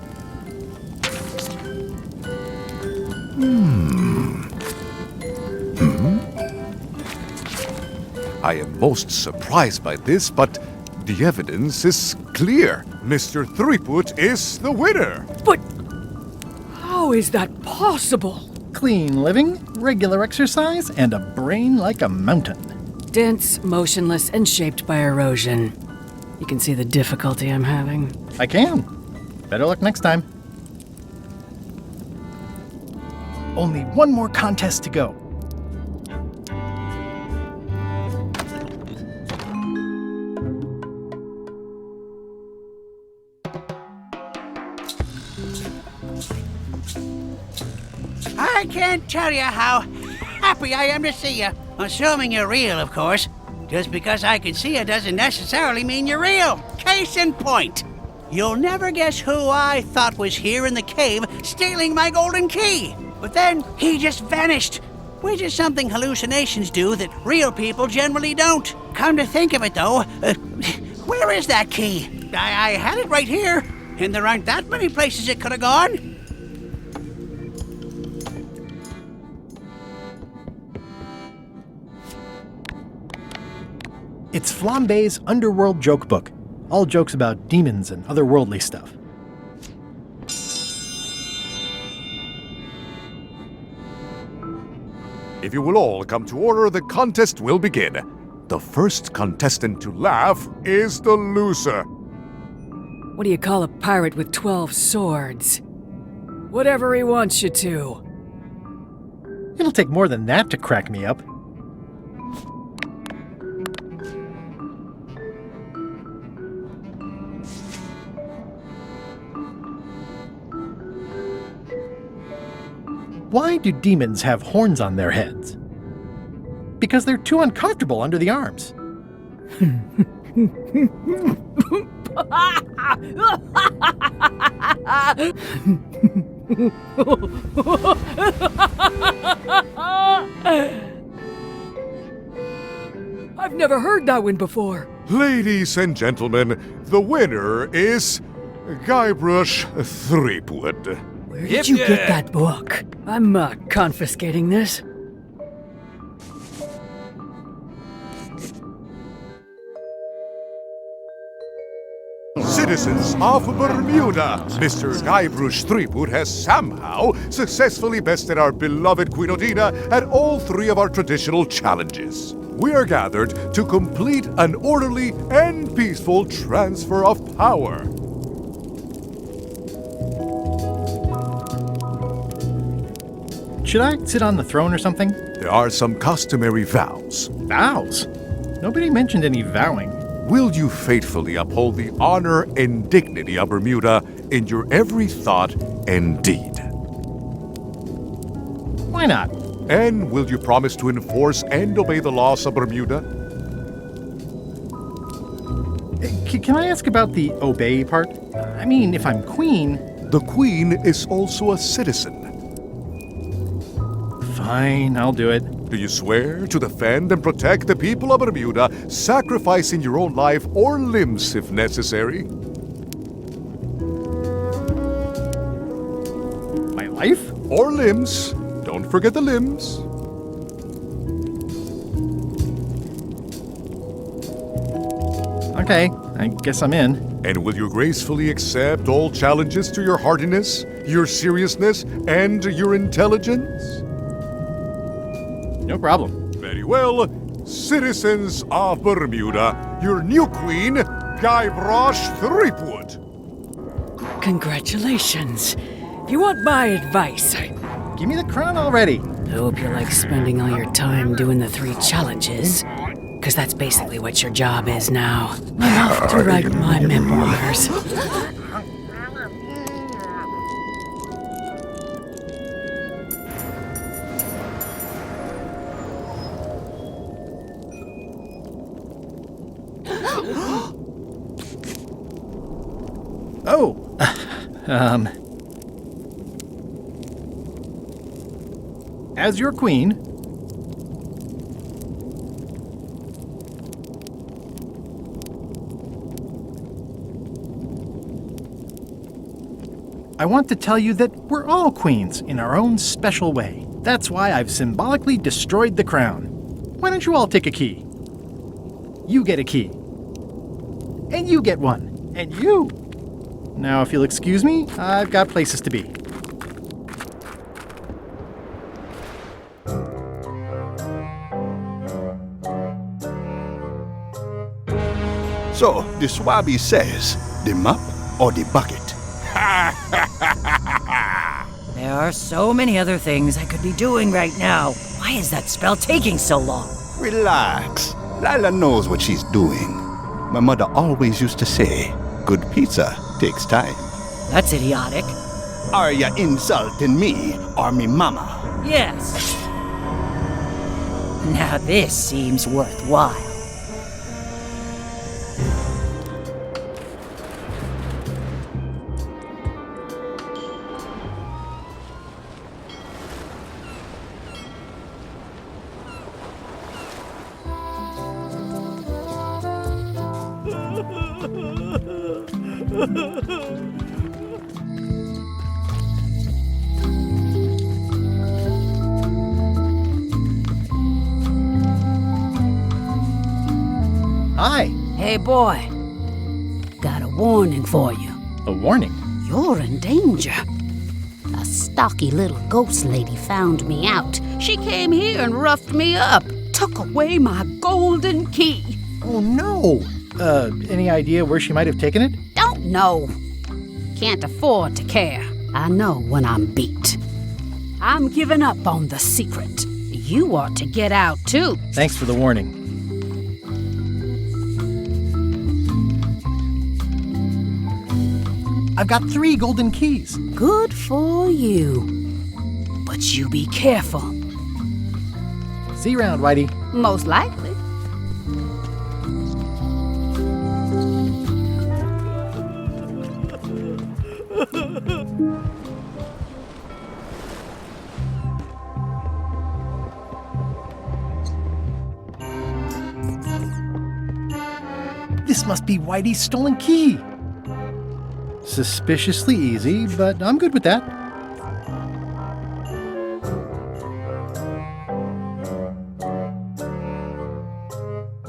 I am most surprised by this, but the evidence is clear. Mr. Threepwood is the winner. But how is that possible? Clean living, regular exercise, and a brain like a mountain. Dense, motionless, and shaped by erosion. You can see the difficulty I'm having. I can. Better luck next time. Only one more contest to go. I can't tell you how happy I am to see you. Assuming you're real, of course. Just because I can see you doesn't necessarily mean you're real. Case in point. You'll never guess who I thought was here in the cave stealing my golden key. But then he just vanished, which is something hallucinations do that real people generally don't. Come to think of it, though, where is that key? I had it right here, and there aren't that many places it could have gone. It's Flambe's Underworld Joke Book. All jokes about demons and otherworldly stuff. If you will all come to order, the contest will begin. The first contestant to laugh is the loser. What do you call a pirate with 12 swords? Whatever he wants you to. It'll take more than that to crack me up. Why do demons have horns on their heads? Because they're too uncomfortable under the arms. I've never heard that one before. Ladies and gentlemen, the winner is Guybrush Threepwood. Where did you get that book? I'm confiscating this. Citizens of Bermuda, Mr. Guybrush Threepwood has somehow successfully bested our beloved Queen Odina at all three of our traditional challenges. We are gathered to complete an orderly and peaceful transfer of power. Should I sit on the throne or something? There are some customary vows. Vows? Nobody mentioned any vowing. Will you faithfully uphold the honor and dignity of Bermuda in your every thought and deed? Why not? And will you promise to enforce and obey the laws of Bermuda? Can I ask about the obey part? I mean, if I'm queen... The queen is also a citizen. Fine, I'll do it. Do you swear to defend and protect the people of Bermuda, sacrificing your own life or limbs if necessary? My life? Or limbs. Don't forget the limbs. Okay, I guess I'm in. And will you gracefully accept all challenges to your hardiness, your seriousness, and your intelligence? No problem. Very well. Citizens of Bermuda, your new queen, Guybrush Threepwood. Congratulations. If you want my advice, give me the crown already. I hope you like spending all your time doing the 3 challenges. Because that's basically what your job is now. I'm off to write my memoirs. Oh, as your queen, I want to tell you that we're all queens in our own special way. That's why I've symbolically destroyed the crown. Why don't you all take a key? You get a key. And you get one. And you. Now, if you'll excuse me, I've got places to be. So, the Swabby says, the mop or the bucket? There are so many other things I could be doing right now. Why is that spell taking so long? Relax. Lila knows what she's doing. My mother always used to say, good pizza takes time. That's idiotic. Are ya insulting me or me mama? Yes. Now this seems worthwhile. Hi. Hey, boy. Got a warning for you. A warning? You're in danger. A stocky little ghost lady found me out. She came here and roughed me up. Took away my golden key. Oh, no. Any idea where she might have taken it? Don't know. Can't afford to care. I know when I'm beat. I'm giving up on the secret. You ought to get out, too. Thanks for the warning. I've got 3 golden keys. Good for you. But you be careful. See you around, Whitey. Most likely. This must be Whitey's stolen key. Suspiciously easy, but I'm good with that.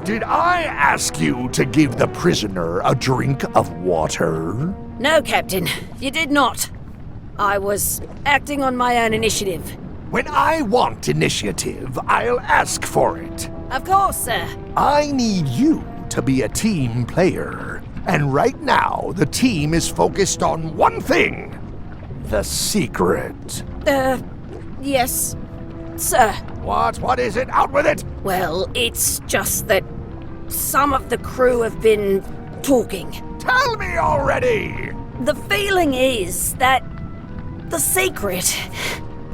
Did I ask you to give the prisoner a drink of water? No, Captain, you did not. I was acting on my own initiative. When I want initiative, I'll ask for it. Of course, sir. I need you to be a team player. And right now, the team is focused on one thing. The secret. Yes, sir. What is it? Out with it! Well, it's just that some of the crew have been talking. Tell me already! The feeling is that the secret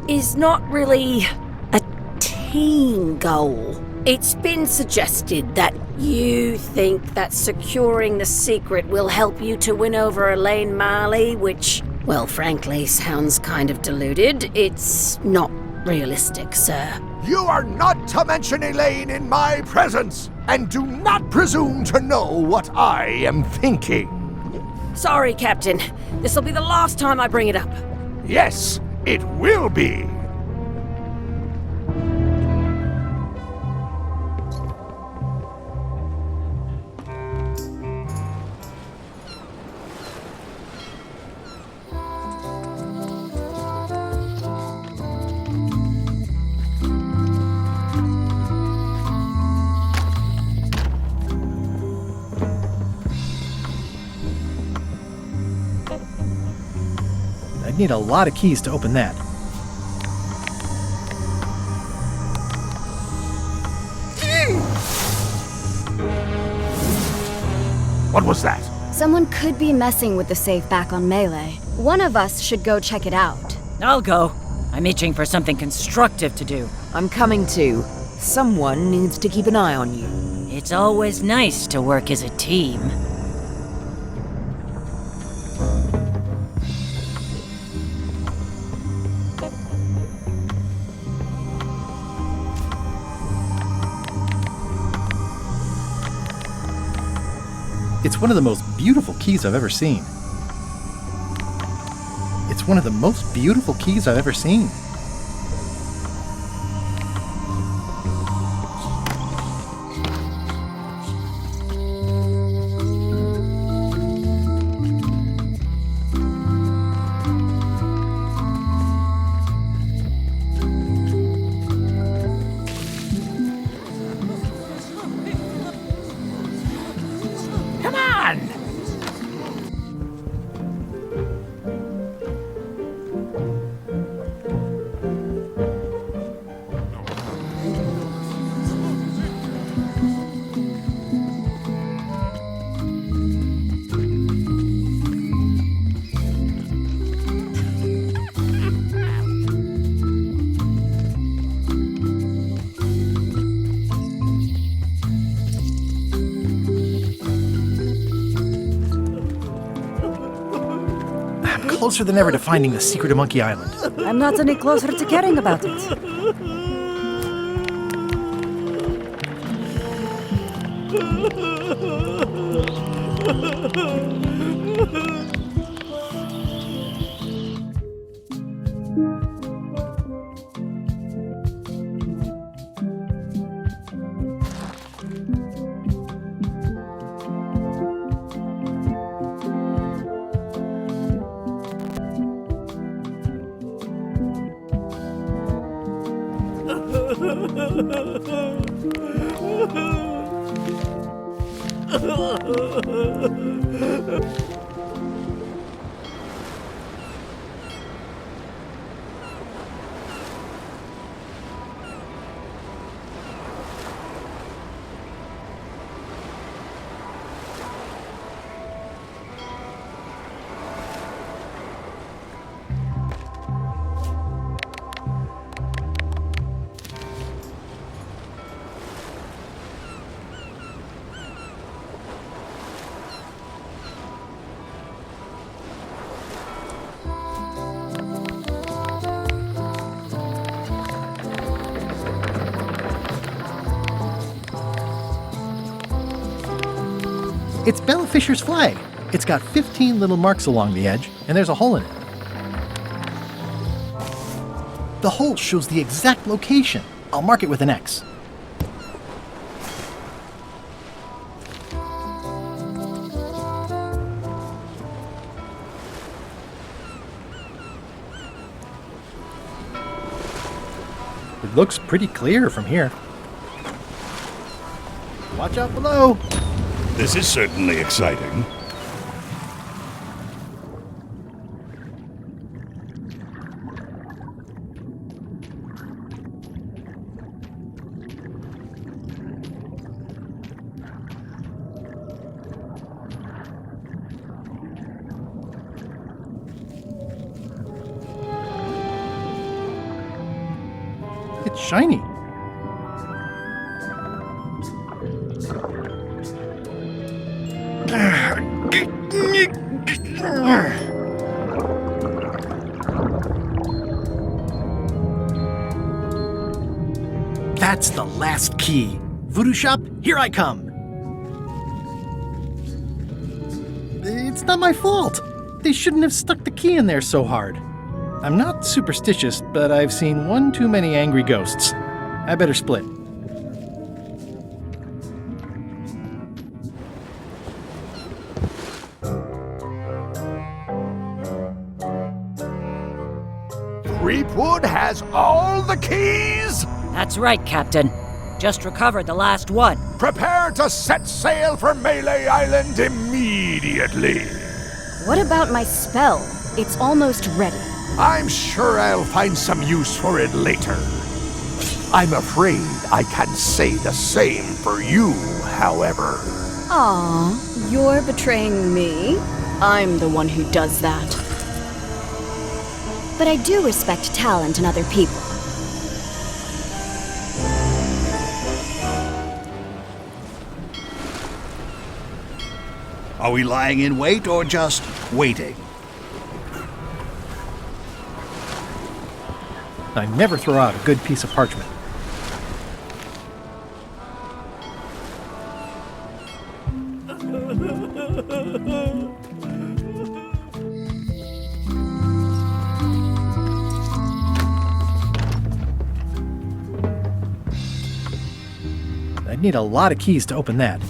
is not really a team goal. It's been suggested that you think that securing the secret will help you to win over Elaine Marley, which, well, frankly, sounds kind of deluded. It's not realistic, sir. You are not to mention Elaine in my presence, and do not presume to know what I am thinking. Sorry, Captain. This'll be the last time I bring it up. Yes, it will be. I'd need a lot of keys to open that. What was that? Someone could be messing with the safe back on Melee. One of us should go check it out. I'll go. I'm itching for something constructive to do. I'm coming too. Someone needs to keep an eye on you. It's always nice to work as a team. It's one of the most beautiful keys I've ever seen. It's one of the most beautiful keys I've ever seen. Come on! closer than ever to finding the secret of Monkey Island. I'm not any closer to caring about it. It's Bella Fisher's flag. It's got 15 little marks along the edge, and there's a hole in it. The hole shows the exact location. I'll mark it with an X. It looks pretty clear from here. Watch out below! This is certainly exciting. It's shiny. That's the last key. Voodoo Shop, here I come. It's not my fault. They shouldn't have stuck the key in there so hard. I'm not superstitious, but I've seen one too many angry ghosts. I better split. Creepwood has all the keys? That's right, Captain. Just recovered the last one. Prepare to set sail for Melee Island immediately. What about my spell? It's almost ready. I'm sure I'll find some use for it later. I'm afraid I can't say the same for you, however. Aw, you're betraying me? I'm the one who does that. But I do respect talent in other people. Are we lying in wait or just waiting? I never throw out a good piece of parchment. I'd need a lot of keys to open that.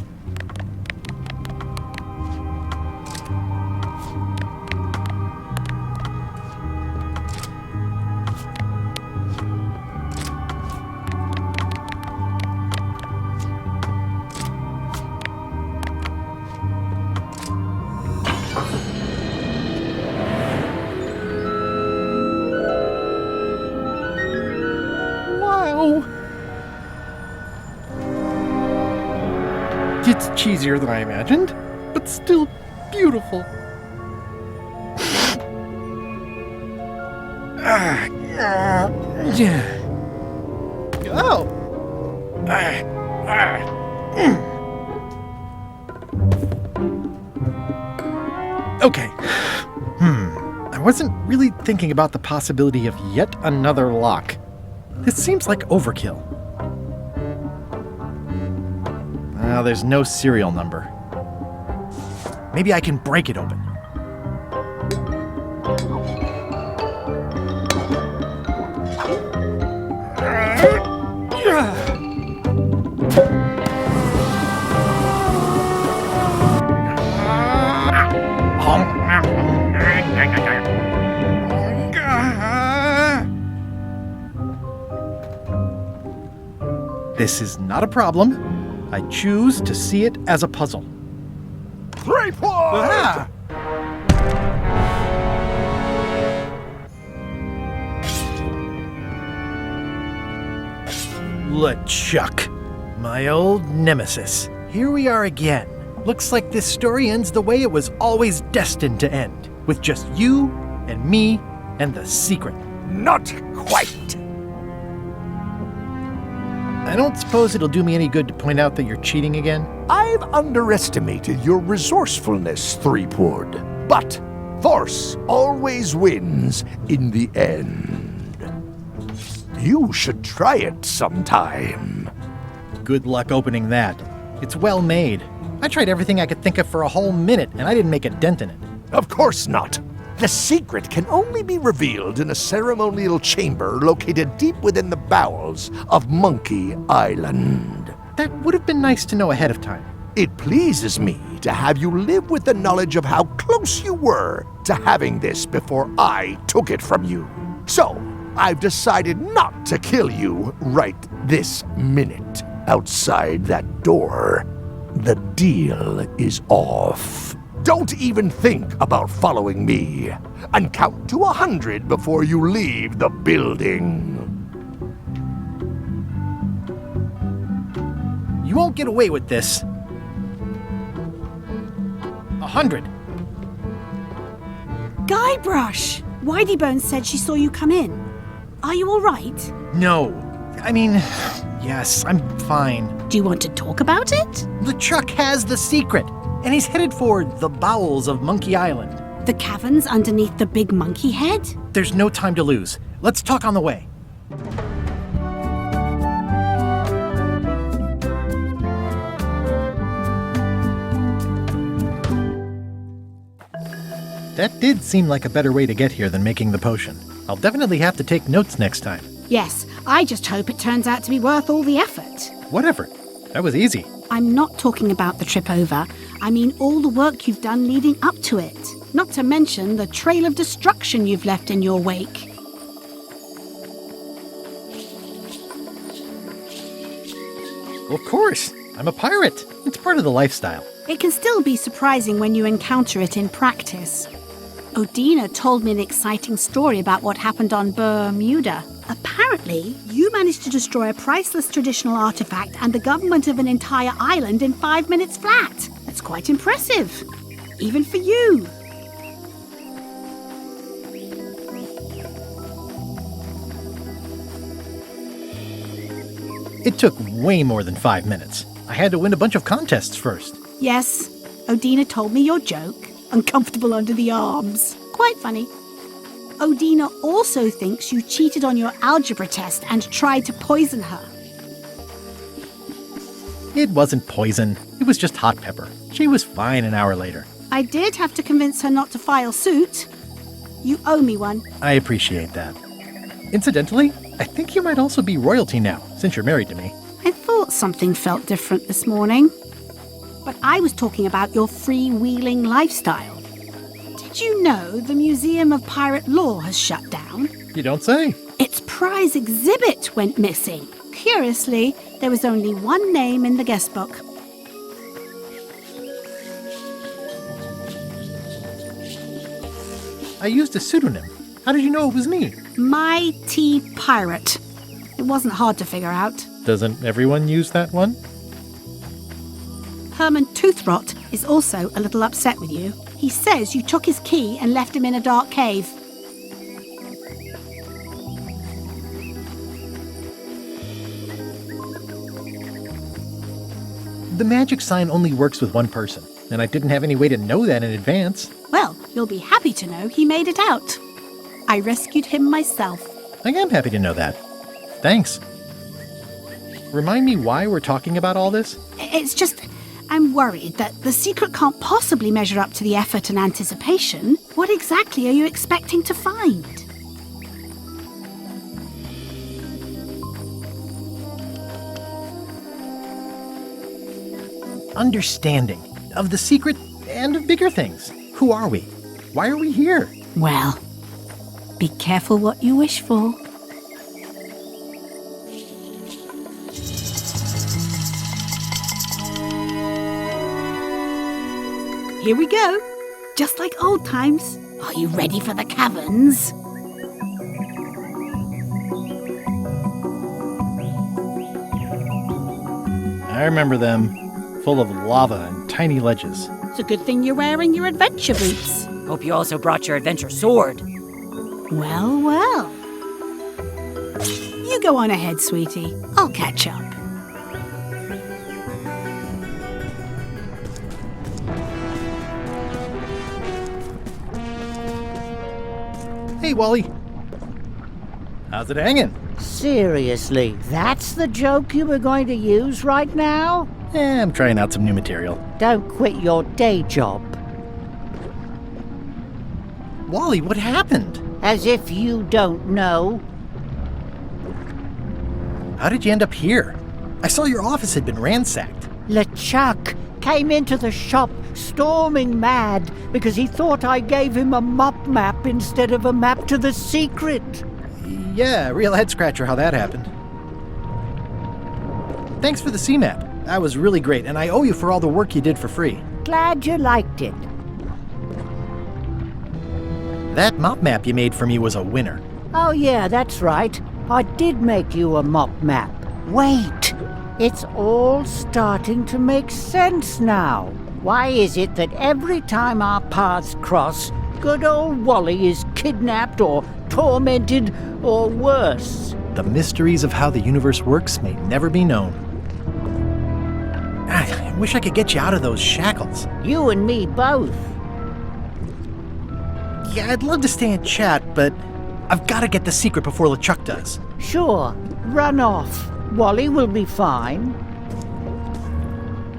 It's cheesier than I imagined, but still beautiful. Oh! Okay. I wasn't really thinking about the possibility of yet another lock. This seems like overkill. There's no serial number. Maybe I can break it open. This is not a problem. I choose to see it as a puzzle. 3 points! LeChuck, my old nemesis. Here we are again. Looks like this story ends the way it was always destined to end, with just you and me and the secret. Not quite. I don't suppose it'll do me any good to point out that you're cheating again? I've underestimated your resourcefulness, Threepwood. But force always wins in the end. You should try it sometime. Good luck opening that. It's well made. I tried everything I could think of for a whole minute, and I didn't make a dent in it. Of course not. The secret can only be revealed in a ceremonial chamber located deep within the bowels of Monkey Island. That would have been nice to know ahead of time. It pleases me to have you live with the knowledge of how close you were to having this before I took it from you. So, I've decided not to kill you right this minute. Outside that door, the deal is off. Don't even think about following me, and count to 100 before you leave the building. You won't get away with this. 100. Guybrush! Whiteybones said she saw you come in. Are you all right? No. I mean, yes, I'm fine. Do you want to talk about it? LeChuck has the secret, and he's headed for the bowels of Monkey Island. The caverns underneath the big monkey head? There's no time to lose. Let's talk on the way. That did seem like a better way to get here than making the potion. I'll definitely have to take notes next time. Yes, I just hope it turns out to be worth all the effort. What effort? That was easy. I'm not talking about the trip over. I mean all the work you've done leading up to it. Not to mention the trail of destruction you've left in your wake. Of course. I'm a pirate. It's part of the lifestyle. It can still be surprising when you encounter it in practice. Odina told me an exciting story about what happened on Bermuda. Apparently, you managed to destroy a priceless traditional artifact and the government of an entire island in 5 minutes flat. That's quite impressive. Even for you. It took way more than 5 minutes. I had to win a bunch of contests first. Yes, Odina told me your joke. Uncomfortable under the arms. Quite funny. Odina also thinks you cheated on your algebra test and tried to poison her. It wasn't poison. It was just hot pepper. She was fine an hour later. I did have to convince her not to file suit. You owe me one. I appreciate that. Incidentally, I think you might also be royalty now, since you're married to me. I thought something felt different this morning. But I was talking about your freewheeling lifestyle. Did you know the Museum of Pirate Lore has shut down? You don't say. Its prize exhibit went missing. Curiously, there was only one name in the guest book. I used a pseudonym. How did you know it was me? Mighty Pirate. It wasn't hard to figure out. Doesn't everyone use that one? Herman Toothrot is also a little upset with you. He says you took his key and left him in a dark cave. The magic sign only works with one person, and I didn't have any way to know that in advance. Well, You'll be happy to know he made it out. I rescued him myself. I am happy to know that. Thanks. Remind me why we're talking about all this? It's just, I'm worried that the secret can't possibly measure up to the effort and anticipation. What exactly are you expecting to find? Understanding of the secret and of bigger things. Who are we? Why are we here? Well, be careful what you wish for. Here we go. Just like old times. Are you ready for the caverns? I remember them. Full of lava and tiny ledges. It's a good thing you're wearing your adventure boots. Hope you also brought your adventure sword. Well, well. You go on ahead, sweetie. I'll catch up. Hey, Wally. How's it hanging? Seriously, that's the joke you were going to use right now? I'm trying out some new material. Don't quit your day job. Wally, what happened? As if you don't know. How did you end up here? I saw your office had been ransacked. LeChuck came into the shop storming mad because he thought I gave him a mop map instead of a map to the secret. Yeah, real head-scratcher how that happened. Thanks for the C-map. That was really great, and I owe you for all the work you did for free. Glad you liked it. That mop map you made for me was a winner. Oh yeah, that's right. I did make you a mop map. Wait, it's all starting to make sense now. Why is it that every time our paths cross, good old Wally is kidnapped or tormented or worse? The mysteries of how the universe works may never be known. I wish I could get you out of those shackles. You and me both. Yeah, I'd love to stay and chat, but I've got to get the secret before LeChuck does. Sure, run off. Wally will be fine.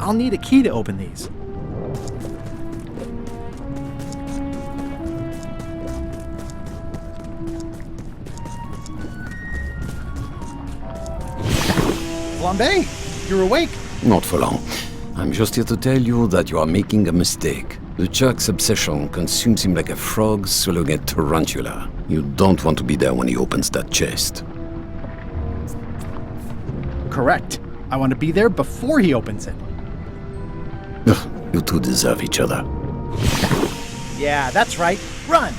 I'll need a key to open these. Flambe, you're awake. Not for long. I'm just here to tell you that you are making a mistake. LeChuck's obsession consumes him like a frog swallowing a tarantula. You don't want to be there when he opens that chest. Correct. I want to be there before he opens it. You two deserve each other. Yeah, that's right. Run!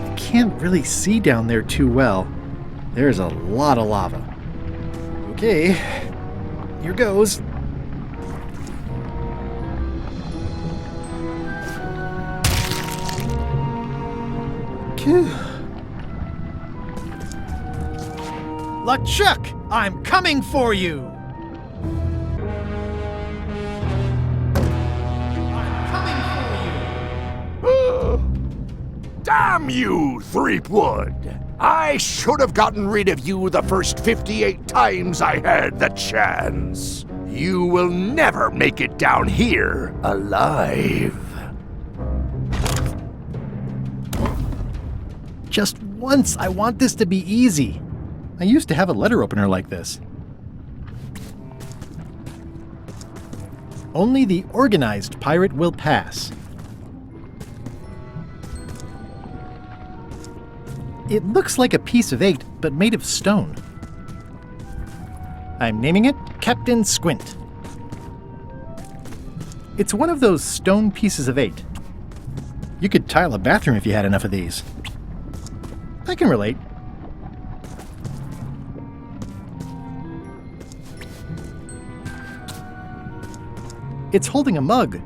I can't really see down there too well. There's a lot of lava. Okay, here goes. LeChuck, I'm coming for you! Damn you, Threepwood! I should have gotten rid of you the first 58 times I had the chance. You will never make it down here alive. Just once, I want this to be easy. I used to have a letter opener like this. Only the organized pirate will pass. It looks like a piece of 8, but made of stone. I'm naming it Captain Squint. It's one of those stone pieces of 8. You could tile a bathroom if you had enough of these. I can relate. It's holding a mug.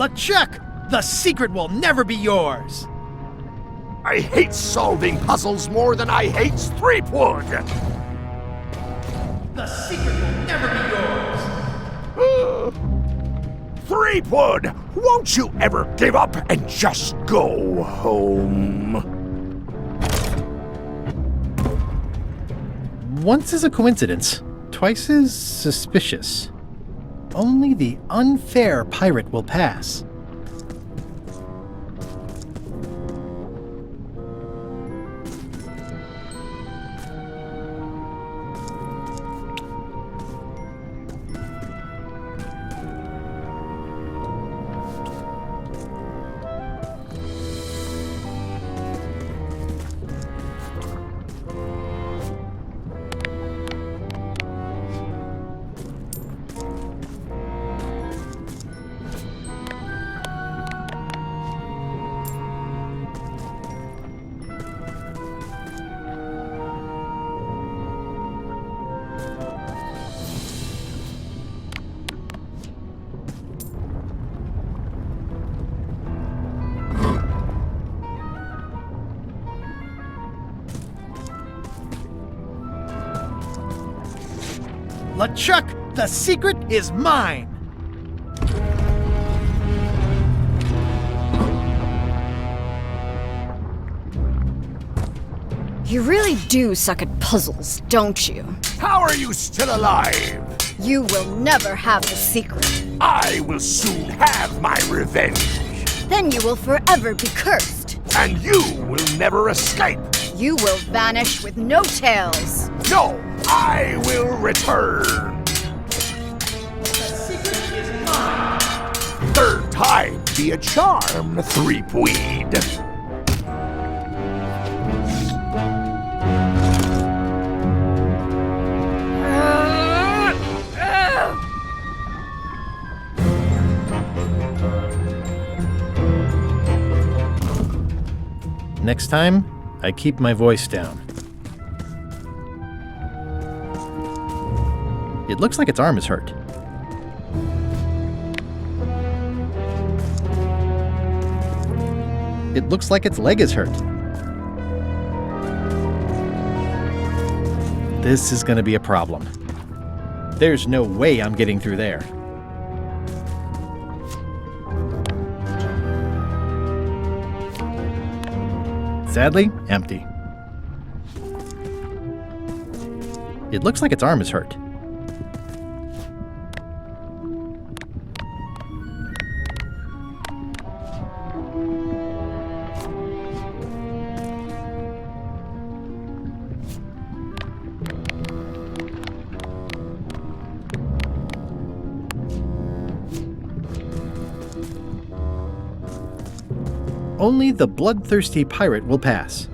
LeChuck, the secret will never be yours. I hate solving puzzles more than I hate Threepwood. The secret will never be yours. Threepwood, won't you ever give up and just go home? Once is a coincidence, twice is suspicious. Only the unfair pirate will pass. LeChuck, the secret is mine! You really do suck at puzzles, don't you? How are you still alive? You will never have the secret. I will soon have my revenge. Then you will forever be cursed. And you will never escape. You will vanish with no tails. No, I will return. The secret is mine. Third time be a charm, Threepweed. Next time, I keep my voice down. It looks like its arm is hurt. It looks like its leg is hurt. This is gonna be a problem. There's no way I'm getting through there. Sadly, empty. It looks like its arm is hurt. Only the bloodthirsty pirate will pass.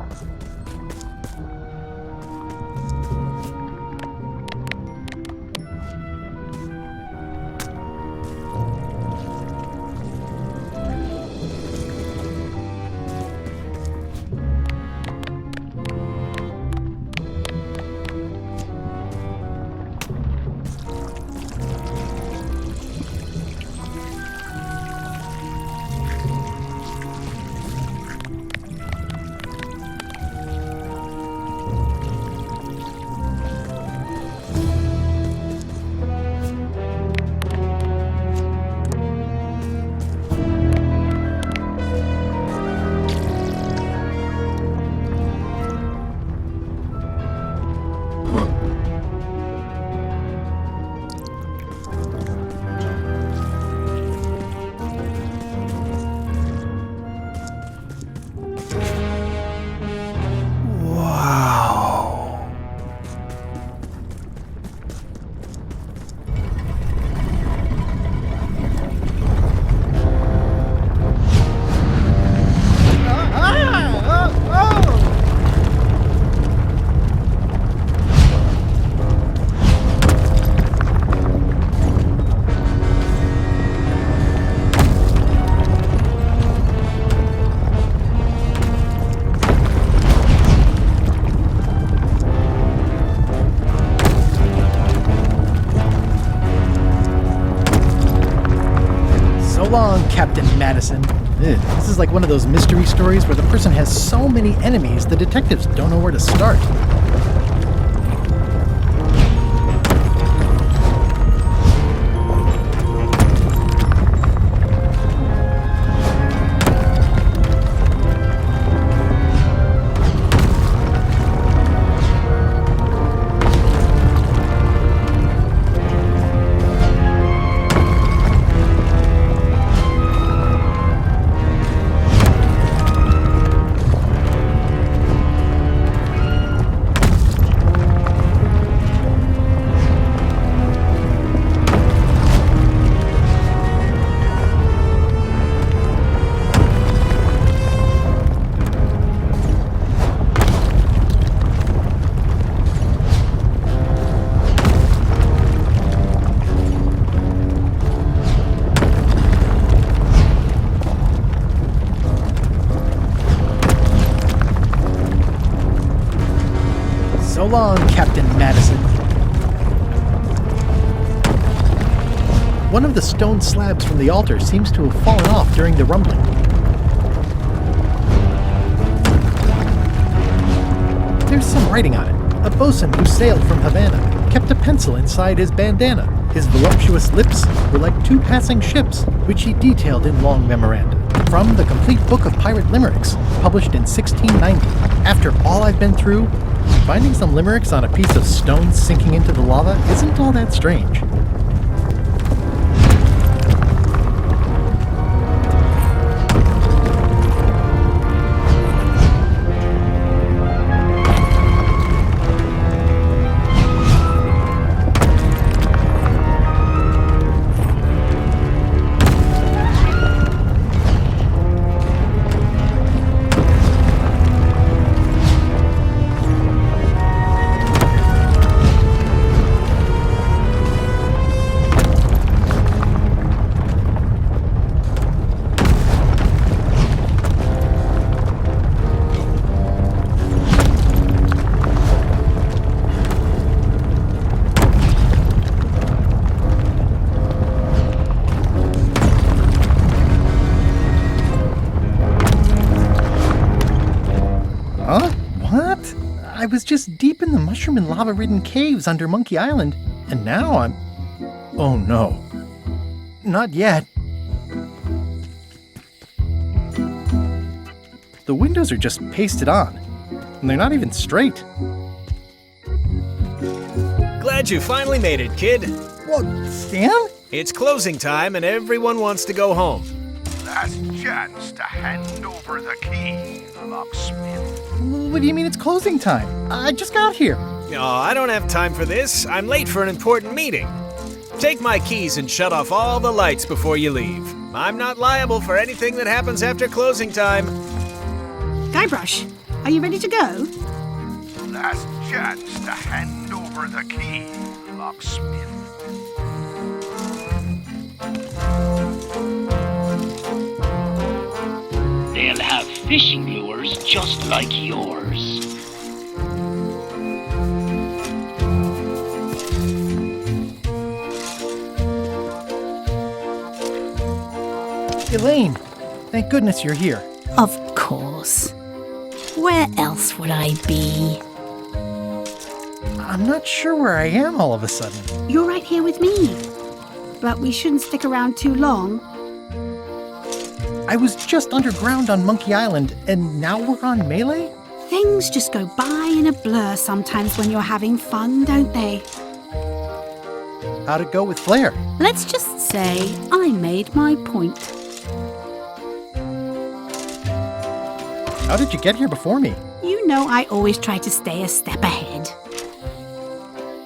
This is like one of those mystery stories where the person has so many enemies the detectives don't know where to start. So long, Captain Madison. One of the stone slabs from the altar seems to have fallen off during the rumbling. There's some writing on it. A bosun who sailed from Havana kept a pencil inside his bandana. His voluptuous lips were like two passing ships, which he detailed in long memoranda. From the complete book of pirate limericks, published in 1690. After all I've been through, finding some limericks on a piece of stone sinking into the lava isn't all that strange. Huh? What? I was just deep in the mushroom and lava-ridden caves under Monkey Island, and now I'm... Oh no. Not yet. The windows are just pasted on, and they're not even straight. Glad you finally made it, kid. What, Stan? It's closing time and everyone wants to go home. Last chance to hand over the key, locksmith. What do you mean it's closing time? I just got here. Oh, I don't have time for this. I'm late for an important meeting. Take my keys and shut off all the lights before you leave. I'm not liable for anything that happens after closing time. Guybrush, are you ready to go? Last chance to hand over the key, locksmith. They'll have fishing lures just like yours. Elaine, thank goodness you're here. Of course. Where else would I be? I'm not sure where I am all of a sudden. You're right here with me. But we shouldn't stick around too long. I was just underground on Monkey Island, and now we're on Melee? Things just go by in a blur sometimes when you're having fun, don't they? How'd it go with Flair? Let's just say I made my point. How did you get here before me? You know I always try to stay a step ahead.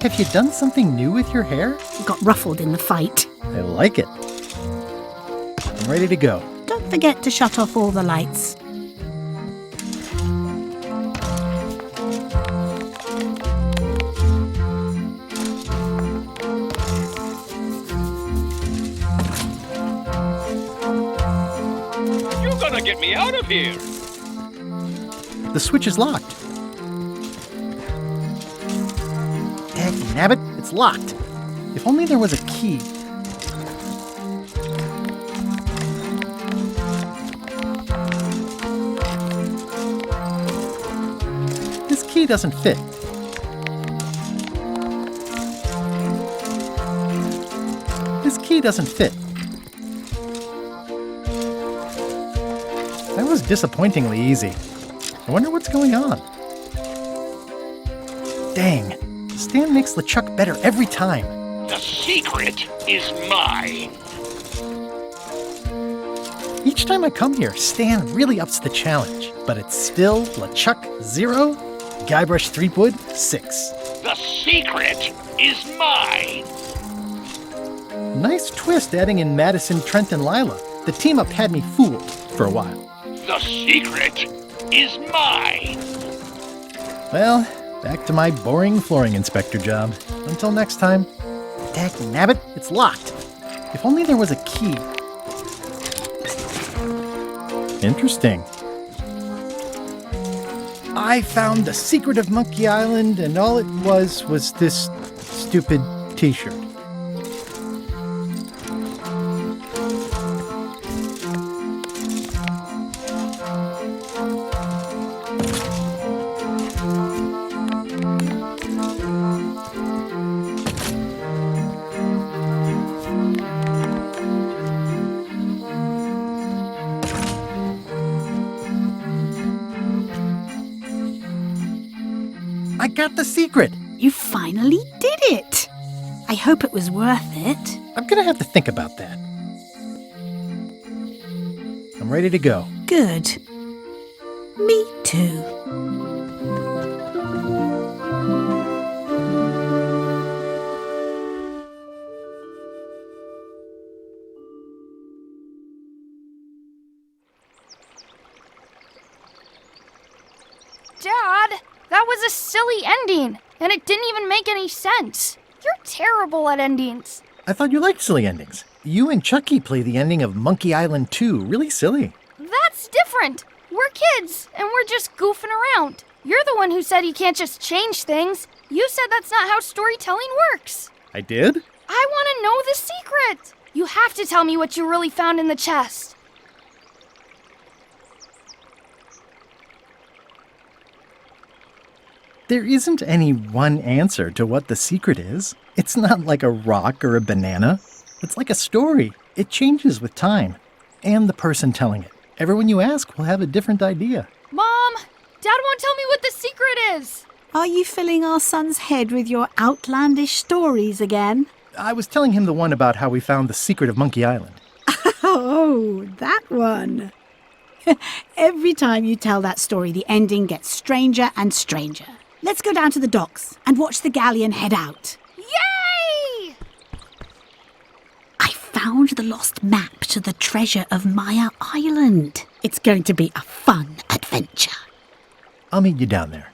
Have you done something new with your hair? Got ruffled in the fight. I like it. I'm ready to go. Don't forget to shut off all the lights. You're gonna get me out of here! The switch is locked. Nabbit, it's locked. If only there was a key. key doesn't fit. This key doesn't fit. That was disappointingly easy. I wonder what's going on. Dang, Stan makes LeChuck better every time. The secret is mine. Each time I come here, Stan really ups the challenge, but it's still LeChuck 0, Guybrush Threepwood 6. The secret is mine. Nice twist adding in Madison, Trent, and Lila. The team-up had me fooled for a while. The secret is mine. Well, back to my boring flooring inspector job. Until next time. Dagnabbit, it's locked. If only there was a key. Interesting. I found the secret of Monkey Island, and all it was this stupid t-shirt. I got the secret! You finally did it! I hope it was worth it. I'm gonna have to think about that. I'm ready to go. Good. Me too. Dad, that was a silly ending, and it didn't even make any sense. You're terrible at endings. I thought you liked silly endings. You and Chucky play the ending of Monkey Island 2 really silly. That's different. We're kids, and we're just goofing around. You're the one who said you can't just change things. You said that's not how storytelling works. I did? I want to know the secret. You have to tell me what you really found in the chest. There isn't any one answer to what the secret is. It's not like a rock or a banana. It's like a story. It changes with time and the person telling it. Everyone you ask will have a different idea. Mom, Dad won't tell me what the secret is. Are you filling our son's head with your outlandish stories again? I was telling him the one about how we found the secret of Monkey Island. Oh, that one. Every time you tell that story, the ending gets stranger and stranger. Let's go down to the docks and watch the galleon head out. Yay! I found the lost map to the treasure of Maya Island. It's going to be a fun adventure. I'll meet you down there.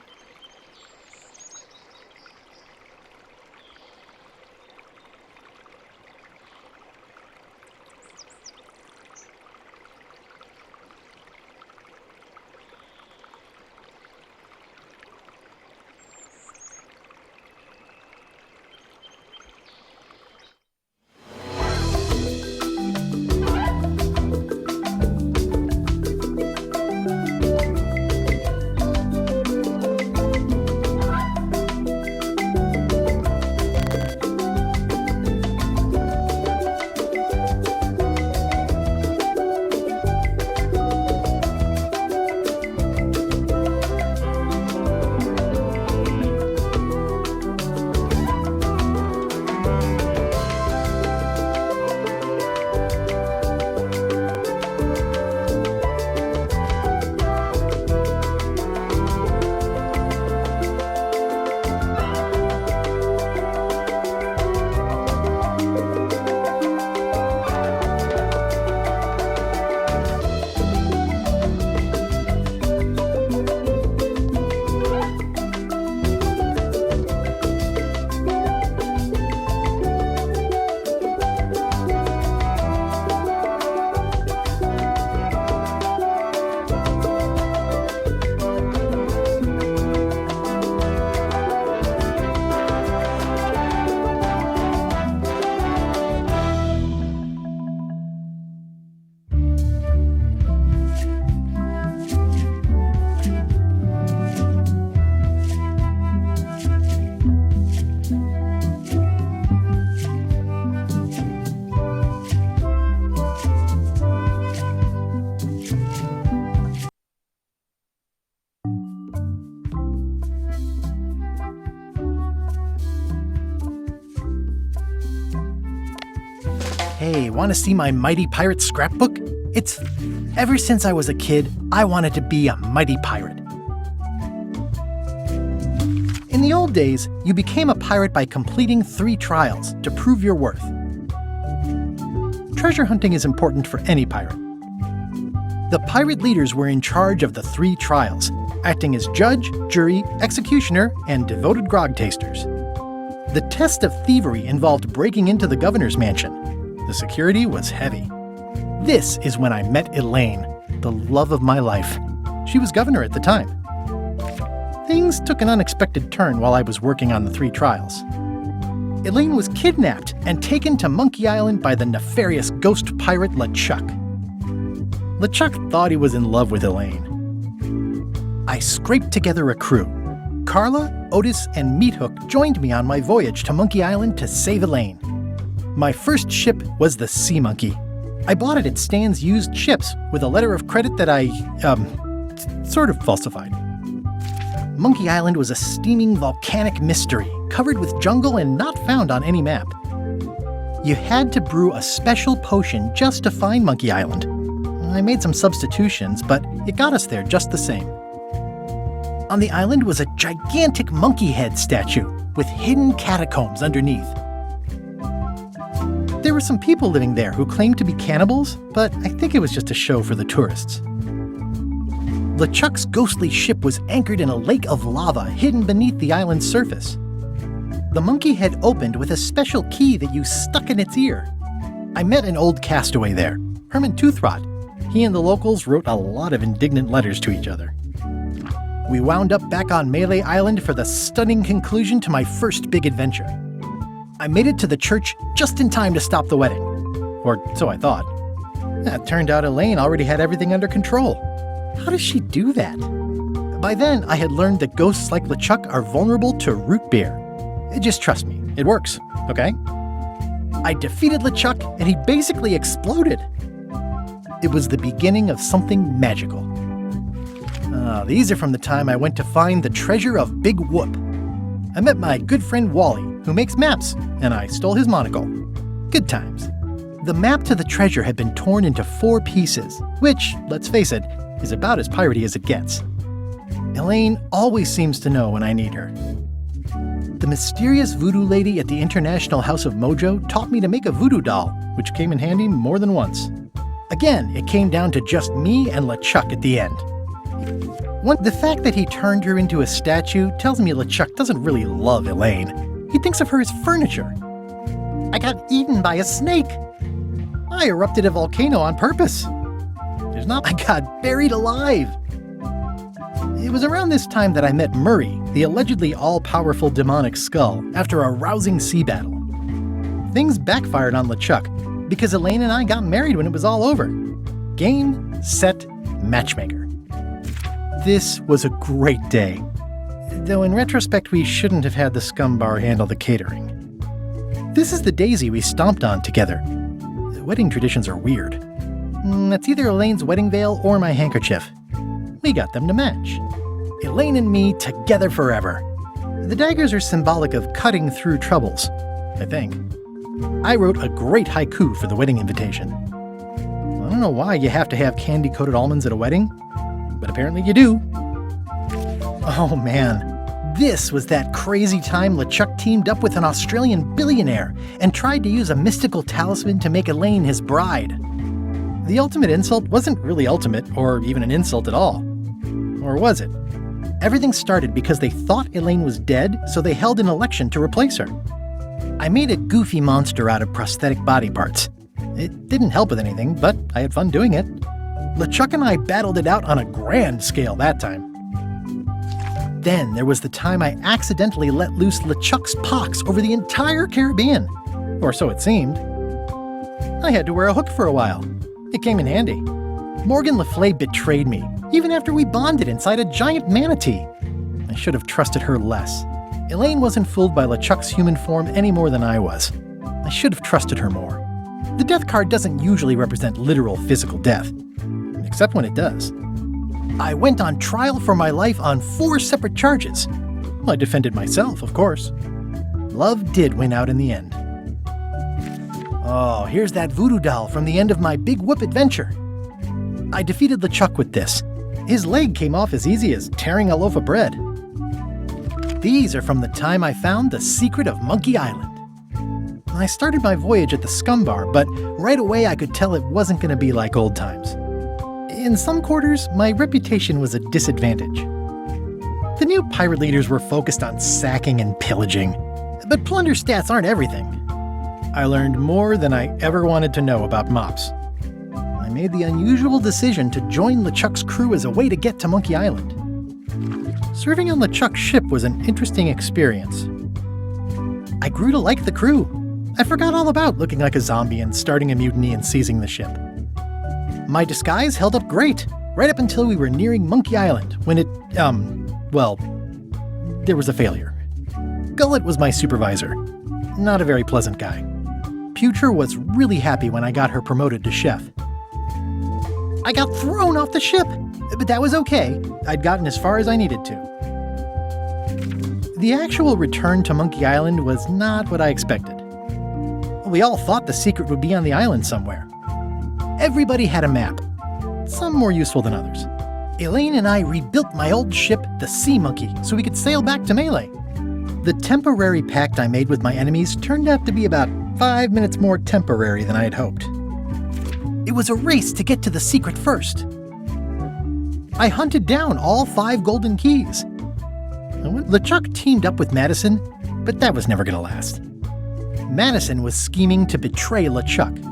Hey, want to see my mighty pirate scrapbook? Ever since I was a kid, I wanted to be a mighty pirate. In the old days, you became a pirate by completing 3 trials to prove your worth. Treasure hunting is important for any pirate. The pirate leaders were in charge of the 3 trials, acting as judge, jury, executioner, and devoted grog tasters. The test of thievery involved breaking into the governor's mansion. The security was heavy. This is when I met Elaine, the love of my life. She was governor at the time. Things took an unexpected turn while I was working on the 3 trials. Elaine was kidnapped and taken to Monkey Island by the nefarious ghost pirate LeChuck. LeChuck thought he was in love with Elaine. I scraped together a crew. Carla, Otis, and Meathook joined me on my voyage to Monkey Island to save Elaine. My first ship was the Sea Monkey. I bought it at Stan's used ships with a letter of credit that I, sort of falsified. Monkey Island was a steaming volcanic mystery, covered with jungle and not found on any map. You had to brew a special potion just to find Monkey Island. I made some substitutions, but it got us there just the same. On the island was a gigantic monkey head statue with hidden catacombs underneath. There were some people living there who claimed to be cannibals, but I think it was just a show for the tourists. LeChuck's ghostly ship was anchored in a lake of lava hidden beneath the island's surface. The monkey head opened with a special key that you stuck in its ear. I met an old castaway there, Herman Toothrot. He and the locals wrote a lot of indignant letters to each other. We wound up back on Melee Island for the stunning conclusion to my first big adventure. I made it to the church just in time to stop the wedding. Or so I thought. It turned out Elaine already had everything under control. How does she do that? By then, I had learned that ghosts like LeChuck are vulnerable to root beer. Just trust me, it works, okay? I defeated LeChuck, and he basically exploded. It was the beginning of something magical. These are from the time I went to find the treasure of Big Whoop. I met my good friend Wally, who makes maps, and I stole his monocle. Good times. The map to the treasure had been torn into 4 pieces, which, let's face it, is about as piratey as it gets. Elaine always seems to know when I need her. The mysterious voodoo lady at the International House of Mojo taught me to make a voodoo doll, which came in handy more than once. Again, it came down to just me and LeChuck at the end. The fact that he turned her into a statue tells me LeChuck doesn't really love Elaine. He thinks of her as furniture. I got eaten by a snake. I erupted a volcano on purpose. I got buried alive. It was around this time that I met Murray, the allegedly all-powerful demonic skull, after a rousing sea battle. Things backfired on LeChuck because Elaine and I got married when it was all over. Game, set, matchmaker. This was a great day. Though in retrospect, we shouldn't have had the scumbar handle the catering. This is the daisy we stomped on together. The wedding traditions are weird. It's either Elaine's wedding veil or my handkerchief. We got them to match. Elaine and me together forever. The daggers are symbolic of cutting through troubles, I think. I wrote a great haiku for the wedding invitation. I don't know why you have to have candy-coated almonds at a wedding, but apparently you do. Oh man, this was that crazy time LeChuck teamed up with an Australian billionaire and tried to use a mystical talisman to make Elaine his bride. The ultimate insult wasn't really ultimate, or even an insult at all. Or was it? Everything started because they thought Elaine was dead, so they held an election to replace her. I made a goofy monster out of prosthetic body parts. It didn't help with anything, but I had fun doing it. LeChuck and I battled it out on a grand scale that time. Then there was the time I accidentally let loose LeChuck's pox over the entire Caribbean. Or so it seemed. I had to wear a hook for a while. It came in handy. Morgan Le Fay betrayed me, even after we bonded inside a giant manatee. I should have trusted her less. Elaine wasn't fooled by LeChuck's human form any more than I was. I should have trusted her more. The death card doesn't usually represent literal physical death, except when it does. I went on trial for my life on 4 separate charges. I defended myself, of course. Love did win out in the end. Oh, here's that voodoo doll from the end of my Big Whoop adventure. I defeated LeChuck with this. His leg came off as easy as tearing a loaf of bread. These are from the time I found the secret of Monkey Island. I started my voyage at the Scum Bar, but right away I could tell it wasn't going to be like old times. In some quarters, my reputation was a disadvantage. The new pirate leaders were focused on sacking and pillaging, but plunder stats aren't everything. I learned more than I ever wanted to know about mops. I made the unusual decision to join LeChuck's crew as a way to get to Monkey Island. Serving on LeChuck's ship was an interesting experience. I grew to like the crew. I forgot all about looking like a zombie and starting a mutiny and seizing the ship. My disguise held up great, right up until we were nearing Monkey Island, when there was a failure. Gullet was my supervisor. Not a very pleasant guy. Pucher was really happy when I got her promoted to chef. I got thrown off the ship, but that was okay. I'd gotten as far as I needed to. The actual return to Monkey Island was not what I expected. We all thought the secret would be on the island somewhere. Everybody had a map, some more useful than others. Elaine and I rebuilt my old ship, the Sea Monkey, so we could sail back to Melee. The temporary pact I made with my enemies turned out to be about 5 minutes more temporary than I had hoped. It was a race to get to the secret first. I hunted down all 5 golden keys. LeChuck teamed up with Madison, but that was never going to last. Madison was scheming to betray LeChuck.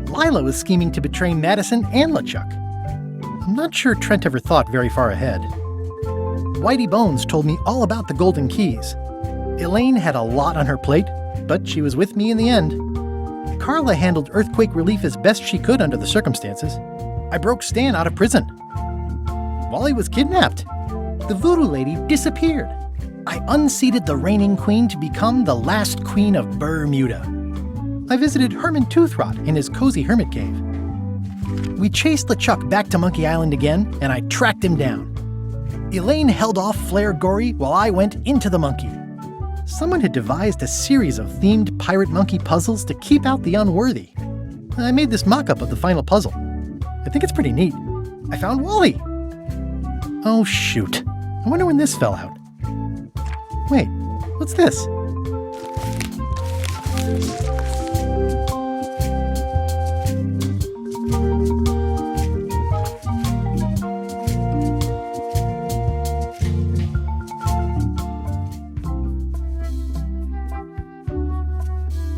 Lila was scheming to betray Madison and LeChuck. I'm not sure Trent ever thought very far ahead. Whitey Bones told me all about the golden keys. Elaine had a lot on her plate, but she was with me in the end. Carla handled earthquake relief as best she could under the circumstances. I broke Stan out of prison. Wally was kidnapped. The voodoo lady disappeared. I unseated the reigning queen to become the last queen of Bermuda. I visited Herman Toothrot in his cozy hermit cave. We chased LeChuck back to Monkey Island again, and I tracked him down. Elaine held off Flair Gory while I went into the monkey. Someone had devised a series of themed pirate monkey puzzles to keep out the unworthy. I made this mock-up of the final puzzle. I think it's pretty neat. I found Wally. Oh shoot, I wonder when this fell out. Wait, what's this?